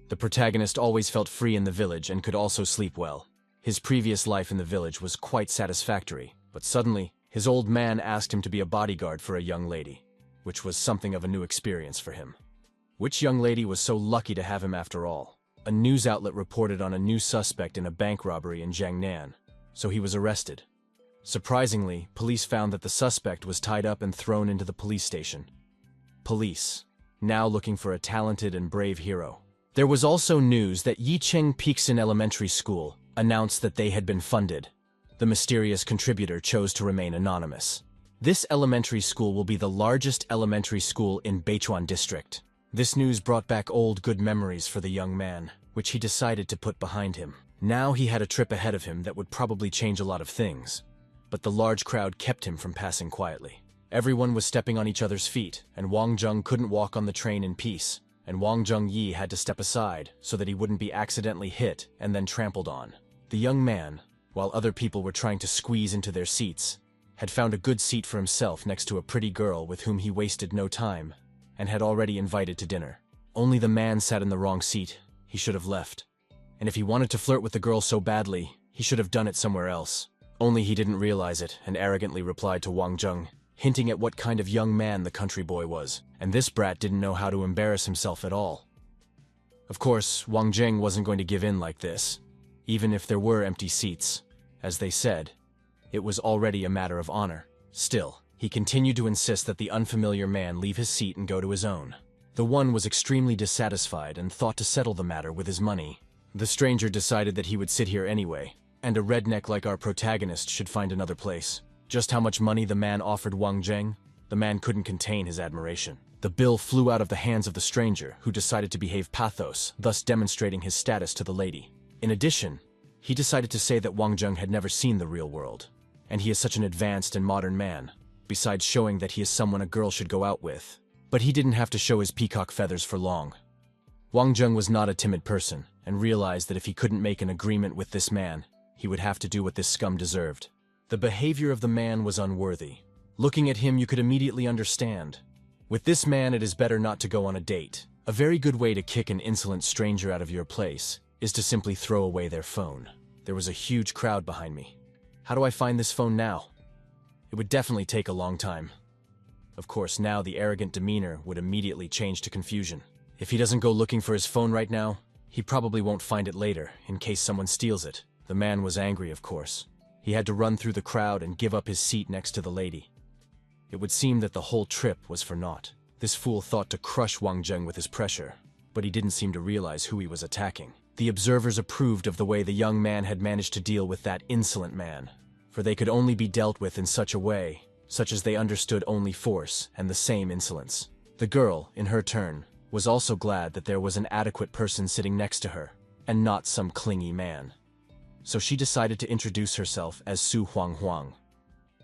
The protagonist always felt free in the village and could also sleep well. His previous life in the village was quite satisfactory, but suddenly, his old man asked him to be a bodyguard for a young lady, which was something of a new experience for him. Which young lady was so lucky to have him after all? A news outlet reported on a new suspect in a bank robbery in Jiangnan, so he was arrested. Surprisingly, police found that the suspect was tied up and thrown into the police station. Police, now looking for a talented and brave hero. There was also news that Yicheng Pixin Elementary School announced that they had been funded. The mysterious contributor chose to remain anonymous. This elementary school will be the largest elementary school in Beichuan district. This news brought back old good memories for the young man, which he decided to put behind him. Now he had a trip ahead of him that would probably change a lot of things, but the large crowd kept him from passing quietly. Everyone was stepping on each other's feet, and Wang Zheng couldn't walk on the train in peace, and Wang Zhengyi had to step aside so that he wouldn't be accidentally hit and then trampled on. The young man, while other people were trying to squeeze into their seats, had found a good seat for himself next to a pretty girl with whom he wasted no time, and had already invited to dinner. Only the man sat in the wrong seat. He should have left. And if he wanted to flirt with the girl so badly, he should have done it somewhere else. Only he didn't realize it, and arrogantly replied to Wang Zheng, hinting at what kind of young man the country boy was, and this brat didn't know how to embarrass himself at all. Of course, Wang Zheng wasn't going to give in like this. Even if there were empty seats, as they said, it was already a matter of honor. Still, he continued to insist that the unfamiliar man leave his seat and go to his own. The one was extremely dissatisfied and thought to settle the matter with his money. The stranger decided that he would sit here anyway, and a redneck like our protagonist should find another place. Just how much money the man offered Wang Zheng, the man couldn't contain his admiration. The bill flew out of the hands of the stranger, who decided to behave pathos, thus demonstrating his status to the lady. In addition, he decided to say that Wang Zheng had never seen the real world, and he is such an advanced and modern man, besides showing that he is someone a girl should go out with. But he didn't have to show his peacock feathers for long. Wang Zheng was not a timid person, and realized that if he couldn't make an agreement with this man, he would have to do what this scum deserved. The behavior of the man was unworthy. Looking at him, you could immediately understand. With this man, it is better not to go on a date. A very good way to kick an insolent stranger out of your place is to simply throw away their phone. There was a huge crowd behind me. How do I find this phone now? It would definitely take a long time. Of course, now the arrogant demeanor would immediately change to confusion. If he doesn't go looking for his phone right now, he probably won't find it later, in case someone steals it. The man was angry, of course. He had to run through the crowd and give up his seat next to the lady. It would seem that the whole trip was for naught. This fool thought to crush Wang Zheng with his pressure, but he didn't seem to realize who he was attacking. The observers approved of the way the young man had managed to deal with that insolent man, for they could only be dealt with in such a way, such as they understood only force and the same insolence. The girl, in her turn, was also glad that there was an adequate person sitting next to her, and not some clingy man. So she decided to introduce herself as Su Huang.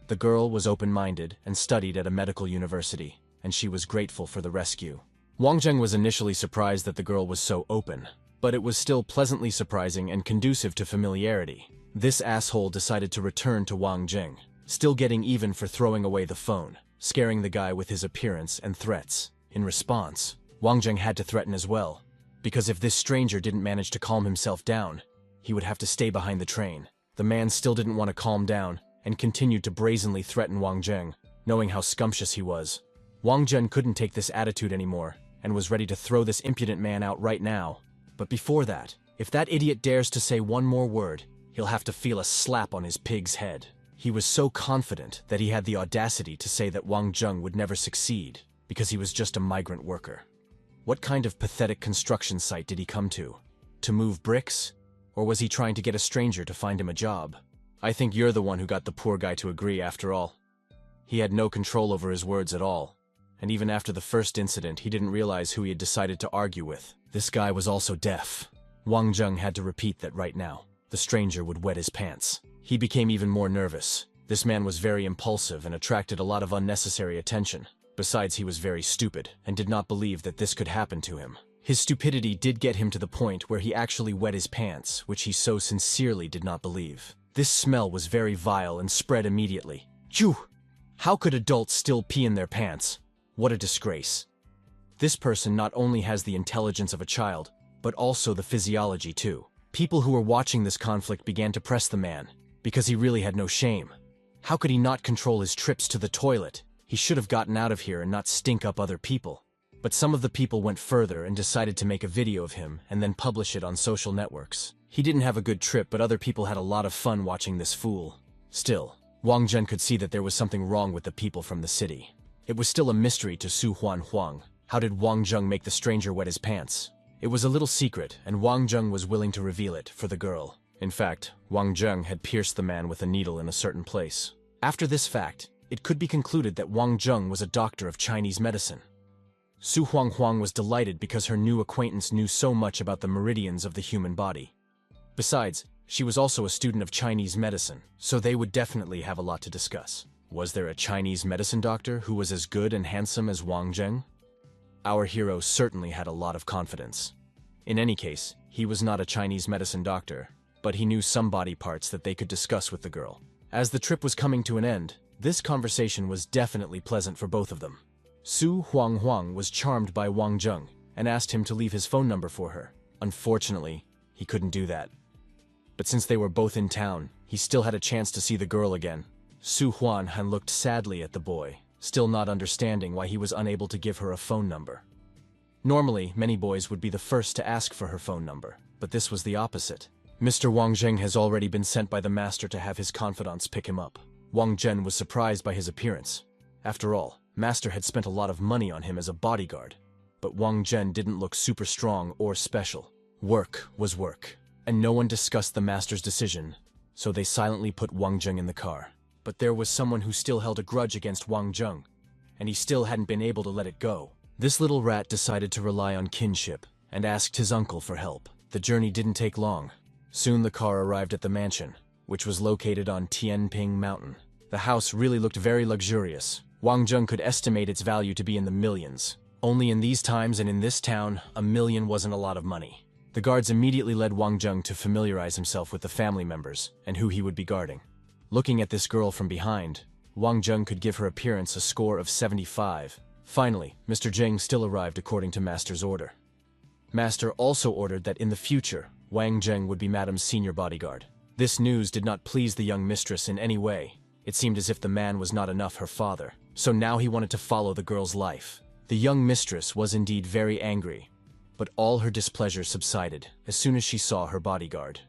The girl was open-minded and studied at a medical university, and she was grateful for the rescue. Wang Zheng was initially surprised that the girl was so open, but it was still pleasantly surprising and conducive to familiarity. This asshole decided to return to Wang Zheng, still getting even for throwing away the phone, scaring the guy with his appearance and threats. In response, Wang Zheng had to threaten as well, because if this stranger didn't manage to calm himself down, he would have to stay behind the train. The man still didn't want to calm down, and continued to brazenly threaten Wang Zheng, knowing how scrumptious he was. Wang Zheng couldn't take this attitude anymore, and was ready to throw this impudent man out right now. But before that, if that idiot dares to say one more word, he'll have to feel a slap on his pig's head. He was so confident that he had the audacity to say that Wang Zheng would never succeed, because he was just a migrant worker. What kind of pathetic construction site did he come to? To move bricks? Or was he trying to get a stranger to find him a job? I think you're the one who got the poor guy to agree after all. He had no control over his words at all, and even after the first incident, he didn't realize who he had decided to argue with. This guy was also deaf. Wang Zheng had to repeat that right now. The stranger would wet his pants. He became even more nervous. This man was very impulsive and attracted a lot of unnecessary attention. Besides, he was very stupid and did not believe that this could happen to him. His stupidity did get him to the point where he actually wet his pants, which he so sincerely did not believe. This smell was very vile and spread immediately. Phew! How could adults still pee in their pants? What a disgrace. This person not only has the intelligence of a child, but also the physiology too. People who were watching this conflict began to press the man, because he really had no shame. How could he not control his trips to the toilet? He should have gotten out of here and not stink up other people. But some of the people went further and decided to make a video of him and then publish it on social networks. He didn't have a good trip, but other people had a lot of fun watching this fool. Still, Wang Zhen could see that there was something wrong with the people from the city. It was still a mystery to Su Huang. How did Wang Zheng make the stranger wet his pants? It was a little secret, and Wang Zheng was willing to reveal it for the girl. In fact, Wang Zheng had pierced the man with a needle in a certain place. After this fact, it could be concluded that Wang Zheng was a doctor of Chinese medicine. Su Huang was delighted because her new acquaintance knew so much about the meridians of the human body. Besides, she was also a student of Chinese medicine, so they would definitely have a lot to discuss. Was there a Chinese medicine doctor who was as good and handsome as Wang Zheng? Our hero certainly had a lot of confidence. In any case, he was not a Chinese medicine doctor, but he knew some body parts that they could discuss with the girl. As the trip was coming to an end, this conversation was definitely pleasant for both of them. Su Huang was charmed by Wang Zheng and asked him to leave his phone number for her. Unfortunately, he couldn't do that. But since they were both in town, he still had a chance to see the girl again. Su Huan looked sadly at the boy, still not understanding why he was unable to give her a phone number. Normally, many boys would be the first to ask for her phone number, but this was the opposite. Mr. Wang Zheng has already been sent by the master to have his confidants pick him up. Wang Zhen was surprised by his appearance. After all, master had spent a lot of money on him as a bodyguard. But Wang Zhen didn't look super strong or special. Work was work, and no one discussed the master's decision, so they silently put Wang Zheng in the car. But there was someone who still held a grudge against Wang Zheng, and he still hadn't been able to let it go. This little rat decided to rely on kinship, and asked his uncle for help. The journey didn't take long. Soon the car arrived at the mansion, which was located on Tianping Mountain. The house really looked very luxurious. Wang Zheng could estimate its value to be in the millions. Only in these times and in this town, $1 million wasn't a lot of money. The guards immediately led Wang Zheng to familiarize himself with the family members and who he would be guarding. Looking at this girl from behind, Wang Zheng could give her appearance a score of 75. Finally, Mr. Zheng still arrived according to Master's order. Master also ordered that in the future, Wang Zheng would be Madam's senior bodyguard. This news did not please the young mistress in any way. It seemed as if the man was not enough her father, so now he wanted to follow the girl's life. The young mistress was indeed very angry, but all her displeasure subsided as soon as she saw her bodyguard.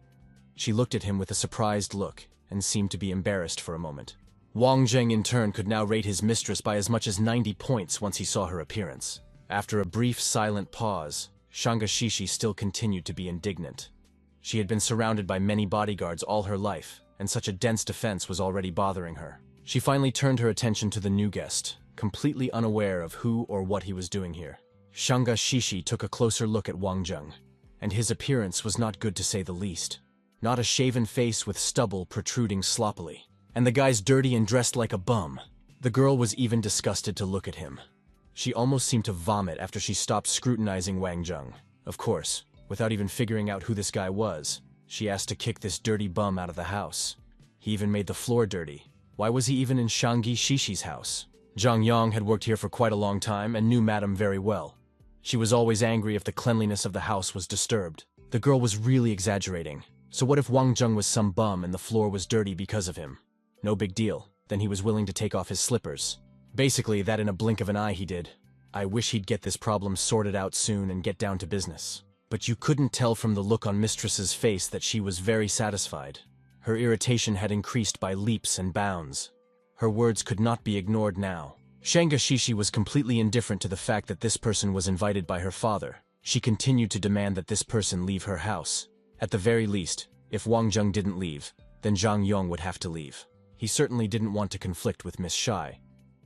She looked at him with a surprised look and seemed to be embarrassed for a moment. Wang Zheng in turn could now rate his mistress by as much as 90 points once he saw her appearance. After a brief silent pause, Shanga Shishi still continued to be indignant. She had been surrounded by many bodyguards all her life, and such a dense defense was already bothering her. She finally turned her attention to the new guest, completely unaware of who or what he was doing here. Shanga Shishi took a closer look at Wang Zheng, and his appearance was not good to say the least. Not a shaven face with stubble protruding sloppily. And the guy's dirty and dressed like a bum. The girl was even disgusted to look at him. She almost seemed to vomit after she stopped scrutinizing Wang Zheng. Of course, without even figuring out who this guy was, she asked to kick this dirty bum out of the house. He even made the floor dirty. Why was he even in Shangyi Shishi's house? Jiangnan had worked here for quite a long time and knew Madame very well. She was always angry if the cleanliness of the house was disturbed. The girl was really exaggerating. So what if Wang Zheng was some bum and the floor was dirty because of him? No big deal. Then he was willing to take off his slippers. Basically, that in a blink of an eye he did. I wish he'd get this problem sorted out soon and get down to business. But you couldn't tell from the look on Mistress's face that she was very satisfied. Her irritation had increased by leaps and bounds. Her words could not be ignored now. Shanga Shishi was completely indifferent to the fact that this person was invited by her father. She continued to demand that this person leave her house. At the very least, if Wang Zheng didn't leave, then Zhang Yong would have to leave. He certainly didn't want to conflict with Miss Shai,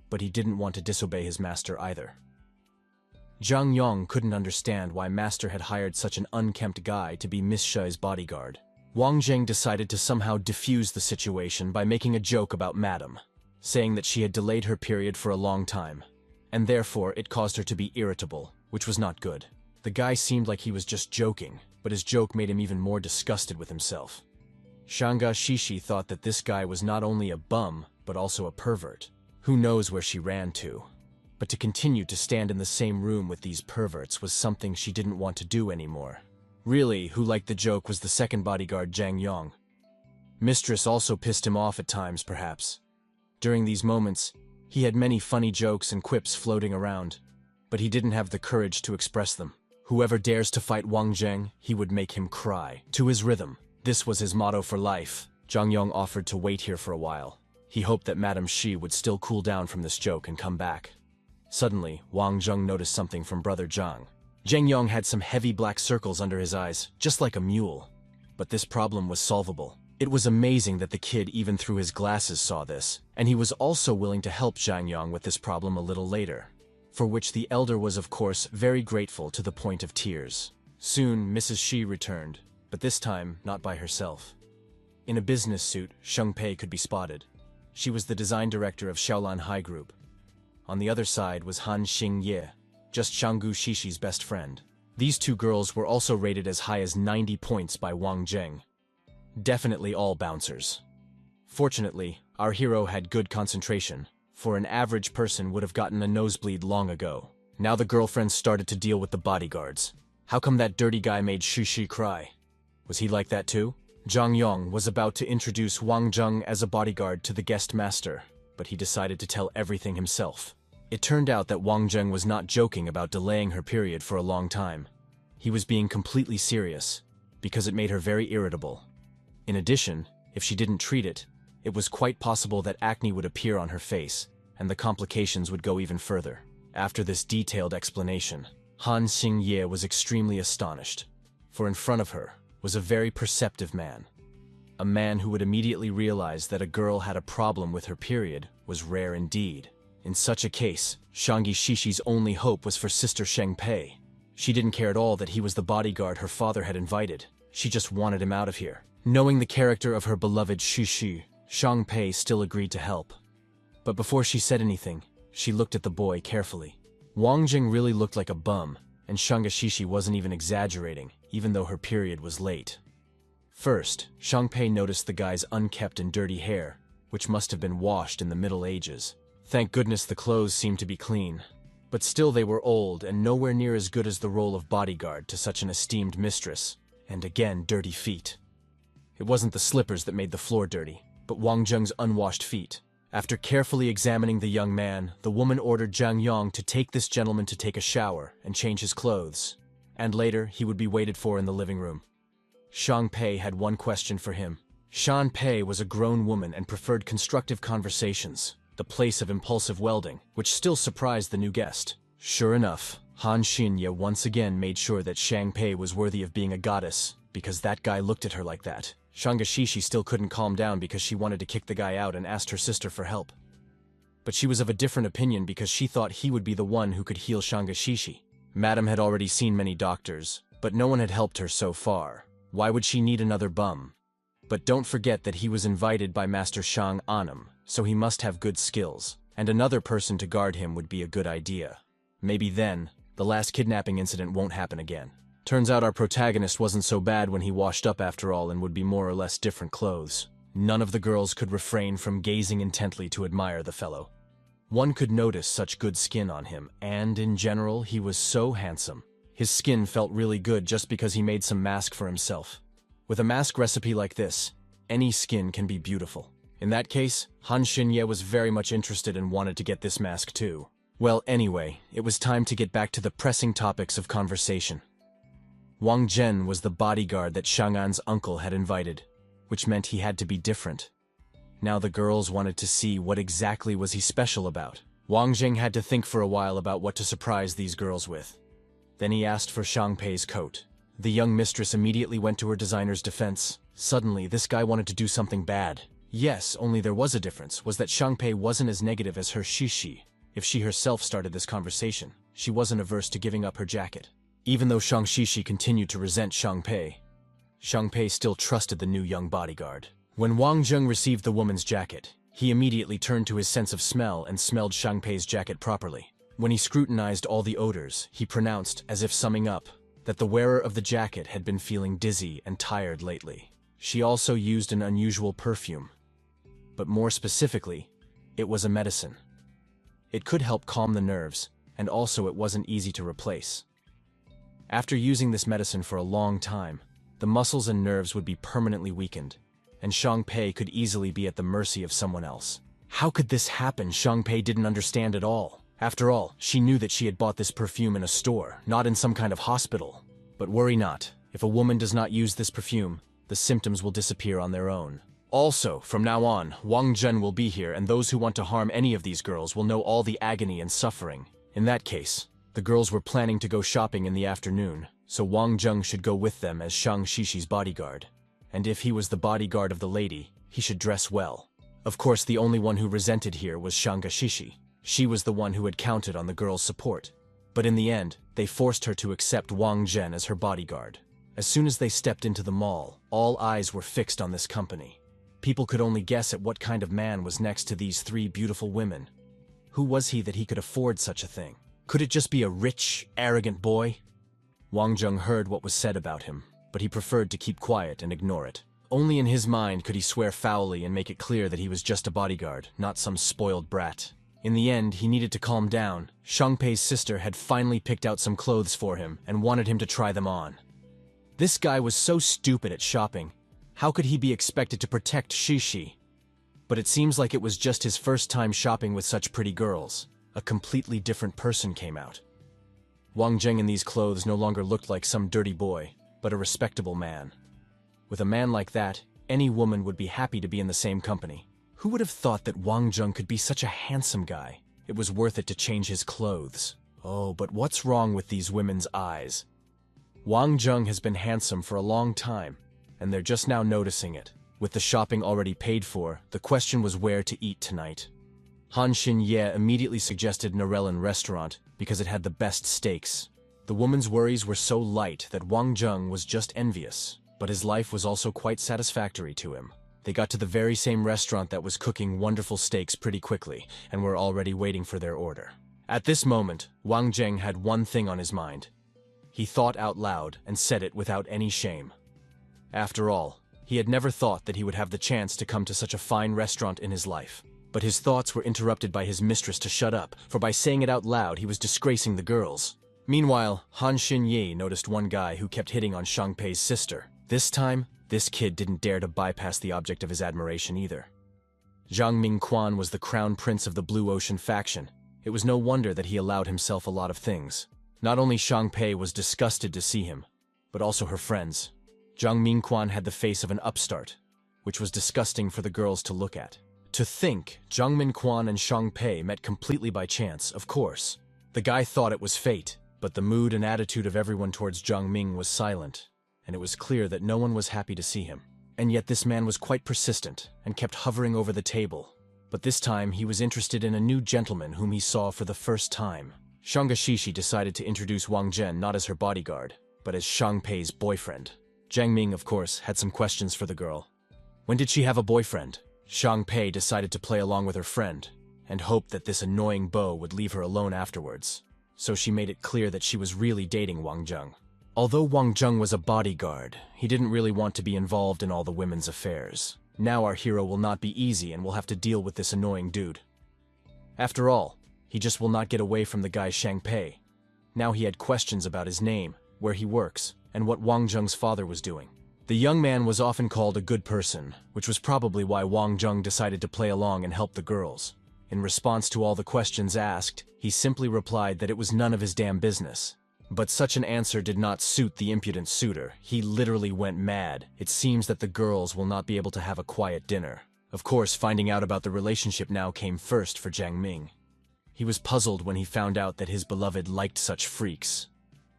but he didn't want to disobey his master either. Zhang Yong couldn't understand why master had hired such an unkempt guy to be Miss Shai's bodyguard. Wang Zheng decided to somehow diffuse the situation by making a joke about Madame, saying that she had delayed her period for a long time, and therefore it caused her to be irritable, which was not good. The guy seemed like he was just joking, but his joke made him even more disgusted with himself. Shanga Shishi thought that this guy was not only a bum, but also a pervert. Who knows where she ran to? But to continue to stand in the same room with these perverts was something she didn't want to do anymore. Really, who liked the joke was the second bodyguard, Jiangnan. Mistress also pissed him off at times, perhaps. During these moments, he had many funny jokes and quips floating around, but he didn't have the courage to express them. Whoever dares to fight Wang Zheng, he would make him cry. To his rhythm. This was his motto for life. Zhang Yong offered to wait here for a while. He hoped that Madame Shi would still cool down from this joke and come back. Suddenly, Wang Zheng noticed something from brother Zhang. Zheng Yong had some heavy black circles under his eyes, just like a mule. But this problem was solvable. It was amazing that the kid even through his glasses saw this, and he was also willing to help Zhang Yong with this problem a little later, for which the elder was of course very grateful to the point of tears. Soon, Mrs. Shi returned, but this time not by herself. In a business suit, Sheng Pei could be spotted. She was the design director of Xiaolan High Group. On the other side was Han Xingye, just Shanggu Shishi's best friend. These two girls were also rated as high as 90 points by Wang Zheng. Definitely all bouncers. Fortunately, our hero had good concentration, for an average person would have gotten a nosebleed long ago. Now the girlfriends started to deal with the bodyguards. How come that dirty guy made Shishi cry? Was he like that too? Zhang Yong was about to introduce Wang Zheng as a bodyguard to the guest master, but he decided to tell everything himself. It turned out that Wang Zheng was not joking about delaying her period for a long time. He was being completely serious, because it made her very irritable. In addition, if she didn't treat it, it was quite possible that acne would appear on her face, and the complications would go even further. After this detailed explanation, Han Xingye was extremely astonished, for in front of her was a very perceptive man. A man who would immediately realize that a girl had a problem with her period was rare indeed. In such a case, Shanggu Shishi's only hope was for Sister Sheng Pei. She didn't care at all that he was the bodyguard her father had invited. She just wanted him out of here. Knowing the character of her beloved Shishi, Sheng Pei still agreed to help. But before she said anything, she looked at the boy carefully. Wang Zheng really looked like a bum, and Shanggu Shishi wasn't even exaggerating, even though her period was late. First, Sheng Pei noticed the guy's unkempt and dirty hair, which must have been washed in the Middle Ages. Thank goodness the clothes seemed to be clean. But still they were old and nowhere near as good as the role of bodyguard to such an esteemed mistress. And again, dirty feet. It wasn't the slippers that made the floor dirty, but Wang Zheng's unwashed feet. After carefully examining the young man, the woman ordered Zhang Yong to take this gentleman to take a shower and change his clothes. And later, he would be waited for in the living room. Sheng Pei had one question for him. Sheng Pei was a grown woman and preferred constructive conversations, the place of impulsive welding, which still surprised the new guest. Sure enough, Han Xingye once again made sure that Sheng Pei was worthy of being a goddess, because that guy looked at her like that. Shanggu Shishi still couldn't calm down because she wanted to kick the guy out and asked her sister for help. But she was of a different opinion because she thought he would be the one who could heal Shanggu Shishi. Madam had already seen many doctors, but no one had helped her so far. Why would she need another bum? But don't forget that he was invited by Master Shang Anam, so he must have good skills, and another person to guard him would be a good idea. Maybe then, the last kidnapping incident won't happen again. Turns out our protagonist wasn't so bad when he washed up after all and would be more or less different clothes. None of the girls could refrain from gazing intently to admire the fellow. One could notice such good skin on him, and in general, he was so handsome. His skin felt really good just because he made some mask for himself. With a mask recipe like this, any skin can be beautiful. In that case, Han Xingye was very much interested and wanted to get this mask too. Well, anyway, it was time to get back to the pressing topics of conversation. Wang Zhen was the bodyguard that Shang'an's uncle had invited, which meant he had to be different. Now the girls wanted to see what exactly was he special about. Wang Zheng had to think for a while about what to surprise these girls with. Then he asked for Sheng Pei's coat. The young mistress immediately went to her designer's defense. Suddenly, this guy wanted to do something bad. Yes, only there was a difference, was that Sheng Pei wasn't as negative as her Shishi. If she herself started this conversation, she wasn't averse to giving up her jacket. Even though Shang Shishi continued to resent Sheng Pei still trusted the new young bodyguard. When Wang Zheng received the woman's jacket, he immediately turned to his sense of smell and smelled Sheng Pei's jacket properly. When he scrutinized all the odors, he pronounced, as if summing up, that the wearer of the jacket had been feeling dizzy and tired lately. She also used an unusual perfume. But more specifically, it was a medicine. It could help calm the nerves, and also it wasn't easy to replace. After using this medicine for a long time, the muscles and nerves would be permanently weakened, and Xiang Pei could easily be at the mercy of someone else. How could this happen? Xiang Pei didn't understand at all. After all, she knew that she had bought this perfume in a store, not in some kind of hospital. But worry not, if a woman does not use this perfume, the symptoms will disappear on their own. Also, from now on, Wang Zhen will be here, and those who want to harm any of these girls will know all the agony and suffering. In that case, the girls were planning to go shopping in the afternoon, so Wang Zheng should go with them as Shang Shishi's bodyguard. And if he was the bodyguard of the lady, he should dress well. Of course, the only one who resented here was Shang Shishi. She was the one who had counted on the girl's support. But in the end, they forced her to accept Wang Zhen as her bodyguard. As soon as they stepped into the mall, all eyes were fixed on this company. People could only guess at what kind of man was next to these three beautiful women. Who was he that he could afford such a thing? Could it just be a rich, arrogant boy? Wang Zheng heard what was said about him, but he preferred to keep quiet and ignore it. Only in his mind could he swear foully and make it clear that he was just a bodyguard, not some spoiled brat. In the end, he needed to calm down. Xiang Pei's sister had finally picked out some clothes for him and wanted him to try them on. This guy was so stupid at shopping. How could he be expected to protect Shishi? But it seems like it was just his first time shopping with such pretty girls. A completely different person came out. Wang Zheng in these clothes no longer looked like some dirty boy, but a respectable man. With a man like that, any woman would be happy to be in the same company. Who would have thought that Wang Zheng could be such a handsome guy? It was worth it to change his clothes. Oh, but what's wrong with these women's eyes? Wang Zheng has been handsome for a long time, and they're just now noticing it. With the shopping already paid for, the question was where to eat tonight. Han Xinye immediately suggested Narellan restaurant because it had the best steaks. The woman's worries were so light that Wang Zheng was just envious, but his life was also quite satisfactory to him. They got to the very same restaurant that was cooking wonderful steaks pretty quickly, and were already waiting for their order. At this moment, Wang Zheng had one thing on his mind. He thought out loud and said it without any shame. After all, he had never thought that he would have the chance to come to such a fine restaurant in his life. But his thoughts were interrupted by his mistress to shut up, for by saying it out loud he was disgracing the girls. Meanwhile, Han Xinye noticed one guy who kept hitting on Xiang Pei's sister. This time, this kid didn't dare to bypass the object of his admiration either. Zhang Mingquan was the crown prince of the Blue Ocean faction. It was no wonder that he allowed himself a lot of things. Not only Xiang Pei was disgusted to see him, but also her friends. Zhang Mingquan had the face of an upstart, which was disgusting for the girls to look at. To think, Zhang Mingquan and Xiang Pei met completely by chance, of course. The guy thought it was fate, but the mood and attitude of everyone towards Zhang Ming was silent, and it was clear that no one was happy to see him. And yet this man was quite persistent, and kept hovering over the table. But this time he was interested in a new gentleman whom he saw for the first time. Shang Shishi decided to introduce Wang Zhen not as her bodyguard, but as Xiang Pei's boyfriend. Jiang Ming, of course, had some questions for the girl. When did she have a boyfriend? Xiang Pei decided to play along with her friend, and hoped that this annoying beau would leave her alone afterwards. So she made it clear that she was really dating Wang Zheng. Although Wang Zheng was a bodyguard, he didn't really want to be involved in all the women's affairs. Now our hero will not be easy and will have to deal with this annoying dude. After all, he just will not get away from the guy Xiang Pei. Now he had questions about his name, where he works, and what Wang Zheng's father was doing. The young man was often called a good person, which was probably why Wang Zheng decided to play along and help the girls. In response to all the questions asked, he simply replied that it was none of his damn business. But such an answer did not suit the impudent suitor. He literally went mad. It seems that the girls will not be able to have a quiet dinner. Of course, finding out about the relationship now came first for Jiang Ming. He was puzzled when he found out that his beloved liked such freaks.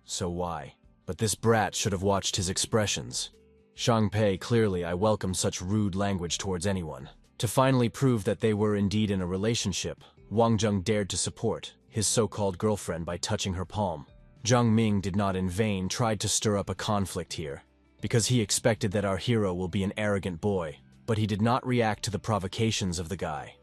So why? But this brat should have watched his expressions. Xiang Pei, clearly I welcome such rude language towards anyone. To finally prove that they were indeed in a relationship, Wang Zheng dared to support his so-called girlfriend by touching her palm. Jiang Ming did not in vain tried to stir up a conflict here, because he expected that our hero will be an arrogant boy, but he did not react to the provocations of the guy.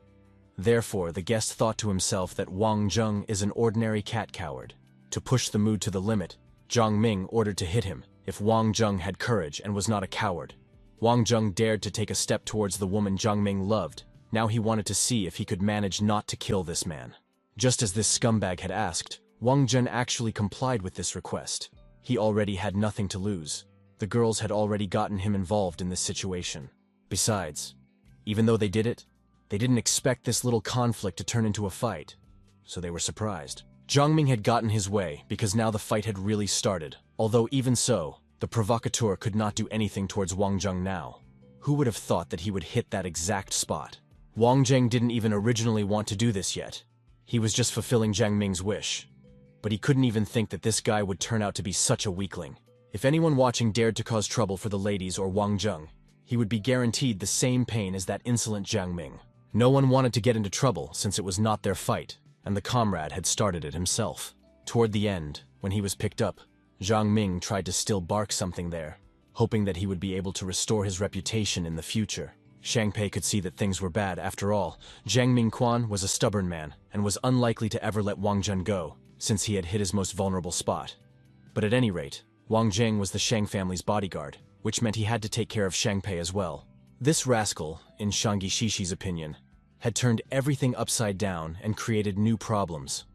Therefore, the guest thought to himself that Wang Zheng is an ordinary cat coward. To push the mood to the limit, Jiang Ming ordered to hit him if Wang Zheng had courage and was not a coward. Wang Zheng dared to take a step towards the woman Jiang Ming loved. Now he wanted to see if he could manage not to kill this man. Just as this scumbag had asked, Wang Zhen actually complied with this request. He already had nothing to lose. The girls had already gotten him involved in this situation. Besides, even though they did it, they didn't expect this little conflict to turn into a fight, so they were surprised. Jiangming had gotten his way because now the fight had really started. Although even so, the provocateur could not do anything towards Wang Zheng now. Who would have thought that he would hit that exact spot? Wang Zheng didn't even originally want to do this yet. He was just fulfilling Jiang Ming's wish. But he couldn't even think that this guy would turn out to be such a weakling. If anyone watching dared to cause trouble for the ladies or Wang Zheng, he would be guaranteed the same pain as that insolent Jiang Ming. No one wanted to get into trouble since it was not their fight, and the comrade had started it himself. Toward the end, when he was picked up, Jiang Ming tried to still bark something there, hoping that he would be able to restore his reputation in the future. Shang Pei could see that things were bad. After all, Jiang Mingquan was a stubborn man and was unlikely to ever let Wang Zheng go, since he had hit his most vulnerable spot. But at any rate, Wang Zheng was the Shang family's bodyguard, which meant he had to take care of Shang Pei as well. This rascal, in Shang Shishi's opinion, had turned everything upside down and created new problems.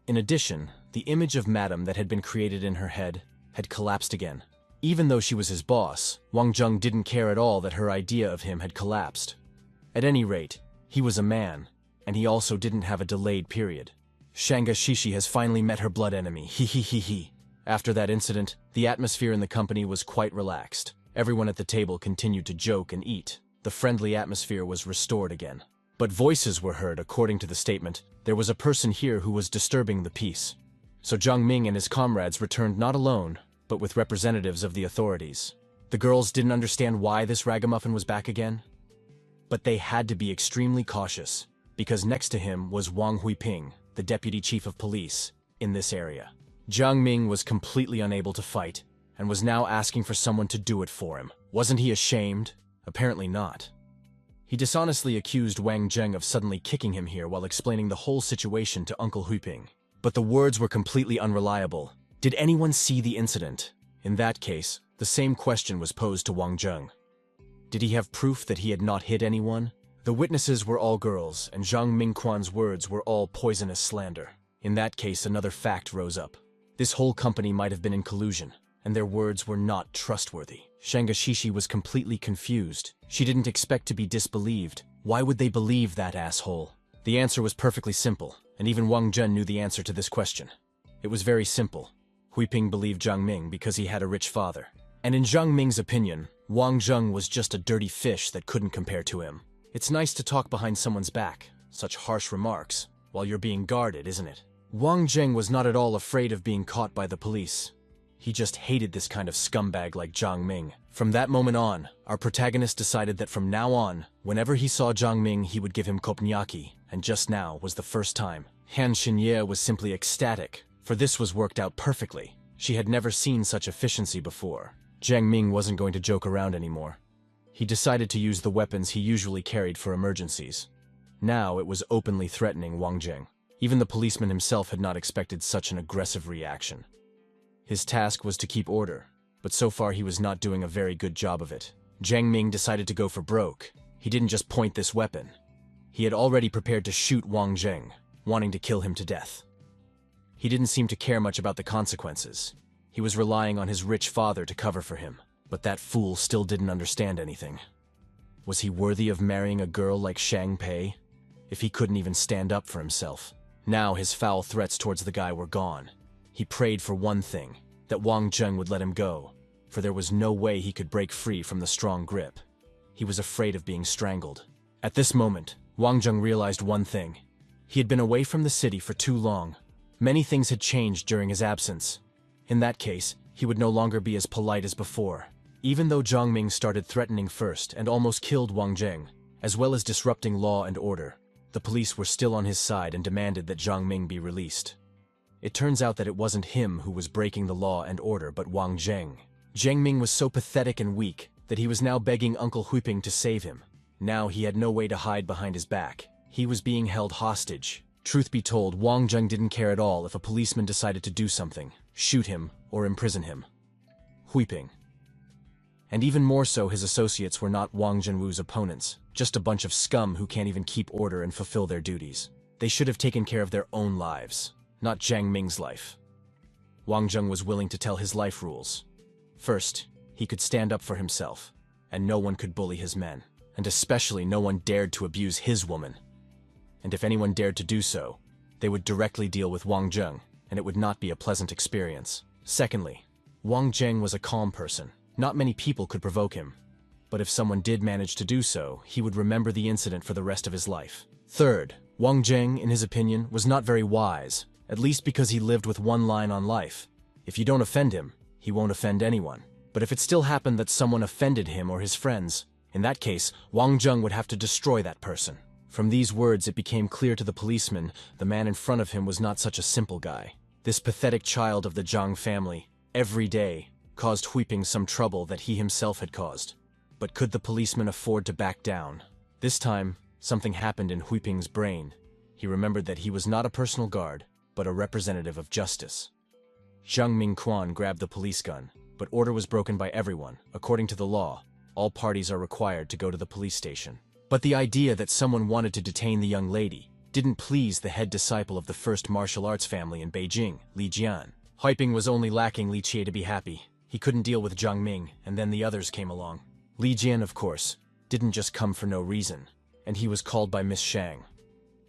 In addition, the image of Madame that had been created in her head had collapsed again. Even though she was his boss, Wang Zheng didn't care at all that her idea of him had collapsed. At any rate, he was a man, and he also didn't have a delayed period. Shang Shishi has finally met her blood enemy, he. After that incident, the atmosphere in the company was quite relaxed. Everyone at the table continued to joke and eat. The friendly atmosphere was restored again. But voices were heard. According to the statement, there was a person here who was disturbing the peace. So Jiang Ming and his comrades returned not alone, but with representatives of the authorities. The girls didn't understand why this ragamuffin was back again, but they had to be extremely cautious, because next to him was Wang Huiping, the deputy chief of police, in this area. Jiang Ming was completely unable to fight, and was now asking for someone to do it for him. Wasn't he ashamed? Apparently not. He dishonestly accused Wang Zheng of suddenly kicking him here while explaining the whole situation to Uncle Huiping. But the words were completely unreliable. Did anyone see the incident? In that case, the same question was posed to Wang Zheng. Did he have proof that he had not hit anyone? The witnesses were all girls, and Jiang Mingquan's words were all poisonous slander. In that case, another fact rose up. This whole company might have been in collusion, and their words were not trustworthy. Shang Shishi was completely confused. She didn't expect to be disbelieved. Why would they believe that asshole? The answer was perfectly simple, and even Wang Zheng knew the answer to this question. It was very simple. Huiping believed Jiang Ming because he had a rich father. And in Jiang Ming's opinion, Wang Zheng was just a dirty fish that couldn't compare to him. It's nice to talk behind someone's back, such harsh remarks, while you're being guarded, isn't it? Wang Zheng was not at all afraid of being caught by the police. He just hated this kind of scumbag like Jiang Ming. From that moment on, our protagonist decided that from now on, whenever he saw Jiang Ming, he would give him koppnyaki, and just now was the first time. Han Xinye was simply ecstatic, for this was worked out perfectly. She had never seen such efficiency before. Jiang Ming wasn't going to joke around anymore. He decided to use the weapons he usually carried for emergencies. Now it was openly threatening Wang Zheng. Even the policeman himself had not expected such an aggressive reaction. His task was to keep order, but so far he was not doing a very good job of it. Jiang Ming decided to go for broke. He didn't just point this weapon. He had already prepared to shoot Wang Zheng, wanting to kill him to death. He didn't seem to care much about the consequences. He was relying on his rich father to cover for him, but that fool still didn't understand anything. Was he worthy of marrying a girl like Shang Pei, if he couldn't even stand up for himself? Now his foul threats towards the guy were gone. He prayed for one thing, that Wang Zheng would let him go, for there was no way he could break free from the strong grip. He was afraid of being strangled. At this moment, Wang Zheng realized one thing. He had been away from the city for too long. Many things had changed during his absence. In that case, he would no longer be as polite as before. Even though Jiang Ming started threatening first and almost killed Wang Zheng, as well as disrupting law and order, the police were still on his side and demanded that Jiang Ming be released. It turns out that it wasn't him who was breaking the law and order, but Wang Zheng. Jiang Ming was so pathetic and weak that he was now begging Uncle Huiping to save him. Now he had no way to hide behind his back. He was being held hostage. Truth be told, Wang Zheng didn't care at all if a policeman decided to do something, shoot him, or imprison him. Huiping. And even more so, his associates were not Wang Zhenwu's opponents, just a bunch of scum who can't even keep order and fulfill their duties. They should have taken care of their own lives, not Jiang Ming's life. Wang Zheng was willing to tell his life rules. First, he could stand up for himself, and no one could bully his men, and especially no one dared to abuse his woman. And if anyone dared to do so, they would directly deal with Wang Zheng, and it would not be a pleasant experience. Secondly, Wang Zheng was a calm person. Not many people could provoke him, but if someone did manage to do so, he would remember the incident for the rest of his life. Third, Wang Zheng, in his opinion, was not very wise, at least because he lived with one line on life. If you don't offend him, he won't offend anyone. But if it still happened that someone offended him or his friends, in that case, Wang Zheng would have to destroy that person. From these words, it became clear to the policeman the man in front of him was not such a simple guy. This pathetic child of the Jiang family, every day, caused Huiping some trouble that he himself had caused. But could the policeman afford to back down? This time, something happened in Huiping's brain. He remembered that he was not a personal guard, but a representative of justice. Zhang Mingquan grabbed the police gun, but order was broken by everyone. According to the law, all parties are required to go to the police station. But the idea that someone wanted to detain the young lady didn't please the head disciple of the first martial arts family in Beijing, Li Jian. Huiping was only lacking Li Jie to be happy. He couldn't deal with Zhang Ming, and then the others came along. Li Jian, of course, didn't just come for no reason, and he was called by Miss Shang.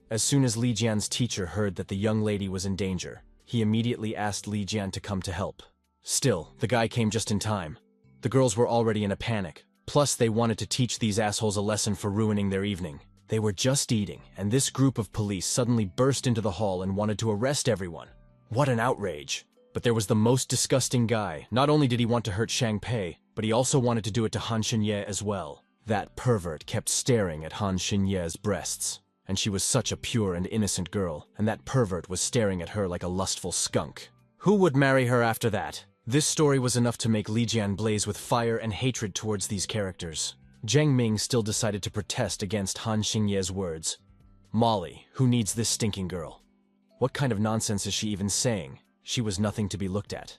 As soon as Li Jian's teacher heard that the young lady was in danger, he immediately asked Li Jian to come to help. Still, the guy came just in time. The girls were already in a panic, plus they wanted to teach these assholes a lesson for ruining their evening. They were just eating, and this group of police suddenly burst into the hall and wanted to arrest everyone. What an outrage! But there was the most disgusting guy. Not only did he want to hurt Shang Pei, but he also wanted to do it to Han Xinye as well. That pervert kept staring at Han Xinye's breasts, and she was such a pure and innocent girl, and that pervert was staring at her like a lustful skunk. Who would marry her after that? This story was enough to make Li Jian blaze with fire and hatred towards these characters. Zhang Ming still decided to protest against Han Xinye's words. Molly, who needs this stinking girl? What kind of nonsense is she even saying? She was nothing to be looked at.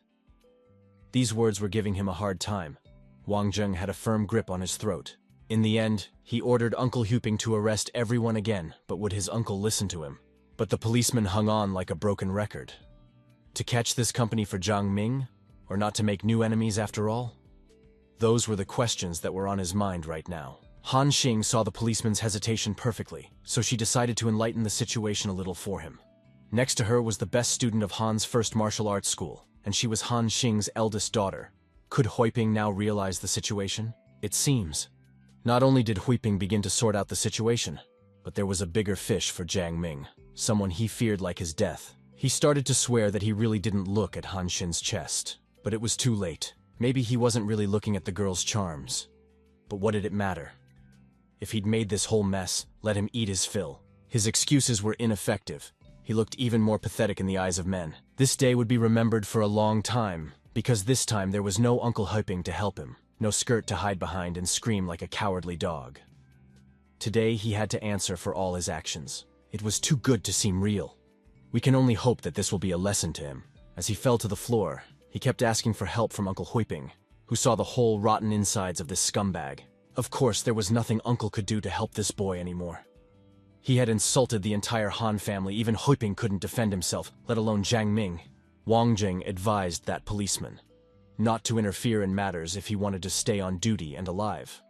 These words were giving him a hard time. Wang Zheng had a firm grip on his throat. In the end, he ordered Uncle Huiping to arrest everyone again, but would his uncle listen to him? But the policeman hung on like a broken record. To catch this company for Zhang Ming? Or not to make new enemies after all? Those were the questions that were on his mind right now. Han Xing saw the policeman's hesitation perfectly, so she decided to enlighten the situation a little for him. Next to her was the best student of Han's first martial arts school, and she was Han Xing's eldest daughter. Could Huiping now realize the situation? It seems. Not only did Huiping begin to sort out the situation, but there was a bigger fish for Zhang Ming, someone he feared like his death. He started to swear that he really didn't look at Han Xin's chest, but it was too late. Maybe he wasn't really looking at the girl's charms. But what did it matter? If he'd made this whole mess, let him eat his fill. His excuses were ineffective. He looked even more pathetic in the eyes of men. This day would be remembered for a long time, because this time there was no Uncle Huiping to help him, no skirt to hide behind and scream like a cowardly dog. Today he had to answer for all his actions. It was too good to seem real. We can only hope that this will be a lesson to him. As he fell to the floor, he kept asking for help from Uncle Huiping, who saw the whole rotten insides of this scumbag. Of course, there was nothing Uncle could do to help this boy anymore. He had insulted the entire Han family. Even Huiping couldn't defend himself, let alone Zhang Ming. Wang Zheng advised that policeman not to interfere in matters if he wanted to stay on duty and alive.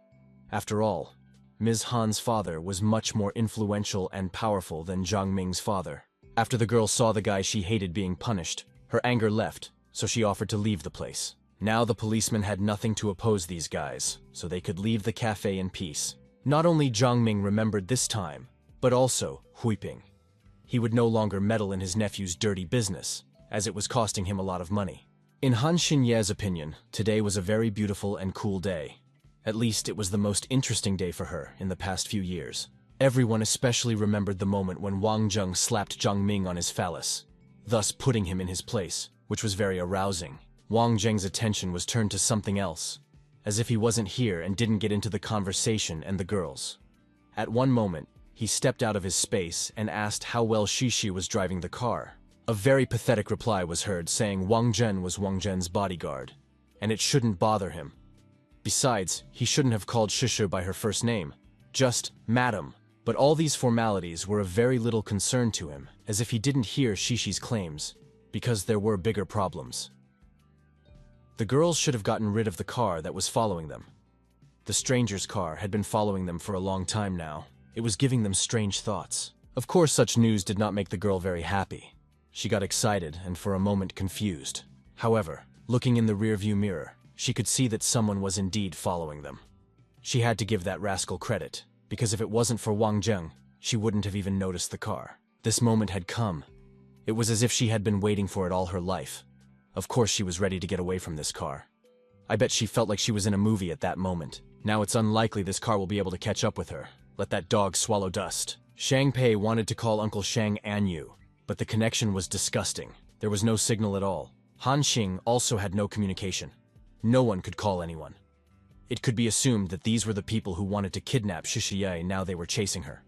After all, Ms. Han's father was much more influential and powerful than Zhang Ming's father. After the girl saw the guy she hated being punished, her anger left, so she offered to leave the place. Now the policeman had nothing to oppose these guys, so they could leave the cafe in peace. Not only Zhang Ming remembered this time, but also Huiping. He would no longer meddle in his nephew's dirty business, as it was costing him a lot of money. In Han Xinye's opinion, today was a very beautiful and cool day. At least it was the most interesting day for her in the past few years. Everyone especially remembered the moment when Wang Zheng slapped Zhang Ming on his phallus, thus putting him in his place, which was very arousing. Wang Zheng's attention was turned to something else, as if he wasn't here and didn't get into the conversation and the girls. At one moment, he stepped out of his space and asked how well Shishi was driving the car. A very pathetic reply was heard saying Wang Zhen was Wang Zhen's bodyguard, and it shouldn't bother him. Besides, he shouldn't have called Shishu by her first name, just Madam. But all these formalities were of very little concern to him, as if he didn't hear Shishi's claims. because there were bigger problems. The girls should have gotten rid of the car that was following them. The stranger's car had been following them for a long time now. It was giving them strange thoughts. Of course, such news did not make the girl very happy. She got excited and for a moment confused. However, looking in the rearview mirror, she could see that someone was indeed following them. She had to give that rascal credit, because if it wasn't for Wang Zheng, she wouldn't have even noticed the car. This moment had come. It was as if she had been waiting for it all her life. Of course she was ready to get away from this car. I bet she felt like she was in a movie at that moment. Now it's unlikely this car will be able to catch up with her. Let that dog swallow dust. Shang Pei wanted to call Uncle Shang Anyu, but the connection was disgusting. There was no signal at all. Han Xing also had no communication. No one could call anyone. It could be assumed that these were the people who wanted to kidnap Shishiye. Now they were chasing her.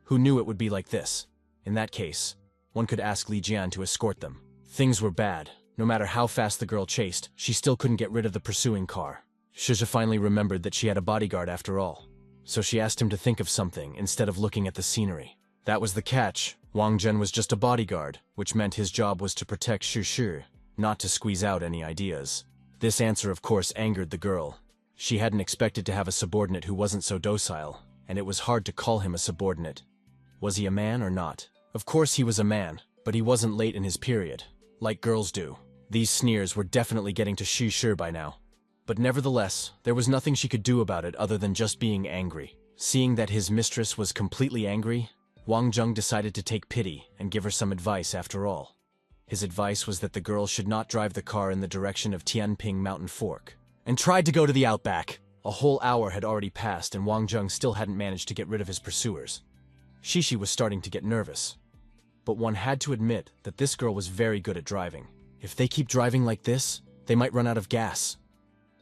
Who knew it would be like this? In that case, one could ask Li Jian to escort them. Things were bad. No matter how fast the girl chased, she still couldn't get rid of the pursuing car. Shizha finally remembered that she had a bodyguard after all. So she asked him to think of something instead of looking at the scenery. That was the catch. Wang Zhen was just a bodyguard, which meant his job was to protect Shu Shi, not to squeeze out any ideas. This answer, of course, angered the girl. She hadn't expected to have a subordinate who wasn't so docile, and it was hard to call him a subordinate. Was he a man or not? Of course he was a man, but he wasn't late in his period, like girls do. These sneers were definitely getting to Shi Shi by now. But nevertheless, there was nothing she could do about it other than just being angry. Seeing that his mistress was completely angry, Wang Zheng decided to take pity and give her some advice after all. His advice was that the girl should not drive the car in the direction of Tianping Mountain Fork, and tried to go to the outback. A whole hour had already passed and Wang Zheng still hadn't managed to get rid of his pursuers. Shishi was starting to get nervous. But one had to admit that this girl was very good at driving. If they keep driving like this, they might run out of gas.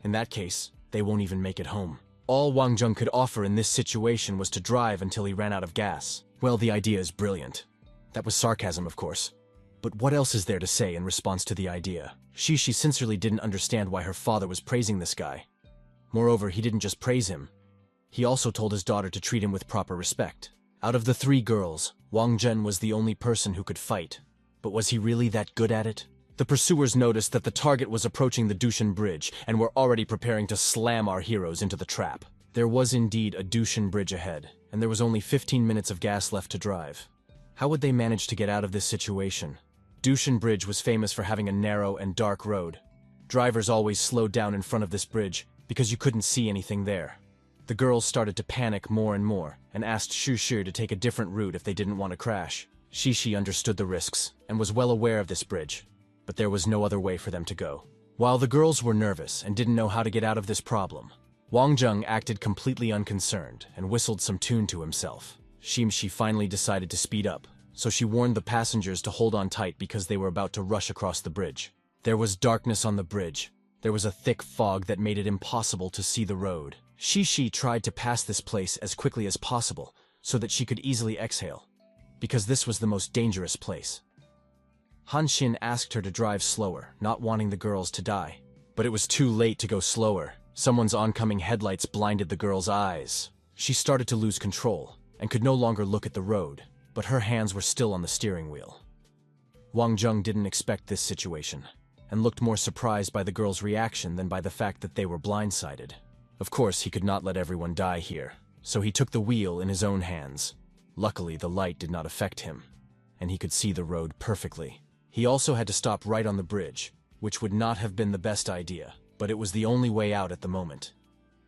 In that case, they won't even make it home. All Wang Zheng could offer in this situation was to drive until he ran out of gas. Well, the idea is brilliant. That was sarcasm, of course. But what else is there to say in response to the idea? Shishi sincerely didn't understand why her father was praising this guy. Moreover, he didn't just praise him. He also told his daughter to treat him with proper respect. Out of the three girls, Wang Zhen was the only person who could fight. But was he really that good at it? The pursuers noticed that the target was approaching the Dushan Bridge and were already preparing to slam our heroes into the trap. There was indeed a Dushan Bridge ahead, and there was only 15 minutes of gas left to drive. How would they manage to get out of this situation? Dushan Bridge was famous for having a narrow and dark road. Drivers always slowed down in front of this bridge because you couldn't see anything there. The girls started to panic more and more and asked Shu Shi to take a different route if they didn't want to crash. Shishi understood the risks and was well aware of this bridge, but there was no other way for them to go. While the girls were nervous and didn't know how to get out of this problem, Wang Zheng acted completely unconcerned and whistled some tune to himself. Shimshi finally decided to speed up, so she warned the passengers to hold on tight because they were about to rush across the bridge. There was darkness on the bridge. There was a thick fog that made it impossible to see the road. Shishi tried to pass this place as quickly as possible so that she could easily exhale, because this was the most dangerous place. Han Xin asked her to drive slower, not wanting the girls to die. But it was too late to go slower. Someone's oncoming headlights blinded the girl's eyes. She started to lose control and could no longer look at the road, but her hands were still on the steering wheel. Wang Zheng didn't expect this situation, and looked more surprised by the girl's reaction than by the fact that they were blindsided. Of course, he could not let everyone die here, so he took the wheel in his own hands. Luckily, the light did not affect him, and he could see the road perfectly. He also had to stop right on the bridge, which would not have been the best idea, but it was the only way out at the moment.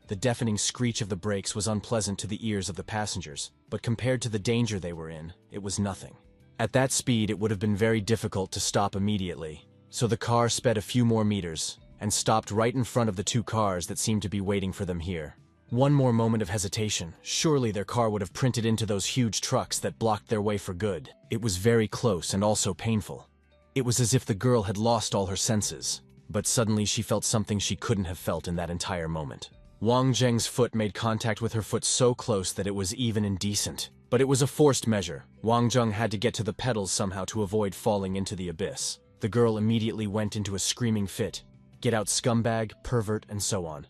The deafening screech of the brakes was unpleasant to the ears of the passengers, but compared to the danger they were in, it was nothing. At that speed, it would have been very difficult to stop immediately, so the car sped a few more meters and stopped right in front of the two cars that seemed to be waiting for them here. One more moment of hesitation, surely their car would have printed into those huge trucks that blocked their way for good. It was very close and also painful. It was as if the girl had lost all her senses, but suddenly she felt something she couldn't have felt in that entire moment. Wang Zheng's foot made contact with her foot so close that it was even indecent. But it was a forced measure. Wang Zheng had to get to the pedals somehow to avoid falling into the abyss. The girl immediately went into a screaming fit. Get out, scumbag, pervert, and so on.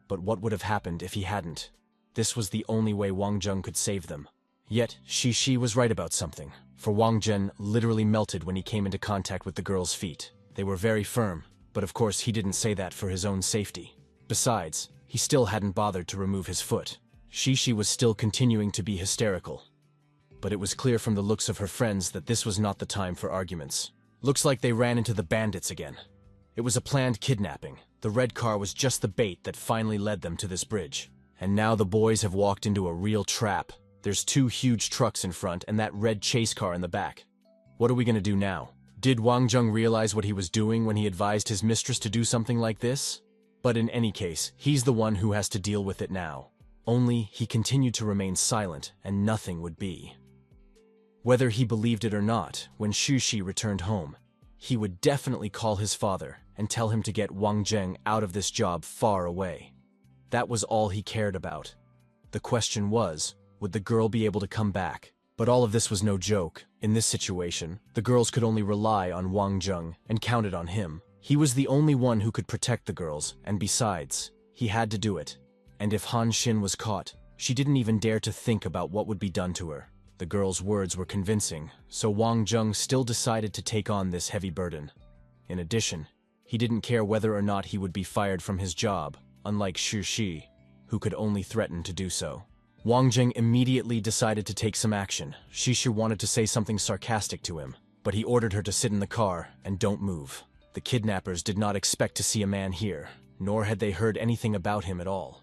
But what would have happened if he hadn't? This was the only way Wang Zheng could save them. Yet, Shi was right about something, for Wang Zhen literally melted when he came into contact with the girl's feet. They were very firm, but of course he didn't say that for his own safety. Besides, he still hadn't bothered to remove his foot. Shi was still continuing to be hysterical. But it was clear from the looks of her friends that this was not the time for arguments. Looks like they ran into the bandits again. It was a planned kidnapping. The red car was just the bait that finally led them to this bridge. And now the boys have walked into a real trap. There's 2 huge trucks in front and that red chase car in the back. What are we gonna do now? Did Wang Zheng realize what he was doing when he advised his mistress to do something like this? But in any case, he's the one who has to deal with it now. Only he continued to remain silent and nothing would be. Whether he believed it or not, when Shi returned home, he would definitely call his father and tell him to get Wang Zheng out of this job far away. That was all he cared about. The question was, would the girl be able to come back? But all of this was no joke. In this situation, the girls could only rely on Wang Zheng and counted on him. He was the only one who could protect the girls, and besides, he had to do it. And if Han Xin was caught, she didn't even dare to think about what would be done to her. The girl's words were convincing, so Wang Zheng still decided to take on this heavy burden. In addition, he didn't care whether or not he would be fired from his job, unlike Shi, who could only threaten to do so. Wang Zheng immediately decided to take some action. Shi wanted to say something sarcastic to him, but he ordered her to sit in the car and don't move. The kidnappers did not expect to see a man here, nor had they heard anything about him at all.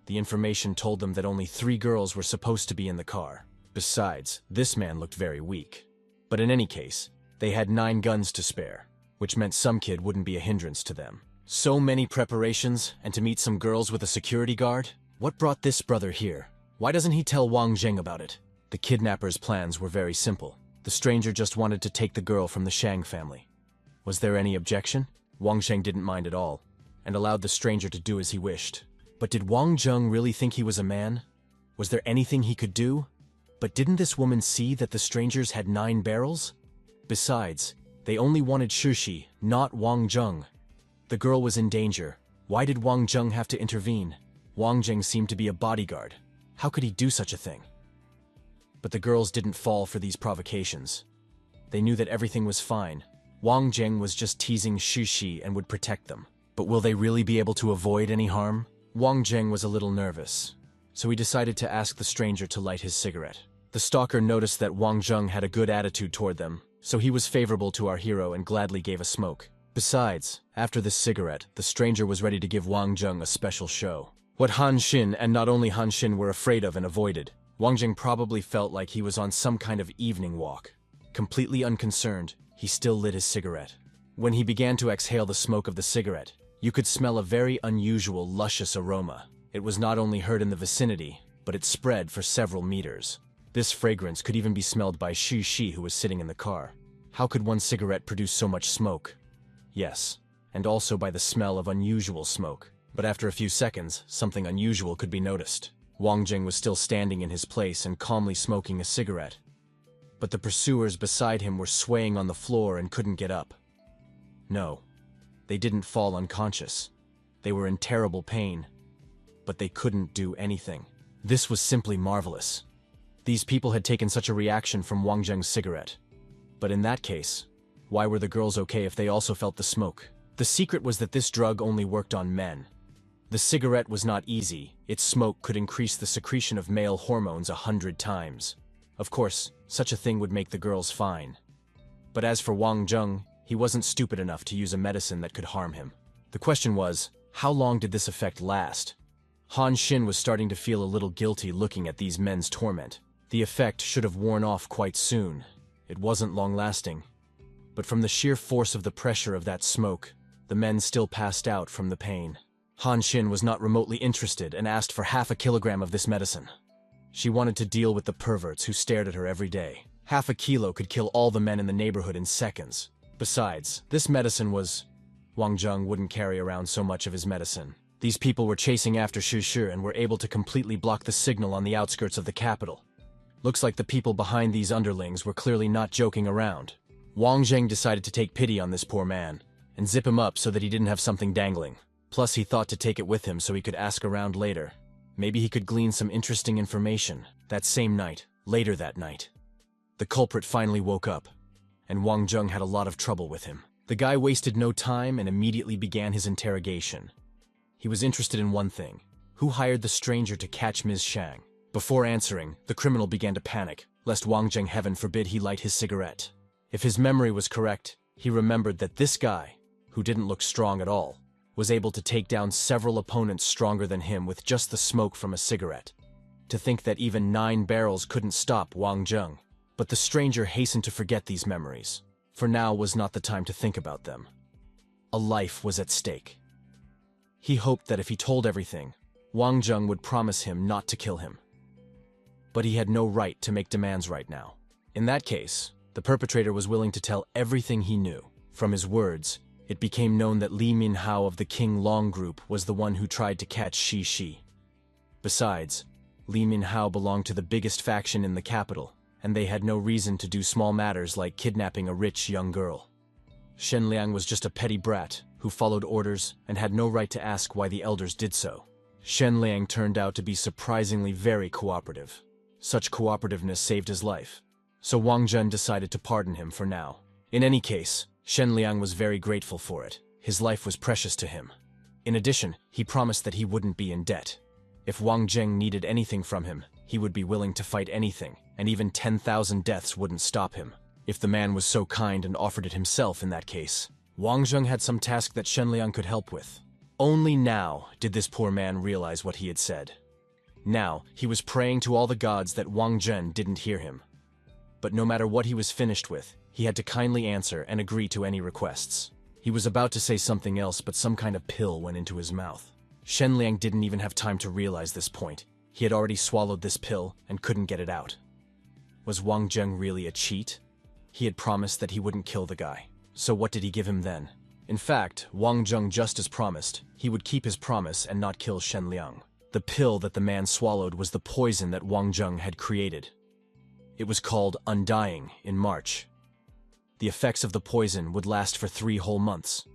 The information told them that only 3 girls were supposed to be in the car. Besides, this man looked very weak. But in any case, they had 9 guns to spare, which meant some kid wouldn't be a hindrance to them. So many preparations, and to meet some girls with a security guard? What brought this brother here? Why doesn't he tell Wang Zheng about it? The kidnappers' plans were very simple. The stranger just wanted to take the girl from the Shang family. Was there any objection? Wang Zheng didn't mind at all, and allowed the stranger to do as he wished. But did Wang Zheng really think he was a man? Was there anything he could do? But didn't this woman see that the strangers had 9 barrels? Besides, they only wanted Shi, not Wang Zheng. The girl was in danger. Why did Wang Zheng have to intervene? Wang Zheng seemed to be a bodyguard. How could he do such a thing? But the girls didn't fall for these provocations. They knew that everything was fine. Wang Zheng was just teasing Shi and would protect them. But will they really be able to avoid any harm? Wang Zheng was a little nervous, so he decided to ask the stranger to light his cigarette. The stalker noticed that Wang Zheng had a good attitude toward them, so he was favorable to our hero and gladly gave a smoke. Besides, after this cigarette, the stranger was ready to give Wang Zheng a special show. What Han Xin and not only Han Xin were afraid of and avoided, Wang Zheng probably felt like he was on some kind of evening walk. Completely unconcerned, he still lit his cigarette. When he began to exhale the smoke of the cigarette, you could smell a very unusual, luscious aroma. It was not only heard in the vicinity, but it spread for several meters. This fragrance could even be smelled by Shi, who was sitting in the car. How could one cigarette produce so much smoke? Yes, and also by the smell of unusual smoke. But after a few seconds, something unusual could be noticed. Wang Zheng was still standing in his place and calmly smoking a cigarette. But the pursuers beside him were swaying on the floor and couldn't get up. No, they didn't fall unconscious. They were in terrible pain, but they couldn't do anything. This was simply marvelous. These people had taken such a reaction from Wang Zheng's cigarette. But in that case, why were the girls okay if they also felt the smoke? The secret was that this drug only worked on men. The cigarette was not easy. Its smoke could increase the secretion of male hormones 100 times. Of course, such a thing would make the girls fine. But as for Wang Zheng, he wasn't stupid enough to use a medicine that could harm him. The question was, how long did this effect last? Han Xin was starting to feel a little guilty looking at these men's torment. The effect should have worn off quite soon. It wasn't long-lasting. But from the sheer force of the pressure of that smoke, the men still passed out from the pain. Han Xin was not remotely interested and asked for half a kilogram of this medicine. She wanted to deal with the perverts who stared at her every day. Half a kilo could kill all the men in the neighborhood in seconds. Besides, this medicine was... Wang Zheng wouldn't carry around so much of his medicine. These people were chasing after Shi and were able to completely block the signal on the outskirts of the capital. Looks like the people behind these underlings were clearly not joking around. Wang Zheng decided to take pity on this poor man and zip him up so that he didn't have something dangling. Plus, he thought to take it with him so he could ask around later. Maybe he could glean some interesting information. That same night, Later that night, the culprit finally woke up, and Wang Zheng had a lot of trouble with him. The guy wasted no time and immediately began his interrogation. He was interested in one thing: who hired the stranger to catch Ms. Shang? Before answering, the criminal began to panic, lest Wang Zheng, heaven forbid, he light his cigarette. If his memory was correct, he remembered that this guy, who didn't look strong at all, was able to take down several opponents stronger than him with just the smoke from a cigarette. To think that even 9 barrels couldn't stop Wang Zheng. But the stranger hastened to forget these memories, for now was not the time to think about them. A life was at stake. He hoped that if he told everything, Wang Zheng would promise him not to kill him. But he had no right to make demands right now. In that case, the perpetrator was willing to tell everything he knew. From his words, it became known that Li Minhao of the King Long Group was the one who tried to catch Shi Shi. Besides, Li Minhao belonged to the biggest faction in the capital, and they had no reason to do small matters like kidnapping a rich young girl. Shen Liang was just a petty brat who followed orders and had no right to ask why the elders did so. Shen Liang turned out to be surprisingly very cooperative. Such cooperativeness saved his life, so Wang Zheng decided to pardon him for now. In any case, Shen Liang was very grateful for it. His life was precious to him. In addition, he promised that he wouldn't be in debt. If Wang Zheng needed anything from him, he would be willing to fight anything, and even 10,000 deaths wouldn't stop him. If the man was so kind and offered it himself in that case, Wang Zheng had some task that Shen Liang could help with. Only now did this poor man realize what he had said. Now, he was praying to all the gods that Wang Zheng didn't hear him. But no matter what he was finished with, he had to kindly answer and agree to any requests. He was about to say something else, but some kind of pill went into his mouth. Shen Liang didn't even have time to realize this point. He had already swallowed this pill and couldn't get it out. Was Wang Zheng really a cheat? He had promised that he wouldn't kill the guy. So what did he give him then? In fact, Wang Zheng, just as promised, he would keep his promise and not kill Shen Liang. The pill that the man swallowed was the poison that Wang Zheng had created. It was called Undying in March. The effects of the poison would last for 3 whole months.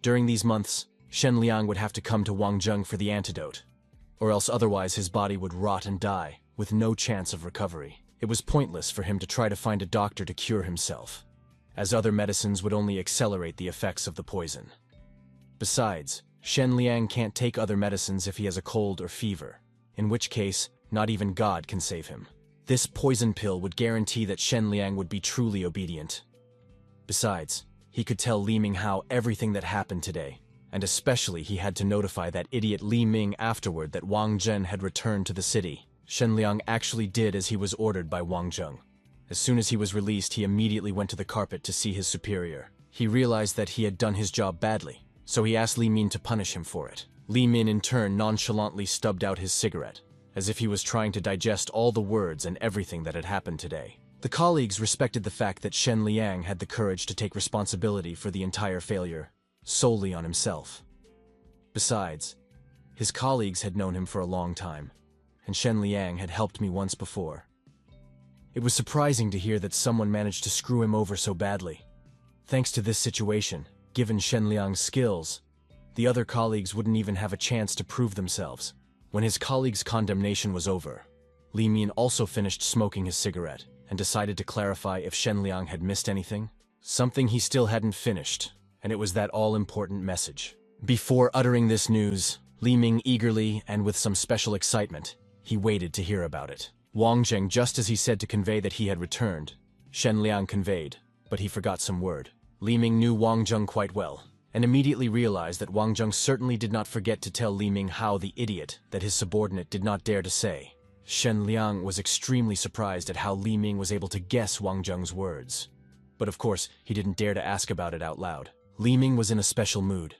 During these months, Shen Liang would have to come to Wang Zheng for the antidote, or else otherwise his body would rot and die, with no chance of recovery. It was pointless for him to try to find a doctor to cure himself, as other medicines would only accelerate the effects of the poison. Besides, Shen Liang can't take other medicines if he has a cold or fever, in which case, not even God can save him. This poison pill would guarantee that Shen Liang would be truly obedient. Besides, he could tell Li Minghao everything that happened today, and especially he had to notify that idiot Li Ming afterward that Wang Zheng had returned to the city. Shen Liang actually did as he was ordered by Wang Zheng. As soon as he was released, he immediately went to the carpet to see his superior. He realized that he had done his job badly, so he asked Li Min to punish him for it. Li Min in turn nonchalantly stubbed out his cigarette, as if he was trying to digest all the words and everything that had happened today. The colleagues respected the fact that Shen Liang had the courage to take responsibility for the entire failure solely on himself. Besides, his colleagues had known him for a long time, and Shen Liang had helped me once before. It was surprising to hear that someone managed to screw him over so badly. Thanks to this situation, given Shen Liang's skills, the other colleagues wouldn't even have a chance to prove themselves. When his colleague's condemnation was over, Li Min also finished smoking his cigarette and decided to clarify if Shen Liang had missed anything. Something he still hadn't finished, and it was that all-important message. Before uttering this news, Li Ming eagerly and with some special excitement, he waited to hear about it. Wang Zheng, just as he said to convey that he had returned, Shen Liang conveyed, but he forgot some word. Li Ming knew Wang Zheng quite well, and immediately realized that Wang Zheng certainly did not forget to tell Li Minghao the idiot that his subordinate did not dare to say. Shen Liang was extremely surprised at how Li Ming was able to guess Wang Zheng's words. But of course, he didn't dare to ask about it out loud. Li Ming was in a special mood.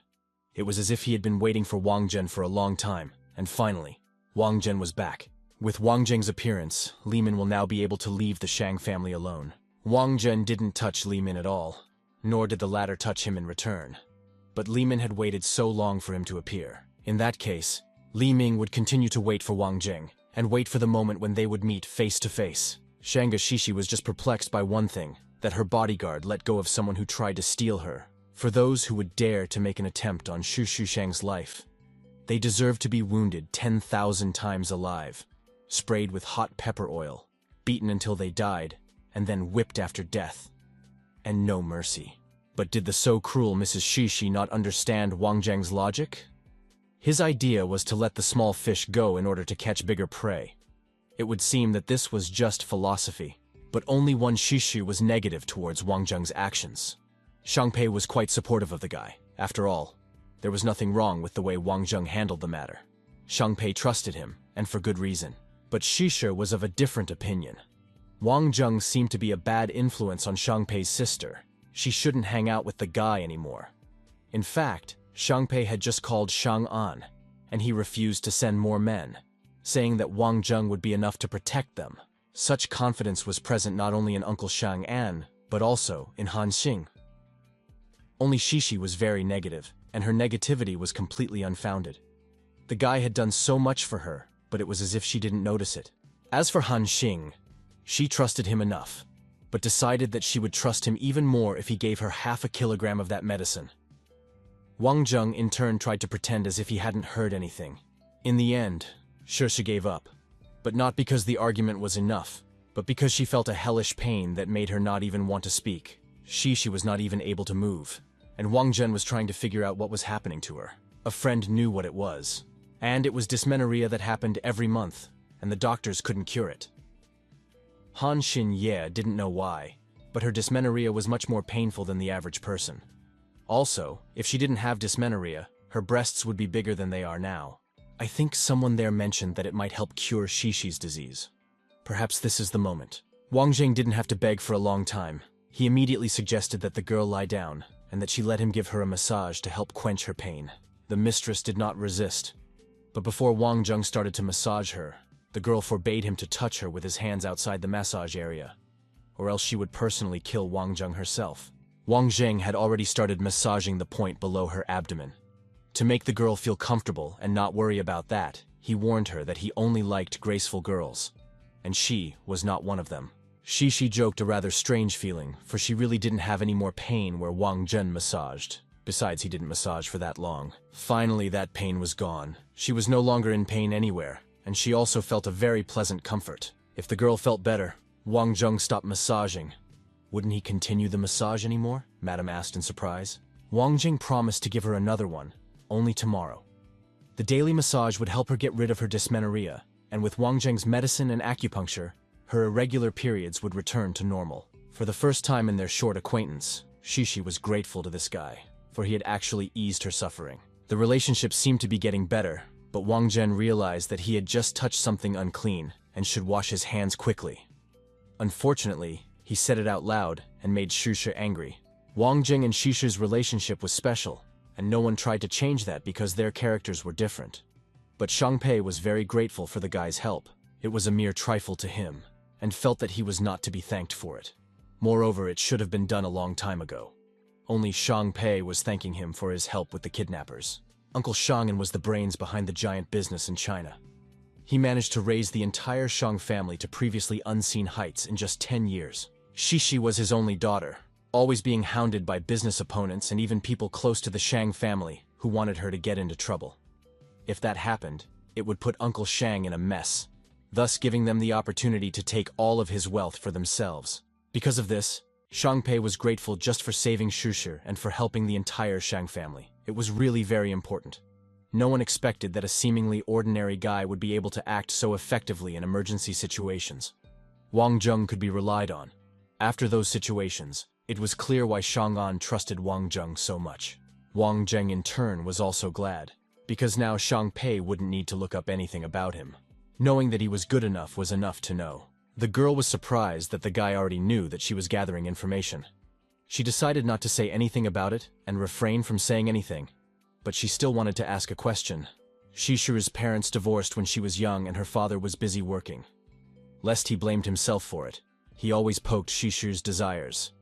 It was as if he had been waiting for Wang Zheng for a long time, and finally, Wang Zheng was back. With Wang Zheng's appearance, Li Min will now be able to leave the Shang family alone. Wang Zheng didn't touch Li Min at all, nor did the latter touch him in return. But Li Min had waited so long for him to appear. In that case, Li Ming would continue to wait for Wang Zheng, and wait for the moment when they would meet face to face. Shanga Shishi was just perplexed by one thing, that her bodyguard let go of someone who tried to steal her. For those who would dare to make an attempt on Shu Shang's life, they deserved to be wounded 10,000 times alive, sprayed with hot pepper oil, beaten until they died, and then whipped after death. And no mercy. But did the so-cruel Mrs. Shishi not understand Wang Zheng's logic? His idea was to let the small fish go in order to catch bigger prey. It would seem that this was just philosophy, but only one Shishi was negative towards Wang Zheng's actions. Shangpei was quite supportive of the guy. After all, there was nothing wrong with the way Wang Zheng handled the matter. Shangpei trusted him, and for good reason. But Shishi was of a different opinion. Wang Zheng seemed to be a bad influence on Shangpei's sister. She shouldn't hang out with the guy anymore. In fact, Shangpei had just called Jiangnan, and he refused to send more men, saying that Wang Zheng would be enough to protect them. Such confidence was present not only in Uncle Chang'an, but also in Han Xing. Only Shishi was very negative, and her negativity was completely unfounded. The guy had done so much for her, but it was as if she didn't notice it. As for Han Xing, she trusted him enough, but decided that she would trust him even more if he gave her half a kilogram of that medicine. Wang Zheng in turn tried to pretend as if he hadn't heard anything. In the end, Shishi gave up, but not because the argument was enough, but because she felt a hellish pain that made her not even want to speak. Shishi was not even able to move, and Wang Zhen was trying to figure out what was happening to her. A friend knew what it was, and it was dysmenorrhea that happened every month, and the doctors couldn't cure it. Han Xinye didn't know why, but her dysmenorrhea was much more painful than the average person. Also, if she didn't have dysmenorrhea, her breasts would be bigger than they are now. I think someone there mentioned that it might help cure Shishi's disease. Perhaps this is the moment. Wang Zheng didn't have to beg for a long time. He immediately suggested that the girl lie down, and that she let him give her a massage to help quench her pain. The mistress did not resist, but before Wang Zheng started to massage her, the girl forbade him to touch her with his hands outside the massage area, or else she would personally kill Wang Zheng herself. Wang Zheng had already started massaging the point below her abdomen. To make the girl feel comfortable and not worry about that, he warned her that he only liked graceful girls, and she was not one of them. Shishi joked a rather strange feeling, for she really didn't have any more pain where Wang Zhen massaged. Besides, he didn't massage for that long. Finally, that pain was gone. She was no longer in pain anywhere, and she also felt a very pleasant comfort. If the girl felt better, Wang Zheng stopped massaging. Wouldn't he continue the massage anymore? Madame asked in surprise. Wang Zheng promised to give her another one, only tomorrow. The daily massage would help her get rid of her dysmenorrhea, and with Wang Zheng's medicine and acupuncture, her irregular periods would return to normal. For the first time in their short acquaintance, Shishi was grateful to this guy, for he had actually eased her suffering. The relationship seemed to be getting better, but Wang Zhen realized that he had just touched something unclean and should wash his hands quickly. Unfortunately, he said it out loud and made Shishi angry. Wang Zheng and Shishi's relationship was special, and no one tried to change that because their characters were different. But Shangpei was very grateful for the guy's help. It was a mere trifle to him, and felt that he was not to be thanked for it. Moreover, it should have been done a long time ago. Only Shangpei was thanking him for his help with the kidnappers. Uncle Chang'an was the brains behind the giant business in China. He managed to raise the entire Shang family to previously unseen heights in just 10 years. Shishi was his only daughter, always being hounded by business opponents and even people close to the Shang family who wanted her to get into trouble. If that happened, it would put Uncle Shang in a mess, thus giving them the opportunity to take all of his wealth for themselves. Because of this, Shangpei was grateful just for saving Shishi and for helping the entire Shang family. It was really very important. No one expected that a seemingly ordinary guy would be able to act so effectively in emergency situations. Wang Zheng could be relied on. After those situations, it was clear why Chang'an trusted Wang Zheng so much. Wang Zheng in turn was also glad, because now Shangpei wouldn't need to look up anything about him. Knowing that he was good enough was enough to know. The girl was surprised that the guy already knew that she was gathering information. She decided not to say anything about it and refrain from saying anything, but she still wanted to ask a question. Shishi's parents divorced when she was young and her father was busy working. Lest he blamed himself for it, he always poked Shishi's desires.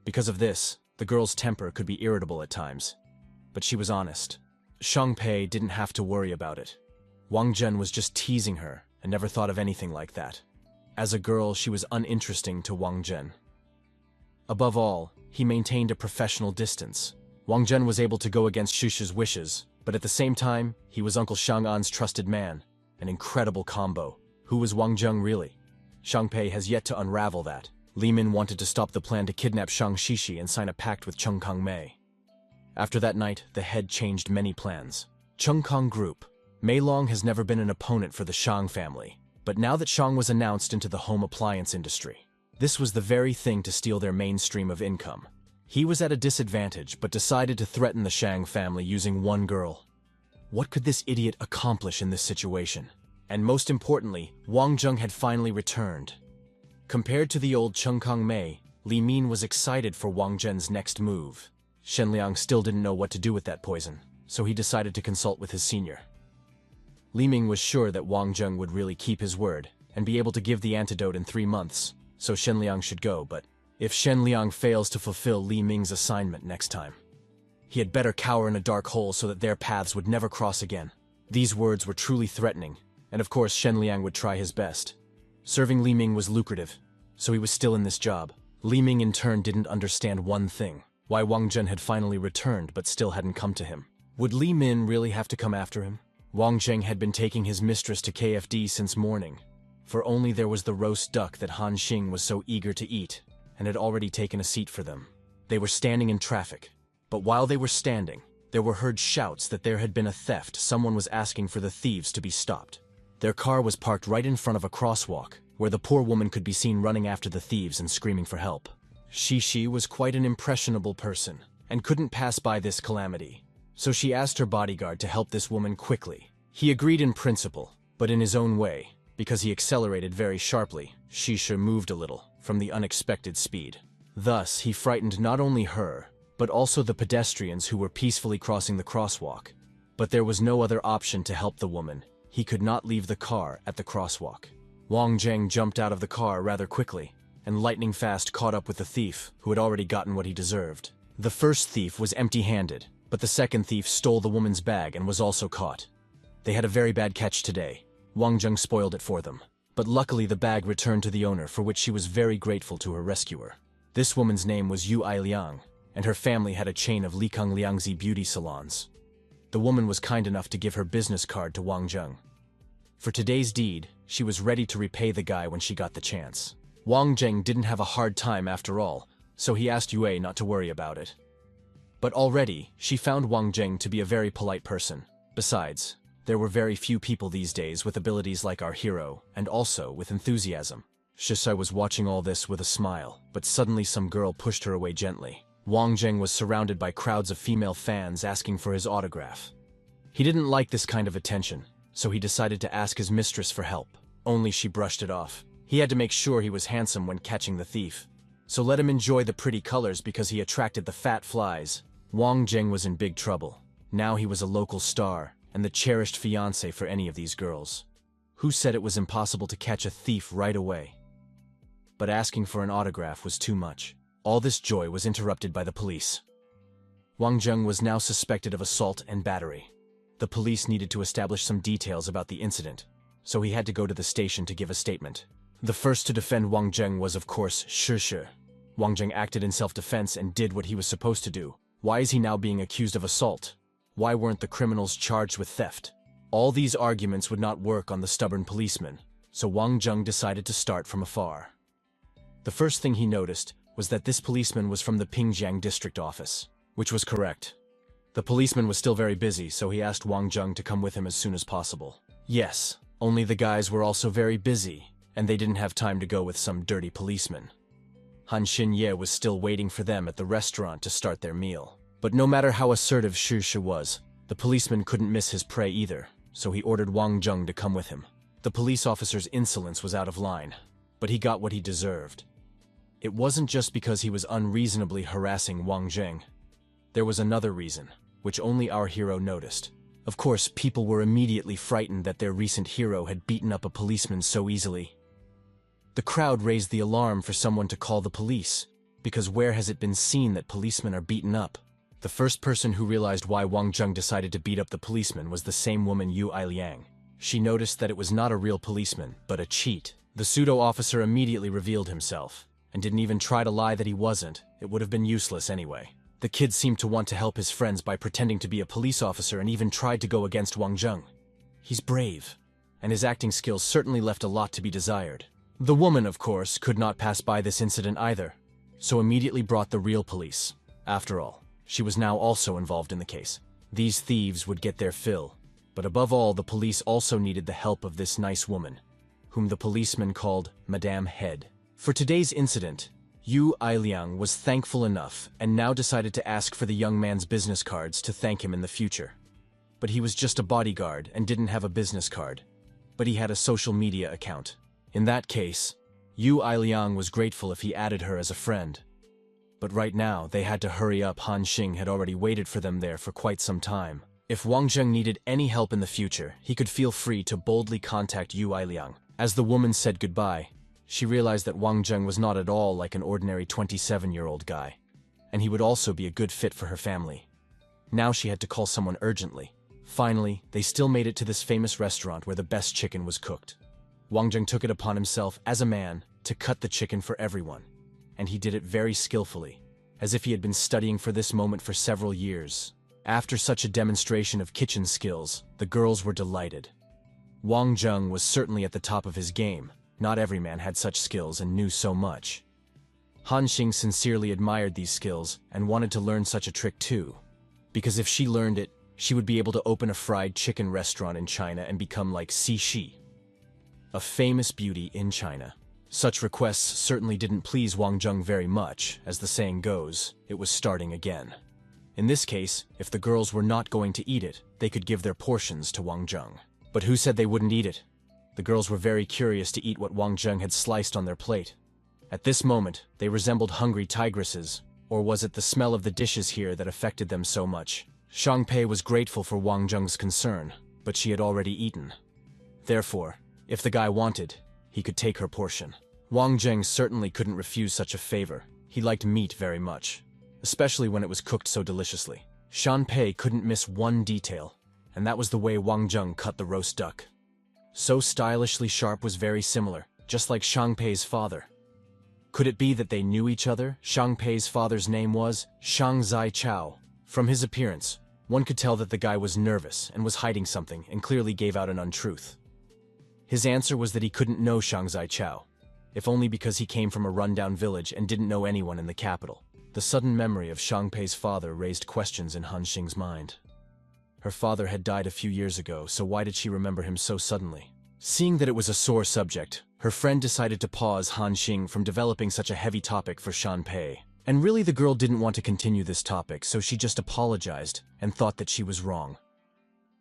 Because of this, the girl's temper could be irritable at times, but she was honest. Shangpei didn't have to worry about it. Wang Zhen was just teasing her and never thought of anything like that. As a girl, she was uninteresting to Wang Zhen. Above all, he maintained a professional distance. Wang Zhen was able to go against Shishi's wishes, but at the same time, he was Uncle Chang'an's trusted man. An incredible combo. Who was Wang Zheng really? Shang Pei has yet to unravel that. Li Min wanted to stop the plan to kidnap Shang Shishi and sign a pact with Cheng Kang Mei. After that night, the head changed many plans. Cheng Kang Group. Mei Long has never been an opponent for the Shang family, but now that Shang was announced into the home appliance industry, this was the very thing to steal their mainstream of income. He was at a disadvantage, but decided to threaten the Shang family using one girl. What could this idiot accomplish in this situation? And most importantly, Wang Zheng had finally returned. Compared to the old Cheng Kang Mei, Li Min was excited for Wang Zhen's next move. Shen Liang still didn't know what to do with that poison, so he decided to consult with his senior. Li Ming was sure that Wang Zheng would really keep his word and be able to give the antidote in 3 months, so Shen Liang should go, but if Shen Liang fails to fulfill Li Ming's assignment next time, he had better cower in a dark hole so that their paths would never cross again. These words were truly threatening, and of course Shen Liang would try his best. Serving Li Ming was lucrative, so he was still in this job. Li Ming in turn didn't understand one thing: why Wang Zhen had finally returned but still hadn't come to him. Would Li Min really have to come after him? Wang Zheng had been taking his mistress to KFD since morning, for only there was the roast duck that Han Xing was so eager to eat, and had already taken a seat for them. They were standing in traffic, but while they were standing, there were heard shouts that there had been a theft. Someone was asking for the thieves to be stopped. Their car was parked right in front of a crosswalk, where the poor woman could be seen running after the thieves and screaming for help. Shishi was quite an impressionable person, and couldn't pass by this calamity, so she asked her bodyguard to help this woman quickly. He agreed in principle, but in his own way, because he accelerated very sharply. Shishi moved a little, from the unexpected speed. Thus, he frightened not only her, but also the pedestrians who were peacefully crossing the crosswalk. But there was no other option to help the woman. He could not leave the car at the crosswalk. Wang Zheng jumped out of the car rather quickly, and lightning fast caught up with the thief, who had already gotten what he deserved. The first thief was empty-handed, but the second thief stole the woman's bag and was also caught. They had a very bad catch today. Wang Zheng spoiled it for them, but luckily the bag returned to the owner, for which she was very grateful to her rescuer. This woman's name was Yu Ai Liang, and her family had a chain of Likang Liangzi beauty salons. The woman was kind enough to give her business card to Wang Zheng. For today's deed, she was ready to repay the guy when she got the chance. Wang Zheng didn't have a hard time after all, so he asked Yue not to worry about it. But already, she found Wang Zheng to be a very polite person. Besides, there were very few people these days with abilities like our hero, and also with enthusiasm. Shisai was watching all this with a smile, but suddenly some girl pushed her away gently. Wang Zheng was surrounded by crowds of female fans asking for his autograph. He didn't like this kind of attention, so he decided to ask his mistress for help. Only she brushed it off. He had to make sure he was handsome when catching the thief, so let him enjoy the pretty colors because he attracted the fat flies. Wang Zheng was in big trouble. Now he was a local star, and the cherished fiancé for any of these girls. Who said it was impossible to catch a thief right away? But asking for an autograph was too much. All this joy was interrupted by the police. Wang Zheng was now suspected of assault and battery. The police needed to establish some details about the incident, so he had to go to the station to give a statement. The first to defend Wang Zheng was, of course, Shi. Wang Zheng acted in self-defense and did what he was supposed to do. Why is he now being accused of assault? Why weren't the criminals charged with theft? All these arguments would not work on the stubborn policeman, so Wang Zheng decided to start from afar. The first thing he noticed was that this policeman was from the Pingjiang district office, which was correct. The policeman was still very busy, so he asked Wang Zheng to come with him as soon as possible. Yes, only the guys were also very busy, and they didn't have time to go with some dirty policeman. Han Xinye was still waiting for them at the restaurant to start their meal. But no matter how assertive Shi was, the policeman couldn't miss his prey either, so he ordered Wang Zheng to come with him. The police officer's insolence was out of line, but he got what he deserved. It wasn't just because he was unreasonably harassing Wang Zheng. There was another reason, which only our hero noticed. Of course, people were immediately frightened that their recent hero had beaten up a policeman so easily. The crowd raised the alarm for someone to call the police, because where has it been seen that policemen are beaten up? The first person who realized why Wang Zheng decided to beat up the policeman was the same woman Yu Ai Liang. She noticed that it was not a real policeman, but a cheat. The pseudo-officer immediately revealed himself, and didn't even try to lie that he wasn't. It would have been useless anyway. The kid seemed to want to help his friends by pretending to be a police officer and even tried to go against Wang Zheng. He's brave, and his acting skills certainly left a lot to be desired. The woman, of course, could not pass by this incident either, so immediately brought the real police. After all, she was now also involved in the case. These thieves would get their fill, but above all, the police also needed the help of this nice woman, whom the policeman called Madame Head. For today's incident, Yu Ailiang was thankful enough and now decided to ask for the young man's business cards to thank him in the future. But he was just a bodyguard and didn't have a business card, but he had a social media account. In that case, Yu Ailiang was grateful if he added her as a friend. But right now, they had to hurry up. Han Xing had already waited for them there for quite some time. If Wang Zheng needed any help in the future, he could feel free to boldly contact Yu Ailiang. As the woman said goodbye, she realized that Wang Zheng was not at all like an ordinary 27-year-old guy, and he would also be a good fit for her family. Now she had to call someone urgently. Finally, they still made it to this famous restaurant where the best chicken was cooked. Wang Zheng took it upon himself, as a man, to cut the chicken for everyone, and he did it very skillfully, as if he had been studying for this moment for several years. After such a demonstration of kitchen skills, the girls were delighted. Wang Zheng was certainly at the top of his game. Not every man had such skills and knew so much. Han Xing sincerely admired these skills and wanted to learn such a trick too, because if she learned it, she would be able to open a fried chicken restaurant in China and become like Xi, a famous beauty in China. Such requests certainly didn't please Wang Zheng very much. As the saying goes, it was starting again. In this case, if the girls were not going to eat it, they could give their portions to Wang Zheng. But who said they wouldn't eat it? The girls were very curious to eat what Wang Zheng had sliced on their plate. At this moment, they resembled hungry tigresses, or was it the smell of the dishes here that affected them so much? Shang Pei was grateful for Wang Zheng's concern, but she had already eaten. Therefore, if the guy wanted, he could take her portion. Wang Zheng certainly couldn't refuse such a favor. He liked meat very much, especially when it was cooked so deliciously. Shang Pei couldn't miss one detail, and that was the way Wang Zheng cut the roast duck. So stylishly sharp, was very similar, just like Shang Pei's father. Could it be that they knew each other? Shang Pei's father's name was Shang Zai Chao. From his appearance, one could tell that the guy was nervous and was hiding something and clearly gave out an untruth. His answer was that he couldn't know Shang Zai Chao, if only because he came from a rundown village and didn't know anyone in the capital. The sudden memory of Shang Pei's father raised questions in Han Xing's mind. Her father had died a few years ago, so why did she remember him so suddenly? Seeing that it was a sore subject, her friend decided to pause Han Xing from developing such a heavy topic for Shang Pei. And really the girl didn't want to continue this topic, so she just apologized and thought that she was wrong.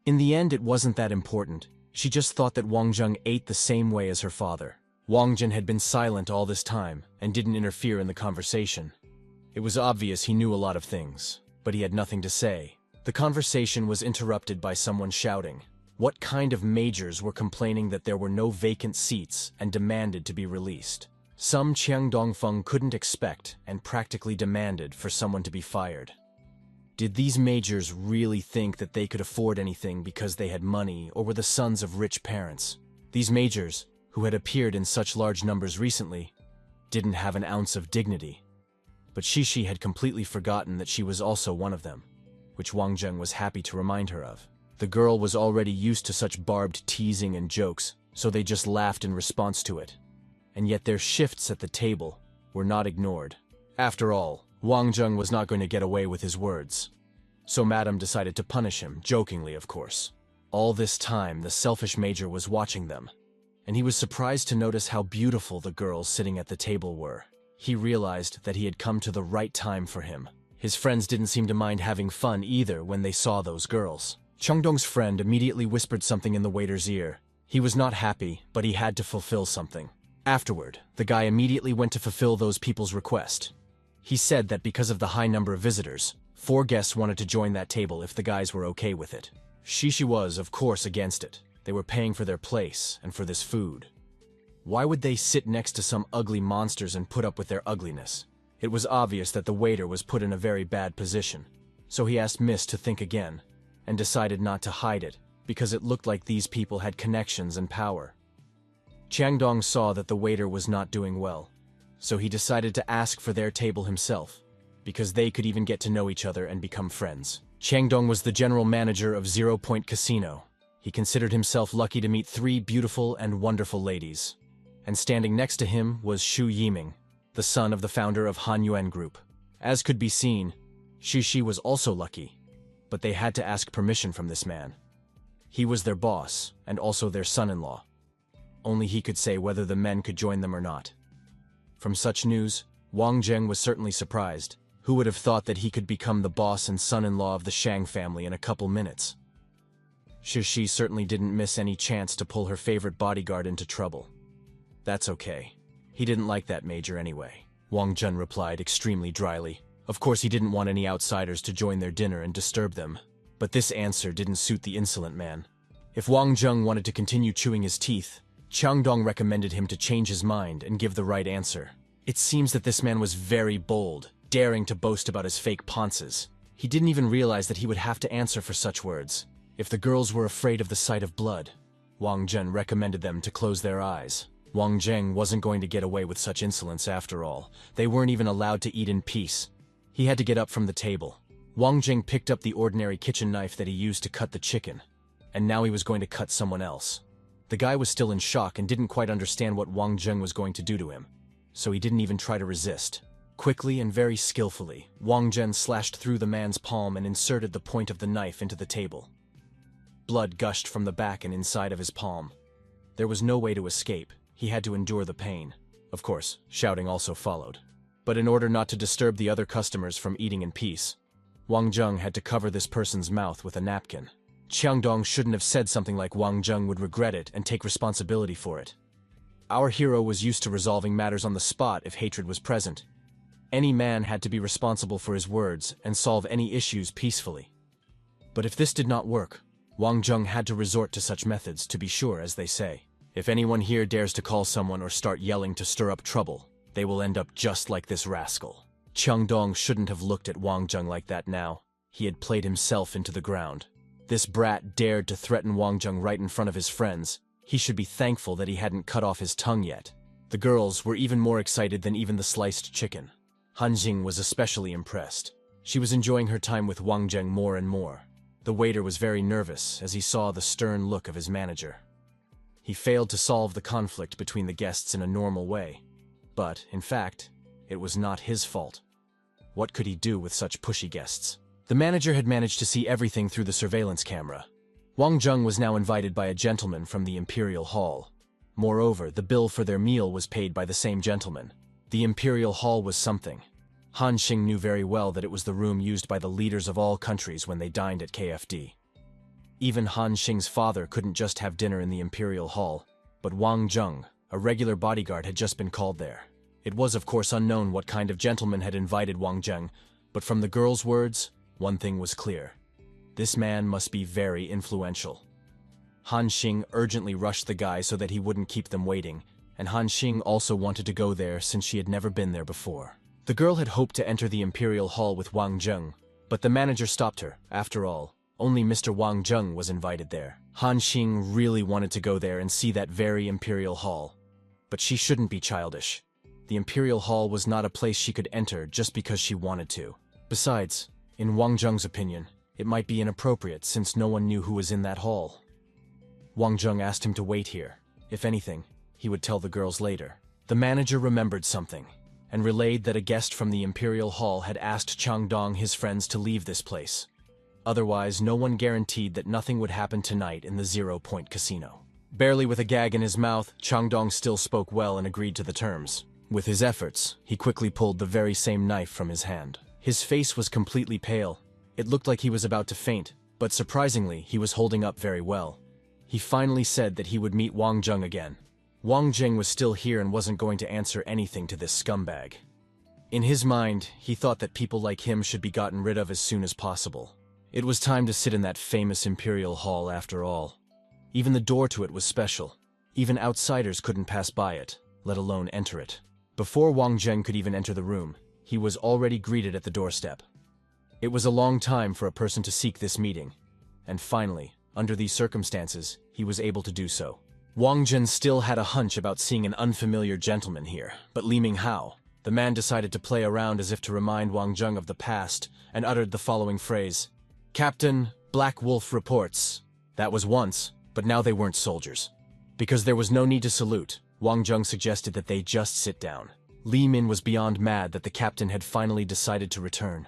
In the end, it wasn't that important. She just thought that Wang Zheng ate the same way as her father. Wang Zheng had been silent all this time and didn't interfere in the conversation. It was obvious he knew a lot of things, but he had nothing to say. The conversation was interrupted by someone shouting. What kind of majors were complaining that there were no vacant seats and demanded to be released? Some Qiang Dongfeng couldn't expect and practically demanded for someone to be fired. Did these majors really think that they could afford anything because they had money or were the sons of rich parents? These majors, who had appeared in such large numbers recently, didn't have an ounce of dignity. But Xi had completely forgotten that she was also one of them, which Wang Zheng was happy to remind her of. The girl was already used to such barbed teasing and jokes, so they just laughed in response to it. And yet their shifts at the table were not ignored. After all, Wang Zheng was not going to get away with his words. So Madame decided to punish him, jokingly of course. All this time, the selfish major was watching them, and he was surprised to notice how beautiful the girls sitting at the table were. He realized that he had come to the right time for him. His friends didn't seem to mind having fun either when they saw those girls. Chengdong's friend immediately whispered something in the waiter's ear. He was not happy, but he had to fulfill something. Afterward, the guy immediately went to fulfill those people's request. He said that because of the high number of visitors, 4 guests wanted to join that table if the guys were okay with it. Xi was, of course, against it. They were paying for their place and for this food. Why would they sit next to some ugly monsters and put up with their ugliness? It was obvious that the waiter was put in a very bad position, so he asked Miss to think again, and decided not to hide it, because it looked like these people had connections and power. Changdong saw that the waiter was not doing well, so he decided to ask for their table himself, because they could even get to know each other and become friends. Changdong was the general manager of 0 Point Casino. He considered himself lucky to meet 3 beautiful and wonderful ladies. and standing next to him was Xu Yiming, the son of the founder of Han Yuan Group. As could be seen, Shi was also lucky, but they had to ask permission from this man. He was their boss, and also their son-in-law. Only he could say whether the men could join them or not. From such news, Wang Zheng was certainly surprised. Who would have thought that he could become the boss and son-in-law of the Shang family in a couple minutes? Shi certainly didn't miss any chance to pull her favorite bodyguard into trouble. That's okay. He didn't like that major anyway, Wang Zheng replied extremely dryly. Of course he didn't want any outsiders to join their dinner and disturb them. But this answer didn't suit the insolent man. If Wang Zheng wanted to continue chewing his teeth, Qiangdong recommended him to change his mind and give the right answer. It seems that this man was very bold, daring to boast about his fake ponces. He didn't even realize that he would have to answer for such words. If the girls were afraid of the sight of blood, Wang Zheng recommended them to close their eyes. Wang Zheng wasn't going to get away with such insolence after all. They weren't even allowed to eat in peace. He had to get up from the table. Wang Zheng picked up the ordinary kitchen knife that he used to cut the chicken, and now he was going to cut someone else. The guy was still in shock and didn't quite understand what Wang Zheng was going to do to him, so he didn't even try to resist. Quickly and very skillfully, Wang Zheng slashed through the man's palm and inserted the point of the knife into the table. Blood gushed from the back and inside of his palm. There was no way to escape. He had to endure the pain. Of course, shouting also followed. But in order not to disturb the other customers from eating in peace, Wang Zheng had to cover this person's mouth with a napkin. Qiangdong shouldn't have said something like Wang Zheng would regret it and take responsibility for it. Our hero was used to resolving matters on the spot if hatred was present. Any man had to be responsible for his words and solve any issues peacefully. But if this did not work, Wang Zheng had to resort to such methods to be sure, as they say. If anyone here dares to call someone or start yelling to stir up trouble, they will end up just like this rascal. Qiangdong shouldn't have looked at Wang Zheng like that now. He had played himself into the ground. This brat dared to threaten Wang Zheng right in front of his friends. He should be thankful that he hadn't cut off his tongue yet. The girls were even more excited than even the sliced chicken. Han Jing was especially impressed. She was enjoying her time with Wang Zheng more and more. The waiter was very nervous as he saw the stern look of his manager. He failed to solve the conflict between the guests in a normal way. But, in fact, it was not his fault. What could he do with such pushy guests? The manager had managed to see everything through the surveillance camera. Wang Zheng was now invited by a gentleman from the Imperial Hall. Moreover, the bill for their meal was paid by the same gentleman. The Imperial Hall was something. Han Xing knew very well that it was the room used by the leaders of all countries when they dined at KFD. Even Han Xing's father couldn't just have dinner in the Imperial Hall, but Wang Zheng, a regular bodyguard, had just been called there. It was of course unknown what kind of gentleman had invited Wang Zheng, but from the girl's words, one thing was clear. This man must be very influential. Han Xing urgently rushed the guy so that he wouldn't keep them waiting, and Han Xing also wanted to go there since she had never been there before. The girl had hoped to enter the Imperial Hall with Wang Zheng, but the manager stopped her. After all, only Mr. Wang Zheng was invited there. Han Xing really wanted to go there and see that very Imperial Hall. But she shouldn't be childish. The Imperial Hall was not a place she could enter just because she wanted to. Besides, in Wang Zheng's opinion, it might be inappropriate since no one knew who was in that hall. Wang Zheng asked him to wait here. If anything, he would tell the girls later. The manager remembered something, and relayed that a guest from the Imperial Hall had asked Qiangdong his friends to leave this place. Otherwise, no one guaranteed that nothing would happen tonight in the 0 Point Casino. Barely with a gag in his mouth, Qiangdong still spoke well and agreed to the terms. With his efforts, he quickly pulled the very same knife from his hand. His face was completely pale. It looked like he was about to faint, but surprisingly, he was holding up very well. He finally said that he would meet Wang Zheng again. Wang Zheng was still here and wasn't going to answer anything to this scumbag. In his mind, he thought that people like him should be gotten rid of as soon as possible. It was time to sit in that famous Imperial Hall after all. Even the door to it was special. Even outsiders couldn't pass by it, let alone enter it. Before Wang Zheng could even enter the room, he was already greeted at the doorstep. It was a long time for a person to seek this meeting, and finally, under these circumstances, he was able to do so. Wang Zheng still had a hunch about seeing an unfamiliar gentleman here, but Li Minghao, the man, decided to play around as if to remind Wang Zheng of the past, and uttered the following phrase: "Captain, Black Wolf reports." That was once, but now they weren't soldiers. Because there was no need to salute, Wang Zheng suggested that they just sit down. Li Min was beyond mad that the captain had finally decided to return.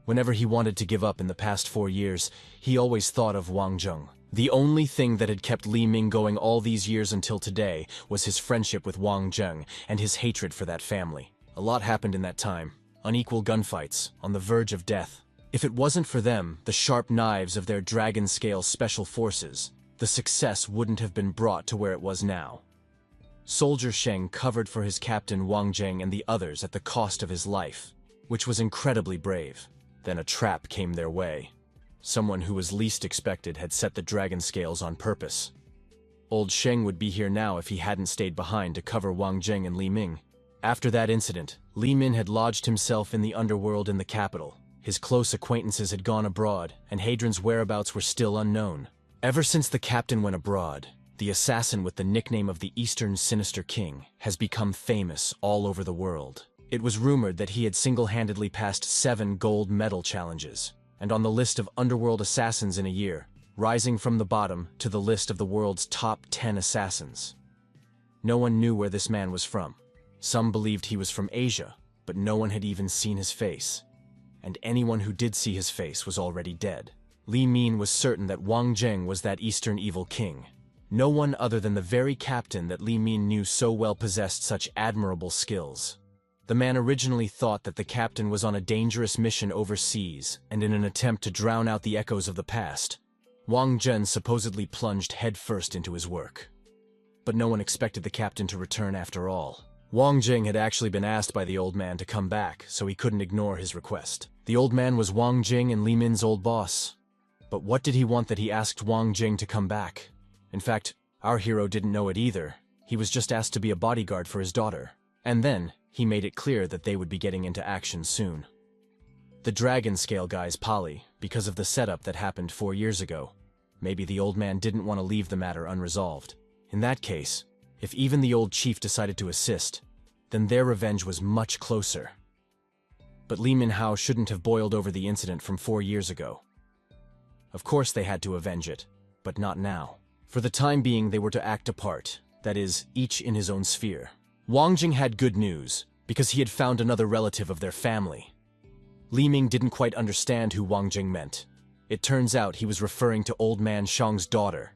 Whenever he wanted to give up in the past 4 years, he always thought of Wang Zheng. The only thing that had kept Li Ming going all these years until today was his friendship with Wang Zheng and his hatred for that family. A lot happened in that time. Unequal gunfights, on the verge of death. If it wasn't for them, the sharp knives of their dragon-scale special forces, the success wouldn't have been brought to where it was now. Soldier Sheng covered for his captain Wang Zheng and the others at the cost of his life, which was incredibly brave. Then a trap came their way. Someone who was least expected had set the dragon scales on purpose. Old Sheng would be here now if he hadn't stayed behind to cover Wang Zheng and Li Ming. After that incident, Li Min had lodged himself in the underworld in the capital. His close acquaintances had gone abroad, and Hadrian's whereabouts were still unknown. Ever since the captain went abroad, the assassin with the nickname of the Eastern Sinister King has become famous all over the world. It was rumored that he had single-handedly passed 7 gold medal challenges, and on the list of underworld assassins in a year, rising from the bottom to the list of the world's top 10 assassins. No one knew where this man was from. Some believed he was from Asia, but no one had even seen his face. And anyone who did see his face was already dead. Li Min was certain that Wang Zheng was that Eastern evil king. No one other than the very captain that Li Min knew so well possessed such admirable skills. The man originally thought that the captain was on a dangerous mission overseas, and in an attempt to drown out the echoes of the past, Wang Zheng supposedly plunged headfirst into his work. But no one expected the captain to return after all. Wang Zheng had actually been asked by the old man to come back, so he couldn't ignore his request. The old man was Wang Zheng and Li Min's old boss. But what did he want that he asked Wang Zheng to come back? In fact, our hero didn't know it either. He was just asked to be a bodyguard for his daughter. And then, he made it clear that they would be getting into action soon. The dragon scale guy's Polly, because of the setup that happened 4 years ago. Maybe the old man didn't want to leave the matter unresolved. In that case, if even the old chief decided to assist, then their revenge was much closer. But Li Minhao shouldn't have boiled over the incident from 4 years ago. Of course they had to avenge it, but not now. For the time being, they were to act apart, that is, each in his own sphere. Wang Jing had good news, because he had found another relative of their family. Li Ming didn't quite understand who Wang Jing meant. It turns out he was referring to old man Shang's daughter,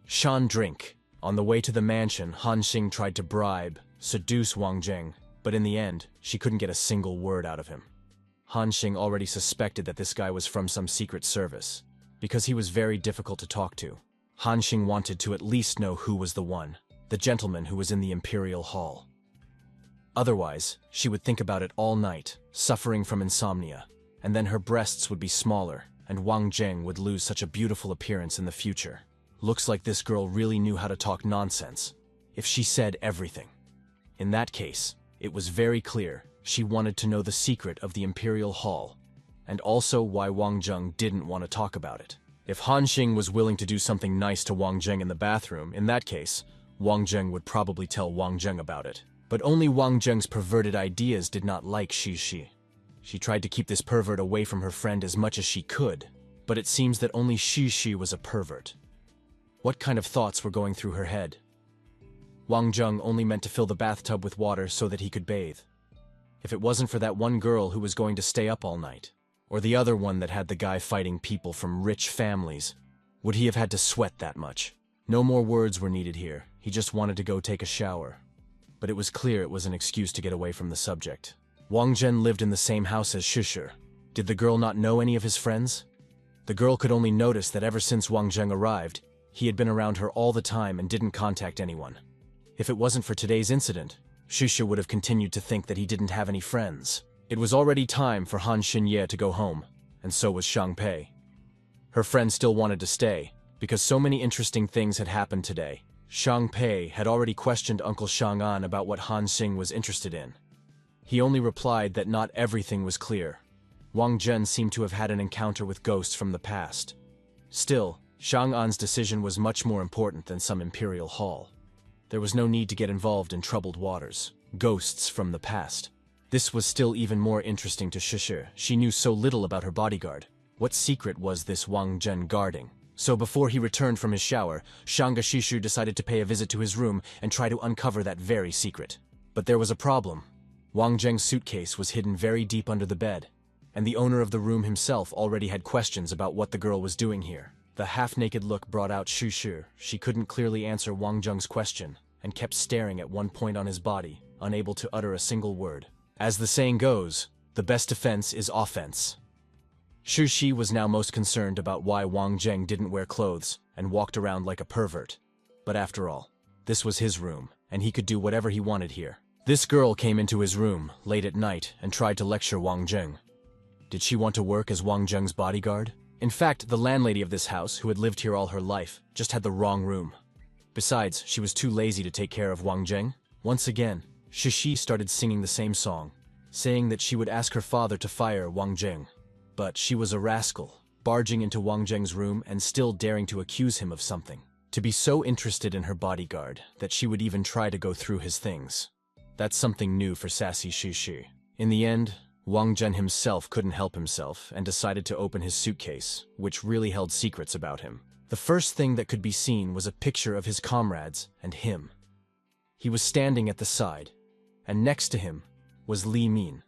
Shan Drink. On the way to the mansion, Han Xing tried to bribe, seduce Wang Jing, but in the end, she couldn't get a single word out of him. Han Xing already suspected that this guy was from some secret service, because he was very difficult to talk to. Han Xing wanted to at least know who was the one, the gentleman who was in the Imperial Hall. Otherwise, she would think about it all night, suffering from insomnia, and then her breasts would be smaller, and Wang Jing would lose such a beautiful appearance in the future. Looks like this girl really knew how to talk nonsense, if she said everything. In that case, it was very clear she wanted to know the secret of the Imperial Hall, and also why Wang Zheng didn't want to talk about it. If Han Xing was willing to do something nice to Wang Zheng in the bathroom, in that case, Wang Zheng would probably tell Wang Zheng about it. But only Wang Zheng's perverted ideas did not like Shi. She tried to keep this pervert away from her friend as much as she could, but it seems that only Shi was a pervert. What kind of thoughts were going through her head? Wang Zheng only meant to fill the bathtub with water so that he could bathe. If it wasn't for that one girl who was going to stay up all night, or the other one that had the guy fighting people from rich families, would he have had to sweat that much? No more words were needed here. He just wanted to go take a shower. But it was clear it was an excuse to get away from the subject. Wang Zhen lived in the same house as Shi. Did the girl not know any of his friends? The girl could only notice that ever since Wang Zheng arrived, he had been around her all the time and didn't contact anyone. If it wasn't for today's incident, Shi would have continued to think that he didn't have any friends. It was already time for Han Xinye to go home, and so was Shang Pei. Her friend still wanted to stay, because so many interesting things had happened today. Shang Pei had already questioned Uncle Shang'an about what Han Xing was interested in. He only replied that not everything was clear. Wang Zhen seemed to have had an encounter with ghosts from the past. Still, Shang'an's decision was much more important than some imperial hall. There was no need to get involved in troubled waters. Ghosts from the past. This was still even more interesting to Shi. She knew so little about her bodyguard. What secret was this Wang Zhen guarding? So before he returned from his shower, Shanga Shishu decided to pay a visit to his room and try to uncover that very secret. But there was a problem. Wang Zheng's suitcase was hidden very deep under the bed, and the owner of the room himself already had questions about what the girl was doing here. The half-naked look brought out Shishu. She couldn't clearly answer Wang Zheng's question, and kept staring at one point on his body, unable to utter a single word. As the saying goes, the best defense is offense. Xu Shi was now most concerned about why Wang Zheng didn't wear clothes and walked around like a pervert. But after all, this was his room, and he could do whatever he wanted here. This girl came into his room late at night and tried to lecture Wang Zheng. Did she want to work as Wang Zheng's bodyguard? In fact, the landlady of this house, who had lived here all her life, just had the wrong room. Besides, she was too lazy to take care of Wang Zheng. Once again, Xu Shi started singing the same song, saying that she would ask her father to fire Wang Zheng. But she was a rascal, barging into Wang Zheng's room and still daring to accuse him of something. To be so interested in her bodyguard that she would even try to go through his things. That's something new for sassy Xu Shi. In the end, Wang Zheng himself couldn't help himself and decided to open his suitcase, which really held secrets about him. The first thing that could be seen was a picture of his comrades and him. He was standing at the side, and next to him was Li Min.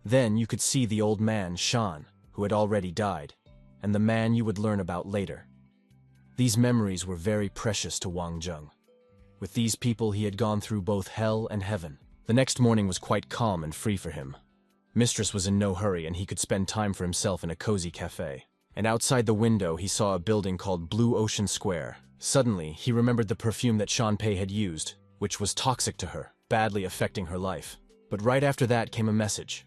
Then you could see the old man, Shan, who had already died, and the man you would learn about later. These memories were very precious to Wang Zheng. With these people he had gone through both hell and heaven. The next morning was quite calm and free for him. Mistress was in no hurry and he could spend time for himself in a cozy cafe. And outside the window he saw a building called Blue Ocean Square. Suddenly, he remembered the perfume that Shanpei had used, which was toxic to her, badly affecting her life. But right after that came a message.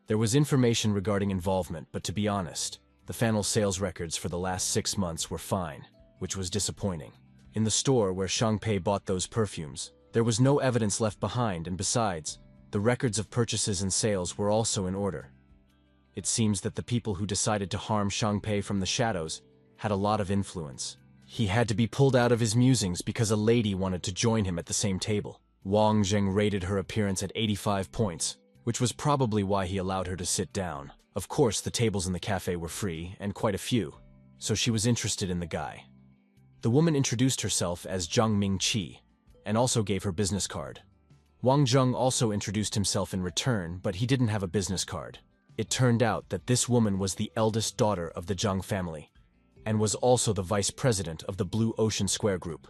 There was information regarding involvement, but to be honest, the Fanel sales records for the last 6 months were fine, which was disappointing. In the store where Shangpei bought those perfumes, there was no evidence left behind, and besides, the records of purchases and sales were also in order. It seems that the people who decided to harm Shangpei from the shadows had a lot of influence. He had to be pulled out of his musings because a lady wanted to join him at the same table. Wang Zheng rated her appearance at 85 points, which was probably why he allowed her to sit down. Of course, the tables in the cafe were free, and quite a few, so she was interested in the guy. The woman introduced herself as Zhang Mingqi, and also gave her business card. Wang Zheng also introduced himself in return, but he didn't have a business card. It turned out that this woman was the eldest daughter of the Zhang family, and was also the vice president of the Blue Ocean Square Group.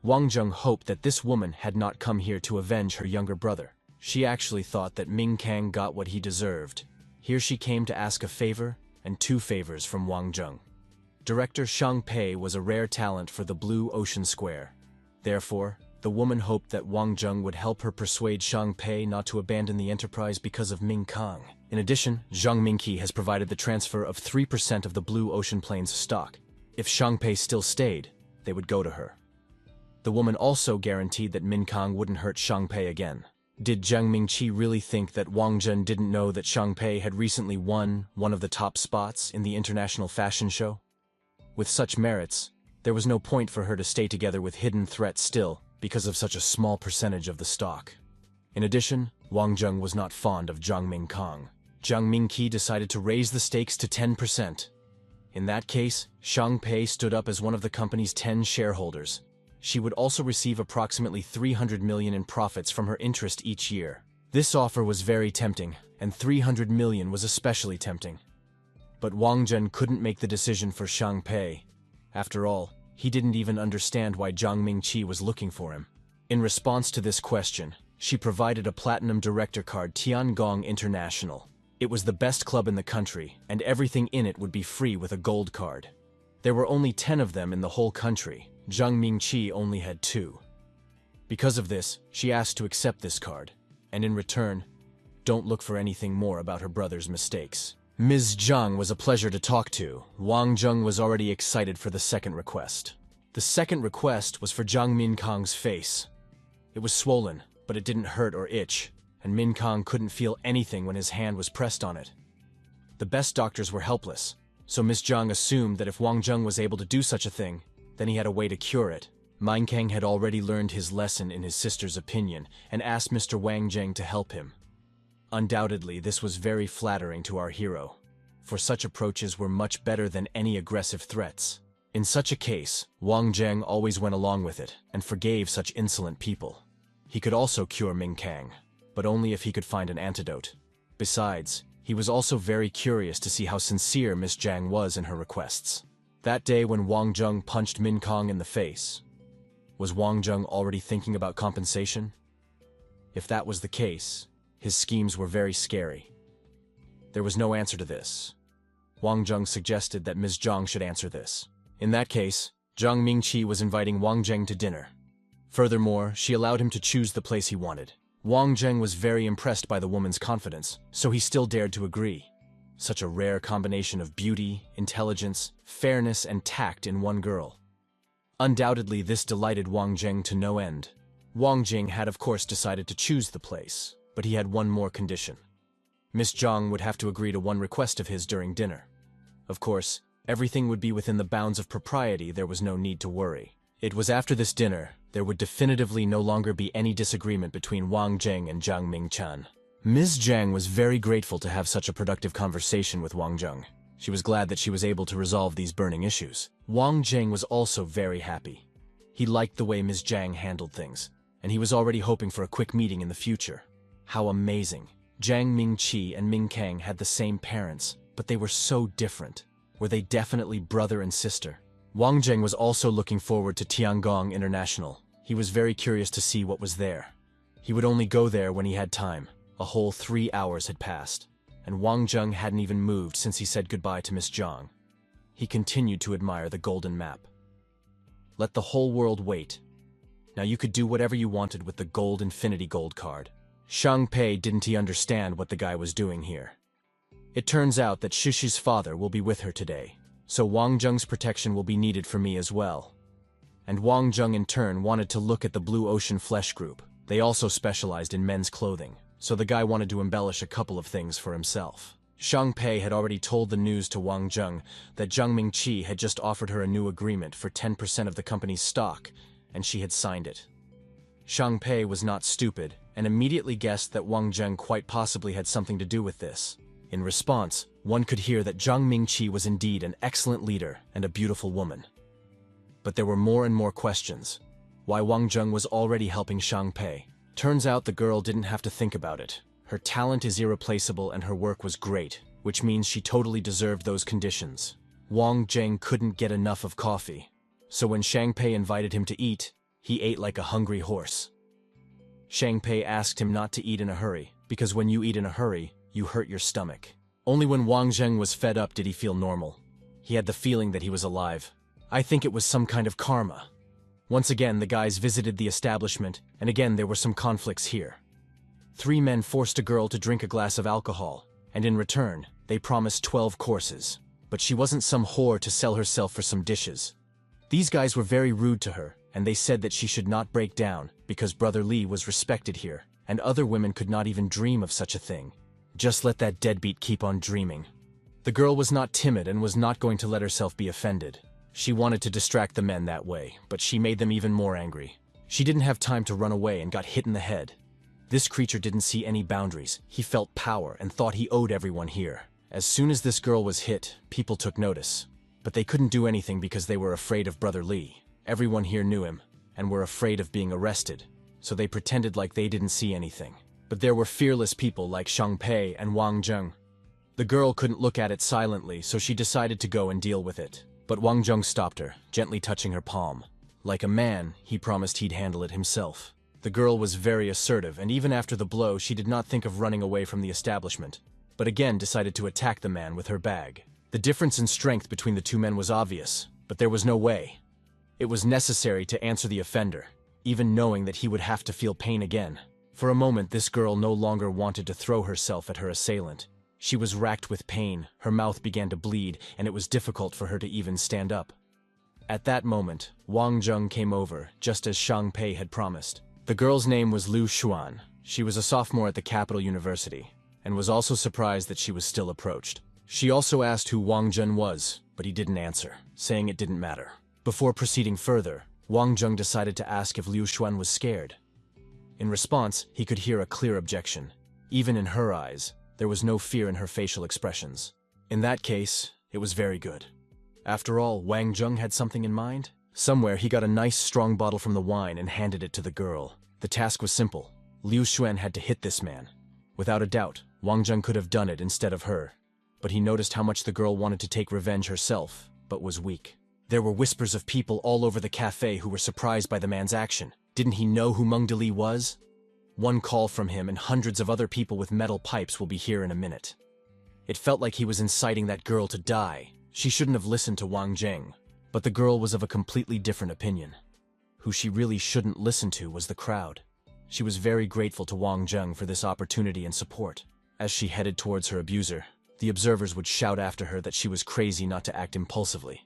Wang Zheng hoped that this woman had not come here to avenge her younger brother. She actually thought that Ming Kang got what he deserved. Here she came to ask a favor, and 2 favors from Wang Zheng. Director Shang Pei was a rare talent for the Blue Ocean Square. Therefore, the woman hoped that Wang Zheng would help her persuade Shang Pei not to abandon the enterprise because of Ming Kang. In addition, Zhang Mingqi has provided the transfer of 3% of the Blue Ocean Plains stock. If Shang Pei still stayed, they would go to her. The woman also guaranteed that Ming Kang wouldn't hurt Shang Pei again. Did Zhang Mingqi really think that Wang Zheng didn't know that Shang Pei had recently won one of the top spots in the international fashion show? With such merits, there was no point for her to stay together with hidden threats still, because of such a small percentage of the stock. In addition, Wang Zheng was not fond of Zhang Mingkang. Zhang Mingqi decided to raise the stakes to 10%. In that case, Shang Pei stood up as one of the company's 10 shareholders. She would also receive approximately 300 million in profits from her interest each year. This offer was very tempting, and 300 million was especially tempting. But Wang Zheng couldn't make the decision for Shang Pei. After all, he didn't even understand why Zhang Mingqi was looking for him. In response to this question, she provided a platinum director card, Tiangong International. It was the best club in the country, and everything in it would be free with a gold card. There were only 10 of them in the whole country. Zhang Mingqi only had 2. Because of this, she asked to accept this card, and in return, don't look for anything more about her brother's mistakes. Ms. Zhang was a pleasure to talk to. Wang Zheng was already excited for the second request. The second request was for Zhang Minkang's face. It was swollen, but it didn't hurt or itch, and Minkang couldn't feel anything when his hand was pressed on it. The best doctors were helpless, so Ms. Zhang assumed that if Wang Zheng was able to do such a thing, then he had a way to cure it. Minkang had already learned his lesson in his sister's opinion and asked Mr. Wang Zheng to help him. Undoubtedly, this was very flattering to our hero, for such approaches were much better than any aggressive threats. In such a case, Wang Zheng always went along with it and forgave such insolent people. He could also cure Ming Kang, but only if he could find an antidote. Besides, he was also very curious to see how sincere Miss Jiang was in her requests. That day when Wang Zheng punched Min Kang in the face, was Wang Zheng already thinking about compensation? If that was the case, his schemes were very scary. There was no answer to this. Wang Zheng suggested that Ms. Zhang should answer this. In that case, Zhang Mingqi was inviting Wang Zheng to dinner. Furthermore, she allowed him to choose the place he wanted. Wang Zheng was very impressed by the woman's confidence, so he still dared to agree. Such a rare combination of beauty, intelligence, fairness, and tact in one girl. Undoubtedly, this delighted Wang Zheng to no end. Wang Zheng had of course decided to choose the place, but he had one more condition. Miss Zhang would have to agree to one request of his during dinner. Of course, everything would be within the bounds of propriety, there was no need to worry. It was after this dinner, there would definitively no longer be any disagreement between Wang Zheng and Zhang Mingchan. Ms. Zhang was very grateful to have such a productive conversation with Wang Zheng. She was glad that she was able to resolve these burning issues. Wang Zheng was also very happy. He liked the way Ms. Zhang handled things, and he was already hoping for a quick meeting in the future. How amazing! Zhang Mingqi and Ming Kang had the same parents, but they were so different. Were they definitely brother and sister? Wang Zheng was also looking forward to Tiangong International. He was very curious to see what was there. He would only go there when he had time. A whole 3 hours had passed, and Wang Zheng hadn't even moved since he said goodbye to Miss Zhang. He continued to admire the golden map. Let the whole world wait. Now you could do whatever you wanted with the gold infinity gold card. Shang Pei didn't understand what the guy was doing here. It turns out that Shishi's father will be with her today, so Wang Zheng's protection will be needed for me as well. And Wang Zheng in turn wanted to look at the Blue Ocean Flesh Group. They also specialized in men's clothing, so the guy wanted to embellish a couple of things for himself. Shang Pei had already told the news to Wang Zheng that Zhang Mingqi had just offered her a new agreement for 10% of the company's stock, and she had signed it. Shang Pei was not stupid, and immediately guessed that Wang Zheng quite possibly had something to do with this. In response, one could hear that Zhang Mingqi was indeed an excellent leader and a beautiful woman. But there were more and more questions. Why Wang Zheng was already helping Shang Pei? Turns out the girl didn't have to think about it. Her talent is irreplaceable and her work was great, which means she totally deserved those conditions. Wang Zheng couldn't get enough of coffee, so when Shang Pei invited him to eat, he ate like a hungry horse. Shang Pei asked him not to eat in a hurry, because when you eat in a hurry, you hurt your stomach. Only when Wang Zheng was fed up did he feel normal. He had the feeling that he was alive. I think it was some kind of karma. Once again, the guys visited the establishment, and again there were some conflicts here. 3 men forced a girl to drink a glass of alcohol, and in return, they promised 12 courses. But she wasn't some whore to sell herself for some dishes. These guys were very rude to her, and they said that she should not break down, because Brother Li was respected here, and other women could not even dream of such a thing. Just let that deadbeat keep on dreaming. The girl was not timid and was not going to let herself be offended. She wanted to distract the men that way, but she made them even more angry. She didn't have time to run away and got hit in the head. This creature didn't see any boundaries. He felt power and thought he owed everyone here. As soon as this girl was hit, people took notice. But they couldn't do anything because they were afraid of Brother Li. Everyone here knew him, and were afraid of being arrested, so they pretended like they didn't see anything. But there were fearless people like Shang Pei and Wang Zheng. The girl couldn't look at it silently, so she decided to go and deal with it. But Wang Zheng stopped her, gently touching her palm. Like a man, he promised he'd handle it himself. The girl was very assertive, and even after the blow, she did not think of running away from the establishment, but again decided to attack the man with her bag. The difference in strength between the 2 men was obvious, but there was no way. It was necessary to answer the offender, even knowing that he would have to feel pain again. For a moment, this girl no longer wanted to throw herself at her assailant. She was racked with pain, her mouth began to bleed, and it was difficult for her to even stand up. At that moment, Wang Zheng came over, just as Shang Pei had promised. The girl's name was Lu Xuan. She was a sophomore at the capital university, and was also surprised that she was still approached. She also asked who Wang Zheng was, but he didn't answer, saying it didn't matter. Before proceeding further, Wang Zheng decided to ask if Liu Xuan was scared. In response, he could hear a clear objection. Even in her eyes, there was no fear in her facial expressions. In that case, it was very good. After all, Wang Zheng had something in mind. Somewhere, he got a nice, strong bottle from the wine and handed it to the girl. The task was simple. Liu Xuan had to hit this man. Without a doubt, Wang Zheng could have done it instead of her. But he noticed how much the girl wanted to take revenge herself, but was weak. There were whispers of people all over the cafe who were surprised by the man's action. Didn't he know who Meng Deli was? One call from him and hundreds of other people with metal pipes will be here in a minute. It felt like he was inciting that girl to die. She shouldn't have listened to Wang Zheng. But the girl was of a completely different opinion. Who she really shouldn't listen to was the crowd. She was very grateful to Wang Zheng for this opportunity and support. As she headed towards her abuser, the observers would shout after her that she was crazy not to act impulsively.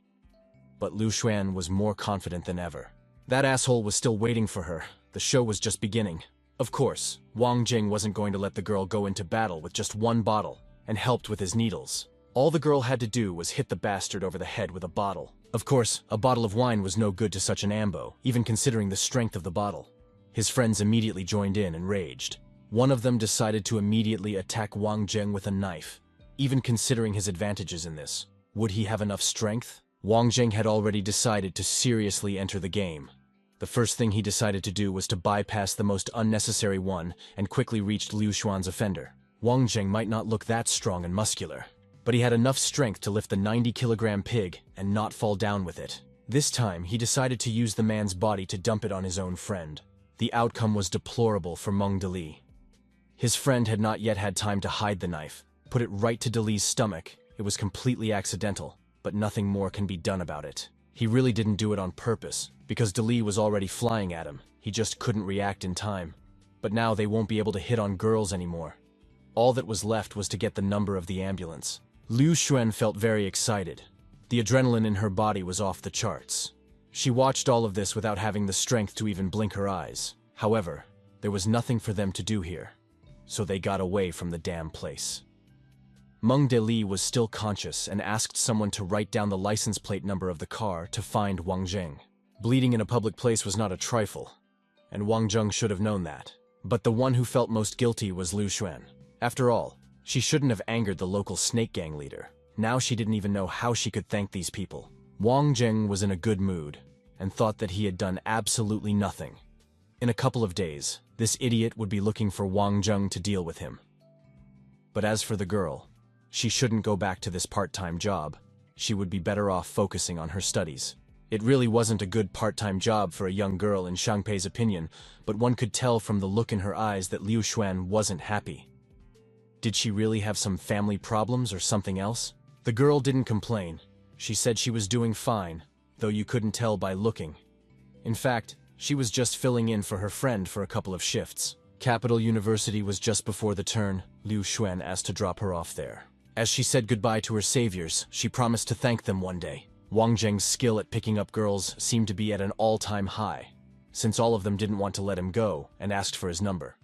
But Liu Xuan was more confident than ever. That asshole was still waiting for her. The show was just beginning. Of course, Wang Jing wasn't going to let the girl go into battle with just one bottle, and helped with his needles. All the girl had to do was hit the bastard over the head with a bottle. Of course, a bottle of wine was no good to such an ambo, even considering the strength of the bottle. His friends immediately joined in and raged. One of them decided to immediately attack Wang Zheng with a knife. Even considering his advantages in this, would he have enough strength? Wang Zheng had already decided to seriously enter the game. The first thing he decided to do was to bypass the most unnecessary one and quickly reached Liu Xuan's offender. Wang Zheng might not look that strong and muscular, but he had enough strength to lift the 90-kilogram pig and not fall down with it. This time, he decided to use the man's body to dump it on his own friend. The outcome was deplorable for Meng Deli. His friend had not yet had time to hide the knife, put it right to Deli's stomach. It was completely accidental, but nothing more can be done about it. He really didn't do it on purpose, because Deli was already flying at him. He just couldn't react in time. But now they won't be able to hit on girls anymore. All that was left was to get the number of the ambulance. Liu Xuan felt very excited. The adrenaline in her body was off the charts. She watched all of this without having the strength to even blink her eyes. However, there was nothing for them to do here, so they got away from the damn place. Meng Deli was still conscious and asked someone to write down the license plate number of the car to find Wang Zheng. Bleeding in a public place was not a trifle, and Wang Zheng should have known that. But the one who felt most guilty was Liu Xuan. After all, she shouldn't have angered the local snake gang leader. Now she didn't even know how she could thank these people. Wang Zheng was in a good mood and thought that he had done absolutely nothing. In a couple of days, this idiot would be looking for Wang Zheng to deal with him. But as for the girl, she shouldn't go back to this part-time job. She would be better off focusing on her studies. It really wasn't a good part-time job for a young girl in Shangpei's opinion, but one could tell from the look in her eyes that Liu Xuan wasn't happy. Did she really have some family problems or something else? The girl didn't complain. She said she was doing fine, though you couldn't tell by looking. In fact, she was just filling in for her friend for a couple of shifts. Capital University was just before the turn. Liu Xuan asked to drop her off there. As she said goodbye to her saviors, she promised to thank them one day. Wang Zheng's skill at picking up girls seemed to be at an all-time high, since all of them didn't want to let him go and asked for his number.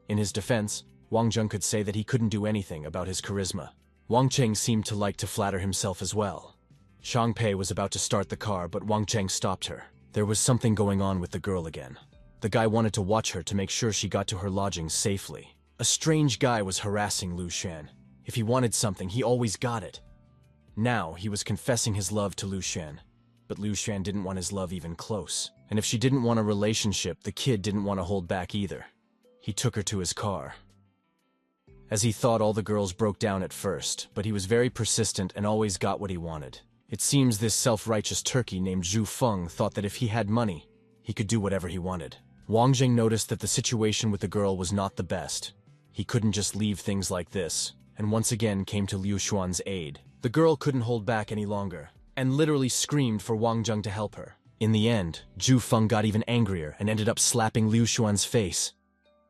In his defense, Wang Zheng could say that he couldn't do anything about his charisma. Wang Cheng seemed to like to flatter himself as well. Shangpei was about to start the car, but Wang Cheng stopped her. There was something going on with the girl again. The guy wanted to watch her to make sure she got to her lodgings safely. A strange guy was harassing Liu Xuan. If he wanted something, he always got it. Now, he was confessing his love to Liu Xuan. But Liu Xuan didn't want his love even close. And if she didn't want a relationship, the kid didn't want to hold back either. He took her to his car. As he thought, all the girls broke down at first, but he was very persistent and always got what he wanted. It seems this self-righteous turkey named Zhu Feng thought that if he had money, he could do whatever he wanted. Wang Jing noticed that the situation with the girl was not the best. He couldn't just leave things like this, and once again came to Liu Xuan's aid. The girl couldn't hold back any longer, and literally screamed for Wang Zheng to help her. In the end, Zhu Feng got even angrier and ended up slapping Liu Xuan's face.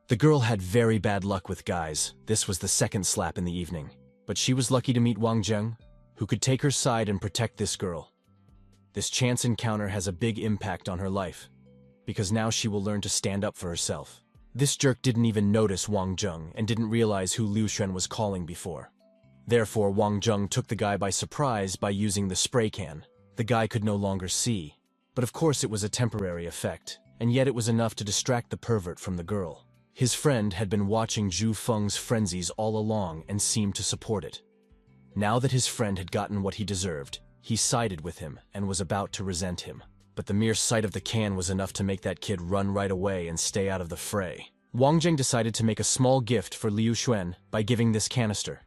The girl had very bad luck with guys. This was the second slap in the evening. But she was lucky to meet Wang Zheng, who could take her side and protect this girl. This chance encounter has a big impact on her life, because now she will learn to stand up for herself. This jerk didn't even notice Wang Zheng and didn't realize who Liu Xuan was calling before. Therefore, Wang Zheng took the guy by surprise by using the spray can. The guy could no longer see. But of course it was a temporary effect, and yet it was enough to distract the pervert from the girl. His friend had been watching Zhu Feng's frenzies all along and seemed to support it. Now that his friend had gotten what he deserved, He sided with him and was about to resent him. But the mere sight of the can was enough to make that kid run right away and stay out of the fray. Wang Zheng decided to make a small gift for Liu Xuan by giving this canister.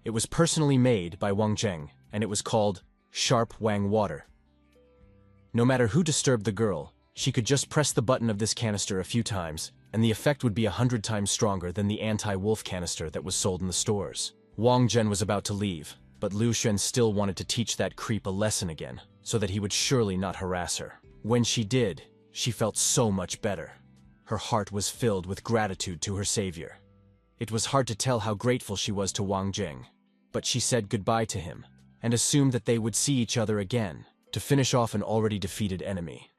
It was personally made by Wang Zheng, and it was called Sharp Wang Water. No matter who disturbed the girl, she could just press the button of this canister a few times, and the effect would be 100 times stronger than the anti-wolf canister that was sold in the stores. Wang Zheng was about to leave, but Liu Xuan still wanted to teach that creep a lesson again, so that he would surely not harass her. When she did, she felt so much better. Her heart was filled with gratitude to her savior. It was hard to tell how grateful she was to Wang Zheng, but she said goodbye to him, and assumed that they would see each other again, to finish off an already defeated enemy.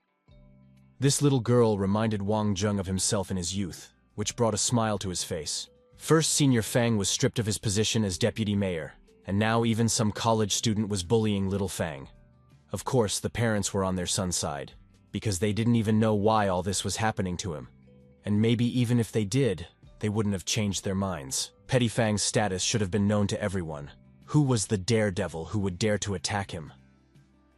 This little girl reminded Wang Zheng of himself in his youth, which brought a smile to his face. First, Senior Fang was stripped of his position as deputy mayor, and now even some college student was bullying little Fang. Of course, the parents were on their son's side, because they didn't even know why all this was happening to him. And maybe even if they did, they wouldn't have changed their minds. Petty Fang's status should have been known to everyone. Who was the daredevil who would dare to attack him?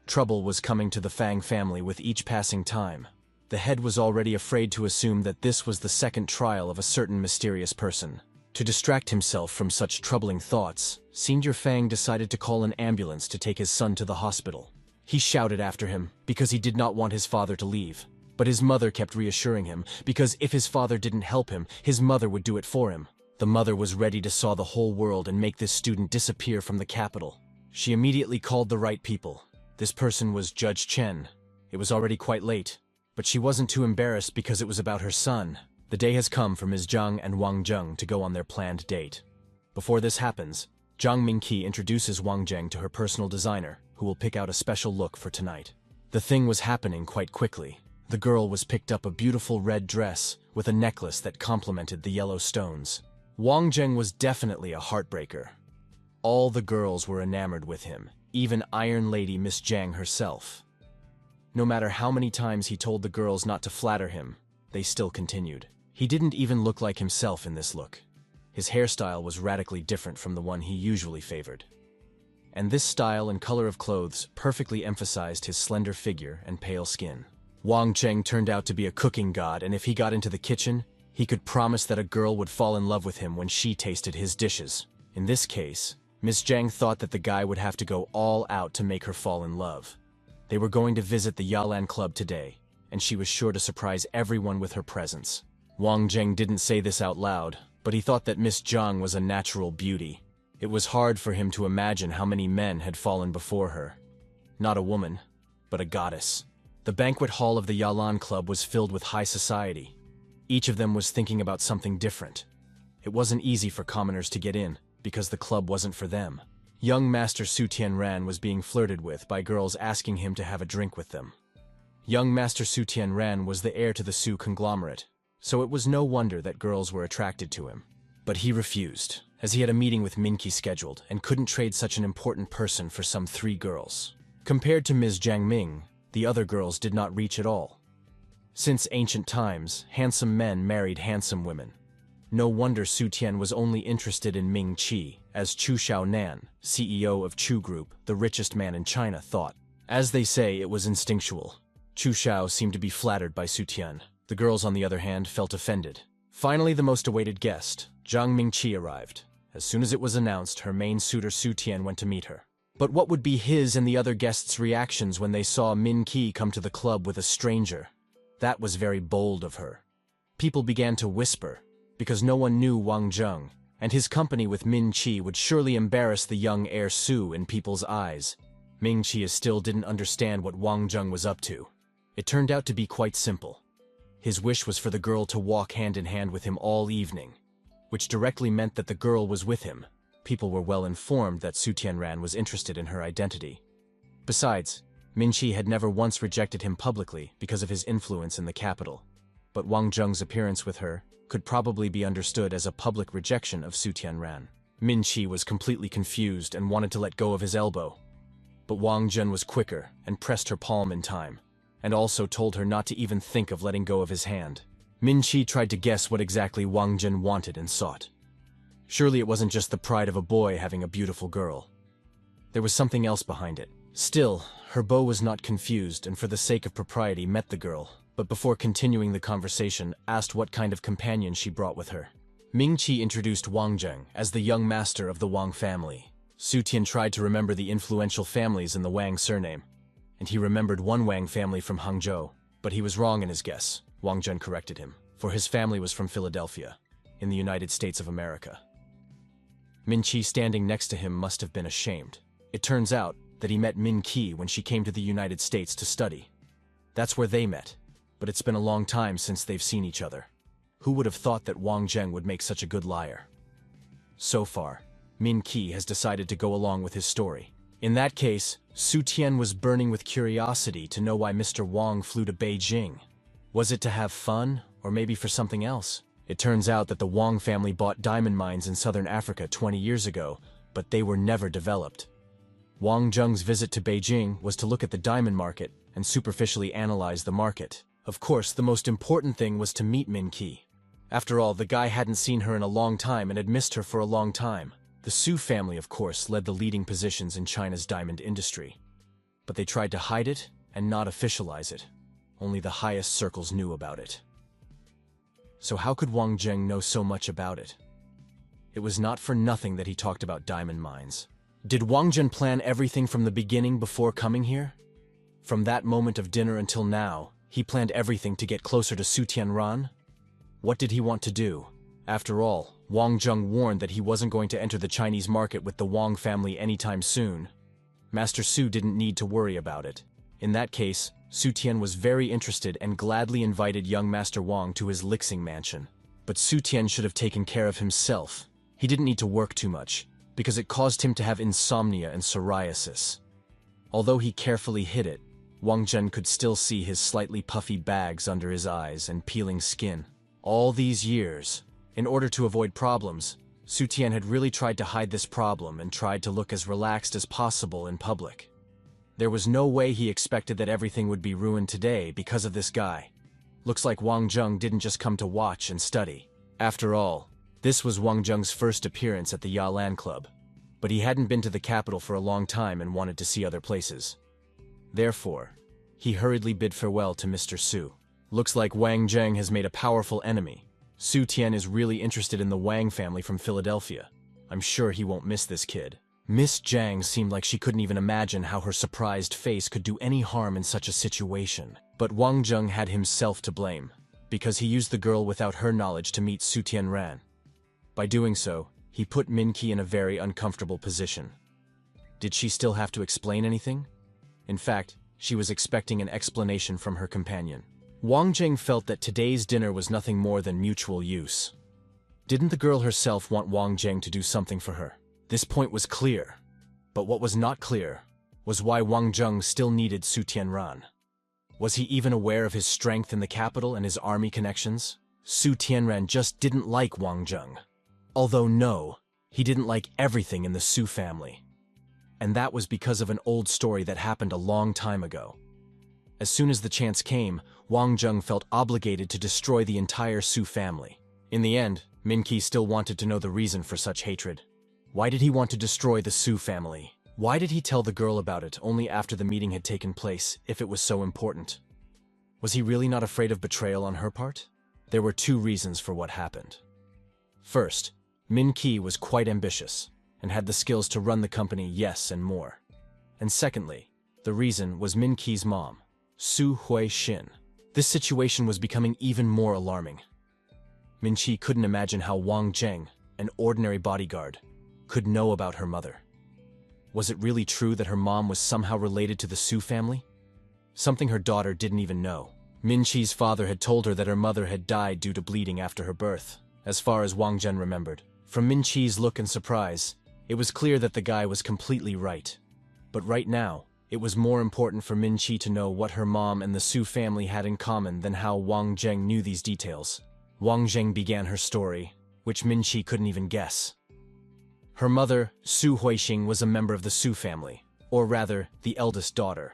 Trouble was coming to the Fang family with each passing time. The head was already afraid to assume that this was the second trial of a certain mysterious person. To distract himself from such troubling thoughts, Senior Fang decided to call an ambulance to take his son to the hospital. He shouted after him because he did not want his father to leave. But his mother kept reassuring him because if his father didn't help him, his mother would do it for him. The mother was ready to saw the whole world and make this student disappear from the capital. She immediately called the right people. This person was Judge Chen. It was already quite late, but she wasn't too embarrassed because it was about her son. The day has come for Ms. Zhang and Wang Zheng to go on their planned date. Before this happens, Zhang Mingqi introduces Wang Zheng to her personal designer, who will pick out a special look for tonight. The thing was happening quite quickly. The girl was picked up a beautiful red dress with a necklace that complemented the yellow stones. Wang Zheng was definitely a heartbreaker. All the girls were enamored with him, even Iron Lady Miss Zhang herself. No matter how many times he told the girls not to flatter him, they still continued. He didn't even look like himself in this look. His hairstyle was radically different from the one he usually favored. And this style and color of clothes perfectly emphasized his slender figure and pale skin. Wang Zheng turned out to be a cooking god, and if he got into the kitchen, he could promise that a girl would fall in love with him when she tasted his dishes. In this case, Miss Zhang thought that the guy would have to go all out to make her fall in love. They were going to visit the Jiangnan club today, and she was sure to surprise everyone with her presence. Wang Zheng didn't say this out loud, but he thought that Miss Zhang was a natural beauty. It was hard for him to imagine how many men had fallen before her. Not a woman, but a goddess. The banquet hall of the Yalan Club was filled with high society. Each of them was thinking about something different. It wasn't easy for commoners to get in, because the club wasn't for them. Young Master Su Tianran was being flirted with by girls asking him to have a drink with them. Young Master Su Tianran was the heir to the Su conglomerate, so it was no wonder that girls were attracted to him. But he refused, as he had a meeting with Minqi scheduled and couldn't trade such an important person for some 3 girls. Compared to Ms. Jiang Ming, the other girls did not reach at all. Since ancient times, handsome men married handsome women. No wonder Su Tian was only interested in Ming Qi, as Chu Xiaonan, CEO of Chu Group, the richest man in China, thought. As they say, it was instinctual. Chu Xiao seemed to be flattered by Su Tian. The girls, on the other hand, felt offended. Finally, the most awaited guest, Zhang Mingqi, arrived. As soon as it was announced, her main suitor Su Tian went to meet her. But what would be his and the other guests' reactions when they saw Min Qi come to the club with a stranger? That was very bold of her. People began to whisper, because no one knew Wang Zheng, and his company with Min Qi would surely embarrass the young heir Su in people's eyes. Ming Qi still didn't understand what Wang Zheng was up to. It turned out to be quite simple. His wish was for the girl to walk hand in hand with him all evening, which directly meant that the girl was with him. People were well informed that Su Tianran was interested in her identity. Besides, Min Qi had never once rejected him publicly because of his influence in the capital. But Wang Zheng's appearance with her could probably be understood as a public rejection of Su Tianran. Min Qi was completely confused and wanted to let go of his elbow. But Wang Zheng was quicker and pressed her palm in time, and also told her not to even think of letting go of his hand. Min Qi tried to guess what exactly Wang Zheng wanted and sought. Surely it wasn't just the pride of a boy having a beautiful girl. There was something else behind it. Still, her beau was not confused and for the sake of propriety met the girl, but before continuing the conversation, asked what kind of companion she brought with her. Ming-Chi introduced Wang Zheng as the young master of the Wang family. Su Tian tried to remember the influential families in the Wang surname, and he remembered one Wang family from Hangzhou, but he was wrong in his guess. Wang Zheng corrected him, for his family was from Philadelphia, in the United States of America. Min-Chi standing next to him must have been ashamed. It turns out that he met Min-Ki when she came to the United States to study. That's where they met, but it's been a long time since they've seen each other. Who would have thought that Wang Zheng would make such a good liar? So far, Min-Ki has decided to go along with his story. In that case, Su Tian was burning with curiosity to know why Mr. Wang flew to Beijing. Was it to have fun, or maybe for something else? It turns out that the Wang family bought diamond mines in southern Africa 20 years ago, but they were never developed. Wang Zheng's visit to Beijing was to look at the diamond market and superficially analyze the market. Of course, the most important thing was to meet Min-Ki. After all, the guy hadn't seen her in a long time and had missed her for a long time. The Su family, of course, led the leading positions in China's diamond industry. But they tried to hide it and not officialize it. Only the highest circles knew about it. So how could Wang Zheng know so much about it? It was not for nothing that he talked about diamond mines. Did Wang Zheng plan everything from the beginning before coming here? From that moment of dinner until now, he planned everything to get closer to Su Tianran? What did he want to do? After all, Wang Zheng warned that he wasn't going to enter the Chinese market with the Wang family anytime soon. Master Su didn't need to worry about it. In that case, Su Tian was very interested and gladly invited young Master Wang to his Lixing mansion. But Su Tian should have taken care of himself. He didn't need to work too much, because it caused him to have insomnia and psoriasis. Although he carefully hid it, Wang Zheng could still see his slightly puffy bags under his eyes and peeling skin. All these years, in order to avoid problems, Su Tian had really tried to hide this problem and tried to look as relaxed as possible in public. There was no way he expected that everything would be ruined today because of this guy. Looks like Wang Zheng didn't just come to watch and study. After all, this was Wang Zheng's first appearance at the Jiangnan Club, but he hadn't been to the capital for a long time and wanted to see other places. Therefore, he hurriedly bid farewell to Mr. Su. Looks like Wang Zheng has made a powerful enemy. Su Tian is really interested in the Wang family from Philadelphia. I'm sure he won't miss this kid. Miss Zhang seemed like she couldn't even imagine how her surprised face could do any harm in such a situation. But Wang Zheng had himself to blame, because he used the girl without her knowledge to meet Su Tianran. By doing so, he put Min-Ki in a very uncomfortable position. Did she still have to explain anything? In fact, she was expecting an explanation from her companion. Wang Zheng felt that today's dinner was nothing more than mutual use. Didn't the girl herself want Wang Zheng to do something for her? This point was clear, but what was not clear was why Wang Zheng still needed Su Tianran. Was he even aware of his strength in the capital and his army connections? Su Tianran just didn't like Wang Zheng. Although no, he didn't like everything in the Su family. And that was because of an old story that happened a long time ago. As soon as the chance came, Wang Zheng felt obligated to destroy the entire Su family. In the end, Min-Ki still wanted to know the reason for such hatred. Why did he want to destroy the Su family? Why did he tell the girl about it only after the meeting had taken place, if it was so important? Was he really not afraid of betrayal on her part? There were two reasons for what happened. First, Min-Ki was quite ambitious, and had the skills to run the company, yes, and more. And secondly, the reason was Min-Ki's mom, Su Hui-Shin. This situation was becoming even more alarming. Min-Chi couldn't imagine how Wang Zheng, an ordinary bodyguard, could know about her mother. Was it really true that her mom was somehow related to the Su family? Something her daughter didn't even know. Min-Chi's father had told her that her mother had died due to bleeding after her birth, as far as Wang Zheng remembered. From Min-Chi's look and surprise, it was clear that the guy was completely right. But right now, it was more important for Min-Chi to know what her mom and the Su family had in common than how Wang Zheng knew these details. Wang Zheng began her story, which Min-Chi couldn't even guess. Her mother, Su Huixing, was a member of the Su family, or rather, the eldest daughter.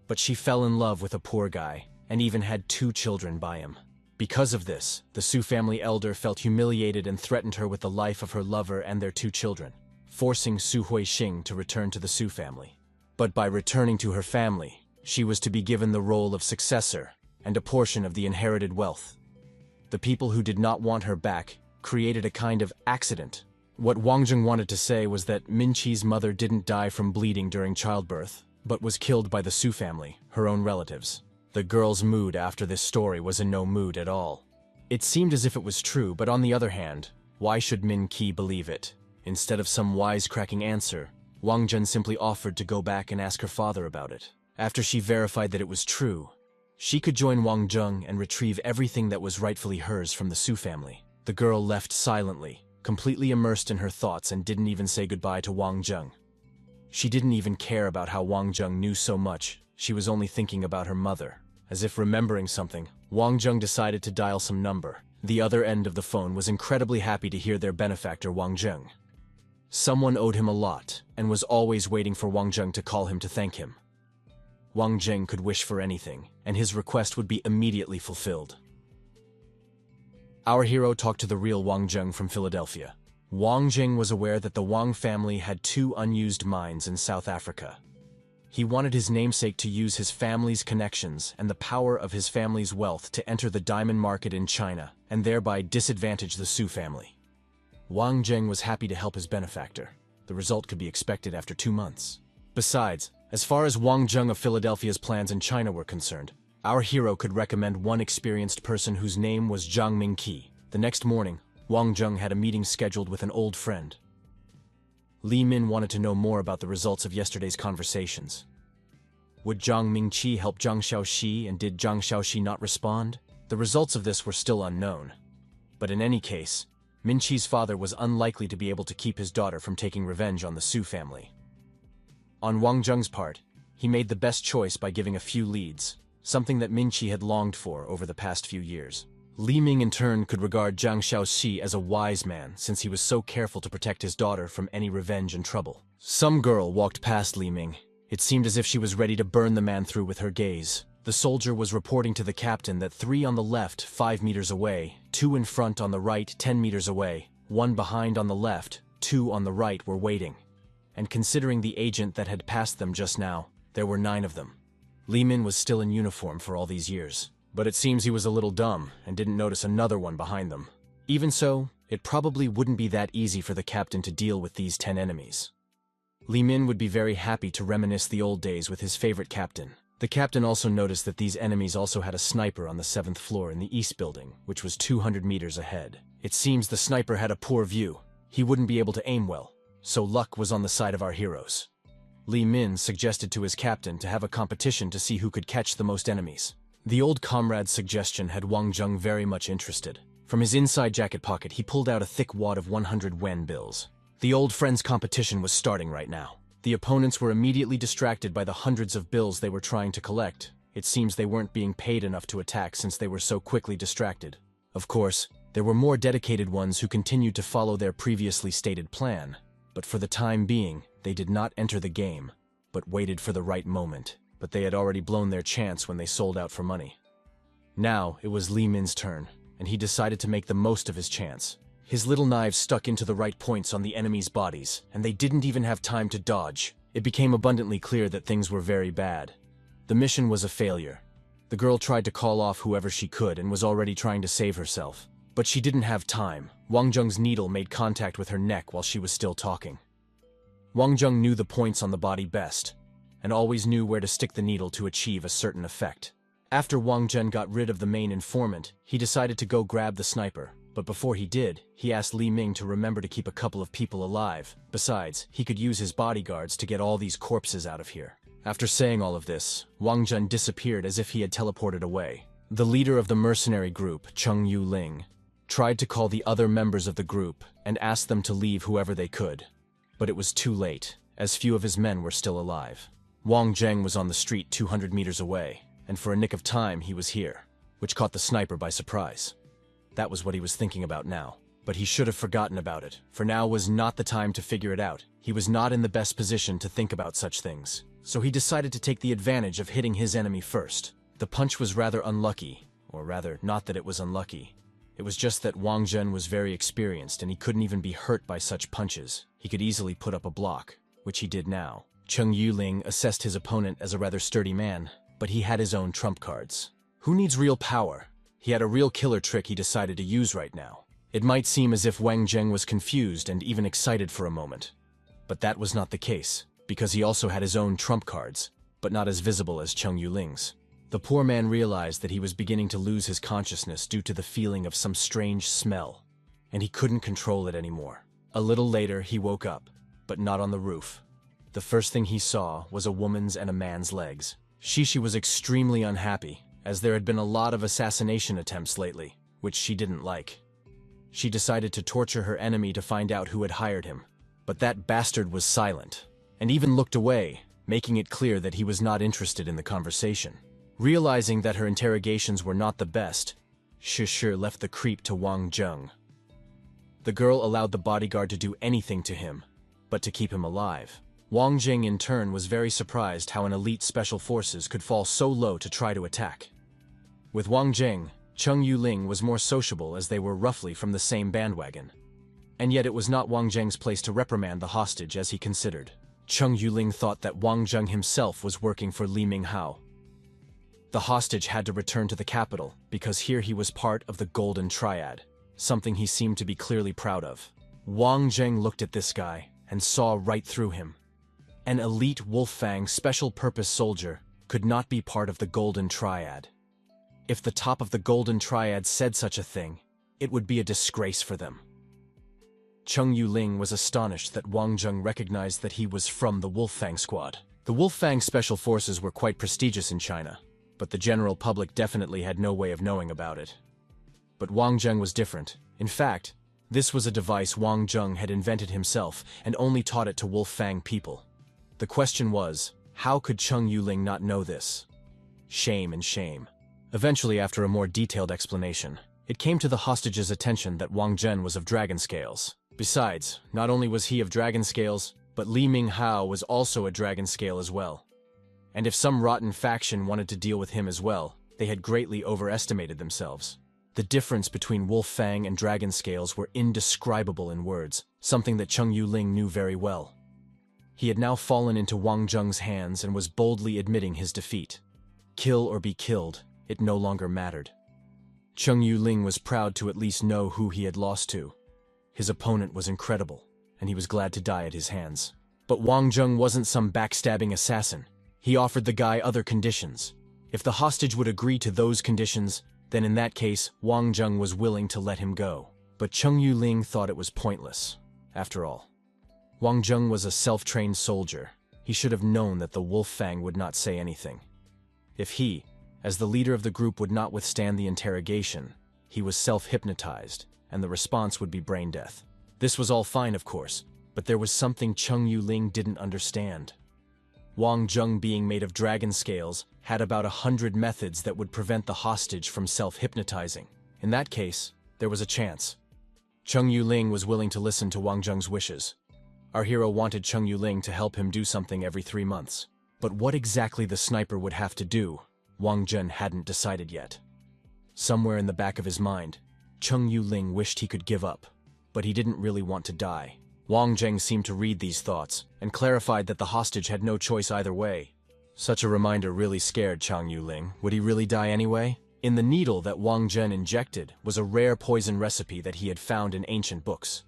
But she fell in love with a poor guy, and even had 2 children by him. Because of this, the Su family elder felt humiliated and threatened her with the life of her lover and their 2 children, forcing Su Huixing to return to the Su family. But by returning to her family, she was to be given the role of successor and a portion of the inherited wealth. The people who did not want her back created a kind of accident. What Wang Zheng wanted to say was that Min Qi's mother didn't die from bleeding during childbirth, but was killed by the Su family, her own relatives. The girl's mood after this story was in no mood at all. It seemed as if it was true, but on the other hand, why should Min Qi believe it? Instead of some wisecracking answer, Wang Zhen simply offered to go back and ask her father about it. After she verified that it was true, she could join Wang Zheng and retrieve everything that was rightfully hers from the Su family. The girl left silently, completely immersed in her thoughts, and didn't even say goodbye to Wang Zheng. She didn't even care about how Wang Zheng knew so much. She was only thinking about her mother. As if remembering something, Wang Zheng decided to dial some number. The other end of the phone was incredibly happy to hear their benefactor Wang Zheng. Someone owed him a lot, and was always waiting for Wang Zheng to call him to thank him. Wang Zheng could wish for anything, and his request would be immediately fulfilled. Our hero talked to the real Wang Zheng from Philadelphia. Wang Zheng was aware that the Wang family had 2 unused mines in South Africa. He wanted his namesake to use his family's connections and the power of his family's wealth to enter the diamond market in China, and thereby disadvantage the Su family. Wang Zheng was happy to help his benefactor. The result could be expected after 2 months. Besides, as far as Wang Zheng of Philadelphia's plans in China were concerned, our hero could recommend one experienced person whose name was Zhang Mingqi. The next morning, Wang Zheng had a meeting scheduled with an old friend. Li Min wanted to know more about the results of yesterday's conversations. Would Zhang Mingqi help Zhang Xiaoxi, and did Zhang Xiaoxi not respond? The results of this were still unknown. But in any case, Minqi's father was unlikely to be able to keep his daughter from taking revenge on the Su family. On Wang Zheng's part, he made the best choice by giving a few leads, something that Minqi had longed for over the past few years. Li Ming in turn could regard Zhang Xiaoxi as a wise man since he was so careful to protect his daughter from any revenge and trouble. Some girl walked past Li Ming. It seemed as if she was ready to burn the man through with her gaze. The soldier was reporting to the captain that 3 on the left, 5 meters away, 2 in front on the right, 10 meters away, 1 behind on the left, 2 on the right were waiting. And considering the agent that had passed them just now, there were 9 of them. Li Min was still in uniform for all these years, but it seems he was a little dumb and didn't notice another one behind them. Even so, it probably wouldn't be that easy for the captain to deal with these 10 enemies. Li Min would be very happy to reminisce the old days with his favorite captain. The captain also noticed that these enemies also had a sniper on the 7th floor in the east building, which was 200 meters ahead. It seems the sniper had a poor view. He wouldn't be able to aim well, so luck was on the side of our heroes. Li Min suggested to his captain to have a competition to see who could catch the most enemies. The old comrade's suggestion had Wang Zheng very much interested. From his inside jacket pocket, he pulled out a thick wad of 100 yuan bills. The old friend's competition was starting right now. The opponents were immediately distracted by the hundreds of bills they were trying to collect. It seems they weren't being paid enough to attack since they were so quickly distracted. Of course, there were more dedicated ones who continued to follow their previously stated plan. But for the time being, they did not enter the game, but waited for the right moment. But they had already blown their chance when they sold out for money. Now, it was Li Min's turn, and he decided to make the most of his chance. His little knives stuck into the right points on the enemies' bodies, and they didn't even have time to dodge. It became abundantly clear that things were very bad. The mission was a failure. The girl tried to call off whoever she could and was already trying to save herself. But she didn't have time. Wang Zheng's needle made contact with her neck while she was still talking. Wang Zheng knew the points on the body best, and always knew where to stick the needle to achieve a certain effect. After Wang Zheng got rid of the main informant, he decided to go grab the sniper. But before he did, he asked Li Ming to remember to keep a couple of people alive. Besides, he could use his bodyguards to get all these corpses out of here. After saying all of this, Wang Zheng disappeared as if he had teleported away. The leader of the mercenary group, Cheng Yuling, tried to call the other members of the group and asked them to leave whoever they could. But it was too late, as few of his men were still alive. Wang Zheng was on the street 200 meters away, and for a nick of time he was here, which caught the sniper by surprise. That was what he was thinking about now. But he should have forgotten about it, for now was not the time to figure it out. He was not in the best position to think about such things. So he decided to take the advantage of hitting his enemy first. The punch was rather unlucky, or rather, not that it was unlucky. It was just that Wang Zheng was very experienced and he couldn't even be hurt by such punches. He could easily put up a block, which he did now. Cheng Yuling assessed his opponent as a rather sturdy man, but he had his own trump cards. Who needs real power? He had a real killer trick he decided to use right now. It might seem as if Wang Zheng was confused and even excited for a moment. But that was not the case, because he also had his own trump cards, but not as visible as Cheng Yuling's. The poor man realized that he was beginning to lose his consciousness due to the feeling of some strange smell, and he couldn't control it anymore. A little later, he woke up, but not on the roof. The first thing he saw was a woman's and a man's legs. Shishi was extremely unhappy, as there had been a lot of assassination attempts lately, which she didn't like. She decided to torture her enemy to find out who had hired him. But that bastard was silent, and even looked away, making it clear that he was not interested in the conversation. Realizing that her interrogations were not the best, Shishi left the creep to Wang Zheng. The girl allowed the bodyguard to do anything to him, but to keep him alive. Wang Zheng in turn was very surprised how an elite special forces could fall so low to try to attack. With Wang Zheng, Cheng Yuling was more sociable as they were roughly from the same bandwagon. And yet it was not Wang Zheng's place to reprimand the hostage as he considered. Cheng Yuling thought that Wang Zheng himself was working for Li Minghao. The hostage had to return to the capital because here he was part of the Golden Triad, something he seemed to be clearly proud of. Wang Zheng looked at this guy and saw right through him. An elite Wolfang special-purpose soldier could not be part of the Golden Triad. If the top of the Golden Triad said such a thing, it would be a disgrace for them. Cheng Yuling was astonished that Wang Zheng recognized that he was from the Wolfang squad. The Wolfang special forces were quite prestigious in China, but the general public definitely had no way of knowing about it. But Wang Zheng was different. In fact, this was a device Wang Zheng had invented himself and only taught it to Wolfang people. The question was, how could Cheng Yuling not know this? Shame and shame. Eventually, after a more detailed explanation, it came to the hostage's attention that Wang Zheng was of dragon scales. Besides, not only was he of dragon scales, but Li Minghao was also a dragon scale as well. And if some rotten faction wanted to deal with him as well, they had greatly overestimated themselves. The difference between Wolfang and dragon scales were indescribable in words, something that Cheng Yuling knew very well. He had now fallen into Wang Zheng's hands and was boldly admitting his defeat. Kill or be killed, it no longer mattered. Cheng Yuling was proud to at least know who he had lost to. His opponent was incredible, and he was glad to die at his hands. But Wang Zheng wasn't some backstabbing assassin. He offered the guy other conditions. If the hostage would agree to those conditions, then in that case, Wang Zheng was willing to let him go. But Cheng Yuling thought it was pointless. After all, Wang Zheng was a self-trained soldier. He should have known that the Wolfang would not say anything. If he, as the leader of the group, would not withstand the interrogation, he was self-hypnotized, and the response would be brain death. This was all fine, of course, but there was something Cheng Yuling didn't understand. Wang Zheng, being made of dragon scales, had about 100 methods that would prevent the hostage from self-hypnotizing. In that case, there was a chance. Cheng Yuling was willing to listen to Wang Zheng's wishes. Our hero wanted Cheng Yuling to help him do something every 3 months. But what exactly the sniper would have to do, Wang Zheng hadn't decided yet. Somewhere in the back of his mind, Cheng Yuling wished he could give up, but he didn't really want to die. Wang Zheng seemed to read these thoughts, and clarified that the hostage had no choice either way. Such a reminder really scared Cheng Yuling. Would he really die anyway? In the needle that Wang Zheng injected was a rare poison recipe that he had found in ancient books.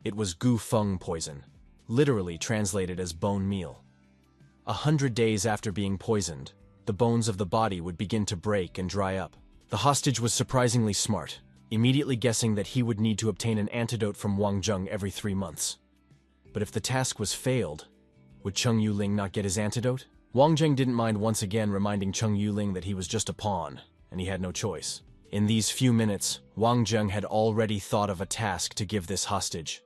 It was gu feng poison, literally translated as bone meal. 100 days after being poisoned, the bones of the body would begin to break and dry up. The hostage was surprisingly smart, immediately guessing that he would need to obtain an antidote from Wang Zheng every 3 months. But if the task was failed, would Cheng Yuling not get his antidote? Wang Zheng didn't mind once again reminding Cheng Yuling that he was just a pawn, and he had no choice. In these few minutes, Wang Zheng had already thought of a task to give this hostage.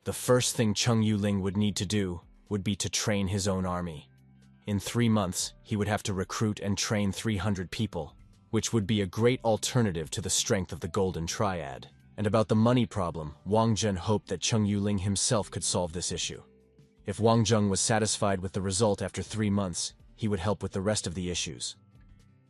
The first thing Cheng Yuling would need to do would be to train his own army. In 3 months, he would have to recruit and train 300 people, which would be a great alternative to the strength of the Golden Triad. And about the money problem, Wang Zheng hoped that Cheng Yuling himself could solve this issue. If Wang Zheng was satisfied with the result after 3 months, he would help with the rest of the issues.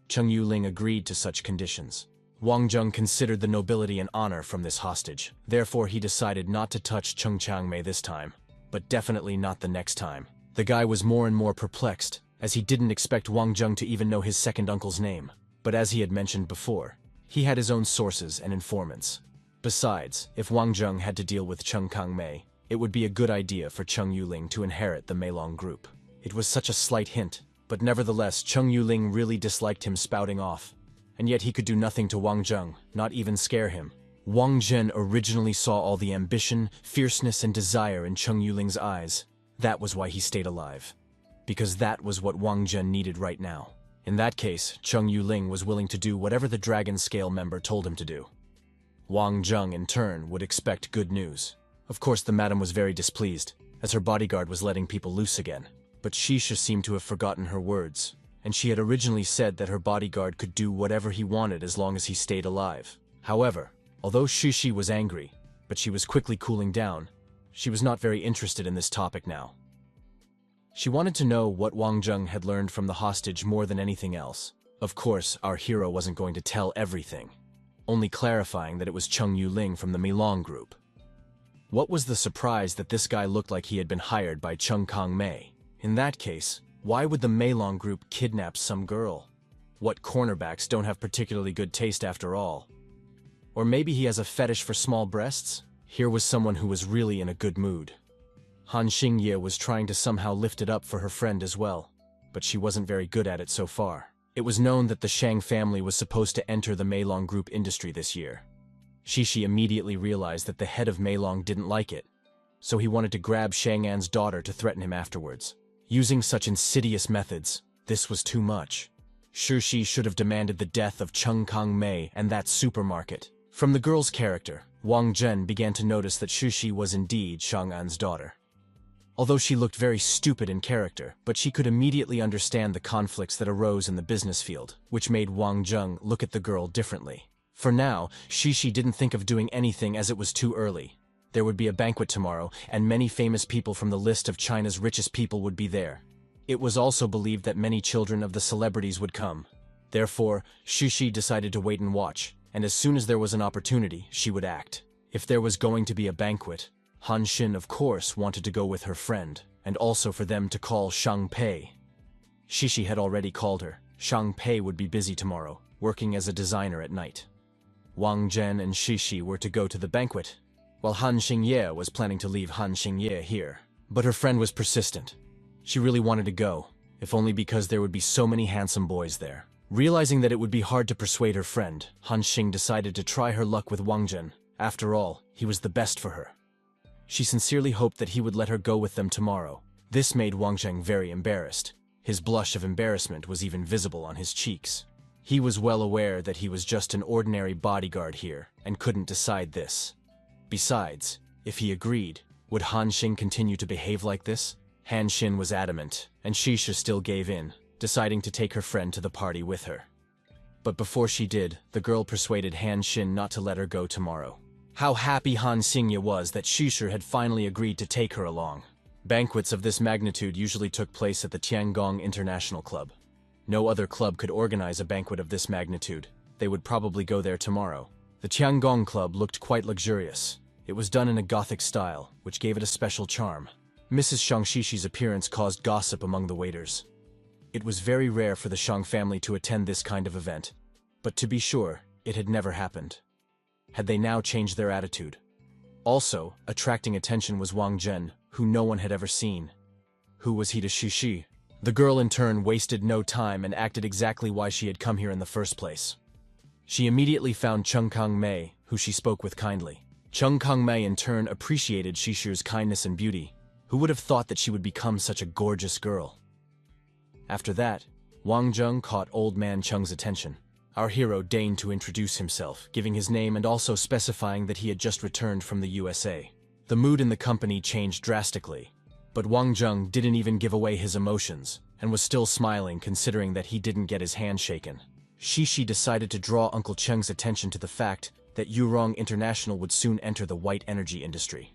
Cheng Yuling agreed to such conditions. Wang Zheng considered the nobility and honor from this hostage. Therefore, he decided not to touch Cheng Changmei this time, but definitely not the next time. The guy was more and more perplexed, as he didn't expect Wang Zheng to even know his second uncle's name. But as he had mentioned before, he had his own sources and informants. Besides, if Wang Zheng had to deal with Cheng Kangmei, it would be a good idea for Cheng Yuling to inherit the Meilong group. It was such a slight hint, but nevertheless Cheng Yuling really disliked him spouting off. And yet he could do nothing to Wang Zheng, not even scare him. Wang Zhen originally saw all the ambition, fierceness, and desire in Cheng Yuling's eyes. That was why he stayed alive. Because that was what Wang Zhen needed right now. In that case, Cheng Yuling was willing to do whatever the Dragon Scale member told him to do. Wang Zheng, in turn, would expect good news. Of course, the madam was very displeased, as her bodyguard was letting people loose again. But Shisha seemed to have forgotten her words, and she had originally said that her bodyguard could do whatever he wanted as long as he stayed alive. However, although Shishi was angry, but she was quickly cooling down, she was not very interested in this topic now. She wanted to know what Wang Zheng had learned from the hostage more than anything else. Of course, our hero wasn't going to tell everything, only clarifying that it was Cheng Yuling from the Meilong group. What was the surprise that this guy looked like he had been hired by Cheng Kangmei? In that case, why would the Meilong group kidnap some girl? What cornerbacks don't have particularly good taste after all? Or maybe he has a fetish for small breasts? Here was someone who was really in a good mood. Han Xingye was trying to somehow lift it up for her friend as well, but she wasn't very good at it so far. It was known that the Shang family was supposed to enter the Meilong group industry this year. Shishi immediately realized that the head of Meilong didn't like it, so he wanted to grab Shang'an's daughter to threaten him afterwards. Using such insidious methods, this was too much. Shishi should have demanded the death of Cheng Kangmei and that supermarket. From the girl's character, Wang Zhen began to notice that Shishi was indeed Shang'an's daughter. Although she looked very stupid in character, but she could immediately understand the conflicts that arose in the business field, which made Wang Zheng look at the girl differently. For now, Shishi didn't think of doing anything as it was too early. There would be a banquet tomorrow, and many famous people from the list of China's richest people would be there. It was also believed that many children of the celebrities would come. Therefore, Shishi decided to wait and watch, and as soon as there was an opportunity, she would act. If there was going to be a banquet, Han Xin of course wanted to go with her friend, and also for them to call Shang Pei. Shishi had already called her. Shang Pei would be busy tomorrow, working as a designer at night. Wang Zhen and Shishi were to go to the banquet, while Han Xingye was planning to leave Han Xingye here. But her friend was persistent. She really wanted to go, if only because there would be so many handsome boys there. Realizing that it would be hard to persuade her friend, Han Xing decided to try her luck with Wang Zhen. After all, he was the best for her. She sincerely hoped that he would let her go with them tomorrow. This made Wang Zheng very embarrassed. His blush of embarrassment was even visible on his cheeks. He was well aware that he was just an ordinary bodyguard here, and couldn't decide this. Besides, if he agreed, would Han Xing continue to behave like this? Han Xin was adamant, and Shisha still gave in, deciding to take her friend to the party with her. But before she did, the girl persuaded Han Xin not to let her go tomorrow. How happy Han Xingye was that Shisha had finally agreed to take her along. Banquets of this magnitude usually took place at the Tiangong International Club. No other club could organize a banquet of this magnitude. They would probably go there tomorrow. The Tiangong Club looked quite luxurious. It was done in a Gothic style, which gave it a special charm. Mrs. Shang Shishi's appearance caused gossip among the waiters. It was very rare for the Shang family to attend this kind of event, but to be sure, it had never happened. Had they now changed their attitude? Also, attracting attention was Wang Zhen, who no one had ever seen. Who was he to Shishi? The girl in turn wasted no time and acted exactly why she had come here in the first place. She immediately found Cheng Kangmei, who she spoke with kindly. Cheng Kangmei in turn appreciated Shishi's kindness and beauty. Who would have thought that she would become such a gorgeous girl? After that, Wang Zheng caught old man Cheng's attention. Our hero deigned to introduce himself, giving his name and also specifying that he had just returned from the USA. The mood in the company changed drastically, but Wang Zheng didn't even give away his emotions, and was still smiling considering that he didn't get his hand shaken. Shishi decided to draw Uncle Cheng's attention to the fact that Yurong International would soon enter the white energy industry.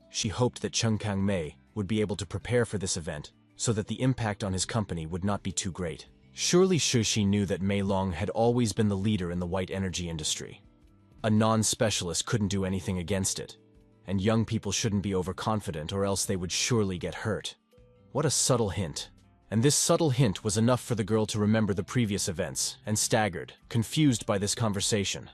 She hoped that Cheng Kangmei would be able to prepare for this event so that the impact on his company would not be too great. Surely Shishi knew that Meilong had always been the leader in the white energy industry. A non-specialist couldn't do anything against it, and young people shouldn't be overconfident or else they would surely get hurt. What a subtle hint. And this subtle hint was enough for the girl to remember the previous events, and staggered, confused by this conversation.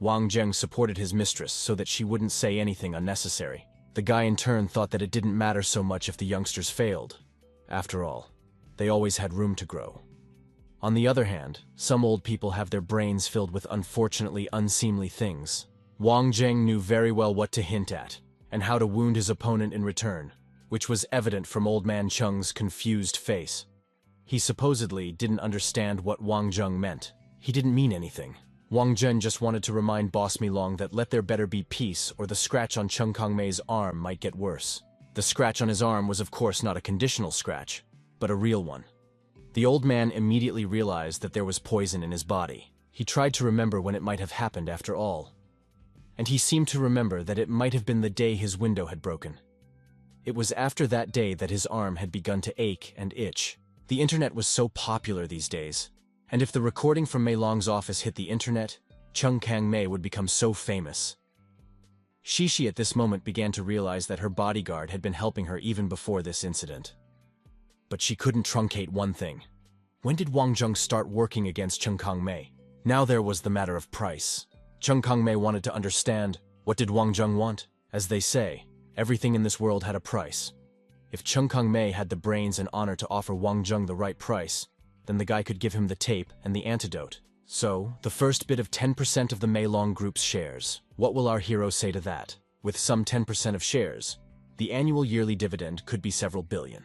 Wang Zheng supported his mistress so that she wouldn't say anything unnecessary. The guy in turn thought that it didn't matter so much if the youngsters failed. After all, they always had room to grow. On the other hand, some old people have their brains filled with unfortunately unseemly things. Wang Zheng knew very well what to hint at, and how to wound his opponent in return, which was evident from Old Man Cheng's confused face. He supposedly didn't understand what Wang Zheng meant. He didn't mean anything. Wang Zhen just wanted to remind Boss Milong that let there better be peace, or the scratch on Cheng Kongmei's arm might get worse. The scratch on his arm was of course not a conditional scratch, but a real one. The old man immediately realized that there was poison in his body. He tried to remember when it might have happened after all. And he seemed to remember that it might have been the day his window had broken. It was after that day that his arm had begun to ache and itch. The internet was so popular these days, and if the recording from Mei Long's office hit the internet, Cheng Kangmei would become so famous. Shishi at this moment began to realize that her bodyguard had been helping her even before this incident. But she couldn't truncate one thing. When did Wang Zheng start working against Cheng Kangmei? Now there was the matter of price. Cheng Kangmei wanted to understand, what did Wang Zheng want? As they say, everything in this world had a price. If Cheng Kangmei had the brains and honor to offer Wang Zheng the right price, then the guy could give him the tape and the antidote. So, the first bid of 10% of the Mei Long Group's shares. What will our hero say to that? With some 10% of shares, the annual yearly dividend could be several billion.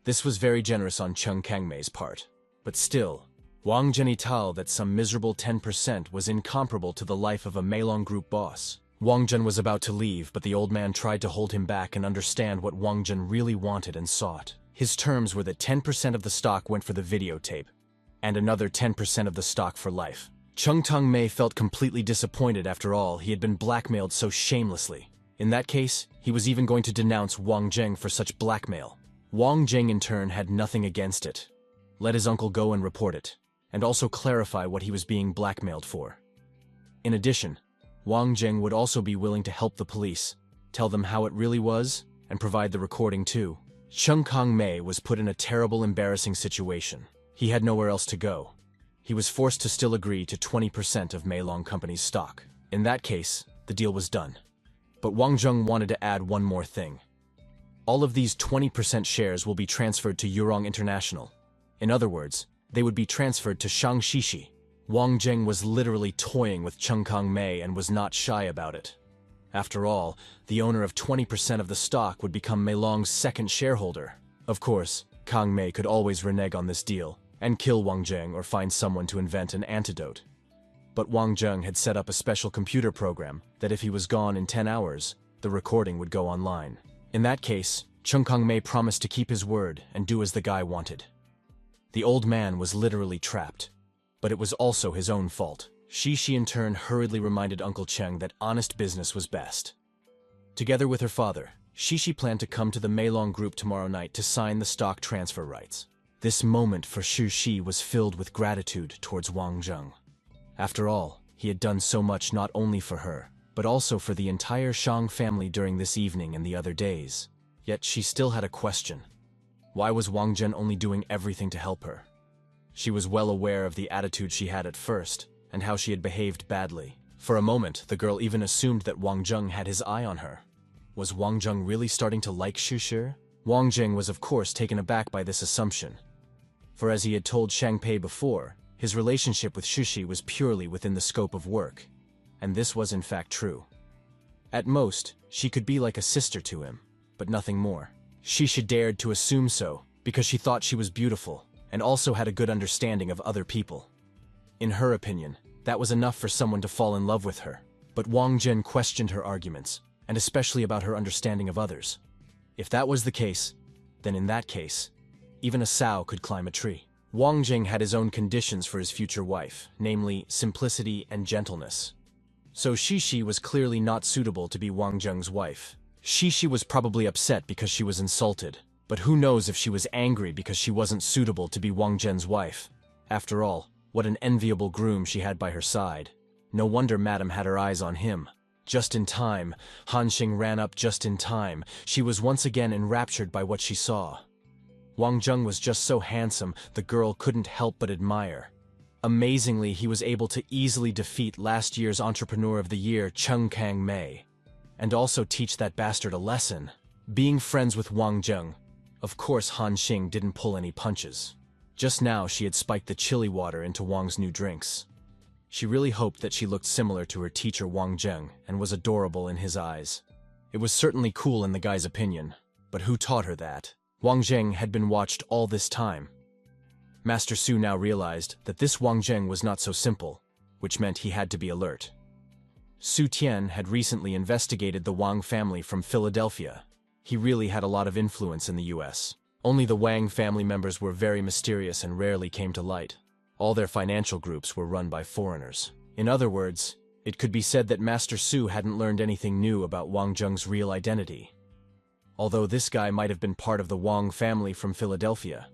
This was very generous on Cheng Kangmei's part. But still, Wang Zhenital that some miserable 10% was incomparable to the life of a Mei Long Group boss. Wang Zhen was about to leave, but the old man tried to hold him back and understand what Wang Zhen really wanted and sought. His terms were that 10% of the stock went for the videotape, and another 10% of the stock for life. Cheng Kangmei felt completely disappointed. After all, he had been blackmailed so shamelessly. In that case, he was even going to denounce Wang Zheng for such blackmail. Wang Zheng in turn had nothing against it. Let his uncle go and report it, and also clarify what he was being blackmailed for. In addition, Wang Zheng would also be willing to help the police, tell them how it really was, and provide the recording too. Cheng Kangmei was put in a terrible, embarrassing situation. He had nowhere else to go. He was forced to still agree to 20% of Mei Long Company's stock. In that case, the deal was done. But Wang Zheng wanted to add one more thing. All of these 20% shares will be transferred to Yurong International. In other words, they would be transferred to Shang Shishi. Wang Zheng was literally toying with Cheng Kangmei and was not shy about it. After all, the owner of 20% of the stock would become Mei Long's second shareholder. Of course, Kangmei could always renege on this deal and kill Wang Zheng or find someone to invent an antidote. But Wang Zheng had set up a special computer program that if he was gone in 10 hours, the recording would go online. In that case, Cheng Kangmei promised to keep his word and do as the guy wanted. The old man was literally trapped, but it was also his own fault. Shishi in turn hurriedly reminded Uncle Cheng that honest business was best. Together with her father, Shishi planned to come to the Mei Long Group tomorrow night to sign the stock transfer rights. This moment for Shishi was filled with gratitude towards Wang Zheng. After all, he had done so much not only for her, but also for the entire Shang family during this evening and the other days. Yet she still had a question. Why was Wang Zhen only doing everything to help her? She was well aware of the attitude she had at first, and how she had behaved badly. For a moment, the girl even assumed that Wang Zheng had his eye on her. Was Wang Zheng really starting to like Shu? Wang Zheng was of course taken aback by this assumption. For as he had told Shang Pei before, his relationship with Shishi was purely within the scope of work. And this was in fact true. At most, she could be like a sister to him, but nothing more. Shishi dared to assume so, because she thought she was beautiful, and also had a good understanding of other people. In her opinion, that was enough for someone to fall in love with her. But Wang Zhen questioned her arguments, and especially about her understanding of others. If that was the case, then in that case, even a sow could climb a tree. Wang Zheng had his own conditions for his future wife, namely simplicity and gentleness. So Shishi was clearly not suitable to be Wang Zheng's wife. Shishi was probably upset because she was insulted, but who knows if she was angry because she wasn't suitable to be Wang Zhen's wife. After all, what an enviable groom she had by her side. No wonder Madame had her eyes on him. Just in time, Han Xing ran up just in time. She was once again enraptured by what she saw. Wang Zheng was just so handsome, the girl couldn't help but admire. Amazingly, he was able to easily defeat last year's Entrepreneur of the Year, Cheng Kang Mei, and also teach that bastard a lesson. Being friends with Wang Zheng, of course Han Xing didn't pull any punches. Just now she had spiked the chili water into Wang's new drinks. She really hoped that she looked similar to her teacher Wang Zheng and was adorable in his eyes. It was certainly cool in the guy's opinion, but who taught her that? Wang Zheng had been watched all this time. Master Su now realized that this Wang Zheng was not so simple, which meant he had to be alert. Su Tian had recently investigated the Wang family from Philadelphia. He really had a lot of influence in the US. Only the Wang family members were very mysterious and rarely came to light. All their financial groups were run by foreigners. In other words, it could be said that Master Su hadn't learned anything new about Wang Zheng's real identity. Although this guy might have been part of the Wang family from Philadelphia,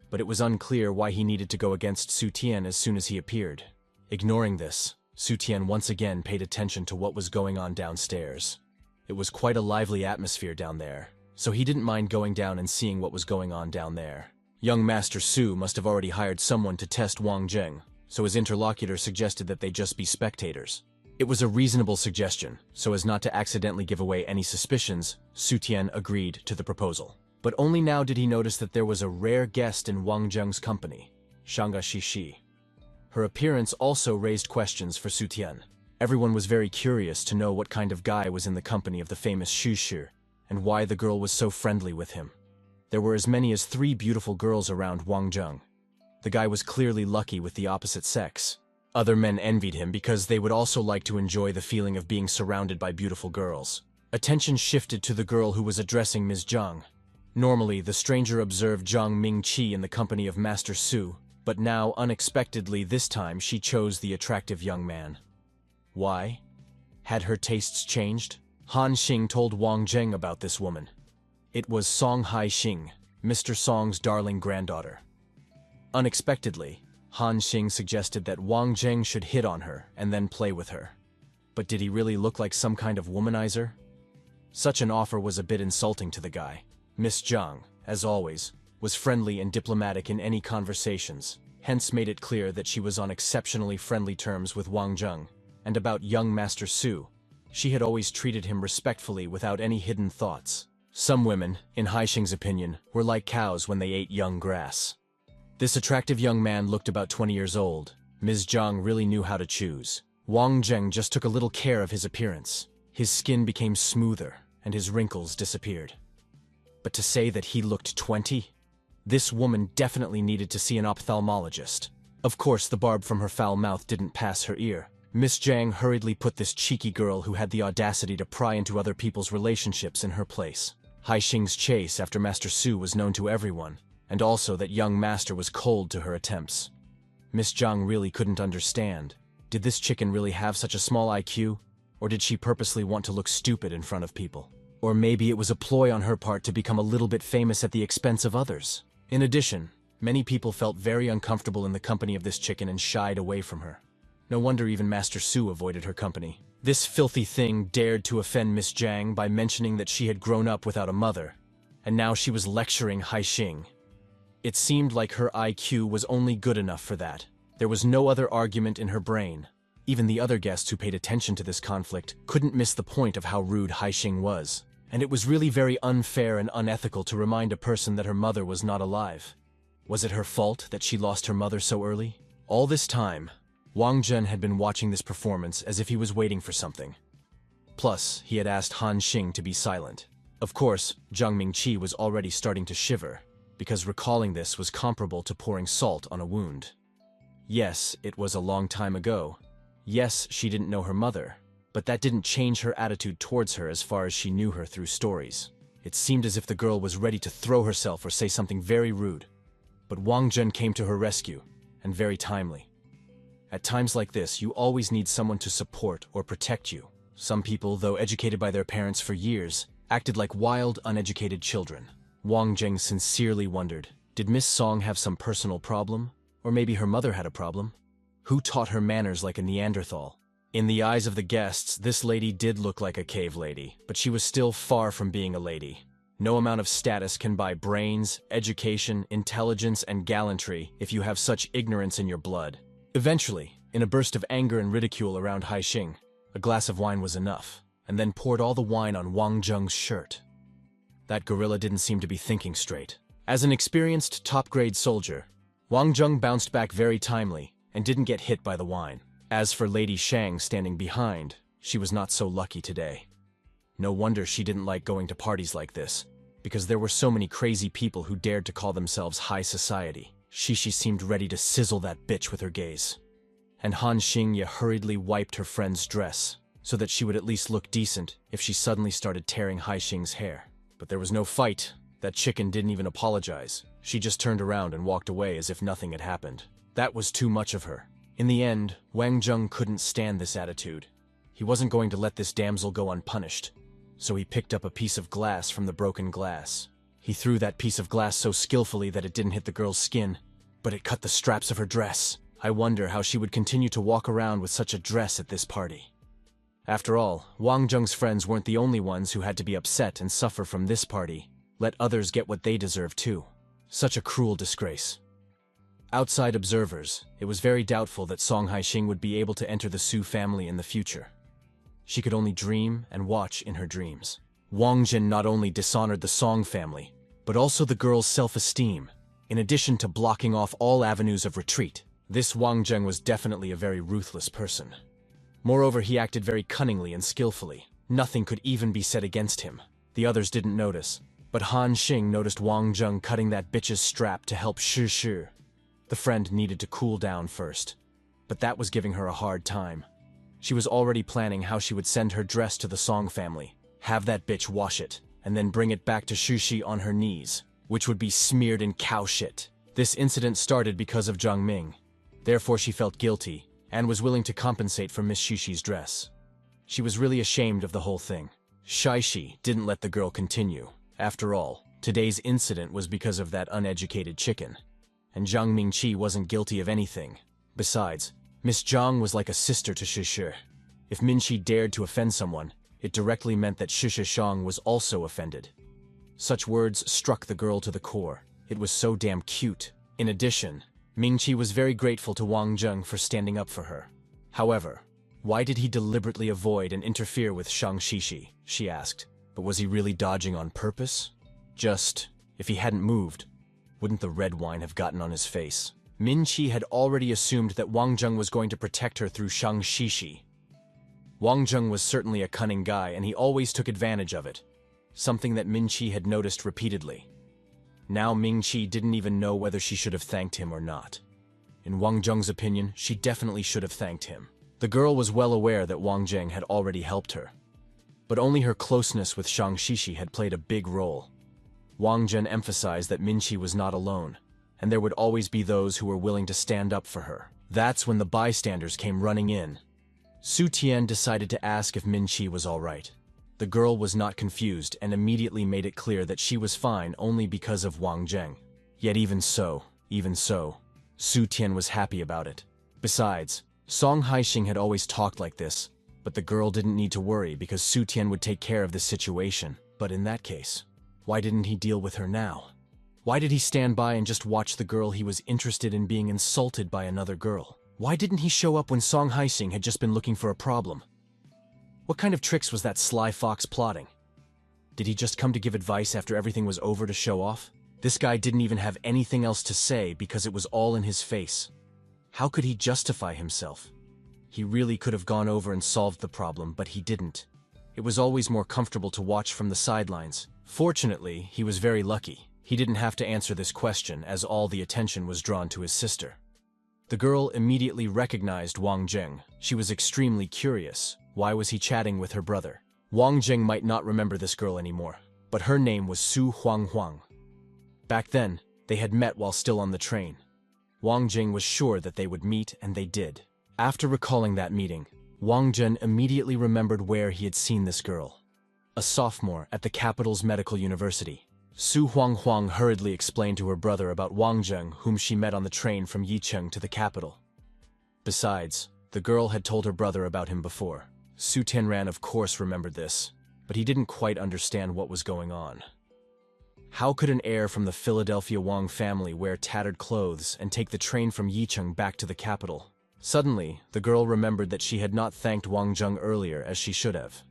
but it was unclear why he needed to go against Su Tian as soon as he appeared. Ignoring this, Su Tian once again paid attention to what was going on downstairs. It was quite a lively atmosphere down there, so he didn't mind going down and seeing what was going on down there. Young Master Su must have already hired someone to test Wang Zheng, so his interlocutor suggested that they just be spectators. It was a reasonable suggestion, so as not to accidentally give away any suspicions, Su Tian agreed to the proposal. But only now did he notice that there was a rare guest in Wang Zheng's company, Shanga Shishi. Her appearance also raised questions for Su Tian. Everyone was very curious to know what kind of guy was in the company of the famous Xu Shi, and why the girl was so friendly with him. There were as many as 3 beautiful girls around Wang Zheng. The guy was clearly lucky with the opposite sex. Other men envied him because they would also like to enjoy the feeling of being surrounded by beautiful girls. Attention shifted to the girl who was addressing Ms. Zhang. Normally, the stranger observed Zhang Mingqi in the company of Master Su, but now, unexpectedly this time, she chose the attractive young man. Why? Had her tastes changed? Han Xing told Wang Zheng about this woman. It was Song Hai Xing, Mr. Song's darling granddaughter. Unexpectedly, Han Xing suggested that Wang Zheng should hit on her and then play with her. But did he really look like some kind of womanizer? Such an offer was a bit insulting to the guy. Miss Zhang, as always, was friendly and diplomatic in any conversations, hence made it clear that she was on exceptionally friendly terms with Wang Zheng. And about young Master Su, she had always treated him respectfully without any hidden thoughts. Some women, in Hai Xing's opinion, were like cows when they ate young grass. This attractive young man looked about 20 years old. Ms. Zhang really knew how to choose. Wang Zheng just took a little care of his appearance. His skin became smoother, and his wrinkles disappeared. But to say that he looked 20? This woman definitely needed to see an ophthalmologist. Of course, the barb from her foul mouth didn't pass her ear. Miss Zhang hurriedly put this cheeky girl who had the audacity to pry into other people's relationships in her place. Hai Xing's chase after Master Su was known to everyone, and also that young master was cold to her attempts. Miss Zhang really couldn't understand. Did this chicken really have such a small IQ? Or did she purposely want to look stupid in front of people? Or maybe it was a ploy on her part to become a little bit famous at the expense of others. In addition, many people felt very uncomfortable in the company of this chicken and shied away from her. No wonder even Master Su avoided her company. This filthy thing dared to offend Miss Zhang by mentioning that she had grown up without a mother, and now she was lecturing Hai Xing. It seemed like her IQ was only good enough for that. There was no other argument in her brain. Even the other guests who paid attention to this conflict couldn't miss the point of how rude Hai Xing was. And it was really very unfair and unethical to remind a person that her mother was not alive. Was it her fault that she lost her mother so early? All this time, Wang Zheng had been watching this performance as if he was waiting for something. Plus, he had asked Han Xing to be silent. Of course, Zhang Mingqi was already starting to shiver, because recalling this was comparable to pouring salt on a wound. Yes, it was a long time ago. Yes, she didn't know her mother, but that didn't change her attitude towards her as far as she knew her through stories. It seemed as if the girl was ready to throw herself or say something very rude. But Wang Zheng came to her rescue, and very timely. At times like this, you always need someone to support or protect you. Some people, though educated by their parents for years, acted like wild, uneducated children. Wang Zheng sincerely wondered, did Miss Song have some personal problem? Or maybe her mother had a problem? Who taught her manners like a Neanderthal? In the eyes of the guests, this lady did look like a cave lady, but she was still far from being a lady. No amount of status can buy brains, education, intelligence, and gallantry if you have such ignorance in your blood. Eventually, in a burst of anger and ridicule around Haixing, a glass of wine was enough, and then poured all the wine on Wang Zheng's shirt. That gorilla didn't seem to be thinking straight. As an experienced top-grade soldier, Wang Zheng bounced back very timely and didn't get hit by the wine. As for Lady Shang standing behind, she was not so lucky today. No wonder she didn't like going to parties like this, because there were so many crazy people who dared to call themselves high society. She seemed ready to sizzle that bitch with her gaze. And Han Xingye hurriedly wiped her friend's dress, so that she would at least look decent if she suddenly started tearing Haixing's hair. But there was no fight. That chicken didn't even apologize. She just turned around and walked away as if nothing had happened. That was too much of her. In the end, Wang Zheng couldn't stand this attitude. He wasn't going to let this damsel go unpunished. So he picked up a piece of glass from the broken glass. He threw that piece of glass so skillfully that it didn't hit the girl's skin, but it cut the straps of her dress. I wonder how she would continue to walk around with such a dress at this party. After all, Wang Zheng's friends weren't the only ones who had to be upset and suffer from this party. Let others get what they deserve too. Such a cruel disgrace. Outside observers, it was very doubtful that Song Haixing would be able to enter the Su family in the future. She could only dream and watch in her dreams. Wang Zhen not only dishonored the Song family, but also the girl's self-esteem. In addition to blocking off all avenues of retreat, this Wang Zheng was definitely a very ruthless person. Moreover, he acted very cunningly and skillfully. Nothing could even be said against him. The others didn't notice, but Han Xing noticed Wang Zheng cutting that bitch's strap to help Shi Shi. The friend needed to cool down first, but that was giving her a hard time. She was already planning how she would send her dress to the Song family, have that bitch wash it, and then bring it back to Shi Shi on her knees, which would be smeared in cow shit. This incident started because of Zhang Ming. Therefore she felt guilty, and was willing to compensate for Miss Shi Shi's dress. She was really ashamed of the whole thing. Shi Shi didn't let the girl continue. After all, today's incident was because of that uneducated chicken. And Zhang Mingqi wasn't guilty of anything. Besides, Miss Zhang was like a sister to Shi Shi. If Minqi dared to offend someone, it directly meant that Shi Shang was also offended. Such words struck the girl to the core. It was so damn cute. In addition, Mingqi was very grateful to Wang Zheng for standing up for her. However, why did he deliberately avoid and interfere with Shang Shishi? She asked. But was he really dodging on purpose? Just, if he hadn't moved, wouldn't the red wine have gotten on his face? Minqi had already assumed that Wang Zheng was going to protect her through Shang Shishi. Wang Zheng was certainly a cunning guy, and he always took advantage of it, something that Minqi had noticed repeatedly. Now Mingqi didn't even know whether she should have thanked him or not. In Wang Zheng's opinion, she definitely should have thanked him. The girl was well aware that Wang Zheng had already helped her. But only her closeness with Shang Shishi had played a big role. Wang Zhen emphasized that Minqi was not alone, and there would always be those who were willing to stand up for her. That's when the bystanders came running in. Su Tian decided to ask if Minqi was all right. The girl was not confused and immediately made it clear that she was fine only because of Wang Zheng. Yet even so, Su Tian was happy about it. Besides, Song Haixing had always talked like this, but the girl didn't need to worry because Su Tian would take care of this situation. But in that case, why didn't he deal with her now? Why did he stand by and just watch the girl he was interested in being insulted by another girl? Why didn't he show up when Song Haixing had just been looking for a problem? What kind of tricks was that sly fox plotting? Did he just come to give advice after everything was over to show off? This guy didn't even have anything else to say because it was all in his face. How could he justify himself? He really could have gone over and solved the problem, but he didn't. It was always more comfortable to watch from the sidelines. Fortunately, he was very lucky. He didn't have to answer this question as all the attention was drawn to his sister. The girl immediately recognized Wang Zheng. She was extremely curious. Why was he chatting with her brother? Wang Zheng might not remember this girl anymore, but her name was Su Huang. Back then, they had met while still on the train. Wang Zheng was sure that they would meet, and they did. After recalling that meeting, Wang Zhen immediately remembered where he had seen this girl. A sophomore at the capital's medical university. Su Huang hurriedly explained to her brother about Wang Zheng, whom she met on the train from Yicheng to the capital. Besides, the girl had told her brother about him before. Su Tianran of course remembered this, but he didn't quite understand what was going on. How could an heir from the Philadelphia Wang family wear tattered clothes and take the train from Yicheng back to the capital? Suddenly, the girl remembered that she had not thanked Wang Zheng earlier as she should have.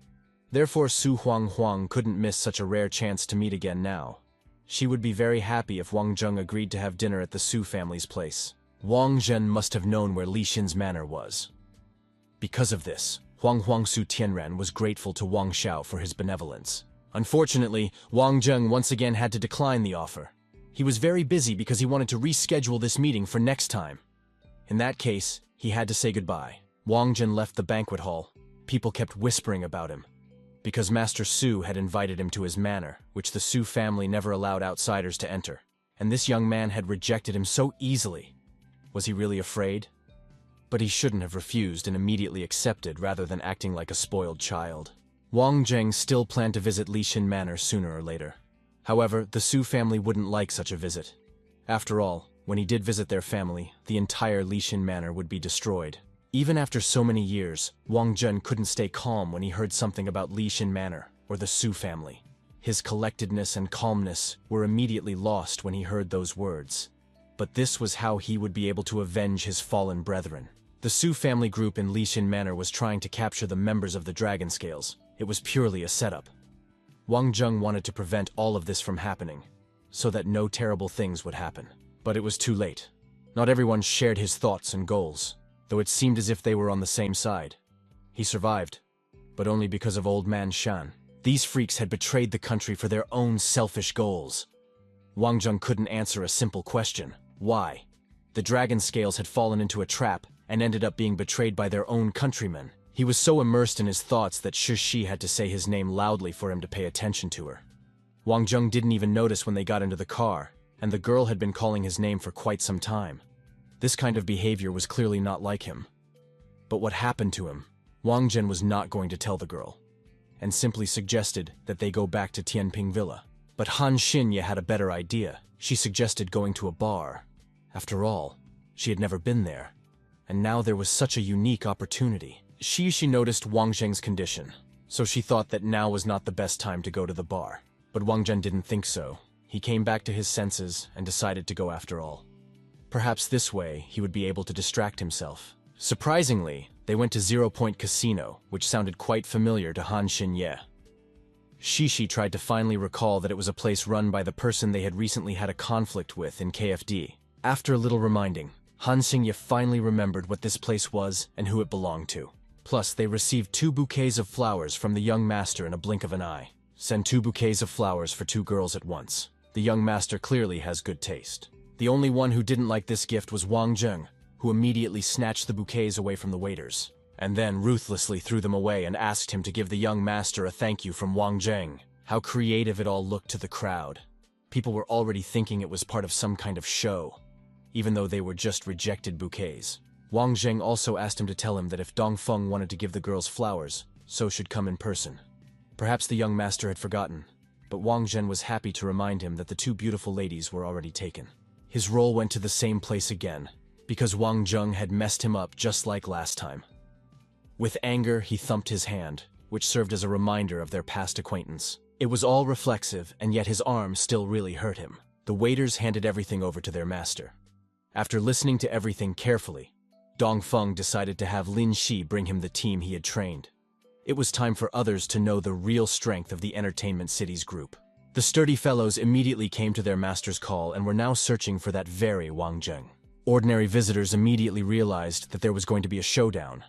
Therefore, Su Huang couldn't miss such a rare chance to meet again now. She would be very happy if Wang Zheng agreed to have dinner at the Su family's place. Wang Zhen must have known where Li Xin's manor was. Because of this, Huang Su Tianran was grateful to Wang Xiao for his benevolence. Unfortunately, Wang Zheng once again had to decline the offer. He was very busy because he wanted to reschedule this meeting for next time. In that case, he had to say goodbye. Wang Zhen left the banquet hall. People kept whispering about him, because Master Su had invited him to his manor, which the Su family never allowed outsiders to enter. And this young man had rejected him so easily. Was he really afraid? But he shouldn't have refused and immediately accepted rather than acting like a spoiled child. Wang Zheng still planned to visit Li Xin Manor sooner or later. However, the Su family wouldn't like such a visit. After all, when he did visit their family, the entire Li Xin Manor would be destroyed. Even after so many years, Wang Zhen couldn't stay calm when he heard something about Li Xin Manor, or the Su family. His collectedness and calmness were immediately lost when he heard those words. But this was how he would be able to avenge his fallen brethren. The Su family group in Li Xin Manor was trying to capture the members of the Dragon Scales. It was purely a setup. Wang Zheng wanted to prevent all of this from happening, so that no terrible things would happen. But it was too late. Not everyone shared his thoughts and goals, though it seemed as if they were on the same side. He survived, but only because of Old Man Shan. These freaks had betrayed the country for their own selfish goals. Wang Zheng couldn't answer a simple question. Why? The Dragon Scales had fallen into a trap and ended up being betrayed by their own countrymen. He was so immersed in his thoughts that Shi had to say his name loudly for him to pay attention to her. Wang Zheng didn't even notice when they got into the car, and the girl had been calling his name for quite some time. This kind of behavior was clearly not like him. But what happened to him? Wang Zhen was not going to tell the girl, and simply suggested that they go back to Tianping Villa. But Han Xinye had a better idea. She suggested going to a bar. After all, she had never been there, and now there was such a unique opportunity. She noticed Wang Zheng's condition, so she thought that now was not the best time to go to the bar. But Wang Zhen didn't think so. He came back to his senses and decided to go after all. Perhaps this way he would be able to distract himself. Surprisingly, they went to 0 Point Casino, which sounded quite familiar to Han Xinye. Shi tried to finally recall that it was a place run by the person they had recently had a conflict with in KFD. After a little reminding, Han Xinye finally remembered what this place was and who it belonged to. Plus, they received 2 bouquets of flowers from the young master in a blink of an eye. Send 2 bouquets of flowers for 2 girls at once. The young master clearly has good taste. The only one who didn't like this gift was Wang Zheng, who immediately snatched the bouquets away from the waiters, and then ruthlessly threw them away and asked him to give the young master a thank you from Wang Zheng. How creative it all looked to the crowd. People were already thinking it was part of some kind of show, even though they were just rejected bouquets. Wang Zheng also asked him to tell him that if Dongfeng wanted to give the girls flowers, so should come in person. Perhaps the young master had forgotten, but Wang Zhen was happy to remind him that the 2 beautiful ladies were already taken. His role went to the same place again, because Wang Zheng had messed him up just like last time. With anger, he thumped his hand, which served as a reminder of their past acquaintance. It was all reflexive, and yet his arm still really hurt him. The waiters handed everything over to their master. After listening to everything carefully, Dongfeng decided to have Lin Shi bring him the team he had trained. It was time for others to know the real strength of the Entertainment Cities group. The sturdy fellows immediately came to their master's call and were now searching for that very Wang Zheng. Ordinary visitors immediately realized that there was going to be a showdown,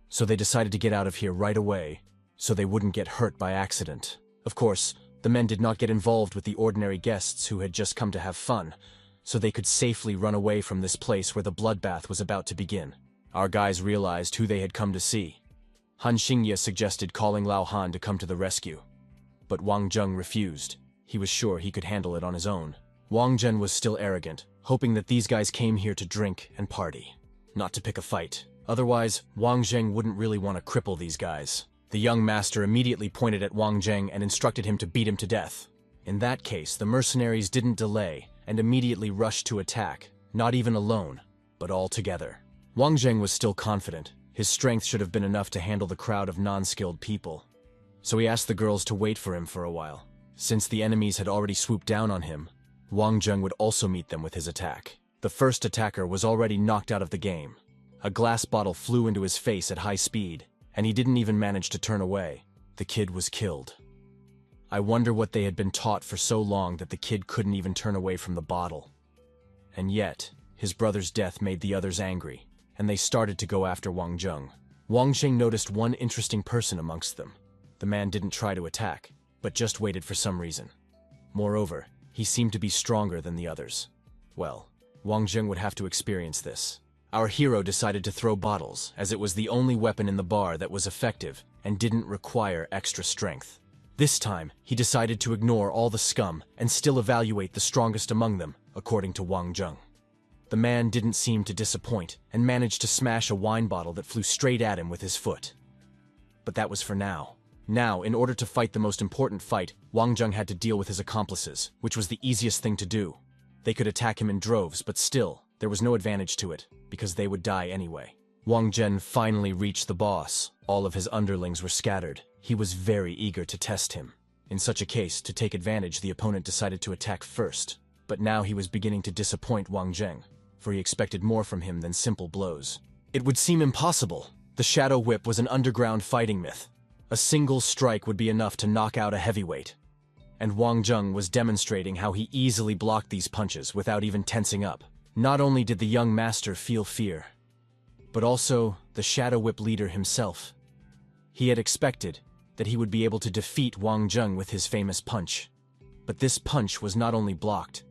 so they decided to get out of here right away so they wouldn't get hurt by accident. Of course, the men did not get involved with the ordinary guests who had just come to have fun, so they could safely run away from this place where the bloodbath was about to begin. Our guys realized who they had come to see. Han Xinye suggested calling Lao Han to come to the rescue, but Wang Zheng refused. He was sure he could handle it on his own. Wang Zhen was still arrogant, hoping that these guys came here to drink and party, not to pick a fight. Otherwise, Wang Zheng wouldn't really want to cripple these guys. The young master immediately pointed at Wang Zheng and instructed him to beat him to death. In that case, the mercenaries didn't delay and immediately rushed to attack, not even alone, but all together. Wang Zheng was still confident. His strength should have been enough to handle the crowd of non-skilled people. So he asked the girls to wait for him for a while. Since the enemies had already swooped down on him, Wang Zheng would also meet them with his attack. The first attacker was already knocked out of the game. A glass bottle flew into his face at high speed, and he didn't even manage to turn away. The kid was killed. I wonder what they had been taught for so long that the kid couldn't even turn away from the bottle. And yet, his brother's death made the others angry, and they started to go after Wang Zheng. Wang Zheng noticed one interesting person amongst them. The man didn't try to attack, but just waited for some reason. Moreover, he seemed to be stronger than the others. Well, Wang Zheng would have to experience this. Our hero decided to throw bottles, as it was the only weapon in the bar that was effective and didn't require extra strength. This time, he decided to ignore all the scum and still evaluate the strongest among them, according to Wang Zheng. The man didn't seem to disappoint and managed to smash a wine bottle that flew straight at him with his foot. But that was for now. Now, in order to fight the most important fight, Wang Zheng had to deal with his accomplices, which was the easiest thing to do. They could attack him in droves, but still, there was no advantage to it, because they would die anyway. Wang Zheng finally reached the boss. All of his underlings were scattered. He was very eager to test him. In such a case, to take advantage, the opponent decided to attack first. But now he was beginning to disappoint Wang Zheng, for he expected more from him than simple blows. It would seem impossible. The Shadow Whip was an underground fighting myth. A single strike would be enough to knock out a heavyweight. And Wang Zheng was demonstrating how he easily blocked these punches without even tensing up. Not only did the young master feel fear, but also the Shadow Whip leader himself. He had expected that he would be able to defeat Wang Zheng with his famous punch. But this punch was not only blocked,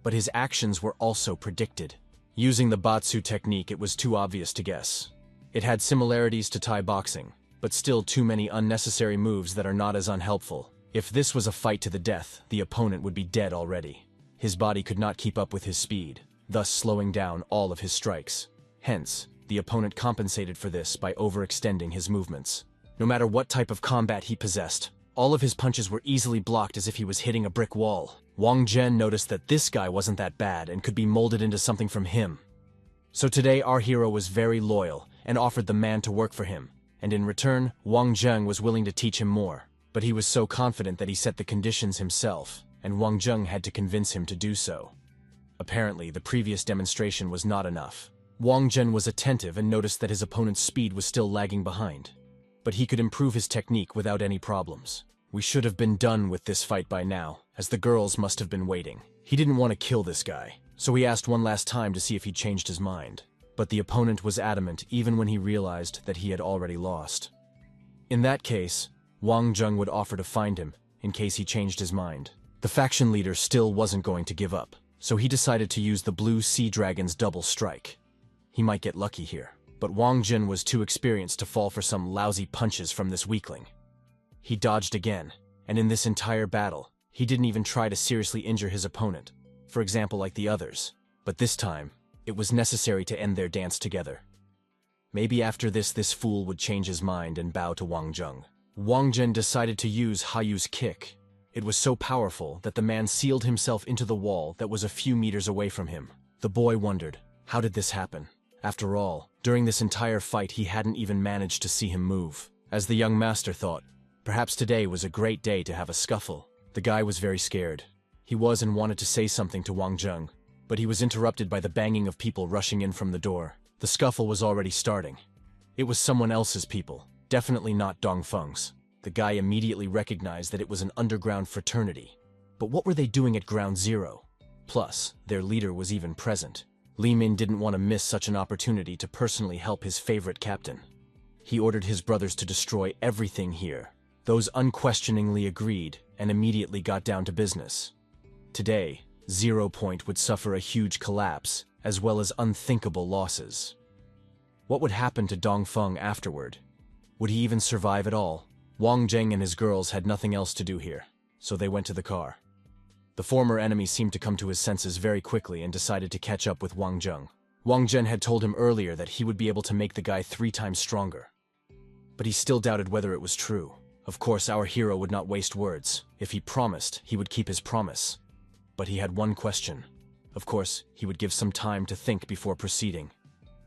but his actions were also predicted. Using the Batsu technique, it was too obvious to guess. It had similarities to Thai boxing, but still too many unnecessary moves that are not as unhelpful. If this was a fight to the death, the opponent would be dead already. His body could not keep up with his speed, thus slowing down all of his strikes. Hence, the opponent compensated for this by overextending his movements. No matter what type of combat he possessed, all of his punches were easily blocked as if he was hitting a brick wall. Wang Zheng noticed that this guy wasn't that bad and could be molded into something from him. So today our hero was very loyal and offered the man to work for him, and in return, Wang Zheng was willing to teach him more. But he was so confident that he set the conditions himself, and Wang Zheng had to convince him to do so. Apparently, the previous demonstration was not enough. Wang Zheng was attentive and noticed that his opponent's speed was still lagging behind. But he could improve his technique without any problems. We should have been done with this fight by now, as the girls must have been waiting. He didn't want to kill this guy, so he asked one last time to see if he'd changed his mind. But the opponent was adamant even when he realized that he had already lost. In that case, Wang Zheng would offer to find him, in case he changed his mind. The faction leader still wasn't going to give up, so he decided to use the Blue Sea Dragon's double strike. He might get lucky here, but Wang Zheng was too experienced to fall for some lousy punches from this weakling. He dodged again, and in this entire battle, he didn't even try to seriously injure his opponent, for example like the others. But this time, it was necessary to end their dance together. Maybe after this fool would change his mind and bow to Wang Zheng. Wang Zheng decided to use Hayu's kick. It was so powerful that the man sealed himself into the wall that was a few meters away from him. The boy wondered, how did this happen? After all, during this entire fight he hadn't even managed to see him move. As the young master thought, perhaps today was a great day to have a scuffle. The guy was very scared. He was and wanted to say something to Wang Zheng, but he was interrupted by the banging of people rushing in from the door. The scuffle was already starting. It was someone else's people, definitely not Dongfeng's. The guy immediately recognized that it was an underground fraternity. But what were they doing at Ground Zero? Plus, their leader was even present. Li Min didn't want to miss such an opportunity to personally help his favorite captain. He ordered his brothers to destroy everything here. Those unquestioningly agreed and immediately got down to business. Today, 0 Point would suffer a huge collapse, as well as unthinkable losses. What would happen to Dongfeng afterward? Would he even survive at all? Wang Zheng and his girls had nothing else to do here, so they went to the car. The former enemy seemed to come to his senses very quickly and decided to catch up with Wang Zheng. Wang Zheng had told him earlier that he would be able to make the guy 3 times stronger. But he still doubted whether it was true. Of course, our hero would not waste words. If he promised, he would keep his promise. But he had one question. Of course, he would give some time to think before proceeding.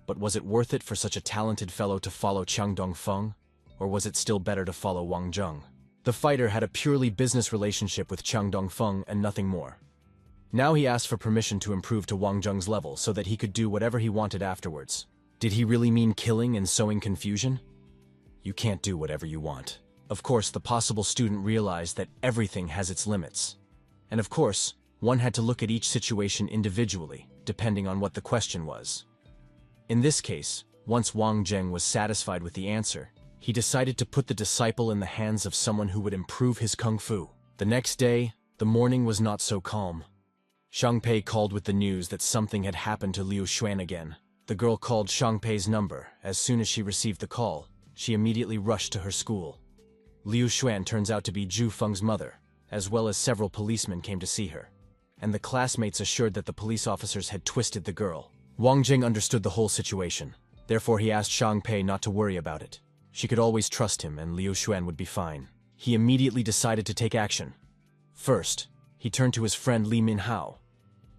But was it worth it for such a talented fellow to follow Chang Dongfeng? Or was it still better to follow Wang Zheng? The fighter had a purely business relationship with Chang Dongfeng and nothing more. Now he asked for permission to improve to Wang Zheng's level so that he could do whatever he wanted afterwards. Did he really mean killing and sowing confusion? You can't do whatever you want. Of course, the possible student realized that everything has its limits. And of course, one had to look at each situation individually, depending on what the question was. In this case, once Wang Zheng was satisfied with the answer, he decided to put the disciple in the hands of someone who would improve his kung fu. The next day, the morning was not so calm. Shangpei called with the news that something had happened to Liu Xuan again. The girl called Shangpei's number. As soon as she received the call, she immediately rushed to her school. Liu Xuan turns out to be Zhu Feng's mother, as well as several policemen came to see her. And the classmates assured that the police officers had twisted the girl. Wang Jing understood the whole situation. Therefore, he asked Shangpei not to worry about it. She could always trust him and Liu Xuan would be fine. He immediately decided to take action. First, he turned to his friend Li Minhao,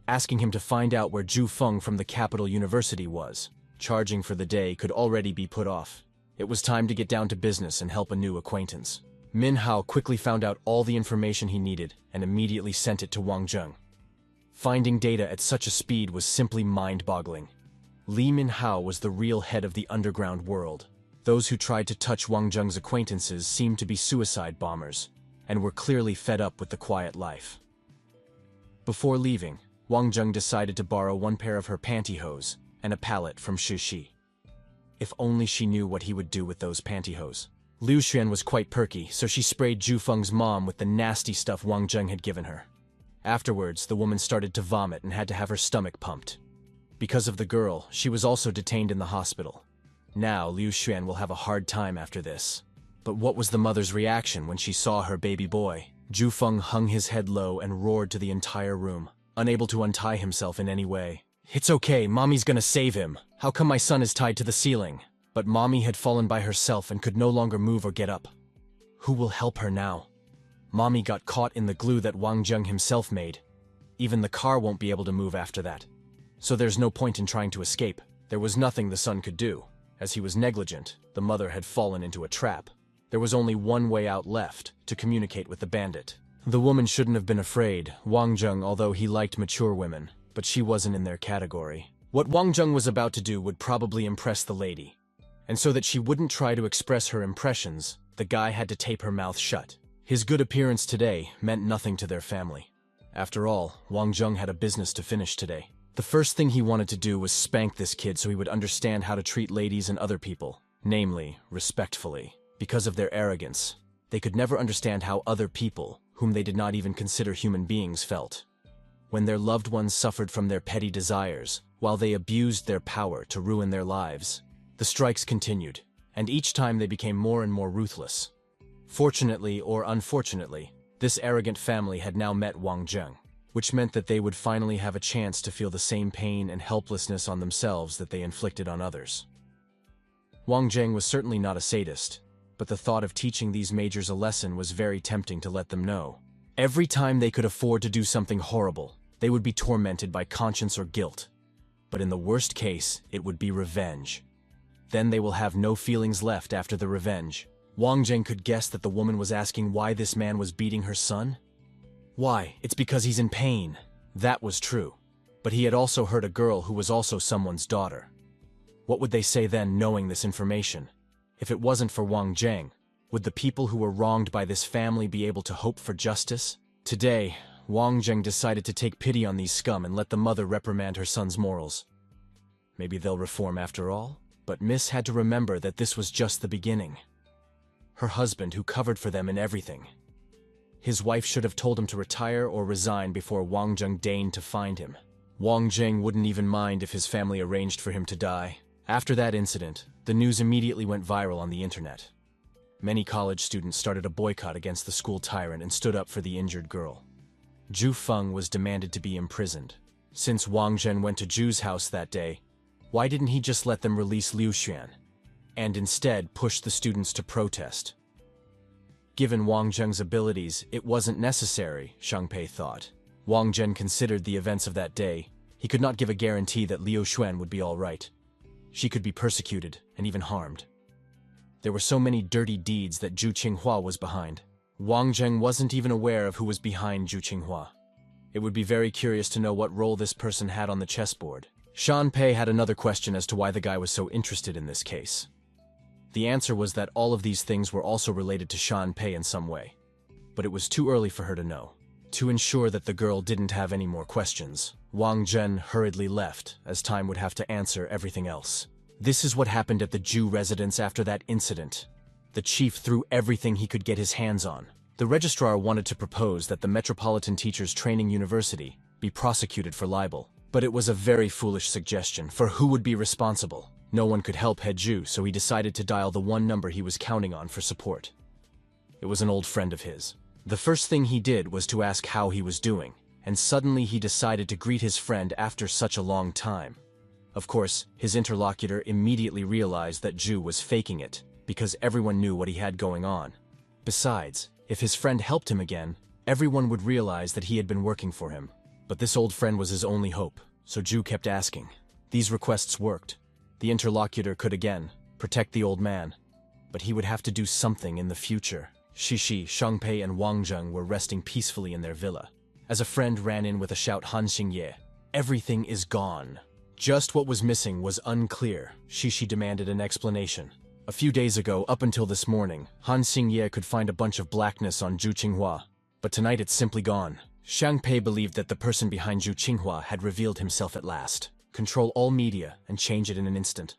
asking him to find out where Zhu Feng from the capital university was. Charging for the day could already be put off. It was time to get down to business and help a new acquaintance. Minhao quickly found out all the information he needed and immediately sent it to Wang Zheng. Finding data at such a speed was simply mind-boggling. Li Minhao was the real head of the underground world. Those who tried to touch Wang Zheng's acquaintances seemed to be suicide bombers, and were clearly fed up with the quiet life. Before leaving, Wang Zheng decided to borrow one pair of her pantyhose and a palette from Shi. If only she knew what he would do with those pantyhose. Liu Xuan was quite perky, so she sprayed Zhu Feng's mom with the nasty stuff Wang Zheng had given her. Afterwards, the woman started to vomit and had to have her stomach pumped. Because of the girl, she was also detained in the hospital. Now, Liu Xuan will have a hard time after this. But what was the mother's reaction when she saw her baby boy? Zhu Feng hung his head low and roared to the entire room, unable to untie himself in any way. "It's okay, Mommy's gonna save him. How come my son is tied to the ceiling?" But Mommy had fallen by herself and could no longer move or get up. Who will help her now? Mommy got caught in the glue that Wang Zheng himself made. Even the car won't be able to move after that. So there's no point in trying to escape. There was nothing the son could do. As he was negligent, the mother had fallen into a trap. There was only one way out left, to communicate with the bandit. The woman shouldn't have been afraid, Wang Zheng, although he liked mature women, but she wasn't in their category. What Wang Zheng was about to do would probably impress the lady. And so that she wouldn't try to express her impressions, the guy had to tape her mouth shut. His good appearance today meant nothing to their family. After all, Wang Zheng had a business to finish today. The first thing he wanted to do was spank this kid so he would understand how to treat ladies and other people, namely, respectfully. Because of their arrogance, they could never understand how other people, whom they did not even consider human beings, felt. When their loved ones suffered from their petty desires, while they abused their power to ruin their lives. The strikes continued, and each time they became more and more ruthless. Fortunately or unfortunately, this arrogant family had now met Wang Zheng, which meant that they would finally have a chance to feel the same pain and helplessness on themselves that they inflicted on others. Wang Zheng was certainly not a sadist, but the thought of teaching these majors a lesson was very tempting to let them know. Every time they could afford to do something horrible, they would be tormented by conscience or guilt. But in the worst case, it would be revenge. Then they will have no feelings left after the revenge. Wang Zheng could guess that the woman was asking why this man was beating her son. Why? It's because he's in pain. That was true. But he had also hurt a girl who was also someone's daughter. What would they say then, knowing this information? If it wasn't for Wang Zheng, would the people who were wronged by this family be able to hope for justice? Today, Wang Zheng decided to take pity on these scum and let the mother reprimand her son's morals. Maybe they'll reform after all? But Miss had to remember that this was just the beginning. Her husband, who covered for them in everything. His wife should have told him to retire or resign before Wang Zheng deigned to find him. Wang Zheng wouldn't even mind if his family arranged for him to die. After that incident, the news immediately went viral on the internet. Many college students started a boycott against the school tyrant and stood up for the injured girl. Zhu Feng was demanded to be imprisoned. Since Wang Zheng went to Zhu's house that day, why didn't he just let them release Liu Xuan, and instead push the students to protest? Given Wang Zheng's abilities, it wasn't necessary, Shangpei thought. Wang Zheng considered the events of that day. He could not give a guarantee that Liu Xuan would be all right. She could be persecuted and even harmed. There were so many dirty deeds that Zhu Qinghua was behind. Wang Zheng wasn't even aware of who was behind Zhu Qinghua. It would be very curious to know what role this person had on the chessboard. Shan Pei had another question as to why the guy was so interested in this case. The answer was that all of these things were also related to Shan Pei in some way. But it was too early for her to know. To ensure that the girl didn't have any more questions, Wang Zhen hurriedly left, as time would have to answer everything else. This is what happened at the Zhu residence after that incident. The chief threw everything he could get his hands on. The registrar wanted to propose that the Metropolitan Teachers Training University be prosecuted for libel. But it was a very foolish suggestion, for who would be responsible? No one could help He Zhu, so he decided to dial the one number he was counting on for support. It was an old friend of his. The first thing he did was to ask how he was doing, and suddenly he decided to greet his friend after such a long time. Of course, his interlocutor immediately realized that Zhu was faking it, because everyone knew what he had going on. Besides, if his friend helped him again, everyone would realize that he had been working for him. But this old friend was his only hope, so Zhu kept asking. These requests worked. The interlocutor could again protect the old man, but he would have to do something in the future. Shishi, Shangpei, and Wang Zheng were resting peacefully in their villa, as a friend ran in with a shout, Han Xingye, everything is gone. Just what was missing was unclear. Shishi demanded an explanation. A few days ago, up until this morning, Han Xingye could find a bunch of blackness on Zhu Qinghua, but tonight it's simply gone. Shangpei believed that the person behind Zhu Qinghua had revealed himself at last. Control all media and change it in an instant.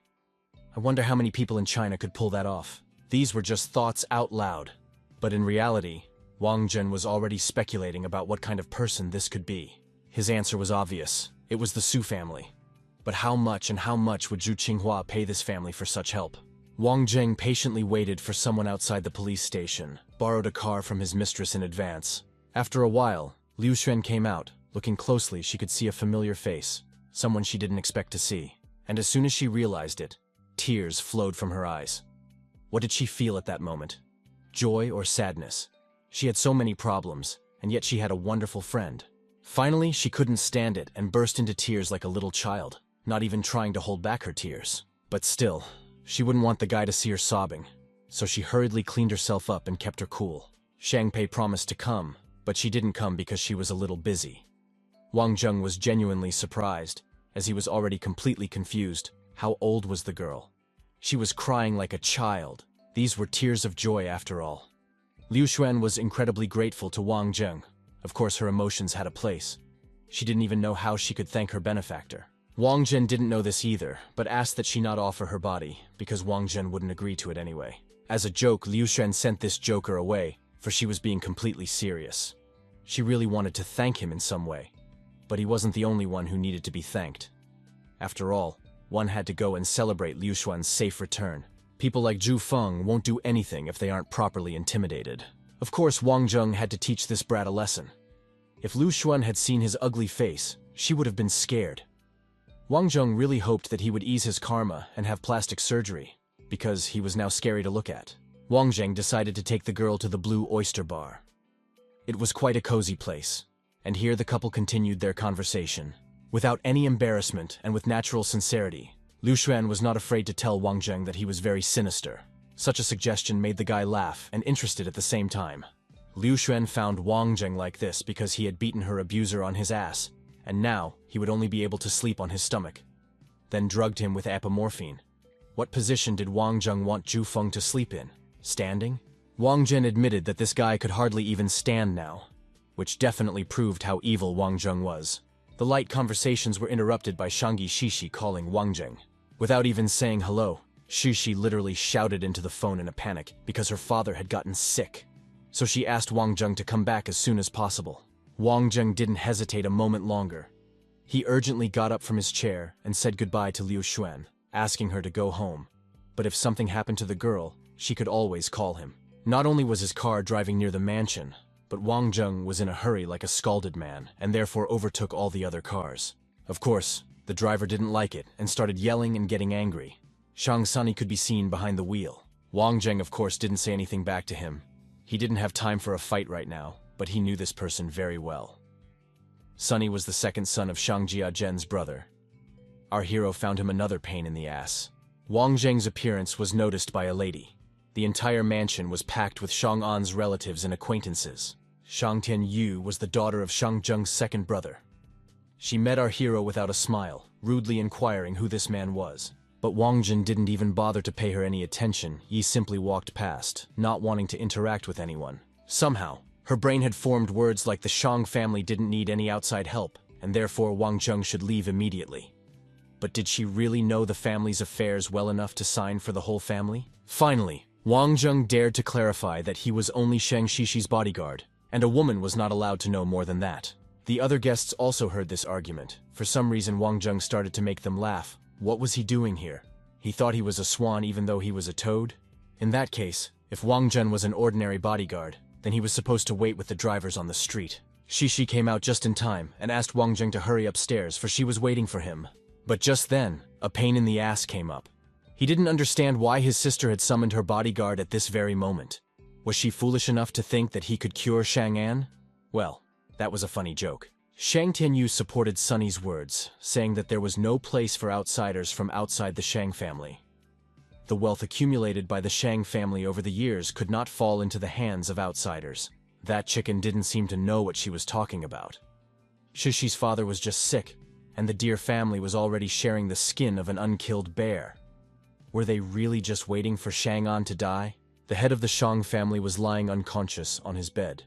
I wonder how many people in China could pull that off. These were just thoughts out loud. But in reality, Wang Zhen was already speculating about what kind of person this could be. His answer was obvious. It was the Su family. But how much and how much would Zhu Qinghua pay this family for such help? Wang Zheng patiently waited for someone outside the police station, borrowed a car from his mistress in advance. After a while, Liu Xuan came out. Looking closely, she could see a familiar face, someone she didn't expect to see. And as soon as she realized it, tears flowed from her eyes. What did she feel at that moment? Joy or sadness? She had so many problems, and yet she had a wonderful friend. Finally, she couldn't stand it and burst into tears like a little child, not even trying to hold back her tears. But still, she wouldn't want the guy to see her sobbing, so she hurriedly cleaned herself up and kept her cool. Shangpei promised to come, but she didn't come because she was a little busy. Wang Zheng was genuinely surprised, as he was already completely confused. How old was the girl? She was crying like a child. These were tears of joy after all. Liu Xuan was incredibly grateful to Wang Zheng. Of course, her emotions had a place. She didn't even know how she could thank her benefactor. Wang Zhen didn't know this either, but asked that she not offer her body, because Wang Zhen wouldn't agree to it anyway. As a joke, Liu Xuan sent this joker away, for she was being completely serious. She really wanted to thank him in some way, but he wasn't the only one who needed to be thanked. After all, one had to go and celebrate Liu Xuan's safe return. People like Zhu Feng won't do anything if they aren't properly intimidated. Of course, Wang Zheng had to teach this brat a lesson. If Liu Xuan had seen his ugly face, she would have been scared. Wang Zheng really hoped that he would ease his karma and have plastic surgery, because he was now scary to look at. Wang Zheng decided to take the girl to the Blue Oyster Bar. It was quite a cozy place, and here the couple continued their conversation. Without any embarrassment and with natural sincerity, Liu Xuan was not afraid to tell Wang Zheng that he was very sinister. Such a suggestion made the guy laugh and interested at the same time. Liu Xuan found Wang Zheng like this because he had beaten her abuser on his ass, and now he would only be able to sleep on his stomach. Then drugged him with apomorphine. What position did Wang Zheng want Zhu Feng to sleep in? Standing? Wang Zhen admitted that this guy could hardly even stand now, which definitely proved how evil Wang Zheng was. The light conversations were interrupted by Shangyi Shishi calling Wang Zheng. Without even saying hello, Shishi literally shouted into the phone in a panic because her father had gotten sick. So she asked Wang Zheng to come back as soon as possible. Wang Zheng didn't hesitate a moment longer. He urgently got up from his chair and said goodbye to Liu Xuan, asking her to go home. But if something happened to the girl, she could always call him. Not only was his car driving near the mansion, but Wang Zheng was in a hurry like a scalded man and therefore overtook all the other cars. Of course, the driver didn't like it and started yelling and getting angry. Shang Sunny could be seen behind the wheel. Wang Zheng, of course, didn't say anything back to him. He didn't have time for a fight right now, but he knew this person very well. Sunny was the second son of Shang Jiazhen's brother. Our hero found him another pain in the ass. Wang Zheng's appearance was noticed by a lady. The entire mansion was packed with Shang-An's relatives and acquaintances. Shang Tianyu was the daughter of Shang Zheng's second brother. She met our hero without a smile, rudely inquiring who this man was. But Wang Jin didn't even bother to pay her any attention. He simply walked past, not wanting to interact with anyone. Somehow, her brain had formed words like the Shang family didn't need any outside help, and therefore Wang Zheng should leave immediately. But did she really know the family's affairs well enough to sign for the whole family? Finally, Wang Zheng dared to clarify that he was only Shang Shishi's bodyguard, and a woman was not allowed to know more than that. The other guests also heard this argument. For some reason, Wang Zheng started to make them laugh. What was he doing here? He thought he was a swan even though he was a toad? In that case, if Wang Zheng was an ordinary bodyguard, then he was supposed to wait with the drivers on the street. Shishi came out just in time and asked Wang Zheng to hurry upstairs, for she was waiting for him. But just then, a pain in the ass came up. He didn't understand why his sister had summoned her bodyguard at this very moment. Was she foolish enough to think that he could cure Shang-An? Well, that was a funny joke. Shang Tianyu supported Sunny's words, saying that there was no place for outsiders from outside the Shang family. The wealth accumulated by the Shang family over the years could not fall into the hands of outsiders. That chicken didn't seem to know what she was talking about. Shishi's father was just sick, and the dear family was already sharing the skin of an unkilled bear. Were they really just waiting for Shang-An to die? The head of the Shang family was lying unconscious on his bed.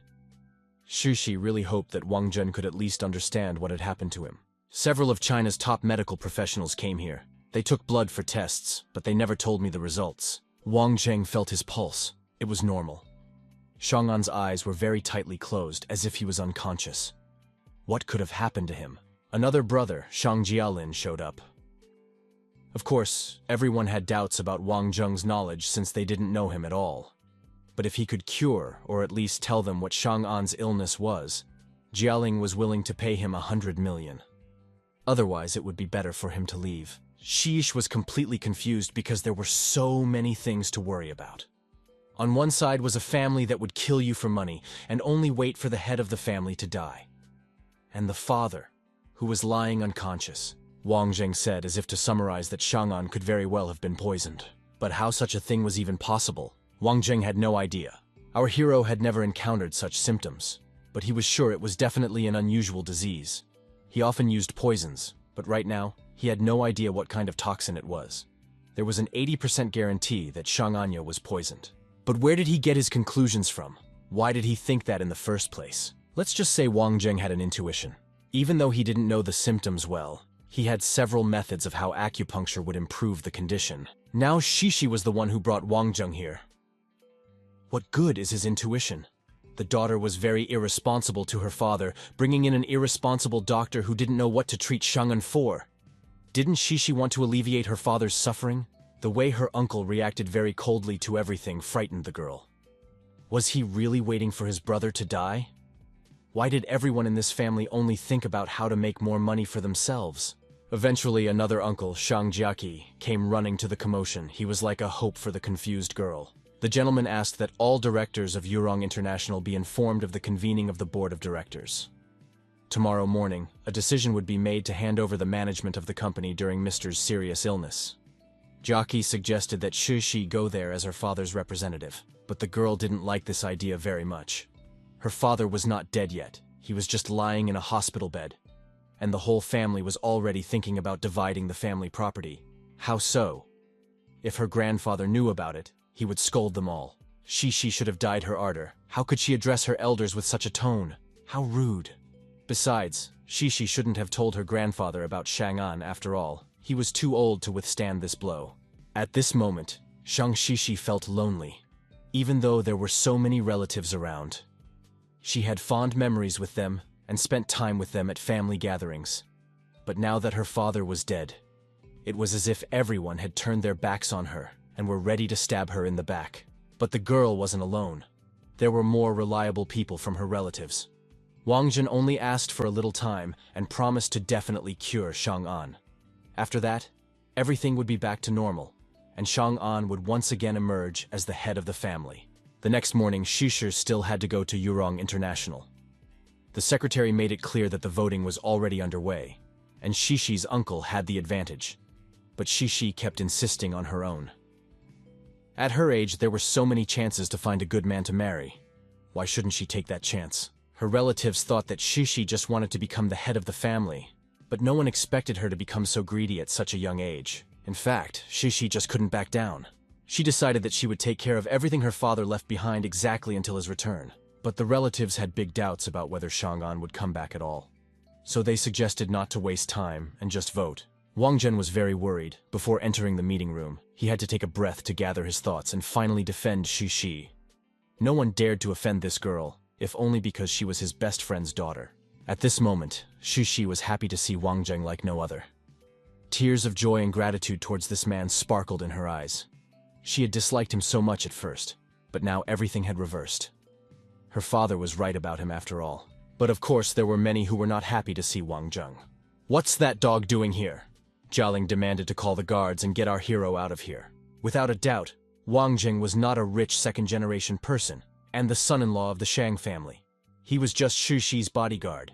Shishi really hoped that Wang Zhen could at least understand what had happened to him. Several of China's top medical professionals came here. They took blood for tests, but they never told me the results. Wang Zheng felt his pulse. It was normal. Shang-An's eyes were very tightly closed, as if he was unconscious. What could have happened to him? Another brother, Shang Jialin, showed up. Of course, everyone had doubts about Wang Zheng's knowledge since they didn't know him at all. But if he could cure, or at least tell them what Shang-An's illness was, Jialing was willing to pay him 100 million. Otherwise, it would be better for him to leave. Shish was completely confused because there were so many things to worry about. On one side was a family that would kill you for money and only wait for the head of the family to die. And the father, who was lying unconscious. Wang Zheng said, as if to summarize, that Shang-An could very well have been poisoned. But how such a thing was even possible, Wang Zheng had no idea. Our hero had never encountered such symptoms, but he was sure it was definitely an unusual disease. He often used poisons, but right now, he had no idea what kind of toxin it was. There was an 80% guarantee that Shang-Anya was poisoned. But where did he get his conclusions from? Why did he think that in the first place? Let's just say Wang Zheng had an intuition. Even though he didn't know the symptoms well, he had several methods of how acupuncture would improve the condition. Now Shishi was the one who brought Wang Zheng here. What good is his intuition? The daughter was very irresponsible to her father, bringing in an irresponsible doctor who didn't know what to treat Shang-An for. Didn't Shishi want to alleviate her father's suffering? The way her uncle reacted very coldly to everything frightened the girl. Was he really waiting for his brother to die? Why did everyone in this family only think about how to make more money for themselves? Eventually, another uncle, Shang Jiaqi, came running to the commotion. He was like a hope for the confused girl. The gentleman asked that all directors of Yurong International be informed of the convening of the board of directors. Tomorrow morning, a decision would be made to hand over the management of the company during Mr.'s serious illness. Jiaqi suggested that Shishi go there as her father's representative, but the girl didn't like this idea very much. Her father was not dead yet. He was just lying in a hospital bed, and the whole family was already thinking about dividing the family property. How so? If her grandfather knew about it, he would scold them all. Shishi should have dyed her ardor. How could she address her elders with such a tone? How rude. Besides, Shishi shouldn't have told her grandfather about Shang-An after all. He was too old to withstand this blow. At this moment, Shang Shishi felt lonely, even though there were so many relatives around. She had fond memories with them and spent time with them at family gatherings. But now that her father was dead, it was as if everyone had turned their backs on her and were ready to stab her in the back. But the girl wasn't alone. There were more reliable people from her relatives. Wang Jin only asked for a little time and promised to definitely cure Shang-An. After that, everything would be back to normal, and Shang-An would once again emerge as the head of the family. The next morning, Shishi still had to go to Yurong International. The secretary made it clear that the voting was already underway, and Shishi's uncle had the advantage. But Shishi kept insisting on her own. At her age, there were so many chances to find a good man to marry. Why shouldn't she take that chance? Her relatives thought that Shishi just wanted to become the head of the family, but no one expected her to become so greedy at such a young age. In fact, Shishi just couldn't back down. She decided that she would take care of everything her father left behind exactly until his return. But the relatives had big doubts about whether Jiangnan would come back at all. So they suggested not to waste time and just vote. Wang Zhen was very worried. Before entering the meeting room, he had to take a breath to gather his thoughts and finally defend Shishi. No one dared to offend this girl, if only because she was his best friend's daughter. At this moment, Shishi was happy to see Wang Zheng like no other. Tears of joy and gratitude towards this man sparkled in her eyes. She had disliked him so much at first, but now everything had reversed. Her father was right about him after all. But of course there were many who were not happy to see Wang Zheng. "What's that dog doing here?" Jialing demanded to call the guards and get our hero out of here. Without a doubt, Wang Zheng was not a rich second-generation person, and the son-in-law of the Shang family. He was just Shishi's bodyguard,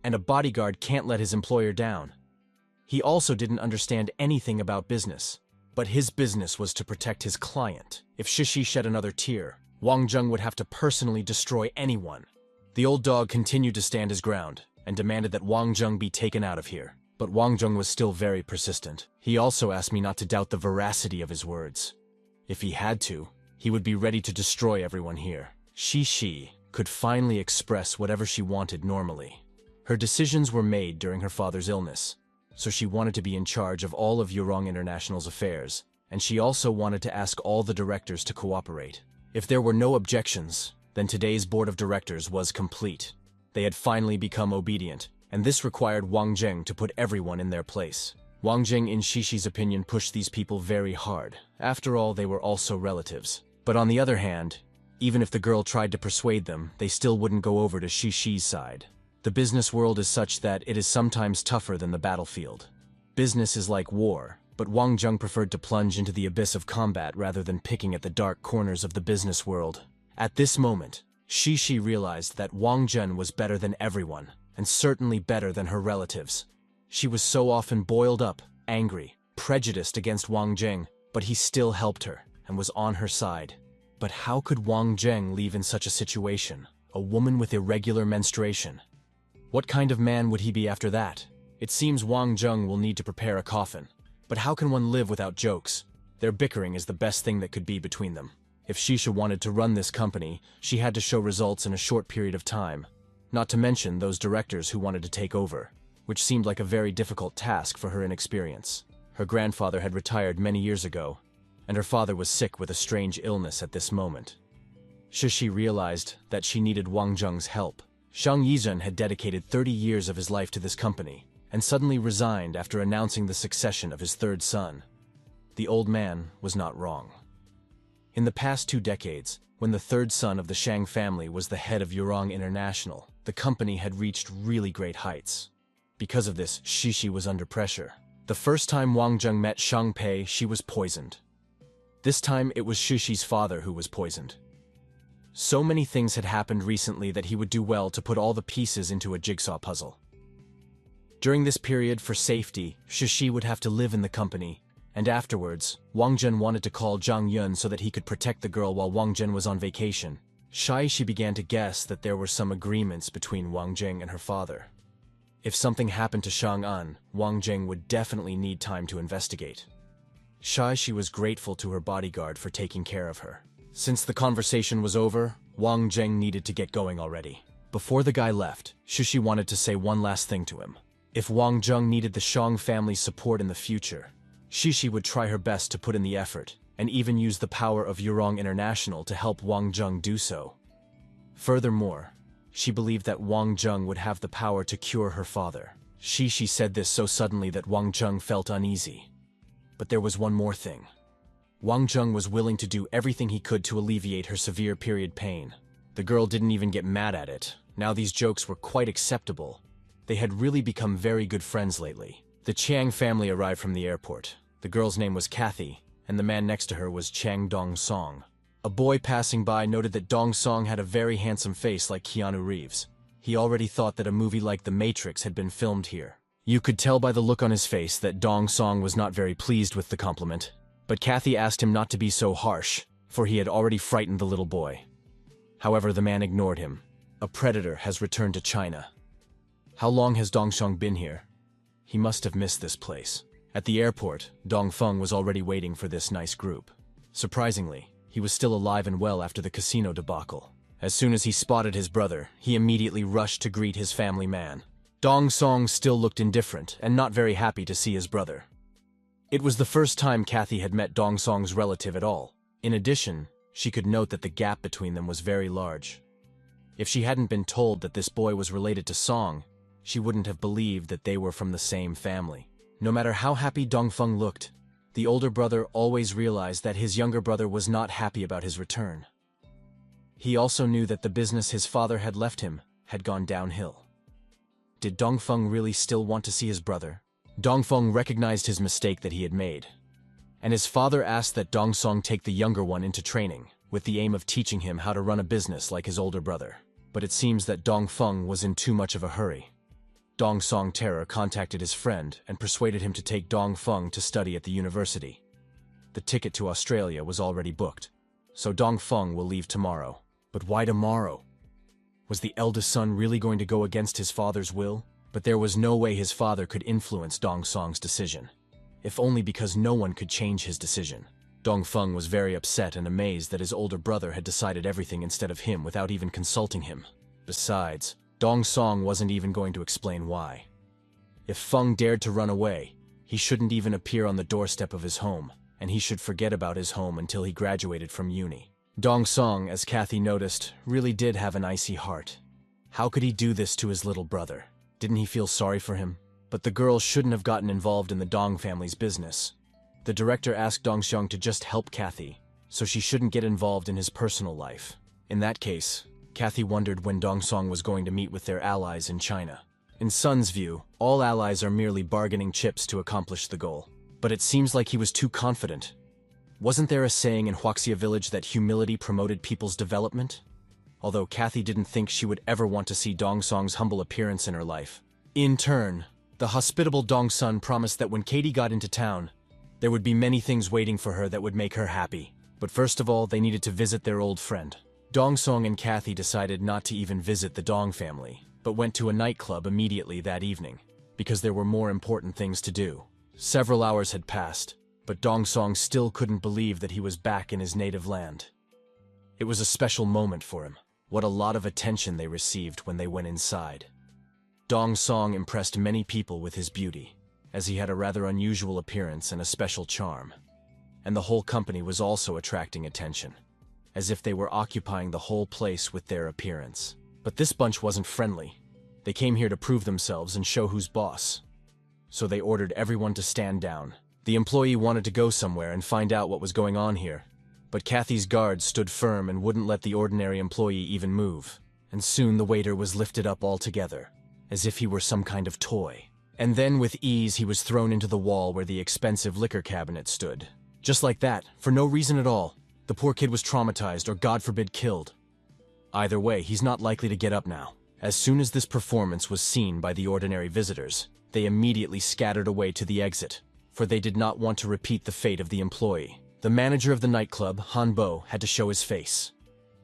and a bodyguard can't let his employer down. He also didn't understand anything about business, but his business was to protect his client. If Shishi shed another tear, Wang Zheng would have to personally destroy anyone. The old dog continued to stand his ground, and demanded that Wang Zheng be taken out of here. But Wang Zheng was still very persistent. He also asked me not to doubt the veracity of his words. If he had to, he would be ready to destroy everyone here. Shishi could finally express whatever she wanted normally. Her decisions were made during her father's illness, so she wanted to be in charge of all of Yurong International's affairs, and she also wanted to ask all the directors to cooperate. If there were no objections, then today's board of directors was complete. They had finally become obedient, and this required Wang Zheng to put everyone in their place. Wang Zheng, in Shishi's opinion, pushed these people very hard. After all, they were also relatives. But on the other hand, even if the girl tried to persuade them, they still wouldn't go over to Shishi's side. The business world is such that it is sometimes tougher than the battlefield. Business is like war, but Wang Zheng preferred to plunge into the abyss of combat rather than picking at the dark corners of the business world. At this moment, Shishi realized that Wang Zhen was better than everyone, and certainly better than her relatives. She was so often boiled up, angry, prejudiced against Wang Zheng, but he still helped her and was on her side. But how could Wang Zheng leave in such a situation? A woman with irregular menstruation. What kind of man would he be after that? It seems Wang Zheng will need to prepare a coffin. But how can one live without jokes? Their bickering is the best thing that could be between them. If Shisha wanted to run this company, she had to show results in a short period of time. Not to mention those directors who wanted to take over, which seemed like a very difficult task for her inexperience. Her grandfather had retired many years ago, and her father was sick with a strange illness at this moment. Shishi realized that she needed Wang Zheng's help. Shang Yizhen had dedicated 30 years of his life to this company, and suddenly resigned after announcing the succession of his third son. The old man was not wrong. In the past 2 decades, when the third son of the Shang family was the head of Yurong International, the company had reached really great heights. Because of this, Shishi was under pressure. The first time Wang Zheng met Shang Pei, she was poisoned. This time, it was Shishi's father who was poisoned. So many things had happened recently that he would do well to put all the pieces into a jigsaw puzzle. During this period, for safety, Shishi would have to live in the company, and afterwards, Wang Zhen wanted to call Zhang Yun so that he could protect the girl while Wang Zhen was on vacation. She began to guess that there were some agreements between Wang Zheng and her father. If something happened to Shang An, Wang Zheng would definitely need time to investigate. She was grateful to her bodyguard for taking care of her. Since the conversation was over, Wang Zheng needed to get going already. Before the guy left, Shishi wanted to say one last thing to him. If Wang Zheng needed the Shang family's support in the future, Shishi would try her best to put in the effort, and even use the power of Yurong International to help Wang Zheng do so. Furthermore, she believed that Wang Zheng would have the power to cure her father. Shishi said this so suddenly that Wang Zheng felt uneasy. But there was one more thing. Wang Zheng was willing to do everything he could to alleviate her severe period pain. The girl didn't even get mad at it. Now these jokes were quite acceptable. They had really become very good friends lately. The Chiang family arrived from the airport. The girl's name was Kathy, and the man next to her was Chang Dong-song. A boy passing by noted that Dong-song had a very handsome face like Keanu Reeves. He already thought that a movie like The Matrix had been filmed here. You could tell by the look on his face that Dong-song was not very pleased with the compliment. But Kathy asked him not to be so harsh, for he had already frightened the little boy. However, the man ignored him. A predator has returned to China. How long has Dongxiang been here? He must have missed this place. At the airport, Dongfeng was already waiting for this nice group. Surprisingly, he was still alive and well after the casino debacle. As soon as he spotted his brother, he immediately rushed to greet his family man. Dongxiang still looked indifferent and not very happy to see his brother. It was the first time Kathy had met Dongxiang's relative at all. In addition, she could note that the gap between them was very large. If she hadn't been told that this boy was related to Song, she wouldn't have believed that they were from the same family. No matter how happy Dongfeng looked, the older brother always realized that his younger brother was not happy about his return. He also knew that the business his father had left him had gone downhill. Did Dongfeng really still want to see his brother? Dongfeng recognized his mistake that he had made, and his father asked that Dongxiang take the younger one into training, with the aim of teaching him how to run a business like his older brother. But it seems that Dongfeng was in too much of a hurry. Dongxiang Terror contacted his friend and persuaded him to take Dongfeng to study at the university. The ticket to Australia was already booked, so Dongfeng will leave tomorrow. But why tomorrow? Was the eldest son really going to go against his father's will? But there was no way his father could influence Dongxiang's decision, if only because no one could change his decision. Dongfeng was very upset and amazed that his older brother had decided everything instead of him without even consulting him. Besides, Dongxiang wasn't even going to explain why. If Feng dared to run away, he shouldn't even appear on the doorstep of his home, and he should forget about his home until he graduated from uni. Dongxiang, as Kathy noticed, really did have an icy heart. How could he do this to his little brother? Didn't he feel sorry for him? But the girl shouldn't have gotten involved in the Dong family's business. The director asked Dongxiang to just help Kathy, so she shouldn't get involved in his personal life. In that case, Kathy wondered when Dongxiang was going to meet with their allies in China. In Sun's view, all allies are merely bargaining chips to accomplish the goal. But it seems like he was too confident. Wasn't there a saying in Huaxia village that humility promoted people's development? Although Kathy didn't think she would ever want to see Dongxiang's humble appearance in her life. In turn, the hospitable Dongsun promised that when Katie got into town, there would be many things waiting for her that would make her happy. But first of all, they needed to visit their old friend. Dongxiang and Kathy decided not to even visit the Dong family, but went to a nightclub immediately that evening, because there were more important things to do. Several hours had passed, but Dongxiang still couldn't believe that he was back in his native land. It was a special moment for him. What a lot of attention they received when they went inside. Dongxiang impressed many people with his beauty, as he had a rather unusual appearance and a special charm. And the whole company was also attracting attention, as if they were occupying the whole place with their appearance. But this bunch wasn't friendly. They came here to prove themselves and show who's boss. So they ordered everyone to stand down. The employee wanted to go somewhere and find out what was going on here. But Kathy's guards stood firm and wouldn't let the ordinary employee even move. And soon the waiter was lifted up altogether, as if he were some kind of toy. And then with ease he was thrown into the wall where the expensive liquor cabinet stood. Just like that, for no reason at all. The poor kid was traumatized or, God forbid, killed. Either way, he's not likely to get up now. As soon as this performance was seen by the ordinary visitors, they immediately scattered away to the exit, for they did not want to repeat the fate of the employee. The manager of the nightclub, Han Bo, had to show his face.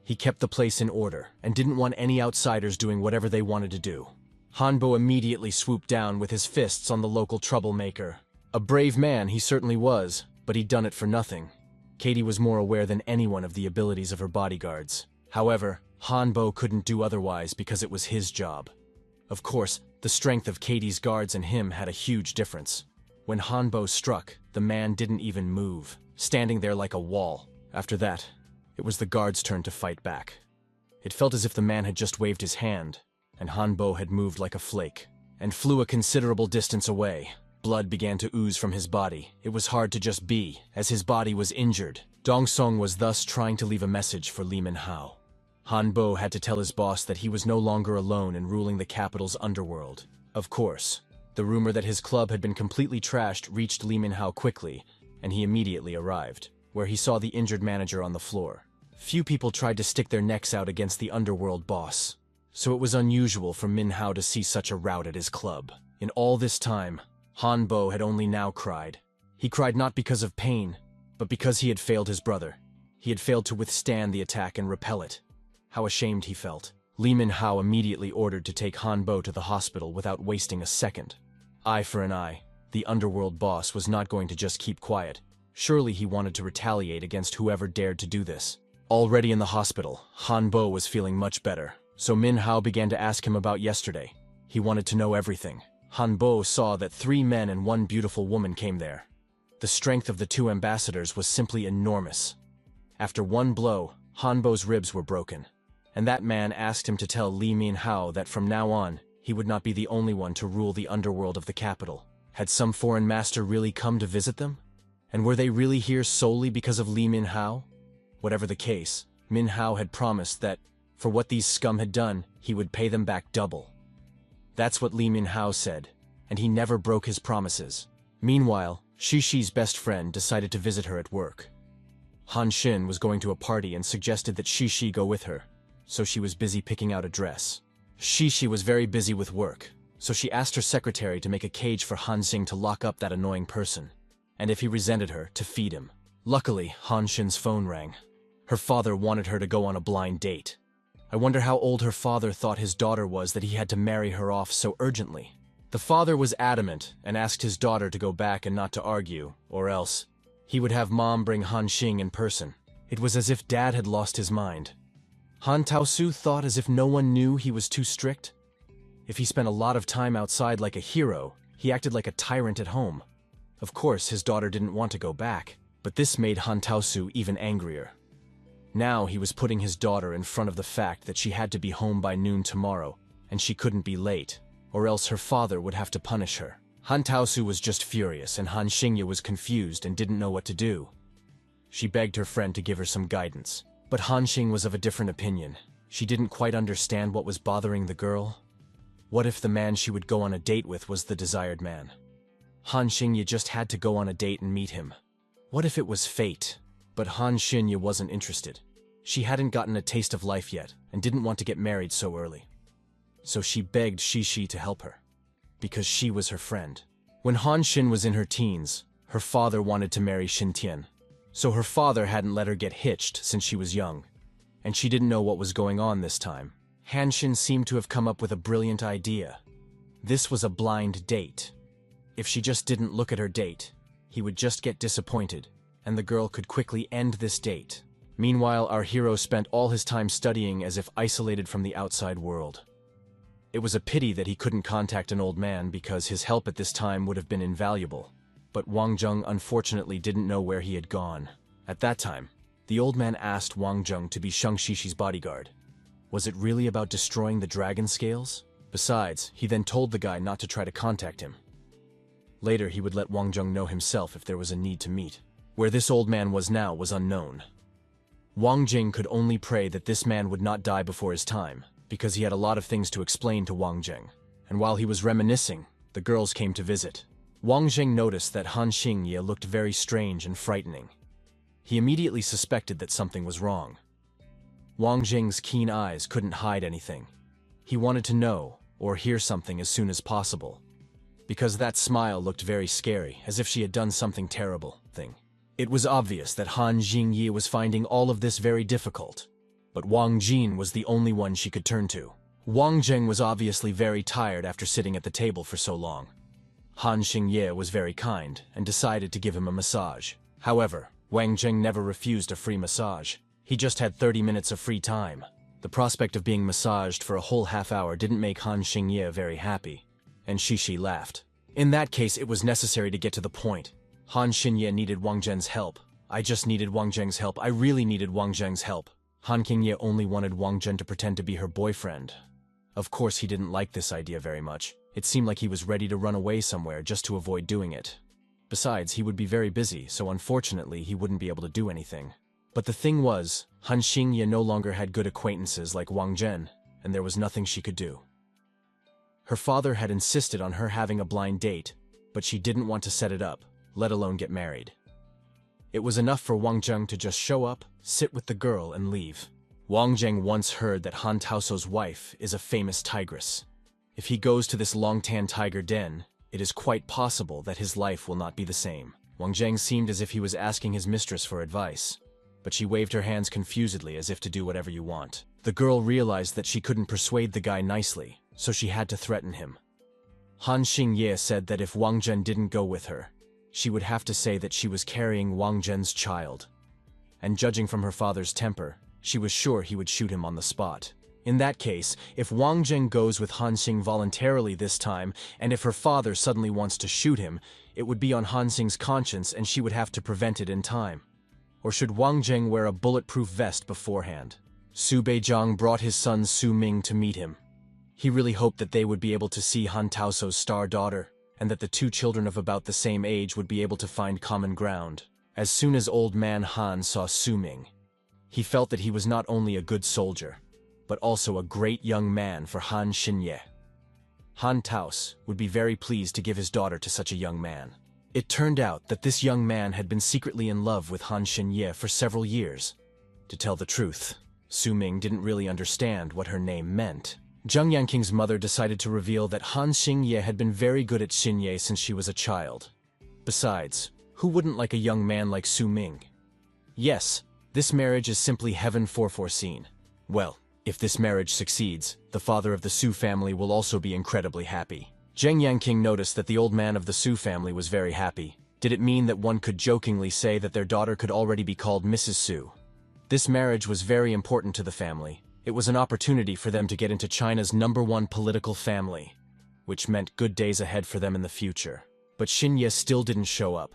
He kept the place in order and didn't want any outsiders doing whatever they wanted to do. Han Bo immediately swooped down with his fists on the local troublemaker. A brave man he certainly was, but he'd done it for nothing. Katie was more aware than anyone of the abilities of her bodyguards. However, Han Bo couldn't do otherwise because it was his job. Of course, the strength of Katie's guards and him had a huge difference. When Han Bo struck, the man didn't even move, standing there like a wall. After that, it was the guards' turn to fight back. It felt as if the man had just waved his hand, and Han Bo had moved like a flake, and flew a considerable distance away. Blood began to ooze from his body. It was hard to just be, as his body was injured. Dongxiang was thus trying to leave a message for Li Minhao. Han Bo had to tell his boss that he was no longer alone in ruling the capital's underworld. Of course, the rumor that his club had been completely trashed reached Li Minhao quickly, and he immediately arrived, where he saw the injured manager on the floor. Few people tried to stick their necks out against the underworld boss, so it was unusual for Minhao to see such a rout at his club. In all this time, Han Bo had only now cried. He cried not because of pain, but because he had failed his brother. He had failed to withstand the attack and repel it. How ashamed he felt. Li Minhao immediately ordered to take Han Bo to the hospital without wasting a second. Eye for an eye. The underworld boss was not going to just keep quiet. Surely he wanted to retaliate against whoever dared to do this. Already in the hospital, Han Bo was feeling much better, so Minhao began to ask him about yesterday. He wanted to know everything. Han Bo saw that 3 men and 1 beautiful woman came there. The strength of the 2 ambassadors was simply enormous. After 1 blow, Han Bo's ribs were broken, and that man asked him to tell Li Minhao that from now on, he would not be the only one to rule the underworld of the capital. Had some foreign master really come to visit them? And were they really here solely because of Li Minhao? Whatever the case, Minhao had promised that, for what these scum had done, he would pay them back double. That's what Li Minhao said, and he never broke his promises. Meanwhile, Shishi's best friend decided to visit her at work. Han Xin was going to a party and suggested that Shishi go with her, so she was busy picking out a dress. Shishi was very busy with work, so she asked her secretary to make a cage for Han Xin to lock up that annoying person, and if he resented her, to feed him. Luckily, Han Xin's phone rang. Her father wanted her to go on a blind date. I wonder how old her father thought his daughter was that he had to marry her off so urgently. The father was adamant and asked his daughter to go back and not to argue, or else he would have mom bring Han Xing in person. It was as if dad had lost his mind. Han Taosu thought as if no one knew he was too strict. If he spent a lot of time outside like a hero, he acted like a tyrant at home. Of course, his daughter didn't want to go back, but this made Han Taosu even angrier. Now he was putting his daughter in front of the fact that she had to be home by noon tomorrow, and she couldn't be late, or else her father would have to punish her. Han Taosu was just furious, and Han Xingye was confused and didn't know what to do. She begged her friend to give her some guidance, but Han Xing was of a different opinion. She didn't quite understand what was bothering the girl. What if the man she would go on a date with was the desired man? Han Xingye just had to go on a date and meet him. What if it was fate? But Han Xingye wasn't interested. She hadn't gotten a taste of life yet, and didn't want to get married so early. So she begged Shishi to help her, because she was her friend. When Han Xin was in her teens, her father wanted to marry Xin Tian, so her father hadn't let her get hitched since she was young, and she didn't know what was going on this time. Han Xin seemed to have come up with a brilliant idea. This was a blind date. If she just didn't look at her date, he would just get disappointed, and the girl could quickly end this date. Meanwhile, our hero spent all his time studying as if isolated from the outside world. It was a pity that he couldn't contact an old man because his help at this time would have been invaluable. But Wang Zheng unfortunately didn't know where he had gone. At that time, the old man asked Wang Zheng to be Shang Shishi's bodyguard. Was it really about destroying the dragon scales? Besides, he then told the guy not to try to contact him. Later, he would let Wang Zheng know himself if there was a need to meet. Where this old man was now was unknown. Wang Jing could only pray that this man would not die before his time, because he had a lot of things to explain to Wang Jing. And while he was reminiscing, the girls came to visit. Wang Jing noticed that Han Xingye looked very strange and frightening. He immediately suspected that something was wrong. Wang Jing's keen eyes couldn't hide anything. He wanted to know, or hear something as soon as possible. Because that smile looked very scary, as if she had done something terrible. It was obvious that Han Xingye was finding all of this very difficult. But Wang Jin was the only one she could turn to. Wang Jing was obviously very tired after sitting at the table for so long. Han Xingye was very kind and decided to give him a massage. However, Wang Jing never refused a free massage. He just had 30 minutes of free time. The prospect of being massaged for a whole half hour didn't make Han Xingye very happy, and Shishi laughed. In that case, it was necessary to get to the point. Han Xingye needed Wang Zheng's help. I just needed Wang Zheng's help. I really needed Wang Zheng's help. Han Xingye only wanted Wang Zheng to pretend to be her boyfriend. Of course, he didn't like this idea very much. It seemed like he was ready to run away somewhere just to avoid doing it. Besides, he would be very busy, so unfortunately he wouldn't be able to do anything. But the thing was, Han Xingye no longer had good acquaintances like Wang Zheng, and there was nothing she could do. Her father had insisted on her having a blind date, but she didn't want to set it up, let alone get married. It was enough for Wang Zheng to just show up, sit with the girl, and leave. Wang Zheng once heard that Han Taoso's wife is a famous tigress. If he goes to this long-tan tiger den, it is quite possible that his life will not be the same. Wang Zheng seemed as if he was asking his mistress for advice. but she waved her hands confusedly as if to do whatever you want. The girl realized that she couldn't persuade the guy nicely, so she had to threaten him. Han Xingye said that if Wang Zhen didn't go with her, she would have to say that she was carrying Wang Zhen's child. And judging from her father's temper, she was sure he would shoot him on the spot. In that case, if Wang Zheng goes with Han Xing voluntarily this time, and if her father suddenly wants to shoot him, it would be on Han Xing's conscience and she would have to prevent it in time. Or should Wang Zheng wear a bulletproof vest beforehand? Su Beijiang brought his son Su Ming to meet him. He really hoped that they would be able to see Han Taoso's star daughter, and that the two children of about the same age would be able to find common ground. As soon as old man Han saw Su Ming, he felt that he was not only a good soldier, but also a great young man for Han Xinye. Han Taos would be very pleased to give his daughter to such a young man. It turned out that this young man had been secretly in love with Han Xinye for several years. To tell the truth, Su Ming didn't really understand what her name meant. Jiangnan mother decided to reveal that Han Xingye had been very good at Xinye since she was a child. Besides, who wouldn't like a young man like Su Ming? Yes, this marriage is simply heaven foreseen. Well, if this marriage succeeds, the father of the Su family will also be incredibly happy. Jiangnan noticed that the old man of the Su family was very happy. Did it mean that one could jokingly say that their daughter could already be called Mrs. Su? This marriage was very important to the family. It was an opportunity for them to get into China's #1 political family, which meant good days ahead for them in the future. But Xinye still didn't show up.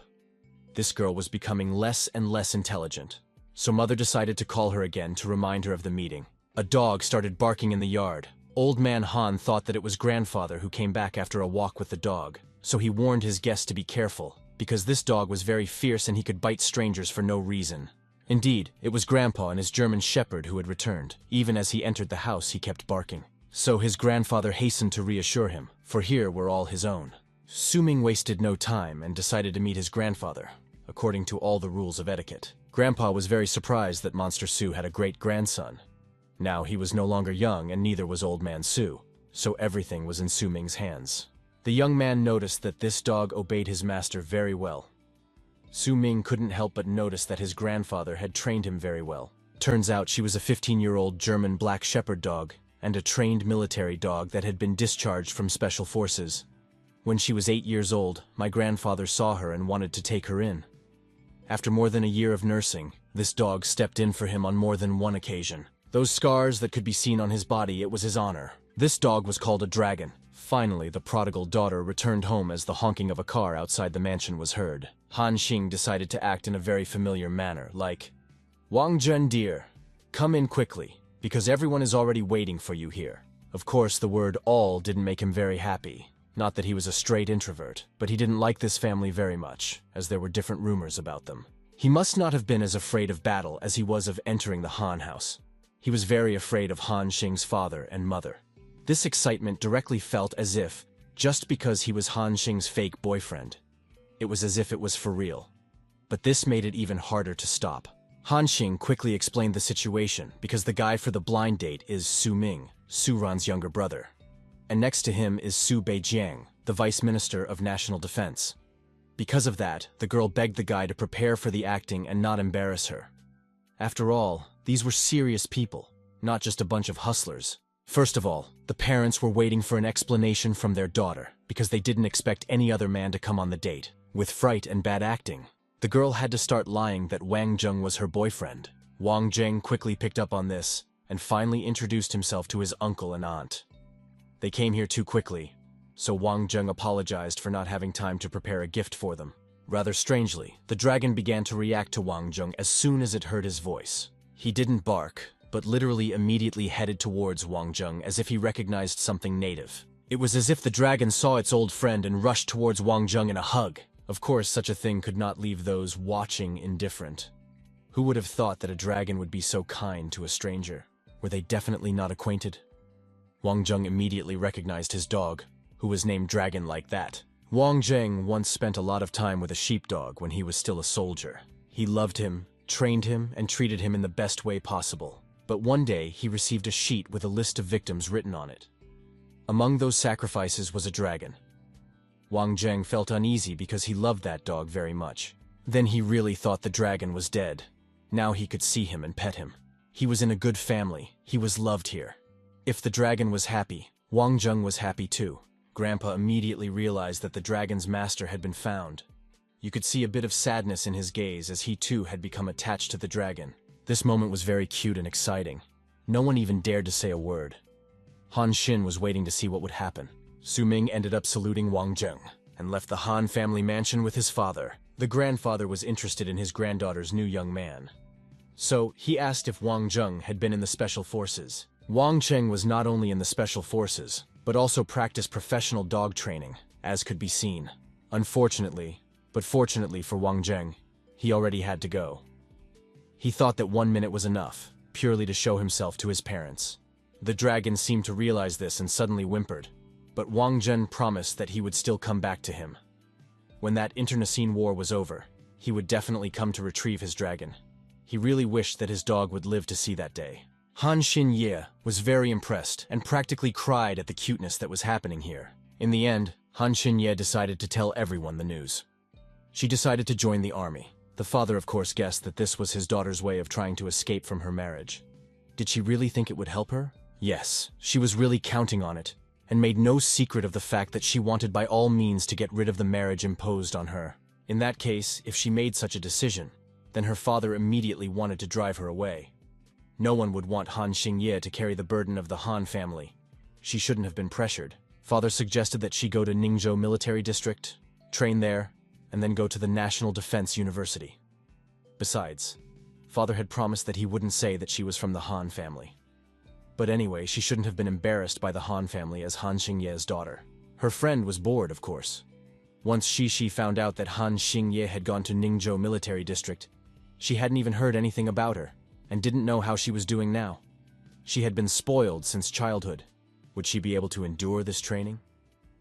This girl was becoming less and less intelligent, so mother decided to call her again to remind her of the meeting. A dog started barking in the yard. Old man Han thought that it was grandfather who came back after a walk with the dog, so he warned his guests to be careful, because this dog was very fierce and he could bite strangers for no reason. Indeed, it was Grandpa and his German shepherd who had returned. Even as he entered the house, he kept barking. So his grandfather hastened to reassure him, for here were all his own. Su Ming wasted no time and decided to meet his grandfather, according to all the rules of etiquette. Grandpa was very surprised that Monster Su had a great-grandson. Now he was no longer young and neither was Old Man Su, so everything was in Su Ming's hands. The young man noticed that this dog obeyed his master very well. Su Ming couldn't help but notice that his grandfather had trained him very well. Turns out she was a 15-year-old German black shepherd dog and a trained military dog that had been discharged from special forces. When she was 8 years old, my grandfather saw her and wanted to take her in. After more than a year of nursing, this dog stepped in for him on more than one occasion. Those scars that could be seen on his body, it was his honor. This dog was called a dragon. Finally, the prodigal daughter returned home as the honking of a car outside the mansion was heard. Han Xing decided to act in a very familiar manner, like, "Wang Zhen dear, come in quickly, because everyone is already waiting for you here." Of course, the word all didn't make him very happy. Not that he was a straight introvert, but he didn't like this family very much, as there were different rumors about them. He must not have been as afraid of battle as he was of entering the Han house. He was very afraid of Han Xing's father and mother. This excitement directly felt as if, just because he was Han Xing's fake boyfriend, it was as if it was for real. But this made it even harder to stop. Han Xing quickly explained the situation because the guy for the blind date is Su Ming, Su Ran's younger brother. And next to him is Su Beijiang, the Vice Minister of National Defense. Because of that, the girl begged the guy to prepare for the acting and not embarrass her. After all, these were serious people, not just a bunch of hustlers. First of all, the parents were waiting for an explanation from their daughter because they didn't expect any other man to come on the date. With fright and bad acting, the girl had to start lying that Wang Zheng was her boyfriend. Wang Zheng quickly picked up on this and finally introduced himself to his uncle and aunt. They came here too quickly, so Wang Zheng apologized for not having time to prepare a gift for them. Rather strangely, the dragon began to react to Wang Zheng as soon as it heard his voice. He didn't bark, but literally immediately headed towards Wang Zheng as if he recognized something native. It was as if the dragon saw its old friend and rushed towards Wang Zheng in a hug. Of course, such a thing could not leave those watching indifferent. Who would have thought that a dragon would be so kind to a stranger? Were they definitely not acquainted? Wang Zheng immediately recognized his dog, who was named Dragon like that. Wang Zheng once spent a lot of time with a sheepdog when he was still a soldier. He loved him, trained him, and treated him in the best way possible. But one day, he received a sheet with a list of victims written on it. Among those sacrifices was a dragon. Wang Zheng felt uneasy because he loved that dog very much. Then he really thought the dragon was dead, Now he could see him and pet him. He was in a good family. He was loved here. If the dragon was happy, Wang Zheng was happy too. Grandpa immediately realized that the dragon's master had been found. You could see a bit of sadness in his gaze as he too had become attached to the dragon. This moment was very cute and exciting. No one even dared to say a word. Han Xin was waiting to see what would happen. Su Ming ended up saluting Wang Zheng and left the Han family mansion with his father. The grandfather was interested in his granddaughter's new young man. So, he asked if Wang Zheng had been in the special forces. Wang Cheng was not only in the special forces, but also practiced professional dog training, as could be seen. Unfortunately, but fortunately for Wang Zheng, he already had to go. He thought that 1 minute was enough, purely to show himself to his parents. The dragon seemed to realize this and suddenly whimpered, but Wang Zheng promised that he would still come back to him. When that internecine war was over, he would definitely come to retrieve his dragon. He really wished that his dog would live to see that day. Han Xinye was very impressed and practically cried at the cuteness that was happening here. In the end, Han Xinye decided to tell everyone the news. She decided to join the army. The father of course guessed that this was his daughter's way of trying to escape from her marriage. Did she really think it would help her? Yes, she was really counting on it, and made no secret of the fact that she wanted by all means to get rid of the marriage imposed on her. In that case, if she made such a decision, then her father immediately wanted to drive her away. No one would want Han Xingye to carry the burden of the Han family. She shouldn't have been pressured. Father suggested that she go to Ningzhou Military District, train there, and then go to the National Defense University. Besides, father had promised that he wouldn't say that she was from the Han family. But anyway, she shouldn't have been embarrassed by the Han family as Han Xingye's daughter. Her friend was bored, of course. Once Shi found out that Han Xingye had gone to Ningzhou Military District, she hadn't even heard anything about her, and didn't know how she was doing now. She had been spoiled since childhood. Would she be able to endure this training?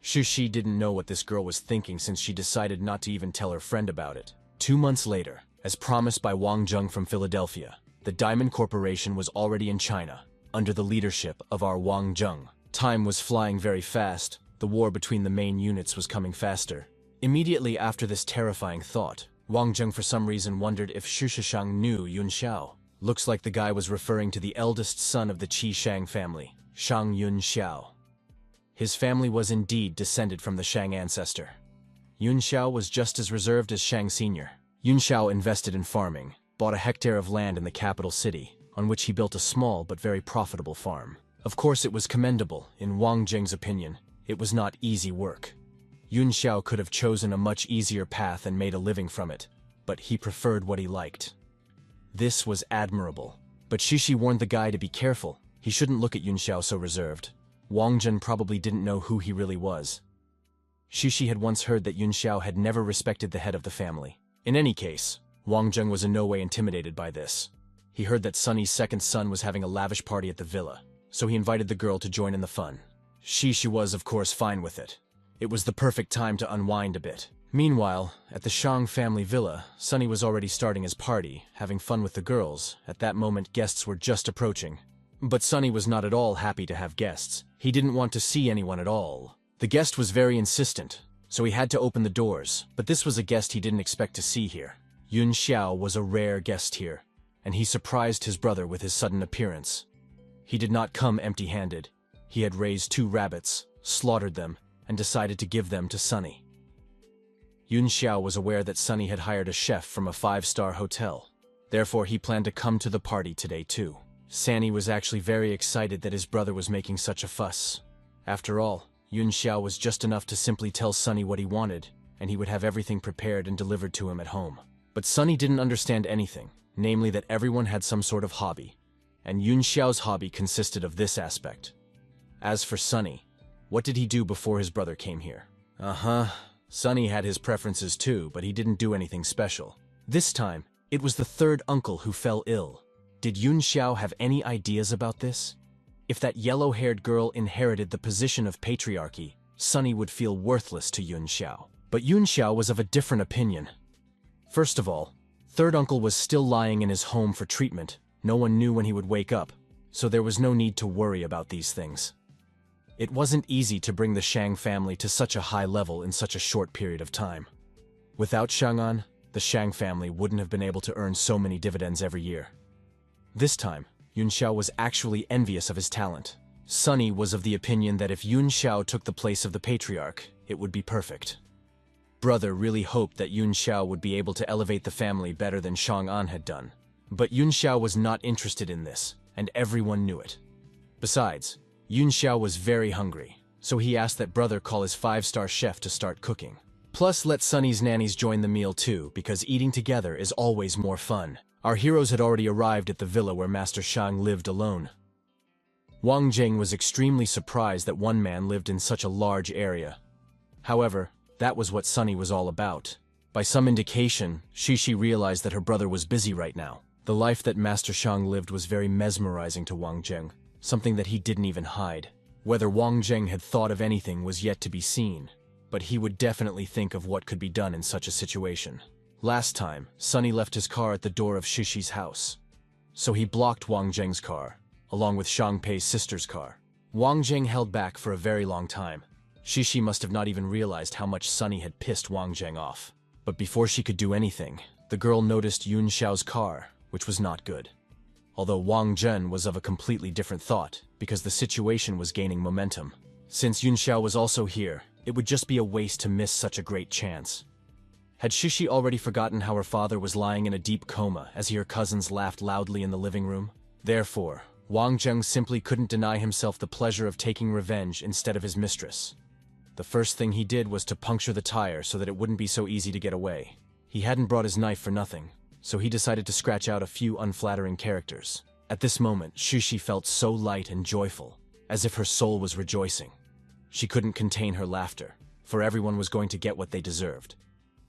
Shi didn't know what this girl was thinking since she decided not to even tell her friend about it. 2 months later, as promised by Wang Zheng from Philadelphia, the Diamond Corporation was already in China, under the leadership of our Wang Zheng. Time was flying very fast. The war between the main units was coming faster. Immediately after this terrifying thought, Wang Zheng for some reason wondered if Xu Shishang knew Yun Xiao. Looks like the guy was referring to the eldest son of the Qi Shang family, Shang Yun Xiao. His family was indeed descended from the Shang ancestor. Yun Xiao was just as reserved as Shang Sr. Yun Xiao invested in farming, bought a hectare of land in the capital city, on which he built a small but very profitable farm. Of course it was commendable, in Wang Zheng's opinion. It was not easy work. Yun Xiao could have chosen a much easier path and made a living from it, but he preferred what he liked. This was admirable, but Shishi warned the guy to be careful. He shouldn't look at Yun Xiao so reserved. Wang Zheng probably didn't know who he really was. Shishi had once heard that Yun Xiao had never respected the head of the family. In any case, Wang Zheng was in no way intimidated by this. He heard that Sunny's second son was having a lavish party at the villa, so he invited the girl to join in the fun. Shishi was, of course, fine with it. It was the perfect time to unwind a bit. Meanwhile, at the Shang family villa, Sunny was already starting his party, having fun with the girls. At that moment, guests were just approaching. But Sunny was not at all happy to have guests. He didn't want to see anyone at all. The guest was very insistent, so he had to open the doors, but this was a guest he didn't expect to see here. Yun Xiao was a rare guest here, and he surprised his brother with his sudden appearance. He did not come empty-handed. He had raised 2 rabbits, slaughtered them, and decided to give them to Sunny. Yun Xiao was aware that Sunny had hired a chef from a 5-star hotel. Therefore, he planned to come to the party today too. Sunny was actually very excited that his brother was making such a fuss. After all, Yun Xiao was just enough to simply tell Sunny what he wanted, and he would have everything prepared and delivered to him at home. But Sunny didn't understand anything, namely that everyone had some sort of hobby, and Yun Xiao's hobby consisted of this aspect. As for Sunny, what did he do before his brother came here? Sunny had his preferences too, but he didn't do anything special. This time, it was the 3rd uncle who fell ill. Did Yun Xiao have any ideas about this? If that yellow-haired girl inherited the position of patriarchy, Sunny would feel worthless to Yun Xiao. But Yun Xiao was of a different opinion. First of all, 3rd uncle was still lying in his home for treatment. No one knew when he would wake up, so there was no need to worry about these things. It wasn't easy to bring the Shang family to such a high level in such a short period of time. Without Chang'an, the Shang family wouldn't have been able to earn so many dividends every year. This time, Yun Xiao was actually envious of his talent. Sunny was of the opinion that if Yun Xiao took the place of the patriarch, it would be perfect. Brother really hoped that Yun Xiao would be able to elevate the family better than Jiangnan had done. But Yun Xiao was not interested in this, and everyone knew it. Besides, Yun Xiao was very hungry, so he asked that brother call his 5-star chef to start cooking. Plus, let Sunny's nannies join the meal too, because eating together is always more fun. Our heroes had already arrived at the villa where Master Shang lived alone. Wang Jing was extremely surprised that one man lived in such a large area. However, that was what Sunny was all about. By some indication, Shishi realized that her brother was busy right now. The life that Master Shang lived was very mesmerizing to Wang Jing, something that he didn't even hide. Whether Wang Jing had thought of anything was yet to be seen, but he would definitely think of what could be done in such a situation. Last time, Sunny left his car at the door of Shishi's house, so he blocked Wang Jing's car, along with Shang Pei's sister's car. Wang Jing held back for a very long time. Shishi must have not even realized how much Sunny had pissed Wang Jing off. But before she could do anything, the girl noticed Yun Xiao's car, which was not good. Although Wang Jing was of a completely different thought, because the situation was gaining momentum. Since Yun Xiao was also here, it would just be a waste to miss such a great chance. Had Shishi already forgotten how her father was lying in a deep coma as her cousins laughed loudly in the living room? Therefore, Wang Jing simply couldn't deny himself the pleasure of taking revenge instead of his mistress. The first thing he did was to puncture the tire so that it wouldn't be so easy to get away. He hadn't brought his knife for nothing, so he decided to scratch out a few unflattering characters. At this moment, Shishi felt so light and joyful, as if her soul was rejoicing. She couldn't contain her laughter, for everyone was going to get what they deserved.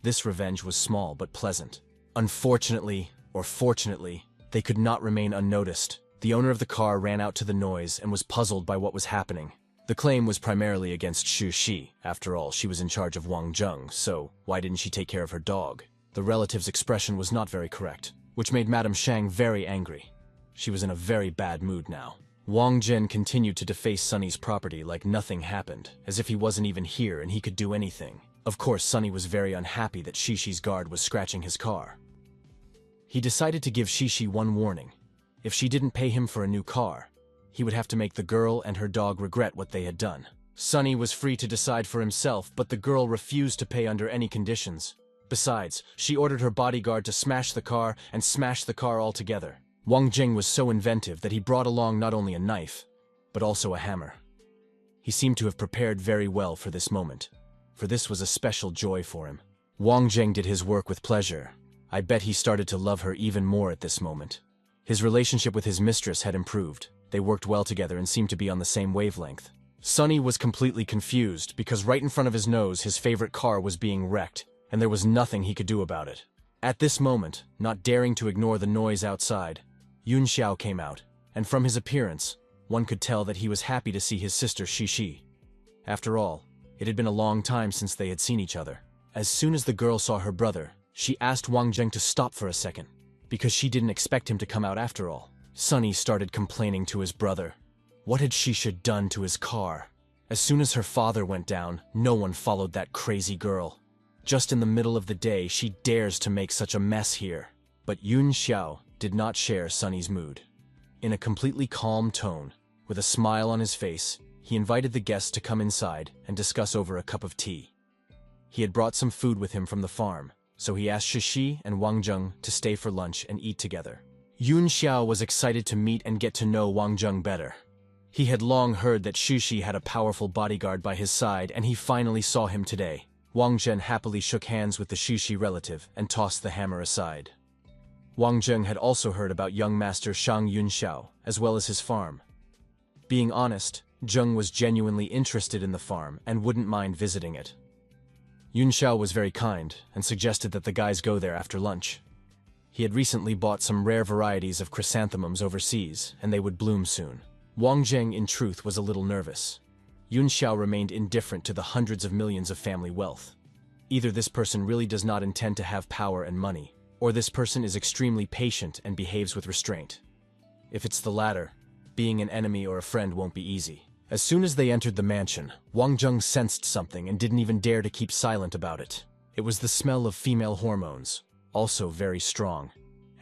This revenge was small but pleasant. Unfortunately, or fortunately, they could not remain unnoticed. The owner of the car ran out to the noise and was puzzled by what was happening. The claim was primarily against Xu Shi. After all, she was in charge of Wang Jing, so why didn't she take care of her dog? The relative's expression was not very correct, which made Madame Shang very angry. She was in a very bad mood now. Wang Jing continued to deface Sunny's property like nothing happened, as if he wasn't even here and he could do anything. Of course, Sunny was very unhappy that Shishi's guard was scratching his car. He decided to give Shishi one warning. If she didn't pay him for a new car, he would have to make the girl and her dog regret what they had done. Sunny was free to decide for himself, but the girl refused to pay under any conditions. Besides, she ordered her bodyguard to smash the car and smash the car altogether. Wang Jing was so inventive that he brought along not only a knife, but also a hammer. He seemed to have prepared very well for this moment, for this was a special joy for him. Wang Jing did his work with pleasure. I bet he started to love her even more at this moment. His relationship with his mistress had improved. They worked well together and seemed to be on the same wavelength. Sunny was completely confused because right in front of his nose his favorite car was being wrecked, and there was nothing he could do about it. At this moment, not daring to ignore the noise outside, Yun Xiao came out, and from his appearance, one could tell that he was happy to see his sister Shishi. After all, it had been a long time since they had seen each other. As soon as the girl saw her brother, she asked Wang Jing to stop for a second, because she didn't expect him to come out after all. Sunny started complaining to his brother. What had Shishi done to his car? As soon as her father went down, no one followed that crazy girl. Just in the middle of the day, she dares to make such a mess here. But Yun Xiao did not share Sunny's mood. In a completely calm tone, with a smile on his face, he invited the guests to come inside and discuss over a cup of tea. He had brought some food with him from the farm, so he asked Shishi and Wang Jing to stay for lunch and eat together. Yun Xiao was excited to meet and get to know Wang Jing better. He had long heard that Shishi had a powerful bodyguard by his side, and he finally saw him today. Wang Jing happily shook hands with the Shishi relative and tossed the hammer aside. Wang Jing had also heard about young master Shang Yun Xiao, as well as his farm. Being honest, Jing was genuinely interested in the farm and wouldn't mind visiting it. Yun Xiao was very kind and suggested that the guys go there after lunch. He had recently bought some rare varieties of chrysanthemums overseas, and they would bloom soon. Wang Jing, in truth, was a little nervous. Yun Xiao remained indifferent to the hundreds of millions of family wealth. Either this person really does not intend to have power and money, or this person is extremely patient and behaves with restraint. If it's the latter, being an enemy or a friend won't be easy. As soon as they entered the mansion, Wang Jing sensed something and didn't even dare to keep silent about it. It was the smell of female hormones. also very strong,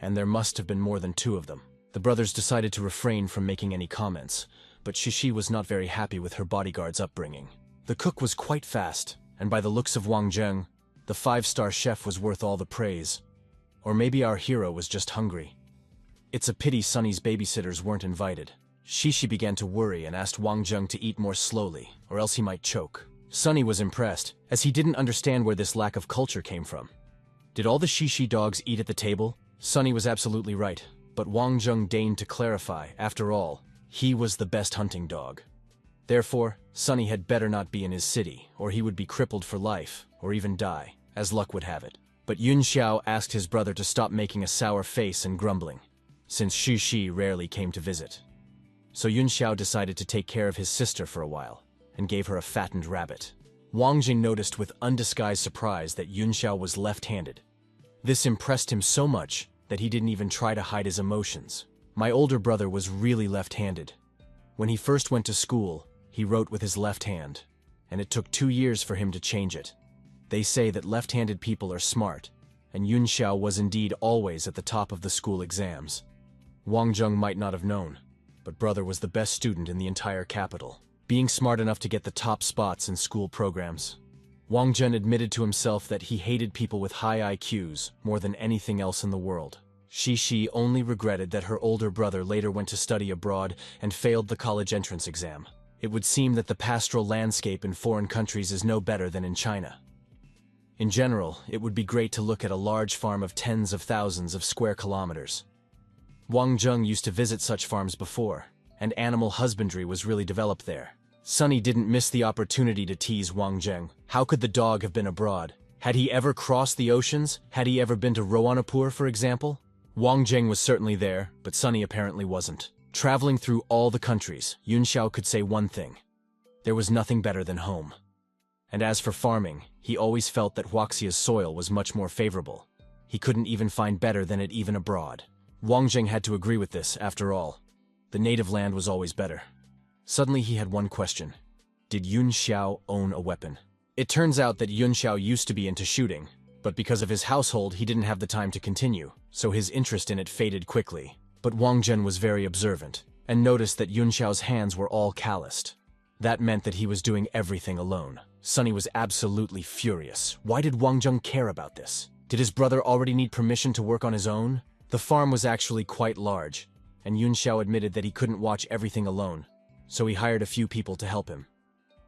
and there must have been more than two of them. The brothers decided to refrain from making any comments, but Shishi was not very happy with her bodyguard's upbringing. The cook was quite fast, and by the looks of Wang Zheng, the five-star chef was worth all the praise. Or maybe our hero was just hungry. It's a pity Sunny's babysitters weren't invited. Shishi began to worry and asked Wang Zheng to eat more slowly, or else he might choke. Sunny was impressed, as he didn't understand where this lack of culture came from. Did all the Shishi dogs eat at the table? Sunny was absolutely right, but Wang Zheng deigned to clarify, after all, he was the best hunting dog. Therefore, Sunny had better not be in his city, or he would be crippled for life, or even die, as luck would have it. But Yun Xiao asked his brother to stop making a sour face and grumbling, since Shishi rarely came to visit. So Yun Xiao decided to take care of his sister for a while, and gave her a fattened rabbit. Wang Jing noticed with undisguised surprise that Yun Xiao was left-handed. This impressed him so much that he didn't even try to hide his emotions. My older brother was really left-handed. When he first went to school, he wrote with his left hand, and it took 2 years for him to change it. They say that left-handed people are smart, and Yun Xiao was indeed always at the top of the school exams. Wang Zheng might not have known, but brother was the best student in the entire capital, being smart enough to get the top spots in school programs. Wang Zhen admitted to himself that he hated people with high IQs more than anything else in the world. Shishi only regretted that her older brother later went to study abroad and failed the college entrance exam. It would seem that the pastoral landscape in foreign countries is no better than in China. In general, it would be great to look at a large farm of tens of thousands of square kilometers. Wang Zheng used to visit such farms before, and animal husbandry was really developed there. Sunny didn't miss the opportunity to tease Wang Zheng. How could the dog have been abroad? Had he ever crossed the oceans? Had he ever been to Roanapur, for example? Wang Zheng was certainly there, but Sunny apparently wasn't. Traveling through all the countries, Yun Xiao could say one thing. There was nothing better than home. And as for farming, he always felt that Huaxia's soil was much more favorable. He couldn't even find better than it even abroad. Wang Zheng had to agree with this, after all. The native land was always better. Suddenly he had one question. Did Yun Xiao own a weapon? It turns out that Yun Xiao used to be into shooting, but because of his household he didn't have the time to continue, so his interest in it faded quickly. But Wang Zhen was very observant, and noticed that Yun Xiao's hands were all calloused. That meant that he was doing everything alone. Sunny was absolutely furious. Why did Wang Zheng care about this? Did his brother already need permission to work on his own? The farm was actually quite large, and Yun Xiao admitted that he couldn't watch everything alone, so he hired a few people to help him.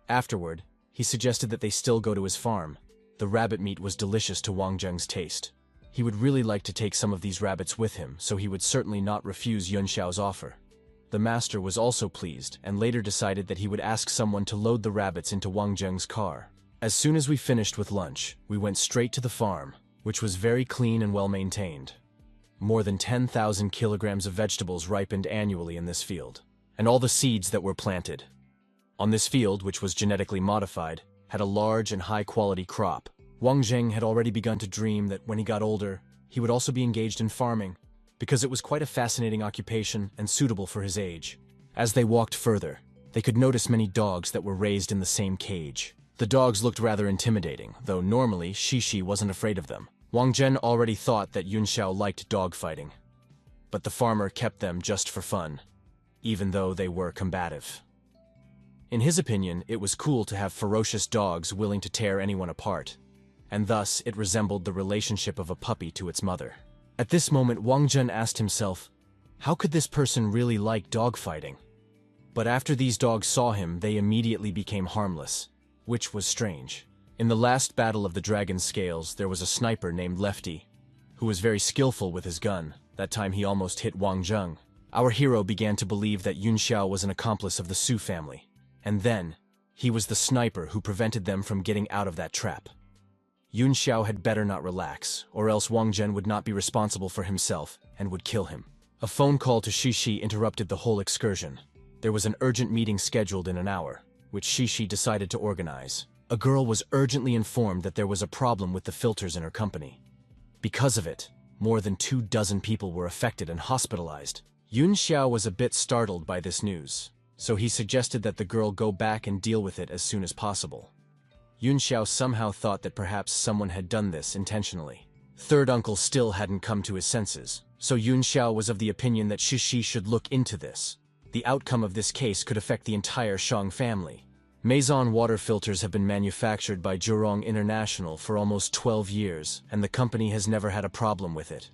Afterward, he suggested that they still go to his farm. The rabbit meat was delicious to Wang Zheng's taste. He would really like to take some of these rabbits with him, so he would certainly not refuse Yun Xiao's offer. The master was also pleased, and later decided that he would ask someone to load the rabbits into Wang Zheng's car. As soon as we finished with lunch, we went straight to the farm, which was very clean and well maintained. More than 10,000 kilograms of vegetables ripened annually in this field, and all the seeds that were planted on this field, which was genetically modified, had a large and high-quality crop. Wang Zheng had already begun to dream that when he got older, he would also be engaged in farming, because it was quite a fascinating occupation and suitable for his age. As they walked further, they could notice many dogs that were raised in the same cage. The dogs looked rather intimidating, though normally Shishi wasn't afraid of them. Wang Zhen already thought that Yun Xiao liked dogfighting, but the farmer kept them just for fun, even though they were combative. In his opinion, it was cool to have ferocious dogs willing to tear anyone apart, and thus it resembled the relationship of a puppy to its mother. At this moment, Wang Zhen asked himself, how could this person really like dogfighting? But after these dogs saw him, they immediately became harmless, which was strange. In the last battle of the Dragon Scales, there was a sniper named Lefty, who was very skillful with his gun. That time he almost hit Wang Zheng. Our hero began to believe that Yun Xiao was an accomplice of the Su family, and then he was the sniper who prevented them from getting out of that trap. Yun Xiao had better not relax, or else Wang Zhen would not be responsible for himself and would kill him. A phone call to Shishi interrupted the whole excursion. There was an urgent meeting scheduled in an hour, which Shishi decided to organize. A girl was urgently informed that there was a problem with the filters in her company. Because of it, more than 24 people were affected and hospitalized. Yun Xiao was a bit startled by this news, so he suggested that the girl go back and deal with it as soon as possible. Yun Xiao somehow thought that perhaps someone had done this intentionally. Third uncle still hadn't come to his senses, so Yun Xiao was of the opinion that Shishi should look into this. The outcome of this case could affect the entire Shang family. Maison water filters have been manufactured by Jurong International for almost 12 years, and the company has never had a problem with it.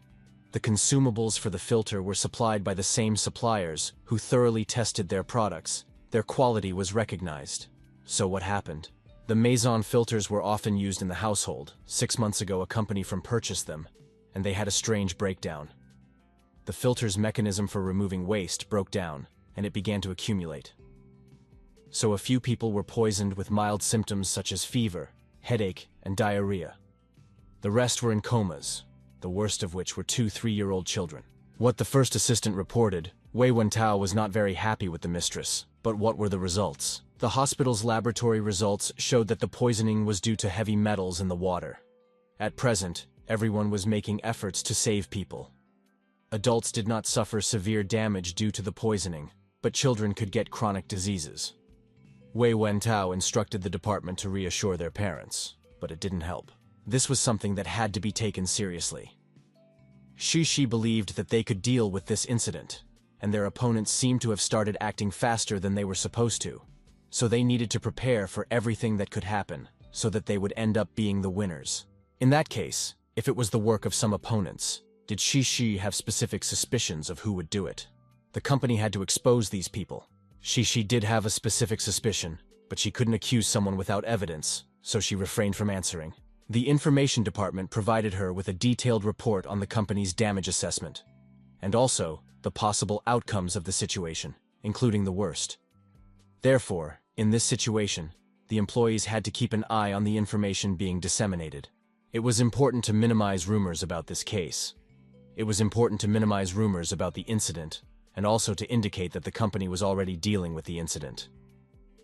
The consumables for the filter were supplied by the same suppliers who thoroughly tested their products. Their quality was recognized. So what happened? The Maison filters were often used in the household. 6 months ago, a company from purchased them, and they had a strange breakdown. The filter's mechanism for removing waste broke down, and it began to accumulate. So a few people were poisoned with mild symptoms such as fever, headache, and diarrhea. The rest were in comas, the worst of which were 2 3-year-old children. What the first assistant reported, Wei Wentao was not very happy with the mistress, but what were the results? The hospital's laboratory results showed that the poisoning was due to heavy metals in the water. At present, everyone was making efforts to save people. Adults did not suffer severe damage due to the poisoning, but children could get chronic diseases. Wei Wentao instructed the department to reassure their parents, but it didn't help. This was something that had to be taken seriously. Shishi believed that they could deal with this incident, and their opponents seemed to have started acting faster than they were supposed to. So they needed to prepare for everything that could happen, so that they would end up being the winners. In that case, if it was the work of some opponents, did Shishi have specific suspicions of who would do it? The company had to expose these people. Shishi did have a specific suspicion, but she couldn't accuse someone without evidence, so she refrained from answering. The information department provided her with a detailed report on the company's damage assessment, and also the possible outcomes of the situation, including the worst. Therefore, in this situation, the employees had to keep an eye on the information being disseminated. It was important to minimize rumors about this case. It was important to minimize rumors about the incident, and also to indicate that the company was already dealing with the incident.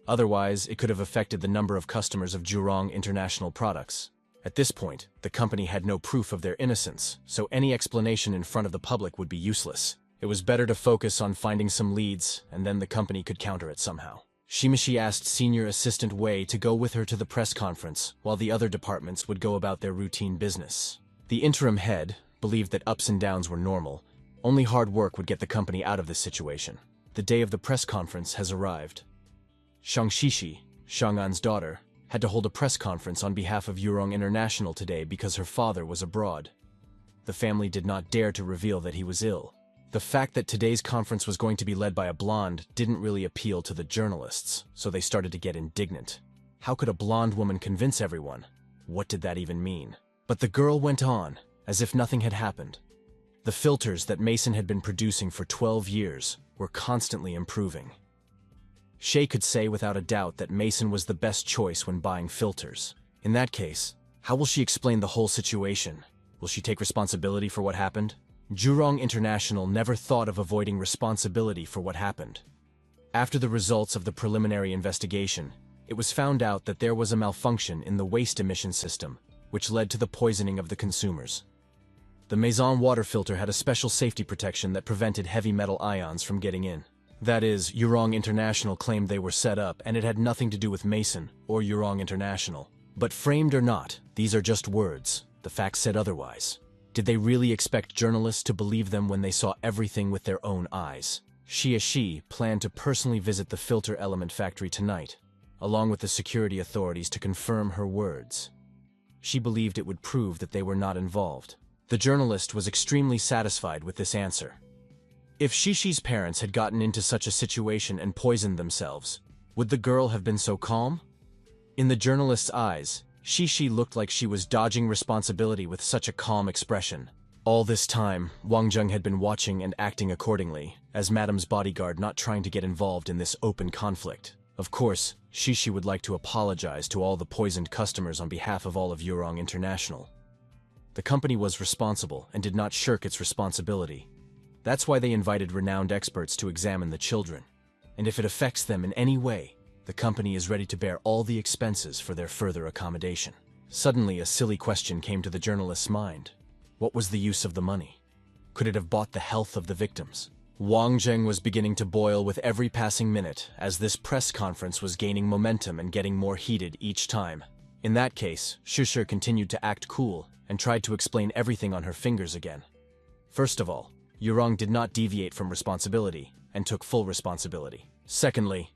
Otherwise, it could have affected the number of customers of Jurong International products. At this point, the company had no proof of their innocence, so any explanation in front of the public would be useless. It was better to focus on finding some leads, and then the company could counter it somehow. Shimishi asked Senior Assistant Wei to go with her to the press conference, while the other departments would go about their routine business. The interim head believed that ups and downs were normal. Only hard work would get the company out of this situation. The day of the press conference has arrived. Shang Shishi, Jiangnan's daughter, had to hold a press conference on behalf of Jurong International today because her father was abroad. The family did not dare to reveal that he was ill. The fact that today's conference was going to be led by a blonde didn't really appeal to the journalists, so they started to get indignant. How could a blonde woman convince everyone? What did that even mean? But the girl went on, as if nothing had happened. The filters that Mason had been producing for 12 years were constantly improving. Shay could say without a doubt that Mason was the best choice when buying filters. In that case, how will she explain the whole situation? Will she take responsibility for what happened? Jurong International never thought of avoiding responsibility for what happened. After the results of the preliminary investigation, it was found out that there was a malfunction in the waste emission system, which led to the poisoning of the consumers. The Maison water filter had a special safety protection that prevented heavy metal ions from getting in. That is, Jurong International claimed they were set up and it had nothing to do with Mason or Jurong International. But framed or not, these are just words. The facts said otherwise. Did they really expect journalists to believe them when they saw everything with their own eyes? Shi planned to personally visit the filter element factory tonight, along with the security authorities to confirm her words. She believed it would prove that they were not involved. The journalist was extremely satisfied with this answer. If Shishi's parents had gotten into such a situation and poisoned themselves, would the girl have been so calm? In the journalist's eyes, Shishi looked like she was dodging responsibility with such a calm expression. All this time, Wang Zheng had been watching and acting accordingly, as Madame's bodyguard not trying to get involved in this open conflict. Of course, Shishi would like to apologize to all the poisoned customers on behalf of all of Jurong International. The company was responsible and did not shirk its responsibility. That's why they invited renowned experts to examine the children. And if it affects them in any way, the company is ready to bear all the expenses for their further accommodation. Suddenly, a silly question came to the journalist's mind. What was the use of the money? Could it have bought the health of the victims? Wang Zheng was beginning to boil with every passing minute as this press conference was gaining momentum and getting more heated each time. In that case, Shusher continued to act cool and tried to explain everything on her fingers again. First of all, Yurong did not deviate from responsibility and took full responsibility. Secondly,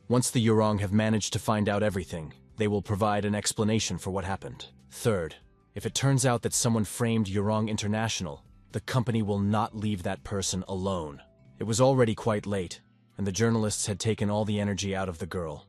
once the Yurong have managed to find out everything, they will provide an explanation for what happened. Third, if it turns out that someone framed Yurong International, the company will not leave that person alone. It was already quite late, and the journalists had taken all the energy out of the girl.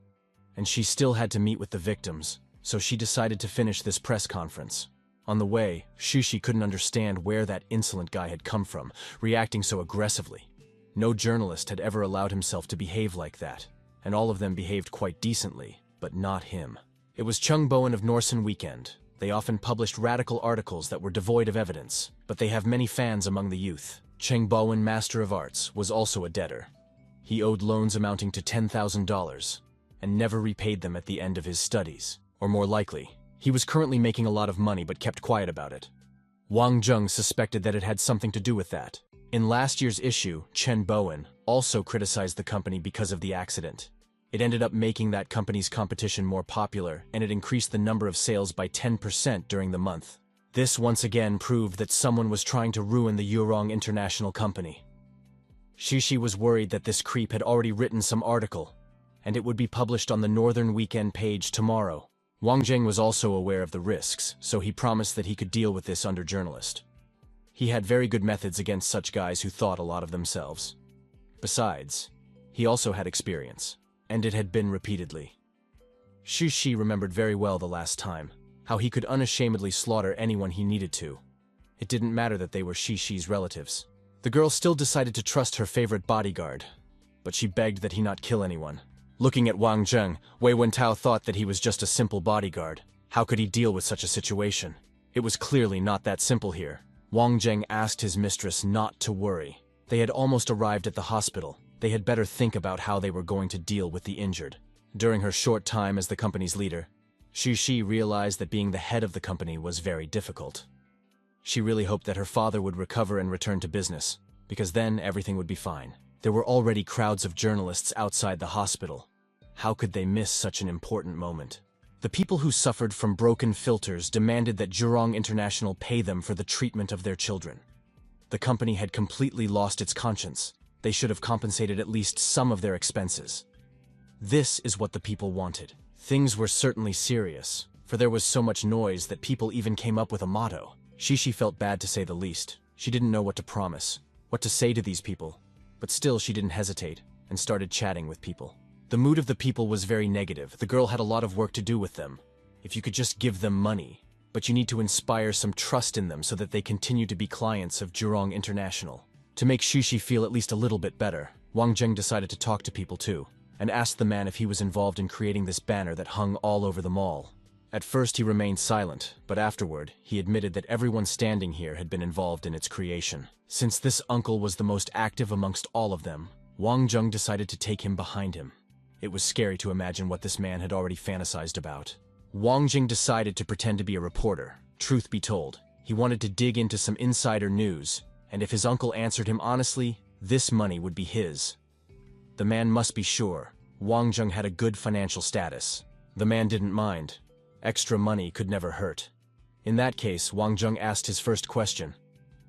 And she still had to meet with the victims, so she decided to finish this press conference. On the way, Shushi couldn't understand where that insolent guy had come from, reacting so aggressively. No journalist had ever allowed himself to behave like that, and all of them behaved quite decently, but not him. It was Chung Bowen of Norsen Weekend. They often published radical articles that were devoid of evidence, but they have many fans among the youth. Cheng Bowen, Master of Arts, was also a debtor. He owed loans amounting to $10,000, and never repaid them at the end of his studies. Or more likely, he was currently making a lot of money but kept quiet about it. Wang Zheng suspected that it had something to do with that. In last year's issue, Chen Bowen also criticized the company because of the accident. It ended up making that company's competition more popular, and it increased the number of sales by 10% during the month. This once again proved that someone was trying to ruin the Yurong International company. Shishi was worried that this creep had already written some article, and it would be published on the Northern Weekend page tomorrow. Wang Zheng was also aware of the risks, so he promised that he could deal with this under journalist. He had very good methods against such guys who thought a lot of themselves. Besides, he also had experience, and it had been repeatedly. Shi remembered very well the last time, how he could unashamedly slaughter anyone he needed to. It didn't matter that they were Shi's relatives. The girl still decided to trust her favorite bodyguard, but she begged that he not kill anyone. Looking at Wang Zheng, Wei Wentao thought that he was just a simple bodyguard. How could he deal with such a situation? It was clearly not that simple here. Wang Zheng asked his mistress not to worry. They had almost arrived at the hospital. They had better think about how they were going to deal with the injured. During her short time as the company's leader, Shi realized that being the head of the company was very difficult. She really hoped that her father would recover and return to business, because then everything would be fine. There were already crowds of journalists outside the hospital. How could they miss such an important moment? The people who suffered from broken filters demanded that Jurong International pay them for the treatment of their children. The company had completely lost its conscience. They should have compensated at least some of their expenses. This is what the people wanted. Things were certainly serious, for there was so much noise that people even came up with a motto. Shishi felt bad to say the least. She didn't know what to promise, what to say to these people, but still she didn't hesitate and started chatting with people. The mood of the people was very negative. The girl had a lot of work to do with them. If you could just give them money, but you need to inspire some trust in them so that they continue to be clients of Jurong International. To make Shishi feel at least a little bit better, Wang Zheng decided to talk to people too, and asked the man if he was involved in creating this banner that hung all over the mall. At first he remained silent, but afterward, he admitted that everyone standing here had been involved in its creation. Since this uncle was the most active amongst all of them, Wang Zheng decided to take him behind him. It was scary to imagine what this man had already fantasized about. Wang Jing decided to pretend to be a reporter. Truth be told, he wanted to dig into some insider news, and if his uncle answered him honestly, this money would be his. The man must be sure. Wang Zheng had a good financial status. The man didn't mind. Extra money could never hurt. In that case, Wang Zheng asked his first question.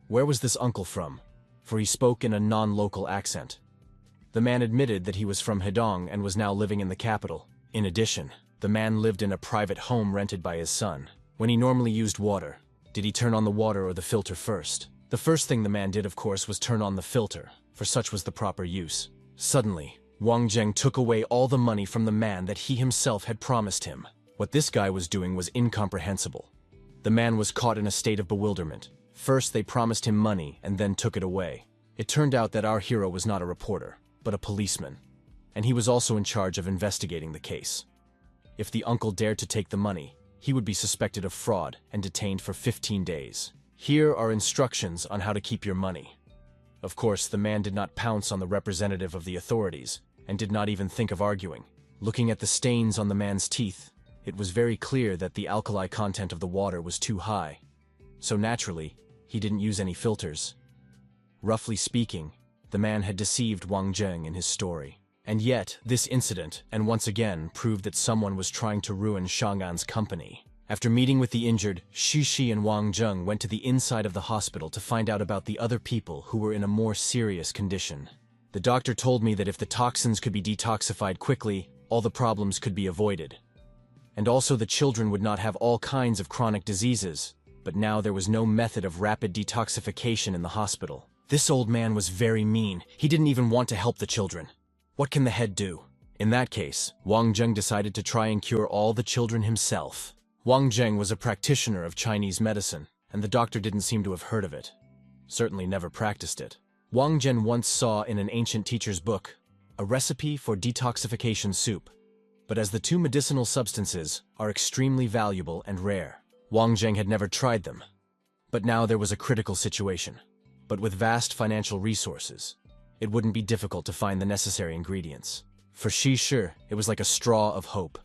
Where was this uncle from? For he spoke in a non-local accent. The man admitted that he was from Hedong and was now living in the capital. In addition, the man lived in a private home rented by his son. When he normally used water, did he turn on the water or the filter first? The first thing the man did, of course, was turn on the filter, for such was the proper use. Suddenly, Wang Zheng took away all the money from the man that he himself had promised him. What this guy was doing was incomprehensible. The man was caught in a state of bewilderment. First, they promised him money and then took it away. It turned out that our hero was not a reporter, but a policeman, and he was also in charge of investigating the case. If the uncle dared to take the money, he would be suspected of fraud and detained for 15 days. Here are instructions on how to keep your money. Of course, the man did not pounce on the representative of the authorities and did not even think of arguing. Looking at the stains on the man's teeth, it was very clear that the alkali content of the water was too high. So naturally, he didn't use any filters. Roughly speaking, the man had deceived Wang Zheng in his story. And yet, this incident, and once again, proved that someone was trying to ruin Shang'an's company. After meeting with the injured, Xu and Wang Zheng went to the inside of the hospital to find out about the other people who were in a more serious condition. The doctor told me that if the toxins could be detoxified quickly, all the problems could be avoided. And also the children would not have all kinds of chronic diseases, but now there was no method of rapid detoxification in the hospital. This old man was very mean. He didn't even want to help the children. What can the head do? In that case, Wang Zheng decided to try and cure all the children himself. Wang Zheng was a practitioner of Chinese medicine, and the doctor didn't seem to have heard of it. Certainly never practiced it. Wang Zheng once saw in an ancient teacher's book a recipe for detoxification soup, but as the two medicinal substances are extremely valuable and rare, Wang Zheng had never tried them. But now there was a critical situation. But with vast financial resources, it wouldn't be difficult to find the necessary ingredients. For Xu, it was like a straw of hope.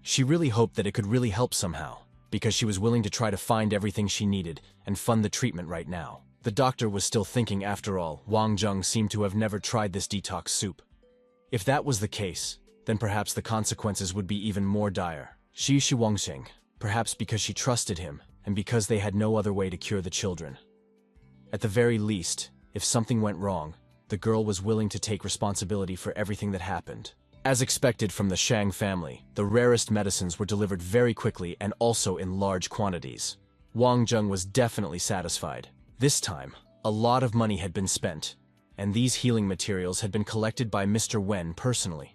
She really hoped that it could really help somehow, because she was willing to try to find everything she needed and fund the treatment right now. The doctor was still thinking, after all, Wang Zheng seemed to have never tried this detox soup. If that was the case, then perhaps the consequences would be even more dire. Xu Wangxing, perhaps because she trusted him, and because they had no other way to cure the children. At the very least, if something went wrong, the girl was willing to take responsibility for everything that happened. As expected from the Shang family, the rarest medicines were delivered very quickly and also in large quantities. Wang Zheng was definitely satisfied. This time, a lot of money had been spent, and these healing materials had been collected by Mr. Wen personally.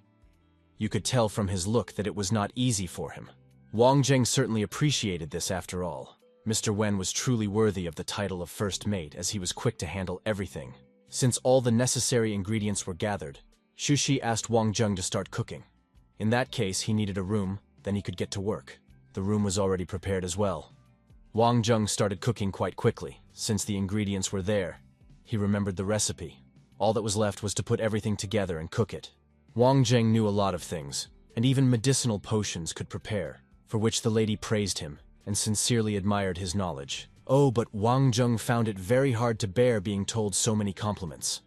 You could tell from his look that it was not easy for him. Wang Zheng certainly appreciated this after all. Mr. Wen was truly worthy of the title of first mate, as he was quick to handle everything. Since all the necessary ingredients were gathered, Xu asked Wang Zheng to start cooking. In that case, he needed a room, then he could get to work. The room was already prepared as well. Wang Zheng started cooking quite quickly. Since the ingredients were there, he remembered the recipe. All that was left was to put everything together and cook it. Wang Zheng knew a lot of things, and even medicinal potions could prepare, for which the lady praised him and sincerely admired his knowledge. Oh, but Wang Zheng found it very hard to bear being told so many compliments.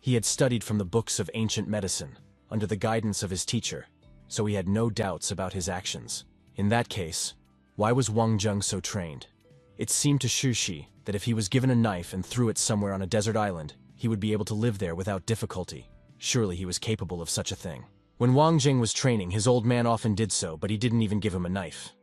He had studied from the books of ancient medicine, under the guidance of his teacher, so he had no doubts about his actions. In that case, why was Wang Zheng so trained? It seemed to Xu that if he was given a knife and threw it somewhere on a desert island, he would be able to live there without difficulty. Surely he was capable of such a thing. When Wang Zheng was training, his old man often did so, but he didn't even give him a knife.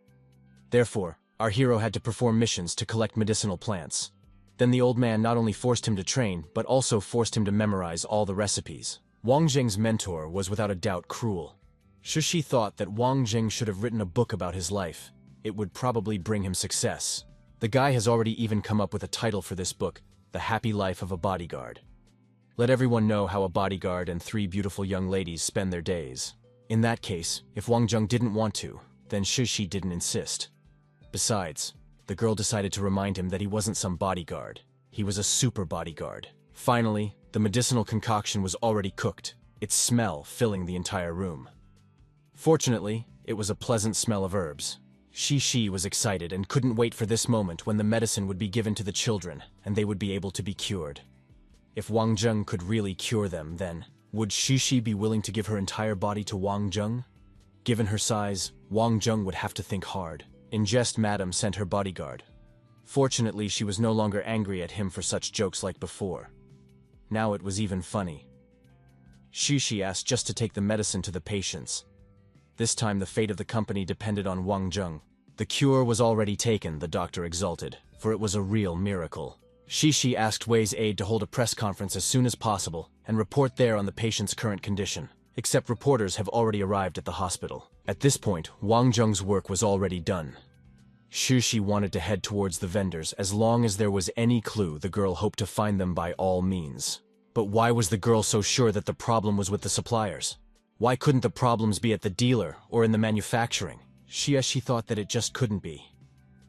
Therefore, our hero had to perform missions to collect medicinal plants. Then the old man not only forced him to train, but also forced him to memorize all the recipes. Wang Zheng's mentor was without a doubt cruel. Xu thought that Wang Zheng should have written a book about his life. It would probably bring him success. The guy has already even come up with a title for this book, The Happy Life of a Bodyguard. Let everyone know how a bodyguard and 3 beautiful young ladies spend their days. In that case, if Wang Zheng didn't want to, then Xu didn't insist. Besides, the girl decided to remind him that he wasn't some bodyguard. He was a super bodyguard. Finally, the medicinal concoction was already cooked, its smell filling the entire room. Fortunately, it was a pleasant smell of herbs. Xi was excited and couldn't wait for this moment when the medicine would be given to the children and they would be able to be cured. If Wang Zheng could really cure them, then would Xi be willing to give her entire body to Wang Zheng? Given her size, Wang Zheng would have to think hard. In jest, Madame sent her bodyguard. Fortunately, she was no longer angry at him for such jokes like before. Now it was even funny. Xu asked just to take the medicine to the patients. This time the fate of the company depended on Wang Zheng. The cure was already taken, the doctor exulted, for it was a real miracle. Xi asked Wei's aide to hold a press conference as soon as possible and report there on the patient's current condition, except reporters have already arrived at the hospital. At this point, Wang Zheng's work was already done. Xu wanted to head towards the vendors. As long as there was any clue, the girl hoped to find them by all means. But why was the girl so sure that the problem was with the suppliers? Why couldn't the problems be at the dealer or in the manufacturing? She thought that it just couldn't be.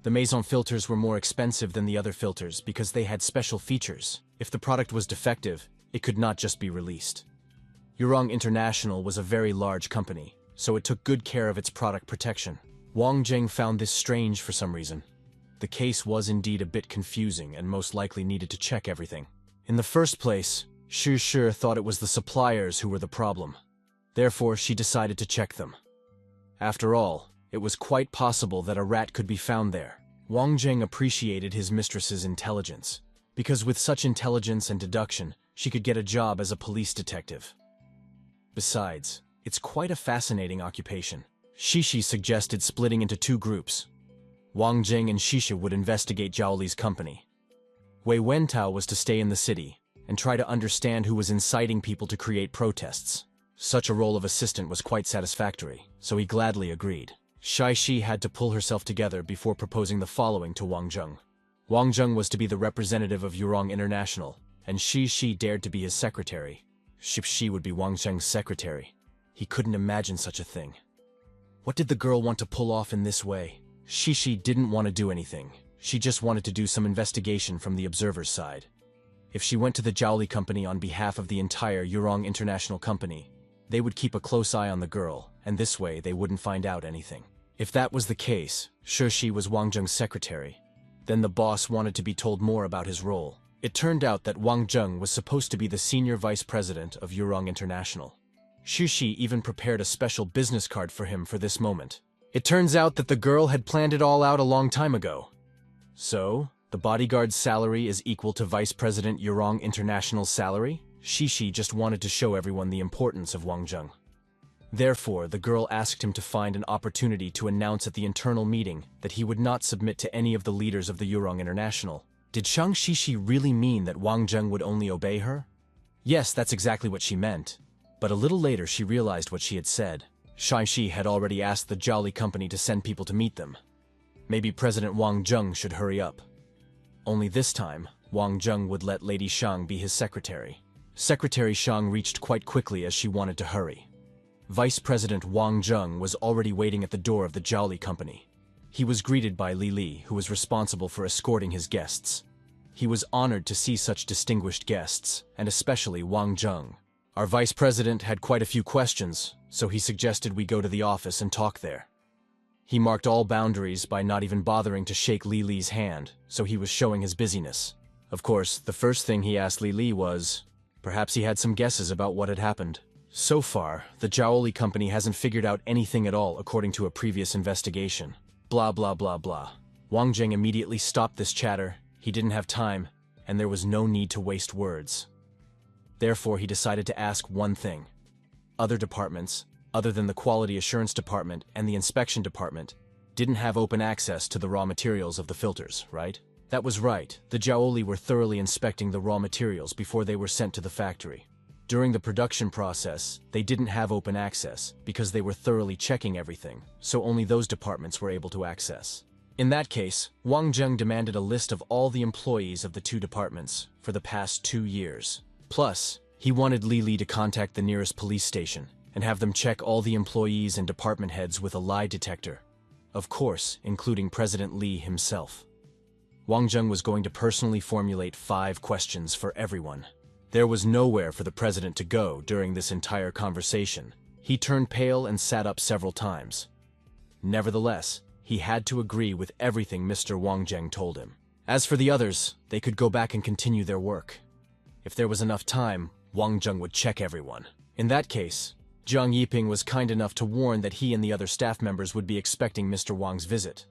The Maison filters were more expensive than the other filters because they had special features. If the product was defective, it could not just be released. Yurong International was a very large company, so it took good care of its product protection. Wang Zheng found this strange for some reason. The case was indeed a bit confusing and most likely needed to check everything. In the first place, Xu thought it was the suppliers who were the problem. Therefore, she decided to check them. After all, It was quite possible that a rat could be found there. Wang Zheng appreciated his mistress's intelligence, because with such intelligence and deduction, she could get a job as a police detective. Besides, it's quite a fascinating occupation. Shishi suggested splitting into two groups. Wang Zheng and Shisha would investigate Zhao Li's company. Wei Wentao was to stay in the city and try to understand who was inciting people to create protests. Such a role of assistant was quite satisfactory, so he gladly agreed. Shai Shi had to pull herself together before proposing the following to Wang Zheng. Wang Zheng was to be the representative of Yurong International, and Shi dared to be his secretary. Shi would be Wang Zheng's secretary. He couldn't imagine such a thing. What did the girl want to pull off in this way? Shi didn't want to do anything. She just wanted to do some investigation from the observer's side. If she went to the Zhao Li company on behalf of the entire Yurong International company, they would keep a close eye on the girl, and this way they wouldn't find out anything. If that was the case, Shi was Wang Zheng's secretary. Then the boss wanted to be told more about his role. It turned out that Wang Zheng was supposed to be the senior vice president of Yurong International. Shi even prepared a special business card for him for this moment. It turns out that the girl had planned it all out a long time ago. So, the bodyguard's salary is equal to Vice President Yurong International's salary? Shi just wanted to show everyone the importance of Wang Zheng. Therefore, the girl asked him to find an opportunity to announce at the internal meeting that he would not submit to any of the leaders of the Yurong International. Did Shang Shishi really mean that Wang Zheng would only obey her? Yes, that's exactly what she meant. But a little later she realized what she had said. Shai Shi had already asked the Zhao Li company to send people to meet them. Maybe President Wang Zheng should hurry up. Only this time, Wang Zheng would let Lady Shang be his secretary. Secretary Shang reached quite quickly as she wanted to hurry. Vice President Wang Zheng was already waiting at the door of the Zhao Li company. He was greeted by Li, who was responsible for escorting his guests. He was honored to see such distinguished guests, and especially Wang Zheng. Our vice president had quite a few questions, so he suggested we go to the office and talk there. He marked all boundaries by not even bothering to shake Li's hand, so he was showing his busyness. Of course, the first thing he asked Li was, perhaps he had some guesses about what had happened. So far, the Zhao Li company hasn't figured out anything at all according to a previous investigation. Blah blah blah blah. Wang Zheng immediately stopped this chatter. He didn't have time, and there was no need to waste words. Therefore, he decided to ask one thing. Other departments, other than the Quality Assurance Department and the Inspection Department, didn't have open access to the raw materials of the filters, right? That was right. The Zhao Li were thoroughly inspecting the raw materials before they were sent to the factory. During the production process, they didn't have open access because they were thoroughly checking everything, so only those departments were able to access. In that case, Wang Zheng demanded a list of all the employees of the two departments for the past 2 years. Plus, he wanted Li to contact the nearest police station and have them check all the employees and department heads with a lie detector. Of course, including President Li himself. Wang Zheng was going to personally formulate 5 questions for everyone. There was nowhere for the president to go during this entire conversation. He turned pale and sat up several times. Nevertheless, he had to agree with everything Mr. Wang Zheng told him. As for the others, they could go back and continue their work. If there was enough time, Wang Zheng would check everyone. In that case, Zhang Yiping was kind enough to warn that he and the other staff members would be expecting Mr. Wang's visit.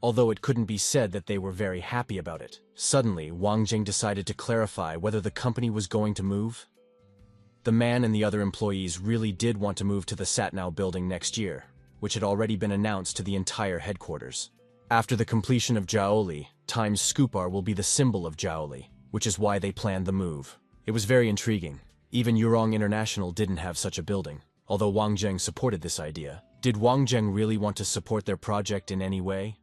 Although it couldn't be said that they were very happy about it. Suddenly, Wang Zheng decided to clarify whether the company was going to move. The man and the other employees really did want to move to the Satnau building next year, which had already been announced to the entire headquarters. After the completion of Zhao Li, Times Scoopar will be the symbol of Zhao Li, which is why they planned the move. It was very intriguing. Even Yurong International didn't have such a building, although Wang Zheng supported this idea. Did Wang Zheng really want to support their project in any way?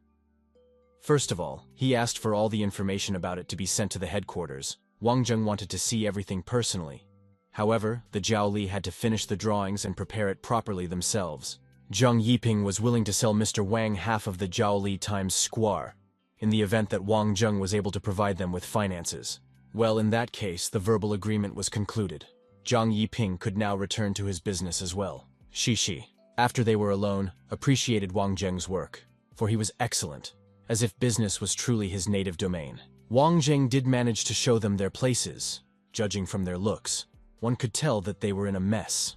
First of all, he asked for all the information about it to be sent to the headquarters. Wang Zheng wanted to see everything personally. However, the Zhao Li had to finish the drawings and prepare it properly themselves. Zhang Yiping was willing to sell Mr. Wang half of the Zhao Li Times Square, in the event that Wang Zheng was able to provide them with finances. Well, in that case, the verbal agreement was concluded. Zhang Yiping could now return to his business as well. Shishi, after they were alone, appreciated Wang Zheng's work, for he was excellent, as if business was truly his native domain. Wang Zheng did manage to show them their places. Judging from their looks, one could tell that they were in a mess.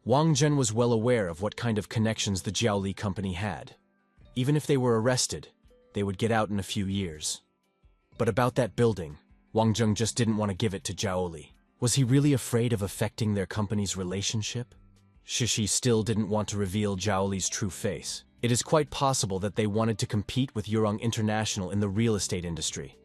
Wang Zhen was well aware of what kind of connections the Jiaoli company had. Even if they were arrested, they would get out in a few years. But about that building, Wang Zheng just didn't want to give it to Jiaoli. Was he really afraid of affecting their company's relationship? Shishi still didn't want to reveal Jiaoli's true face. It is quite possible that they wanted to compete with Yurong International in the real estate industry.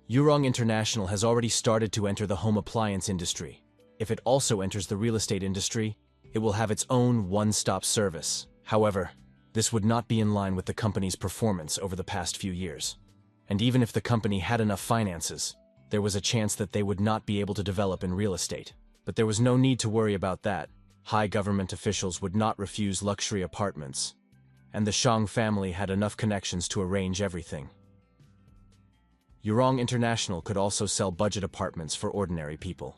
Yurong International has already started to enter the home appliance industry. If it also enters the real estate industry, it will have its own one-stop service. However, this would not be in line with the company's performance over the past few years. And even if the company had enough finances, there was a chance that they would not be able to develop in real estate. But there was no need to worry about that. High government officials would not refuse luxury apartments, and the Shang family had enough connections to arrange everything. Yurong International could also sell budget apartments for ordinary people.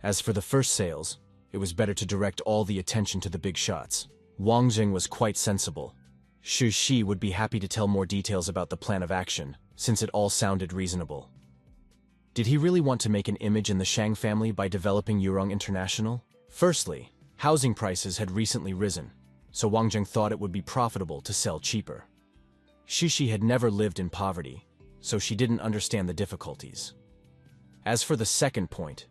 As for the first sales, it was better to direct all the attention to the big shots. Wang Jing was quite sensible. Xu Shi would be happy to tell more details about the plan of action, since it all sounded reasonable. Did he really want to make an image in the Shang family by developing Yurong International? Firstly, housing prices had recently risen, so Wang Jing thought it would be profitable to sell cheaper. Xu Shi had never lived in poverty, so she didn't understand the difficulties. As for the second point,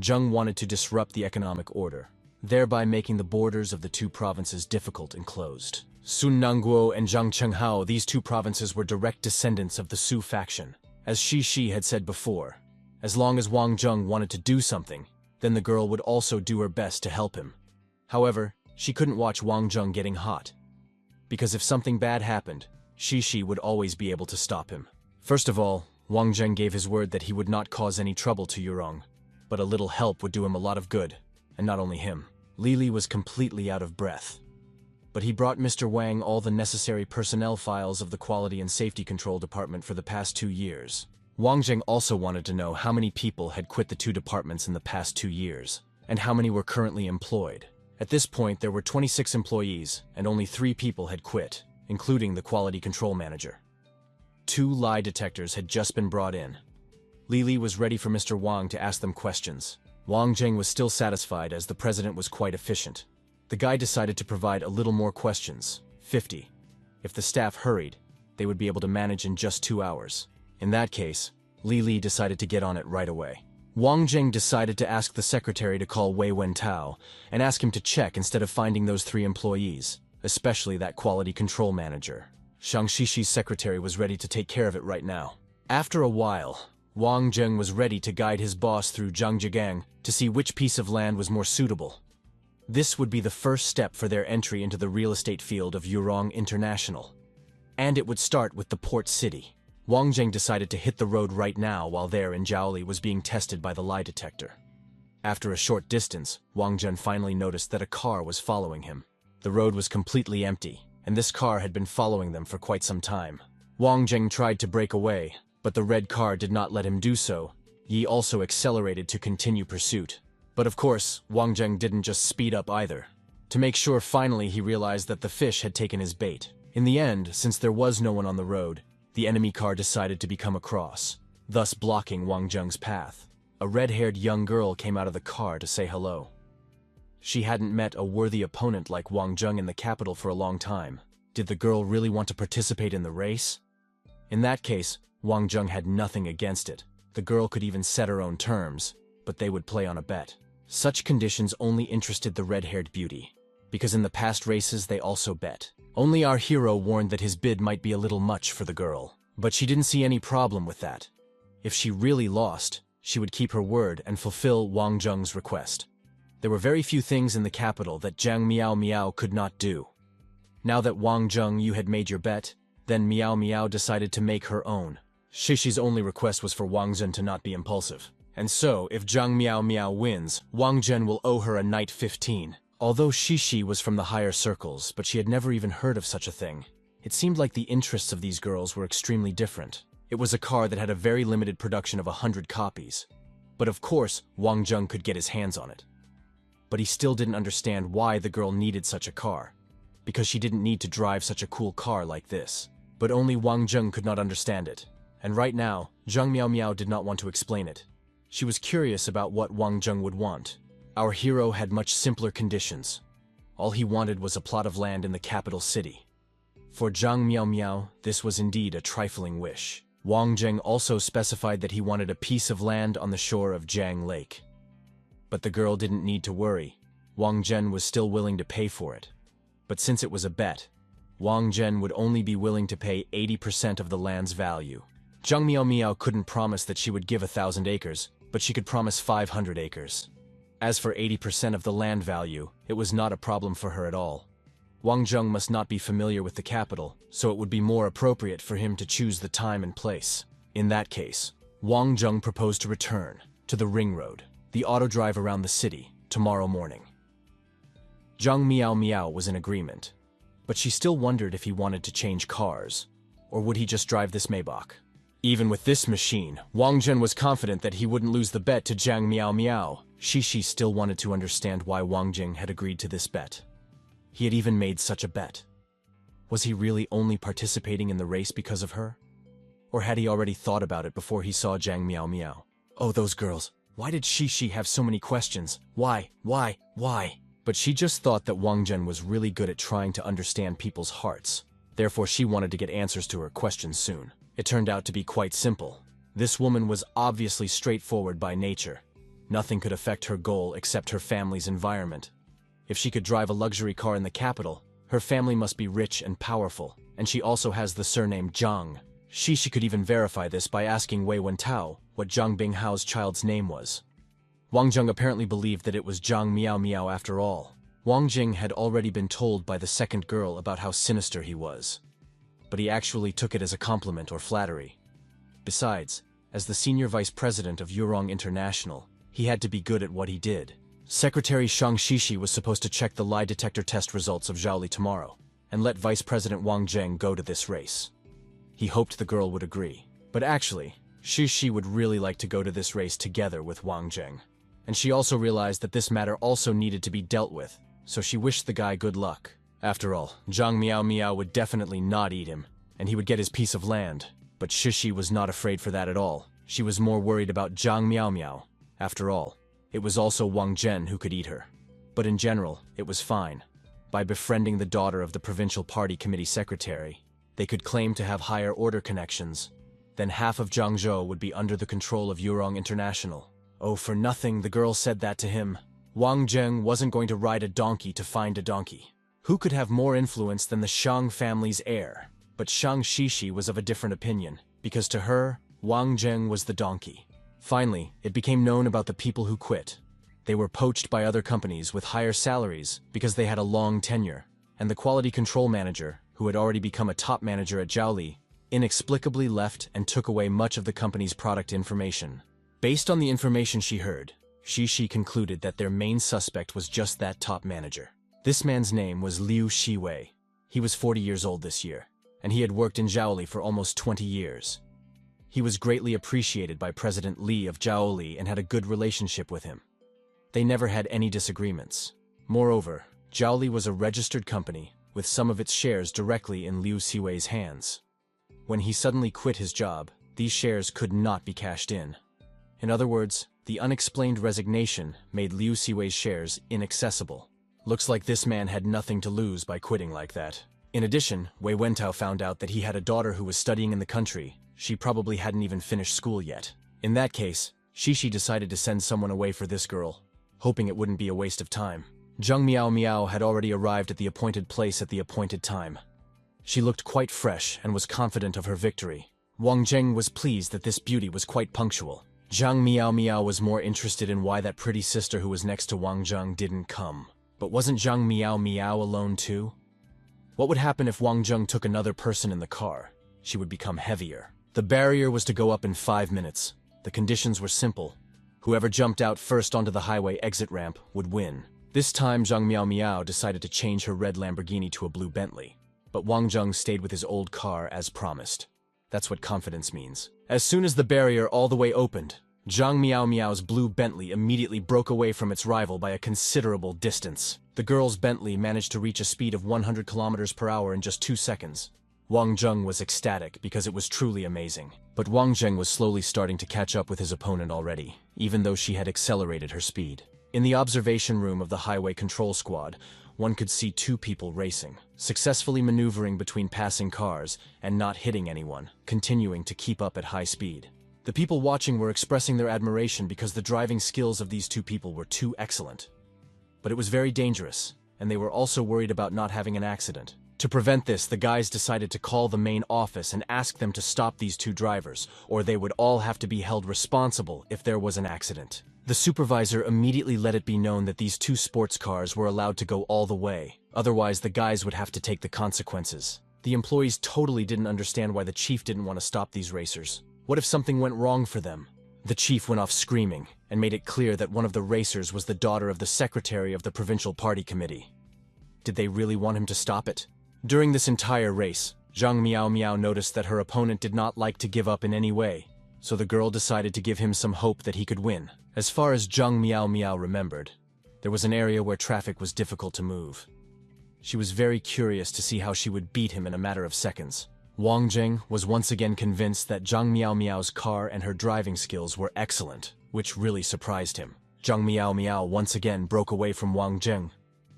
Zheng wanted to disrupt the economic order, thereby making the borders of the two provinces difficult and closed. Sun Nangguo and Zhang Chenghao, these two provinces were direct descendants of the Su faction. As Xi Shi had said before, as long as Wang Zheng wanted to do something, then the girl would also do her best to help him. However, she couldn't watch Wang Zheng getting hot, because if something bad happened, Xi Shi would always be able to stop him. First of all, Wang Zheng gave his word that he would not cause any trouble to Yurong, but a little help would do him a lot of good, and not only him. Lili was completely out of breath. But he brought Mr. Wang all the necessary personnel files of the Quality and Safety Control Department for the past 2 years. Wang Zheng also wanted to know how many people had quit the two departments in the past 2 years, and how many were currently employed. At this point, there were 26 employees, and only 3 people had quit, including the Quality Control Manager. 2 lie detectors had just been brought in. Lili was ready for Mr. Wang to ask them questions. Wang Zheng was still satisfied as the president was quite efficient. The guy decided to provide a little more questions, 50. If the staff hurried, they would be able to manage in just 2 hours. In that case, Li decided to get on it right away. Wang Zheng decided to ask the secretary to call Wei Wentao and ask him to check instead of finding those 3 employees, especially that quality control manager. Shang Shishi's secretary was ready to take care of it right now. After a while, Wang Zheng was ready to guide his boss through Zhangjiagang to see which piece of land was more suitable. This would be the first step for their entry into the real estate field of Yurong International. And it would start with the port city. Wang Zheng decided to hit the road right now while there in Jiaoli was being tested by the lie detector. After a short distance, Wang Zheng finally noticed that a car was following him. The road was completely empty, and this car had been following them for quite some time. Wang Zheng tried to break away, but the red car did not let him do so. Yi also accelerated to continue pursuit. But of course, Wang Zheng didn't just speed up either. To make sure, finally he realized that the fish had taken his bait. In the end, since there was no one on the road, the enemy car decided to become a cross, thus blocking Wang Zheng's path. A red-haired young girl came out of the car to say hello. She hadn't met a worthy opponent like Wang Zheng in the capital for a long time. Did the girl really want to participate in the race? In that case, Wang Zheng had nothing against it. The girl could even set her own terms, but they would play on a bet. Such conditions only interested the red-haired beauty, because in the past races they also bet. Only our hero warned that his bid might be a little much for the girl, but she didn't see any problem with that. If she really lost, she would keep her word and fulfill Wang Zheng's request. There were very few things in the capital that Jiang Miao Miao could not do. Now that Wang Zheng, you had made your bet, then Miao Miao decided to make her own. Shishi's only request was for Wang Zhen to not be impulsive. And so, if Jiang Miao Miao wins, Wang Zhen will owe her a knight 15. Although Shishi was from the higher circles, but she had never even heard of such a thing. It seemed like the interests of these girls were extremely different. It was a car that had a very limited production of 100 copies. But of course, Wang Zheng could get his hands on it. But he still didn't understand why the girl needed such a car, because she didn't need to drive such a cool car like this. But only Wang Zheng could not understand it. And right now, Jiang Miao Miao did not want to explain it. She was curious about what Wang Zheng would want. Our hero had much simpler conditions. All he wanted was a plot of land in the capital city. For Zhang Miao Miao, this was indeed a trifling wish. Wang Zheng also specified that he wanted a piece of land on the shore of Jiang Lake. But the girl didn't need to worry. Wang Zhen was still willing to pay for it. But since it was a bet, Wang Zhen would only be willing to pay 80% of the land's value. Zhang Miao Miao couldn't promise that she would give 1,000 acres, but she could promise 500 acres. As for 80% of the land value, it was not a problem for her at all. Wang Zheng must not be familiar with the capital, so it would be more appropriate for him to choose the time and place. In that case, Wang Zheng proposed to return to the ring road, the auto drive around the city, tomorrow morning. Zhang Miao Miao was in agreement, but she still wondered if he wanted to change cars, or would he just drive this Maybach. Even with this machine, Wang Zhen was confident that he wouldn't lose the bet to Zhang Miao Miao. Shishi still wanted to understand why Wang Zheng had agreed to this bet. He had even made such a bet. Was he really only participating in the race because of her? Or had he already thought about it before he saw Zhang Miao Miao? Oh, those girls. Why did Shishi have so many questions? Why? But she just thought that Wang Zhen was really good at trying to understand people's hearts. Therefore, she wanted to get answers to her questions soon. It turned out to be quite simple. This woman was obviously straightforward by nature. Nothing could affect her goal except her family's environment. If she could drive a luxury car in the capital, her family must be rich and powerful, and she also has the surname Zhang. She could even verify this by asking Wei Wentao what Zhang Binghao's child's name was. Wang Zheng apparently believed that it was Zhang Miao Miao after all. Wang Jing had already been told by the second girl about how sinister he was, but he actually took it as a compliment or flattery. Besides, as the senior vice president of Yurong International, he had to be good at what he did. Secretary Shang Shishi was supposed to check the lie detector test results of Zhaoli tomorrow, and let Vice President Wang Zheng go to this race. He hoped the girl would agree. But actually, Shishi would really like to go to this race together with Wang Zheng. And she also realized that this matter also needed to be dealt with, so she wished the guy good luck. After all, Zhang Miao Miao would definitely not eat him, and he would get his piece of land. But Shishi was not afraid for that at all. She was more worried about Zhang Miao Miao. After all, it was also Wang Zhen who could eat her. But in general, it was fine. By befriending the daughter of the provincial party committee secretary, they could claim to have higher order connections. Then half of Zhangzhou would be under the control of Yurong International. Oh, for nothing, the girl said that to him. Wang Zheng wasn't going to ride a donkey to find a donkey. Who could have more influence than the Shang family's heir? But Shang Shishi was of a different opinion, because to her, Wang Zheng was the donkey. Finally, it became known about the people who quit. They were poached by other companies with higher salaries because they had a long tenure, and the quality control manager, who had already become a top manager at Zhaoli, inexplicably left and took away much of the company's product information. Based on the information she heard, Shishi concluded that their main suspect was just that top manager. This man's name was Liu Shiwei. He was 40 years old this year, and he had worked in Zhaoli for almost 20 years. He was greatly appreciated by President Li of Zhaoli and had a good relationship with him. They never had any disagreements. Moreover, Zhaoli was a registered company, with some of its shares directly in Liu Shiwei's hands. When he suddenly quit his job, these shares could not be cashed in. In other words, the unexplained resignation made Liu Shiwei's shares inaccessible. Looks like this man had nothing to lose by quitting like that. In addition, Wei Wentao found out that he had a daughter who was studying in the country. She probably hadn't even finished school yet. In that case, Shishi decided to send someone away for this girl, hoping it wouldn't be a waste of time. Zhang Miao Miao had already arrived at the appointed place at the appointed time. She looked quite fresh and was confident of her victory. Wang Zheng was pleased that this beauty was quite punctual. Zhang Miao Miao was more interested in why that pretty sister who was next to Wang Zheng didn't come. But wasn't Zhang Miao Miao alone too? What would happen if Wang Zheng took another person in the car? She would become heavier. The barrier was to go up in 5 minutes. The conditions were simple. Whoever jumped out first onto the highway exit ramp would win. This time Zhang Miao Miao decided to change her red Lamborghini to a blue Bentley. But Wang Zheng stayed with his old car as promised. That's what confidence means. As soon as the barrier all the way opened, Zhang Miao Miao's blue Bentley immediately broke away from its rival by a considerable distance. The girl's Bentley managed to reach a speed of 100 kilometers per hour in just 2 seconds. Wang Zheng was ecstatic because it was truly amazing. But Wang Zheng was slowly starting to catch up with his opponent already, even though she had accelerated her speed. In the observation room of the highway control squad, one could see two people racing, successfully maneuvering between passing cars and not hitting anyone, continuing to keep up at high speed. The people watching were expressing their admiration because the driving skills of these two people were too excellent. But it was very dangerous, and they were also worried about not having an accident. To prevent this, the guys decided to call the main office and ask them to stop these two drivers, or they would all have to be held responsible if there was an accident. The supervisor immediately let it be known that these two sports cars were allowed to go all the way, otherwise the guys would have to take the consequences. The employees totally didn't understand why the chief didn't want to stop these racers. What if something went wrong for them? The chief went off screaming and made it clear that one of the racers was the daughter of the secretary of the provincial party committee. Did they really want him to stop it? During this entire race, Zhang Miao noticed that her opponent did not like to give up in any way, so the girl decided to give him some hope that he could win. As far as Zhang Miao remembered, there was an area where traffic was difficult to move. She was very curious to see how she would beat him in a matter of seconds. Wang Zheng was once again convinced that Zhang Miao's car and her driving skills were excellent, which really surprised him. Zhang Miao once again broke away from Wang Zheng.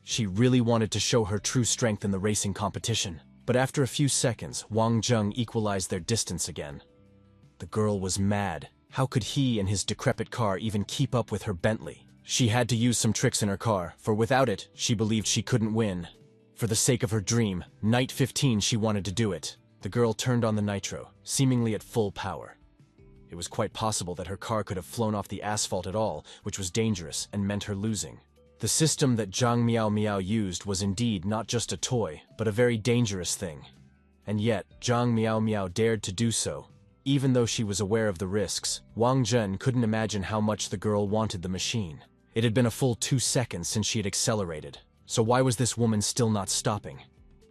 She really wanted to show her true strength in the racing competition, but after a few seconds, Wang Zheng equalized their distance again. The girl was mad. How could he and his decrepit car even keep up with her Bentley? She had to use some tricks in her car, for without it, she believed she couldn't win. For the sake of her dream, Night 15, she wanted to do it. The girl turned on the nitro, seemingly at full power. It was quite possible that her car could have flown off the asphalt at all, which was dangerous and meant her losing. The system that Zhang Miao used was indeed not just a toy, but a very dangerous thing. And yet, Zhang Miao dared to do so. Even though she was aware of the risks, Wang Zhen couldn't imagine how much the girl wanted the machine. It had been a full 2 seconds since she had accelerated, so why was this woman still not stopping?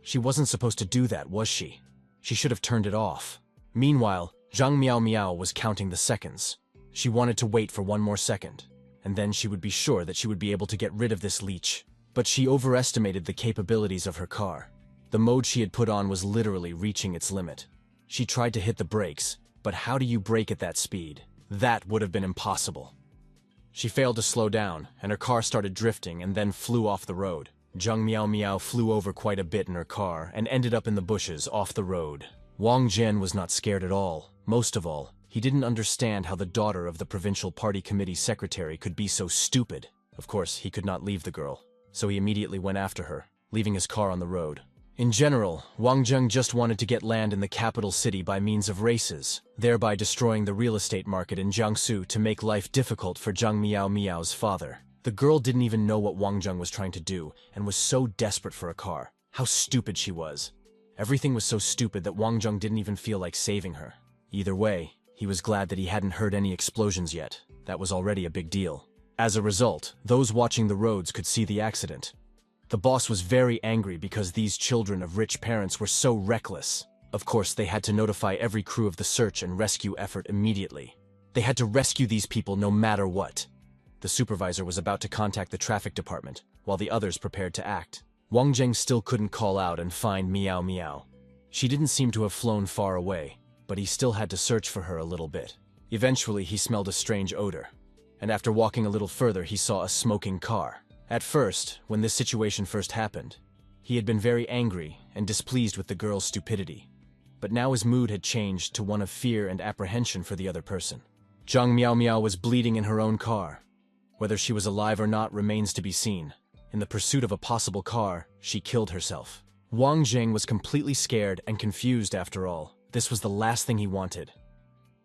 She wasn't supposed to do that, was she? She should have turned it off. Meanwhile, Zhang Miao was counting the seconds. She wanted to wait for one more second, and then she would be sure that she would be able to get rid of this leech. But she overestimated the capabilities of her car. The mode she had put on was literally reaching its limit. She tried to hit the brakes, but how do you brake at that speed? That would have been impossible. She failed to slow down, and her car started drifting and then flew off the road. Zhang Miao flew over quite a bit in her car and ended up in the bushes off the road. Wang Zhen was not scared at all. Most of all, he didn't understand how the daughter of the provincial party committee secretary could be so stupid. Of course, he could not leave the girl, so he immediately went after her, leaving his car on the road. In general, Wang Zheng just wanted to get land in the capital city by means of races, thereby destroying the real estate market in Jiangsu to make life difficult for Zhang Miao's father. The girl didn't even know what Wang Zheng was trying to do and was so desperate for a car. How stupid she was. Everything was so stupid that Wang Zheng didn't even feel like saving her. Either way, he was glad that he hadn't heard any explosions yet. That was already a big deal. As a result, those watching the roads could see the accident. The boss was very angry because these children of rich parents were so reckless. Of course, they had to notify every crew of the search and rescue effort immediately. They had to rescue these people no matter what. The supervisor was about to contact the traffic department, while the others prepared to act. Wang Zheng still couldn't call out and find Miao. She didn't seem to have flown far away, but he still had to search for her a little bit. Eventually, he smelled a strange odor, and after walking a little further, he saw a smoking car. At first, when this situation first happened, he had been very angry and displeased with the girl's stupidity. But now his mood had changed to one of fear and apprehension for the other person. Zhang Miao was bleeding in her own car. Whether she was alive or not remains to be seen. In the pursuit of a possible car, she killed herself. Wang Zheng was completely scared and confused after all. This was the last thing he wanted.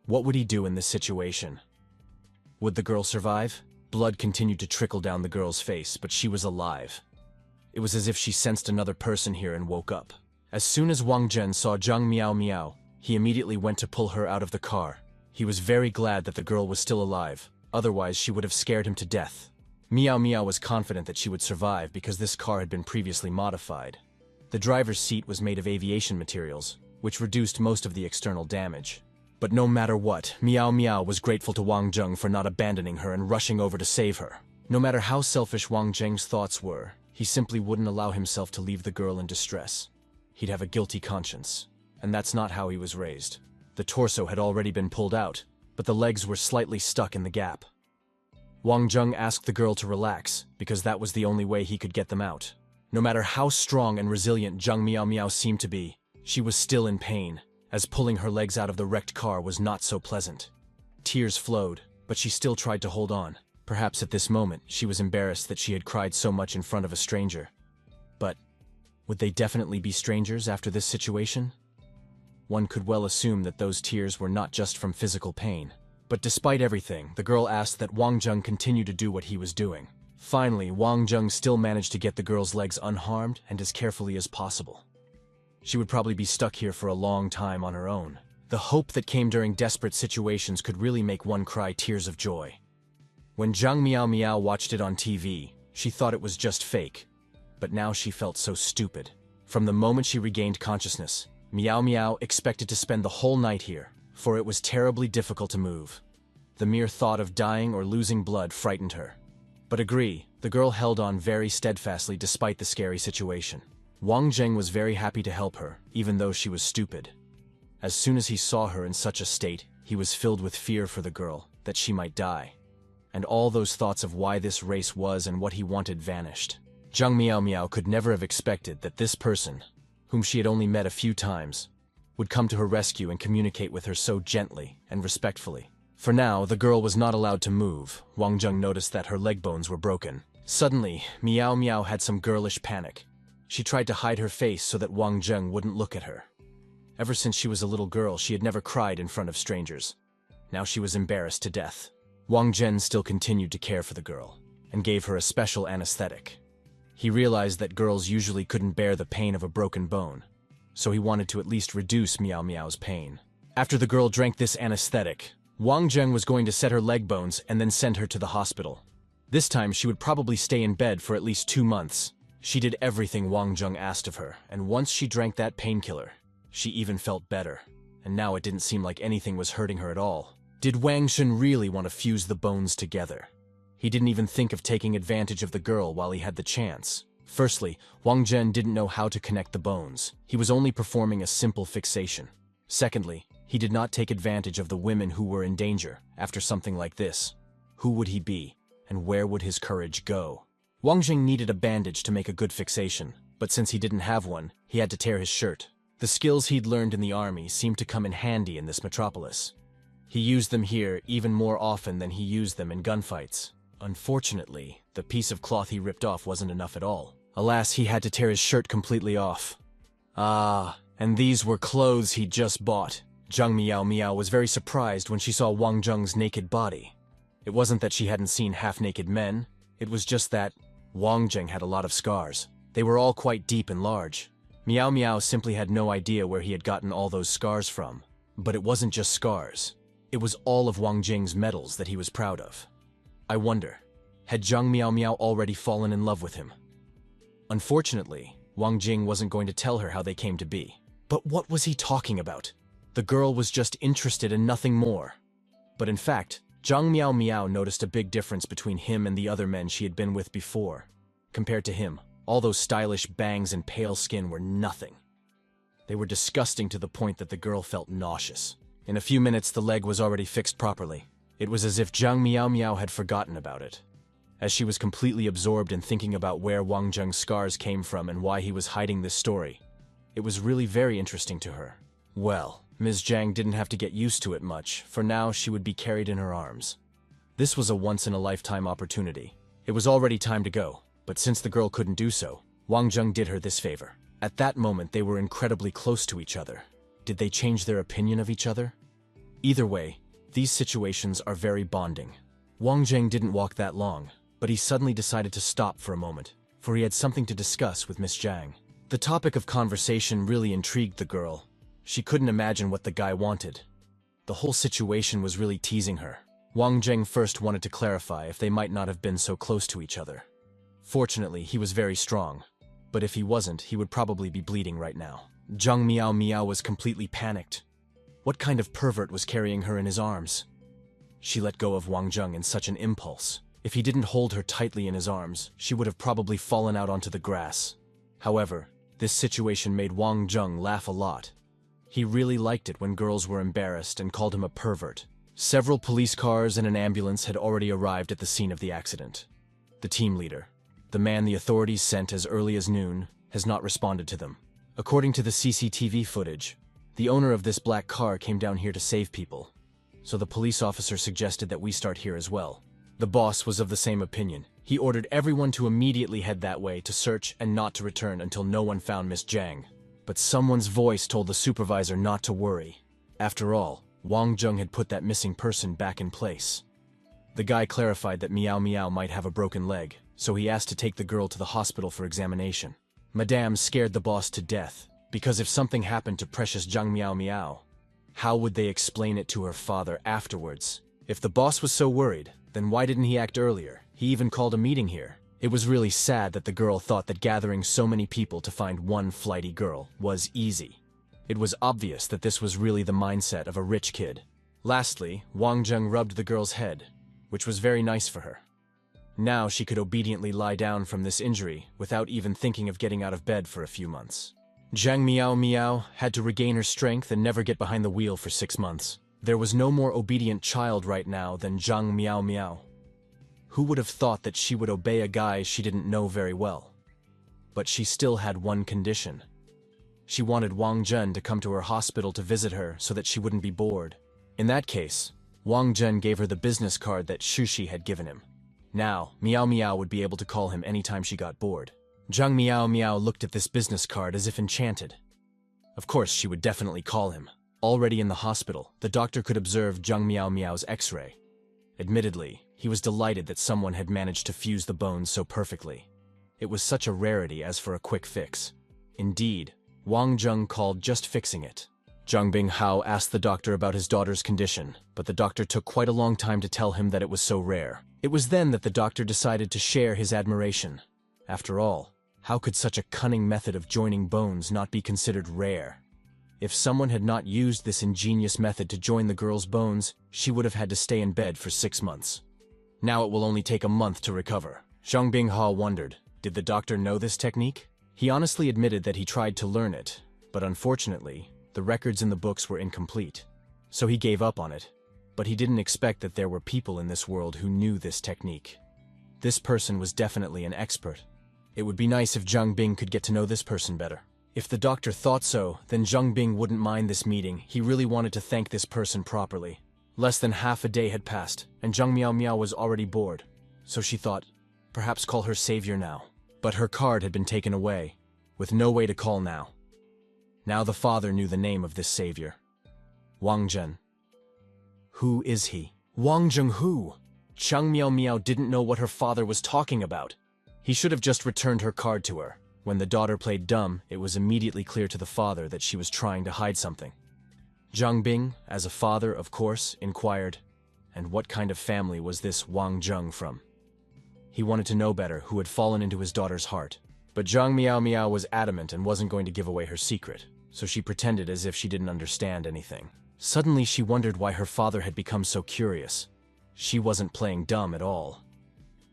What would he do in this situation? Would the girl survive? Blood continued to trickle down the girl's face, but she was alive. It was as if she sensed another person here and woke up. As soon as Wang Zhen saw Zhang Miao, he immediately went to pull her out of the car. He was very glad that the girl was still alive, otherwise she would have scared him to death. Miao was confident that she would survive because this car had been previously modified. The driver's seat was made of aviation materials, which reduced most of the external damage. But no matter what, Miao was grateful to Wang Zheng for not abandoning her and rushing over to save her. No matter how selfish Wang Zheng's thoughts were, he simply wouldn't allow himself to leave the girl in distress. He'd have a guilty conscience, and that's not how he was raised. The torso had already been pulled out, but the legs were slightly stuck in the gap. Wang Zheng asked the girl to relax, because that was the only way he could get them out. No matter how strong and resilient Zhang Miao Miao seemed to be, she was still in pain, as pulling her legs out of the wrecked car was not so pleasant. Tears flowed, but she still tried to hold on. Perhaps at this moment, she was embarrassed that she had cried so much in front of a stranger. But would they definitely be strangers after this situation? One could well assume that those tears were not just from physical pain. But despite everything, the girl asked that Wang Zheng continue to do what he was doing. Finally, Wang Zheng still managed to get the girl's legs unharmed and as carefully as possible. She would probably be stuck here for a long time on her own. The hope that came during desperate situations could really make one cry tears of joy. When Zhang Miao Miao watched it on TV, she thought it was just fake. But now she felt so stupid. From the moment she regained consciousness, Miao Miao expected to spend the whole night here, for it was terribly difficult to move. The mere thought of dying or losing blood frightened her. But the girl held on very steadfastly despite the scary situation. Wang Zheng was very happy to help her, even though she was stupid. As soon as he saw her in such a state, he was filled with fear for the girl, that she might die. And all those thoughts of why this race was and what he wanted vanished. Zhang Miao Miao could never have expected that this person, whom she had only met a few times, would come to her rescue and communicate with her so gently and respectfully. For now, the girl was not allowed to move. Wang Zheng noticed that her leg bones were broken. Suddenly, Miao Miao had some girlish panic. She tried to hide her face so that Wang Zheng wouldn't look at her. Ever since she was a little girl, she had never cried in front of strangers. Now she was embarrassed to death. Wang Zheng still continued to care for the girl, and gave her a special anesthetic. He realized that girls usually couldn't bear the pain of a broken bone, so he wanted to at least reduce Miao Miao's pain. After the girl drank this anesthetic, Wang Zheng was going to set her leg bones and then send her to the hospital. This time she would probably stay in bed for at least 2 months. She did everything Wang Zheng asked of her, and once she drank that painkiller, she even felt better, and now it didn't seem like anything was hurting her at all. Did Wang Zheng really want to fuse the bones together? He didn't even think of taking advantage of the girl while he had the chance. Firstly, Wang Zheng didn't know how to connect the bones. He was only performing a simple fixation. Secondly, he did not take advantage of the women who were in danger after something like this. Who would he be, and where would his courage go? Wang Zheng needed a bandage to make a good fixation, but since he didn't have one, he had to tear his shirt. The skills he'd learned in the army seemed to come in handy in this metropolis. He used them here even more often than he used them in gunfights. Unfortunately, the piece of cloth he ripped off wasn't enough at all. Alas, he had to tear his shirt completely off. And these were clothes he'd just bought. Zhang Miao Miao was very surprised when she saw Wang Zheng's naked body. It wasn't that she hadn't seen half-naked men, it was just that Wang Zheng had a lot of scars. They were all quite deep and large. Miao Miao simply had no idea where he had gotten all those scars from. But it wasn't just scars. It was all of Wang Zheng's medals that he was proud of. I wonder, had Zhang Miao Miao already fallen in love with him? Unfortunately, Wang Jing wasn't going to tell her how they came to be. But what was he talking about? The girl was just interested in nothing more. But in fact, Zhang Miao Miao noticed a big difference between him and the other men she had been with before. Compared to him, all those stylish bangs and pale skin were nothing. They were disgusting to the point that the girl felt nauseous. In a few minutes, the leg was already fixed properly. It was as if Zhang Miao Miao had forgotten about it. As she was completely absorbed in thinking about where Wang Zheng's scars came from and why he was hiding this story, it was really very interesting to her. Well, Ms. Zhang didn't have to get used to it much, for now she would be carried in her arms. This was a once-in-a-lifetime opportunity. It was already time to go, but since the girl couldn't do so, Wang Zheng did her this favor. At that moment, they were incredibly close to each other. Did they change their opinion of each other? Either way, these situations are very bonding. Wang Zheng didn't walk that long, but he suddenly decided to stop for a moment, for he had something to discuss with Miss Zhang. The topic of conversation really intrigued the girl. She couldn't imagine what the guy wanted. The whole situation was really teasing her. Wang Zheng first wanted to clarify if they might not have been so close to each other. Fortunately, he was very strong, but if he wasn't, he would probably be bleeding right now. Zhang Miao Miao was completely panicked. What kind of pervert was carrying her in his arms? She let go of Wang Zheng in such an impulse. If he didn't hold her tightly in his arms, she would have probably fallen out onto the grass. However, this situation made Wang Zheng laugh a lot. He really liked it when girls were embarrassed and called him a pervert, Several police cars and an ambulance had already arrived at the scene of the accident. The team leader, the man the authorities sent as early as noon, has not responded to them. According to the CCTV footage, the owner of this black car came down here to save people, so the police officer suggested that we start here as well. The boss was of the same opinion. He ordered everyone to immediately head that way to search and not to return until no one found Miss Jiang. But someone's voice told the supervisor not to worry. After all, Wang Zheng had put that missing person back in place. The guy clarified that Miao Miao might have a broken leg, so he asked to take the girl to the hospital for examination. Madame scared the boss to death, because if something happened to precious Zhang Miao Miao, how would they explain it to her father afterwards? If the boss was so worried, then why didn't he act earlier? He even called a meeting here. It was really sad that the girl thought that gathering so many people to find one flighty girl was easy. It was obvious that this was really the mindset of a rich kid. Lastly, Wang Zheng rubbed the girl's head, which was very nice for her. Now she could obediently lie down from this injury without even thinking of getting out of bed for a few months. Zhang Miao Miao had to regain her strength and never get behind the wheel for 6 months. There was no more obedient child right now than Zhang Miao Miao. Who would have thought that she would obey a guy she didn't know very well? But she still had one condition. She wanted Wang Zhen to come to her hospital to visit her so that she wouldn't be bored. In that case, Wang Zhen gave her the business card that Shushi had given him. Now, Miao Miao would be able to call him anytime she got bored. Zhang Miao Miao looked at this business card as if enchanted. Of course, she would definitely call him. Already in the hospital, the doctor could observe Zhang Miao Miao's X-ray. Admittedly, he was delighted that someone had managed to fuse the bones so perfectly. It was such a rarity as for a quick fix. Indeed, Wang Zheng called just fixing it. Zhang Binghao asked the doctor about his daughter's condition, but the doctor took quite a long time to tell him that it was so rare. It was then that the doctor decided to share his admiration. After all, how could such a cunning method of joining bones not be considered rare? If someone had not used this ingenious method to join the girl's bones, she would have had to stay in bed for 6 months. Now it will only take a month to recover. Zhang Binghao wondered, did the doctor know this technique? He honestly admitted that he tried to learn it, but unfortunately, the records in the books were incomplete. So he gave up on it. But he didn't expect that there were people in this world who knew this technique. This person was definitely an expert. It would be nice if Zhang Bing could get to know this person better. If the doctor thought so, then Zhang Bing wouldn't mind this meeting. He really wanted to thank this person properly. Less than half a day had passed, and Zhang Miao Miao was already bored. So she thought, perhaps call her savior now. But her card had been taken away, with no way to call now. Now the father knew the name of this savior. Wang Zhen. Who is he? Wang Zheng who? Zhang Miao Miao didn't know what her father was talking about. He should have just returned her card to her. When the daughter played dumb, it was immediately clear to the father that she was trying to hide something. Zhang Bing, as a father, of course, inquired, and what kind of family was this Wang Zheng from? He wanted to know better who had fallen into his daughter's heart. But Zhang Miao Miao was adamant and wasn't going to give away her secret, so she pretended as if she didn't understand anything. Suddenly she wondered why her father had become so curious. She wasn't playing dumb at all.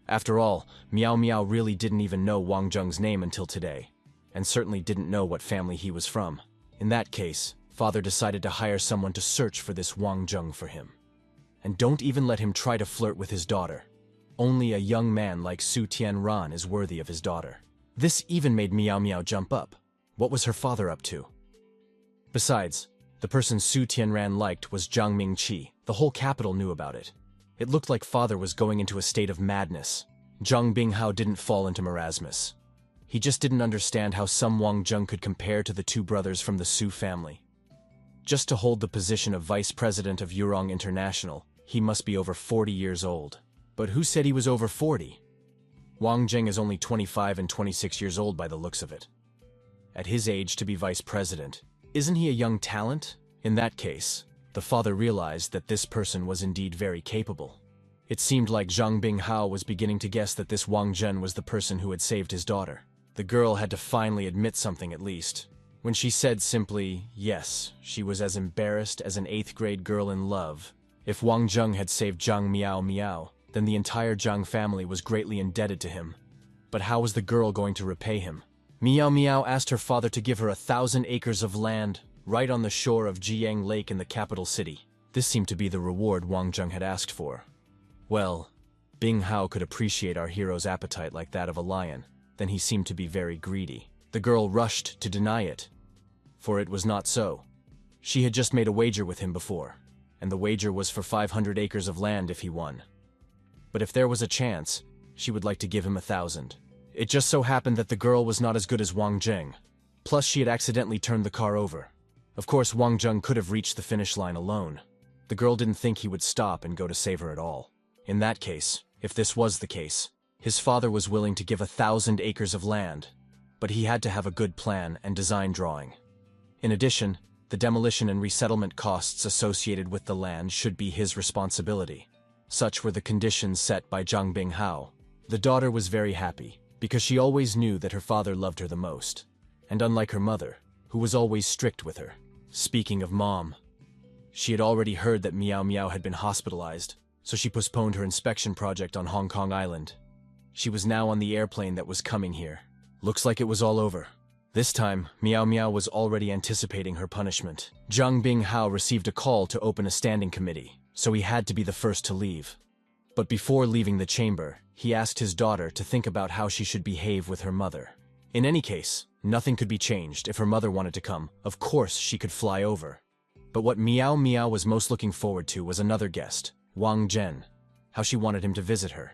After all, Miao Miao really didn't even know Wang Zheng's name until today, and certainly didn't know what family he was from. In that case, father decided to hire someone to search for this Wang Zheng for him. And don't even let him try to flirt with his daughter. Only a young man like Su Tianran is worthy of his daughter. This even made Miao Miao jump up. What was her father up to? Besides, the person Su Tianran liked was Zhang Mingqi. The whole capital knew about it. It looked like father was going into a state of madness. Zhang Binghao didn't fall into marasmus. He just didn't understand how some Wang Zheng could compare to the two brothers from the Su family. Just to hold the position of vice president of Yurong International, he must be over 40 years old. But who said he was over 40? Wang Zheng is only 25 and 26 years old by the looks of it. At his age to be vice president, isn't he a young talent? In that case, the father realized that this person was indeed very capable. It seemed like Zhang Binghao was beginning to guess that this Wang Zhen was the person who had saved his daughter. The girl had to finally admit something at least. When she said simply, yes, she was as embarrassed as an 8th grade girl in love. If Wang Zheng had saved Zhang Miao Miao, then the entire Zhang family was greatly indebted to him. But how was the girl going to repay him? Miao Miao asked her father to give her 1,000 acres of land, right on the shore of Jiang Lake in the capital city. This seemed to be the reward Wang Zheng had asked for. Well, Bing Hao could appreciate our hero's appetite like that of a lion, then he seemed to be very greedy. The girl rushed to deny it, for it was not so. She had just made a wager with him before, and the wager was for 500 acres of land if he won. But if there was a chance, she would like to give him 1,000. It just so happened that the girl was not as good as Wang Zheng. Plus, she had accidentally turned the car over. Of course, Wang Zheng could have reached the finish line alone. The girl didn't think he would stop and go to save her at all. In that case, if this was the case, his father was willing to give 1,000 acres of land, but he had to have a good plan and design drawing. In addition, the demolition and resettlement costs associated with the land should be his responsibility. Such were the conditions set by Zhang Binghao. The daughter was very happy, because she always knew that her father loved her the most. And unlike her mother, who was always strict with her. Speaking of mom, she had already heard that Meow Meow had been hospitalized, so she postponed her inspection project on Hong Kong Island. She was now on the airplane that was coming here. Looks like it was all over. This time, Meow Meow was already anticipating her punishment. Zhang Binghao received a call to open a standing committee, so he had to be the first to leave. But before leaving the chamber, he asked his daughter to think about how she should behave with her mother. In any case, nothing could be changed. If her mother wanted to come, of course she could fly over. But what Meow Meow was most looking forward to was another guest, Wang Zhen. How she wanted him to visit her.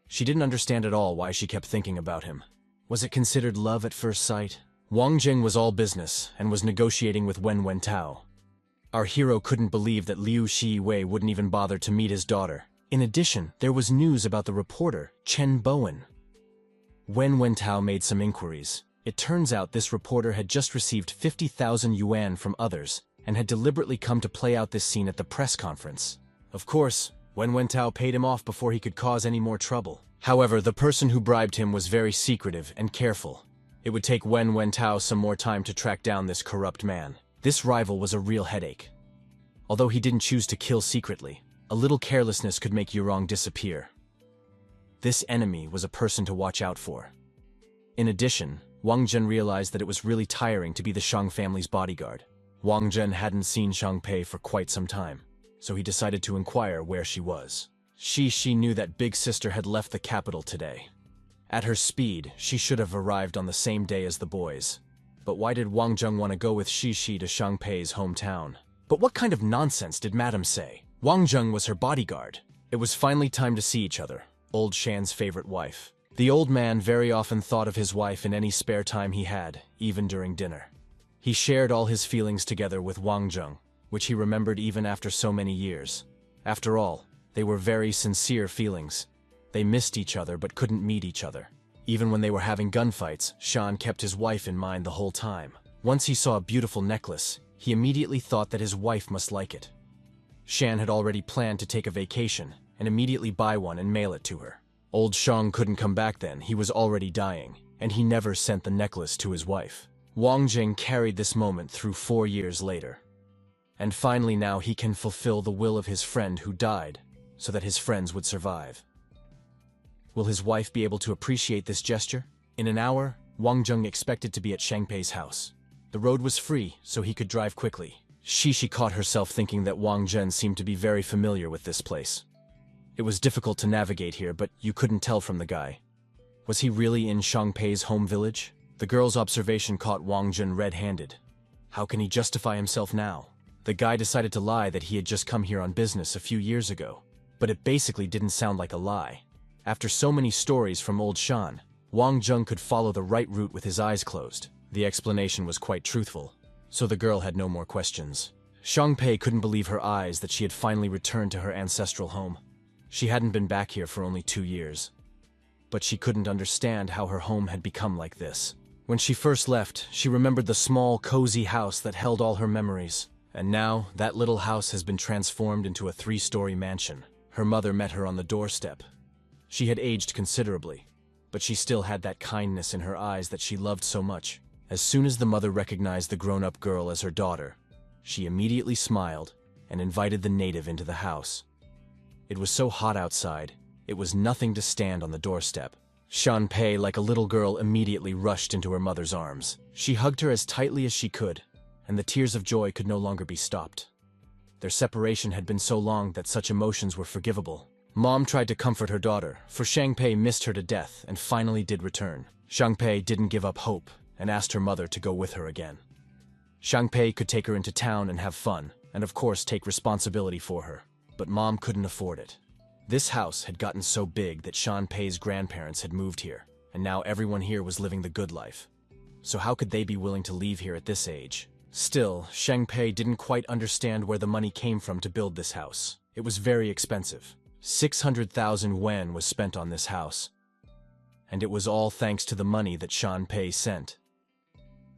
She didn't understand at all why she kept thinking about him. Was it considered love at first sight? Wang Zheng was all business and was negotiating with Wen Wentao. Our hero couldn't believe that Liu Shiwei wouldn't even bother to meet his daughter. In addition, there was news about the reporter, Chen Bowen. Wen Wentao made some inquiries. It turns out this reporter had just received 50,000 yuan from others and had deliberately come to play out this scene at the press conference. Of course, Wen Wentao paid him off before he could cause any more trouble. However, the person who bribed him was very secretive and careful. It would take Wen Wentao some more time to track down this corrupt man. This rival was a real headache. Although he didn't choose to kill secretly, a little carelessness could make Yurong disappear. This enemy was a person to watch out for. In addition, Wang Zhen realized that it was really tiring to be the Shang family's bodyguard. Wang Zhen hadn't seen Shang Pei for quite some time, so he decided to inquire where she was. She knew that Big Sister had left the capital today. At her speed, she should have arrived on the same day as the boys. But why did Wang Zheng want to go with Shi to Shang Pei's hometown? But what kind of nonsense did Madame say? Wang Zheng was her bodyguard. It was finally time to see each other, old Shan's favorite wife. The old man very often thought of his wife in any spare time he had, even during dinner. He shared all his feelings together with Wang Zheng, which he remembered even after so many years. After all, they were very sincere feelings. They missed each other but couldn't meet each other. Even when they were having gunfights, Shan kept his wife in mind the whole time. Once he saw a beautiful necklace, he immediately thought that his wife must like it. Shan had already planned to take a vacation and immediately buy one and mail it to her. Old Shang couldn't come back then, he was already dying, and he never sent the necklace to his wife. Wang Zheng carried this moment through 4 years later. And finally now he can fulfill the will of his friend who died, so that his friends would survive. Will his wife be able to appreciate this gesture? In an hour, Wang Zheng expected to be at Shang Pei's house. The road was free, so he could drive quickly. She caught herself thinking that Wang Zhen seemed to be very familiar with this place. It was difficult to navigate here, but you couldn't tell from the guy. Was he really in Shang Pei's home village? The girl's observation caught Wang Zhen red-handed. How can he justify himself now? The guy decided to lie that he had just come here on business a few years ago, but it basically didn't sound like a lie. After so many stories from old Shan, Wang Zheng could follow the right route with his eyes closed. The explanation was quite truthful, so the girl had no more questions. Shang Pei couldn't believe her eyes that she had finally returned to her ancestral home. She hadn't been back here for only 2 years. But she couldn't understand how her home had become like this. When she first left, she remembered the small, cozy house that held all her memories. And now, that little house has been transformed into a 3-story mansion. Her mother met her on the doorstep. She had aged considerably, but she still had that kindness in her eyes that she loved so much. As soon as the mother recognized the grown-up girl as her daughter, she immediately smiled and invited the native into the house. It was so hot outside, it was nothing to stand on the doorstep. Shan Pei, like a little girl, immediately rushed into her mother's arms. She hugged her as tightly as she could, and the tears of joy could no longer be stopped. Their separation had been so long that such emotions were forgivable. Mom tried to comfort her daughter, for Shangpei missed her to death and finally did return. Shangpei didn't give up hope and asked her mother to go with her again. Shangpei could take her into town and have fun, and of course take responsibility for her. But Mom couldn't afford it. This house had gotten so big that Shangpei's grandparents had moved here, and now everyone here was living the good life. So how could they be willing to leave here at this age? Still, Shangpei didn't quite understand where the money came from to build this house. It was very expensive. 600,000 yuan was spent on this house. And it was all thanks to the money that Shangpei sent.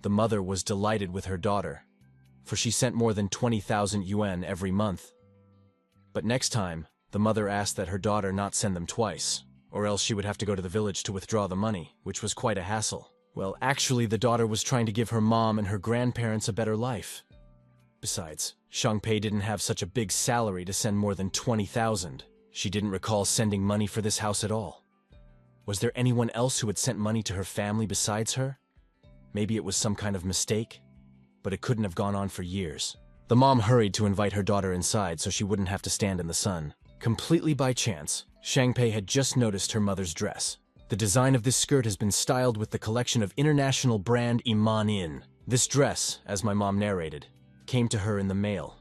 The mother was delighted with her daughter, for she sent more than 20,000 yuan every month. But next time, the mother asked that her daughter not send them twice, or else she would have to go to the village to withdraw the money, which was quite a hassle. Well, actually, the daughter was trying to give her mom and her grandparents a better life. Besides, Shangpei didn't have such a big salary to send more than 20,000. She didn't recall sending money for this house at all. Was there anyone else who had sent money to her family besides her? Maybe it was some kind of mistake, but it couldn't have gone on for years. The mom hurried to invite her daughter inside so she wouldn't have to stand in the sun. Completely by chance, Shangpei had just noticed her mother's dress. The design of this skirt has been styled with the collection of international brand Iman. This dress, as my mom narrated, came to her in the mail.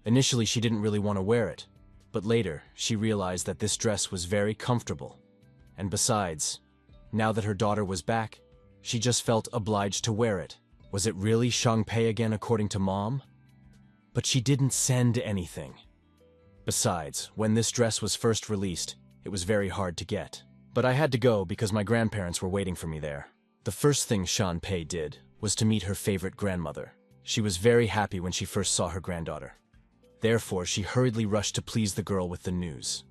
Initially, she didn't really want to wear it, but later, she realized that this dress was very comfortable. And besides, now that her daughter was back, she just felt obliged to wear it. Was it really Shangpei again according to Mom? But she didn't send anything. Besides, when this dress was first released, it was very hard to get. But I had to go because my grandparents were waiting for me there. The first thing Shangpei did was to meet her favorite grandmother. She was very happy when she first saw her granddaughter. Therefore, she hurriedly rushed to please the girl with the news.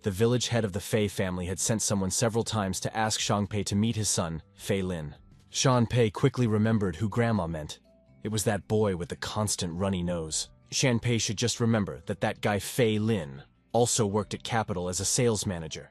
The village head of the Fei family had sent someone several times to ask Shangpei to meet his son, Fei Lin. Shangpei quickly remembered who Grandma meant. It was that boy with the constant runny nose. Shangpei should just remember that that guy Fei Lin also worked at Capital as a sales manager.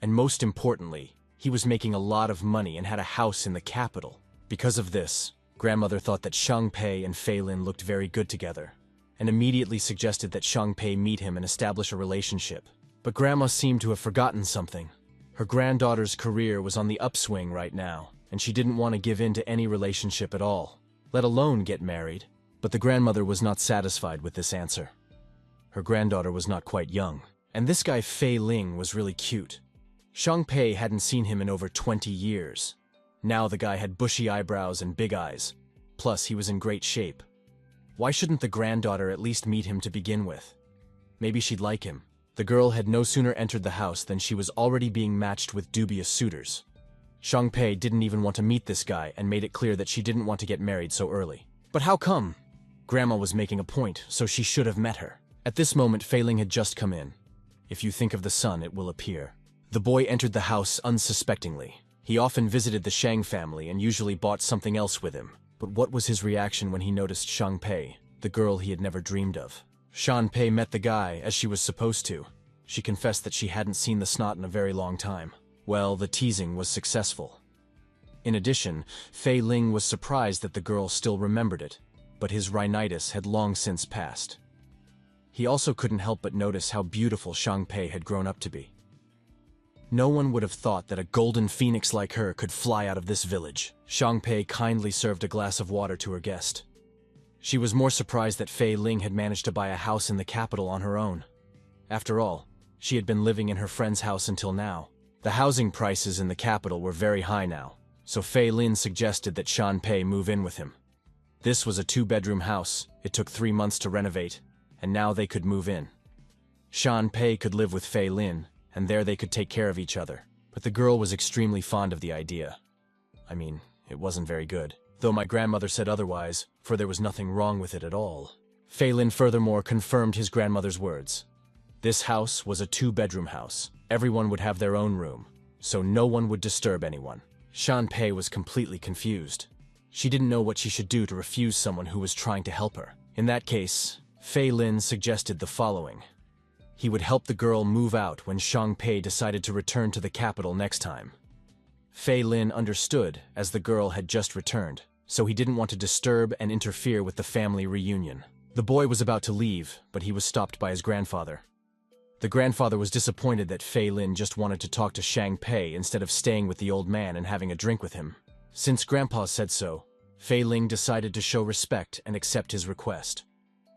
And most importantly, he was making a lot of money and had a house in the capital. Because of this, Grandmother thought that Shangpei and Fei Lin looked very good together, and immediately suggested that Shangpei meet him and establish a relationship. But Grandma seemed to have forgotten something. Her granddaughter's career was on the upswing right now, and she didn't want to give in to any relationship at all, let alone get married. But the grandmother was not satisfied with this answer. Her granddaughter was not quite young, and this guy Fei Ling was really cute. Shangpei hadn't seen him in over 20 years. Now the guy had bushy eyebrows and big eyes. Plus, he was in great shape. Why shouldn't the granddaughter at least meet him to begin with? Maybe she'd like him. The girl had no sooner entered the house than she was already being matched with dubious suitors. Shangpei didn't even want to meet this guy and made it clear that she didn't want to get married so early. But how come? Grandma was making a point, so she should have met her. At this moment, Fei Ling had just come in. If you think of the sun, it will appear. The boy entered the house unsuspectingly. He often visited the Shang family and usually bought something else with him. But what was his reaction when he noticed Shangpei, the girl he had never dreamed of? Shangpei met the guy as she was supposed to. She confessed that she hadn't seen the snot in a very long time. Well, the teasing was successful. In addition, Fei Ling was surprised that the girl still remembered it, but his rhinitis had long since passed. He also couldn't help but notice how beautiful Shangpei had grown up to be. No one would have thought that a golden phoenix like her could fly out of this village. Shangpei kindly served a glass of water to her guest. She was more surprised that Fei Ling had managed to buy a house in the capital on her own. After all, she had been living in her friend's house until now. The housing prices in the capital were very high now, so Fei Lin suggested that Shangpei move in with him. This was a 2-bedroom house. It took 3 months to renovate, and now they could move in. Shangpei could live with Fei Lin, and there they could take care of each other. But the girl was extremely fond of the idea. I mean, it wasn't very good, though my grandmother said otherwise, for there was nothing wrong with it at all. Fei Lin furthermore confirmed his grandmother's words. This house was a 2-bedroom house. Everyone would have their own room, so no one would disturb anyone. Shangpei was completely confused. She didn't know what she should do to refuse someone who was trying to help her. In that case, Fei Lin suggested the following. He would help the girl move out when Shangpei decided to return to the capital next time. Fei Lin understood, as the girl had just returned, so he didn't want to disturb and interfere with the family reunion. The boy was about to leave, but he was stopped by his grandfather. The grandfather was disappointed that Fei Lin just wanted to talk to Shang Pei instead of staying with the old man and having a drink with him. Since Grandpa said so, Fei Ling decided to show respect and accept his request.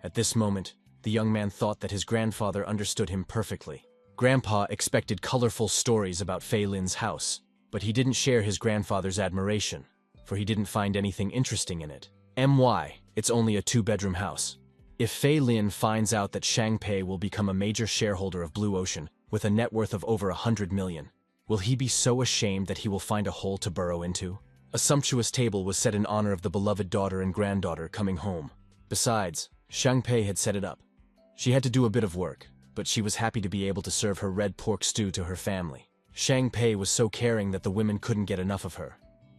At this moment, the young man thought that his grandfather understood him perfectly. Grandpa expected colorful stories about Fei Lin's house, but he didn't share his grandfather's admiration, for he didn't find anything interesting in it. It's only a 2-bedroom house. If Fei Lin finds out that Shang Pei will become a major shareholder of Blue Ocean with a net worth of over 100 million, will he be so ashamed that he will find a hole to burrow into? A sumptuous table was set in honor of the beloved daughter and granddaughter coming home. Besides, Shang Pei had set it up. She had to do a bit of work, but she was happy to be able to serve her red pork stew to her family. Shang Pei was so caring that the women couldn't get enough of her.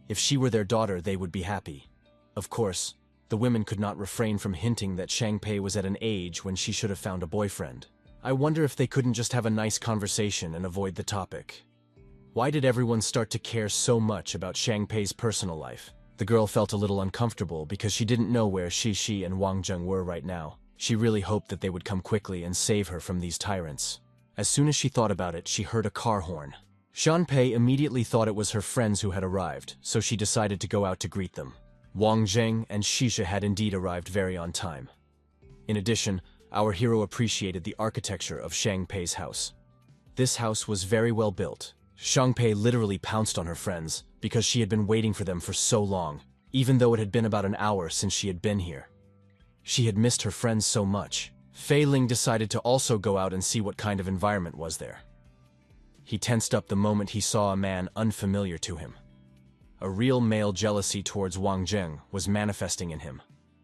If she were their daughter, they would be happy. Of course, the women could not refrain from hinting that Shang Pei was at an age when she should have found a boyfriend. I wonder if they couldn't just have a nice conversation and avoid the topic. Why did everyone start to care so much about Shang Pei's personal life? The girl felt a little uncomfortable because she didn't know where Shi and Wang Zheng were right now. She really hoped that they would come quickly and save her from these tyrants. As soon as she thought about it, she heard a car horn. Shang Pei immediately thought it was her friends who had arrived, so she decided to go out to greet them. Wang Zheng and Shisha had indeed arrived very on time. In addition, our hero appreciated the architecture of Shang Pei's house. This house was very well built. Shang Pei literally pounced on her friends because she had been waiting for them for so long, even though it had been about an hour since she had been here. She had missed her friends so much. Fei Ling decided to also go out and see what kind of environment was there. He tensed up the moment he saw a man unfamiliar to him. A real male jealousy towards Wang Zheng was manifesting in him.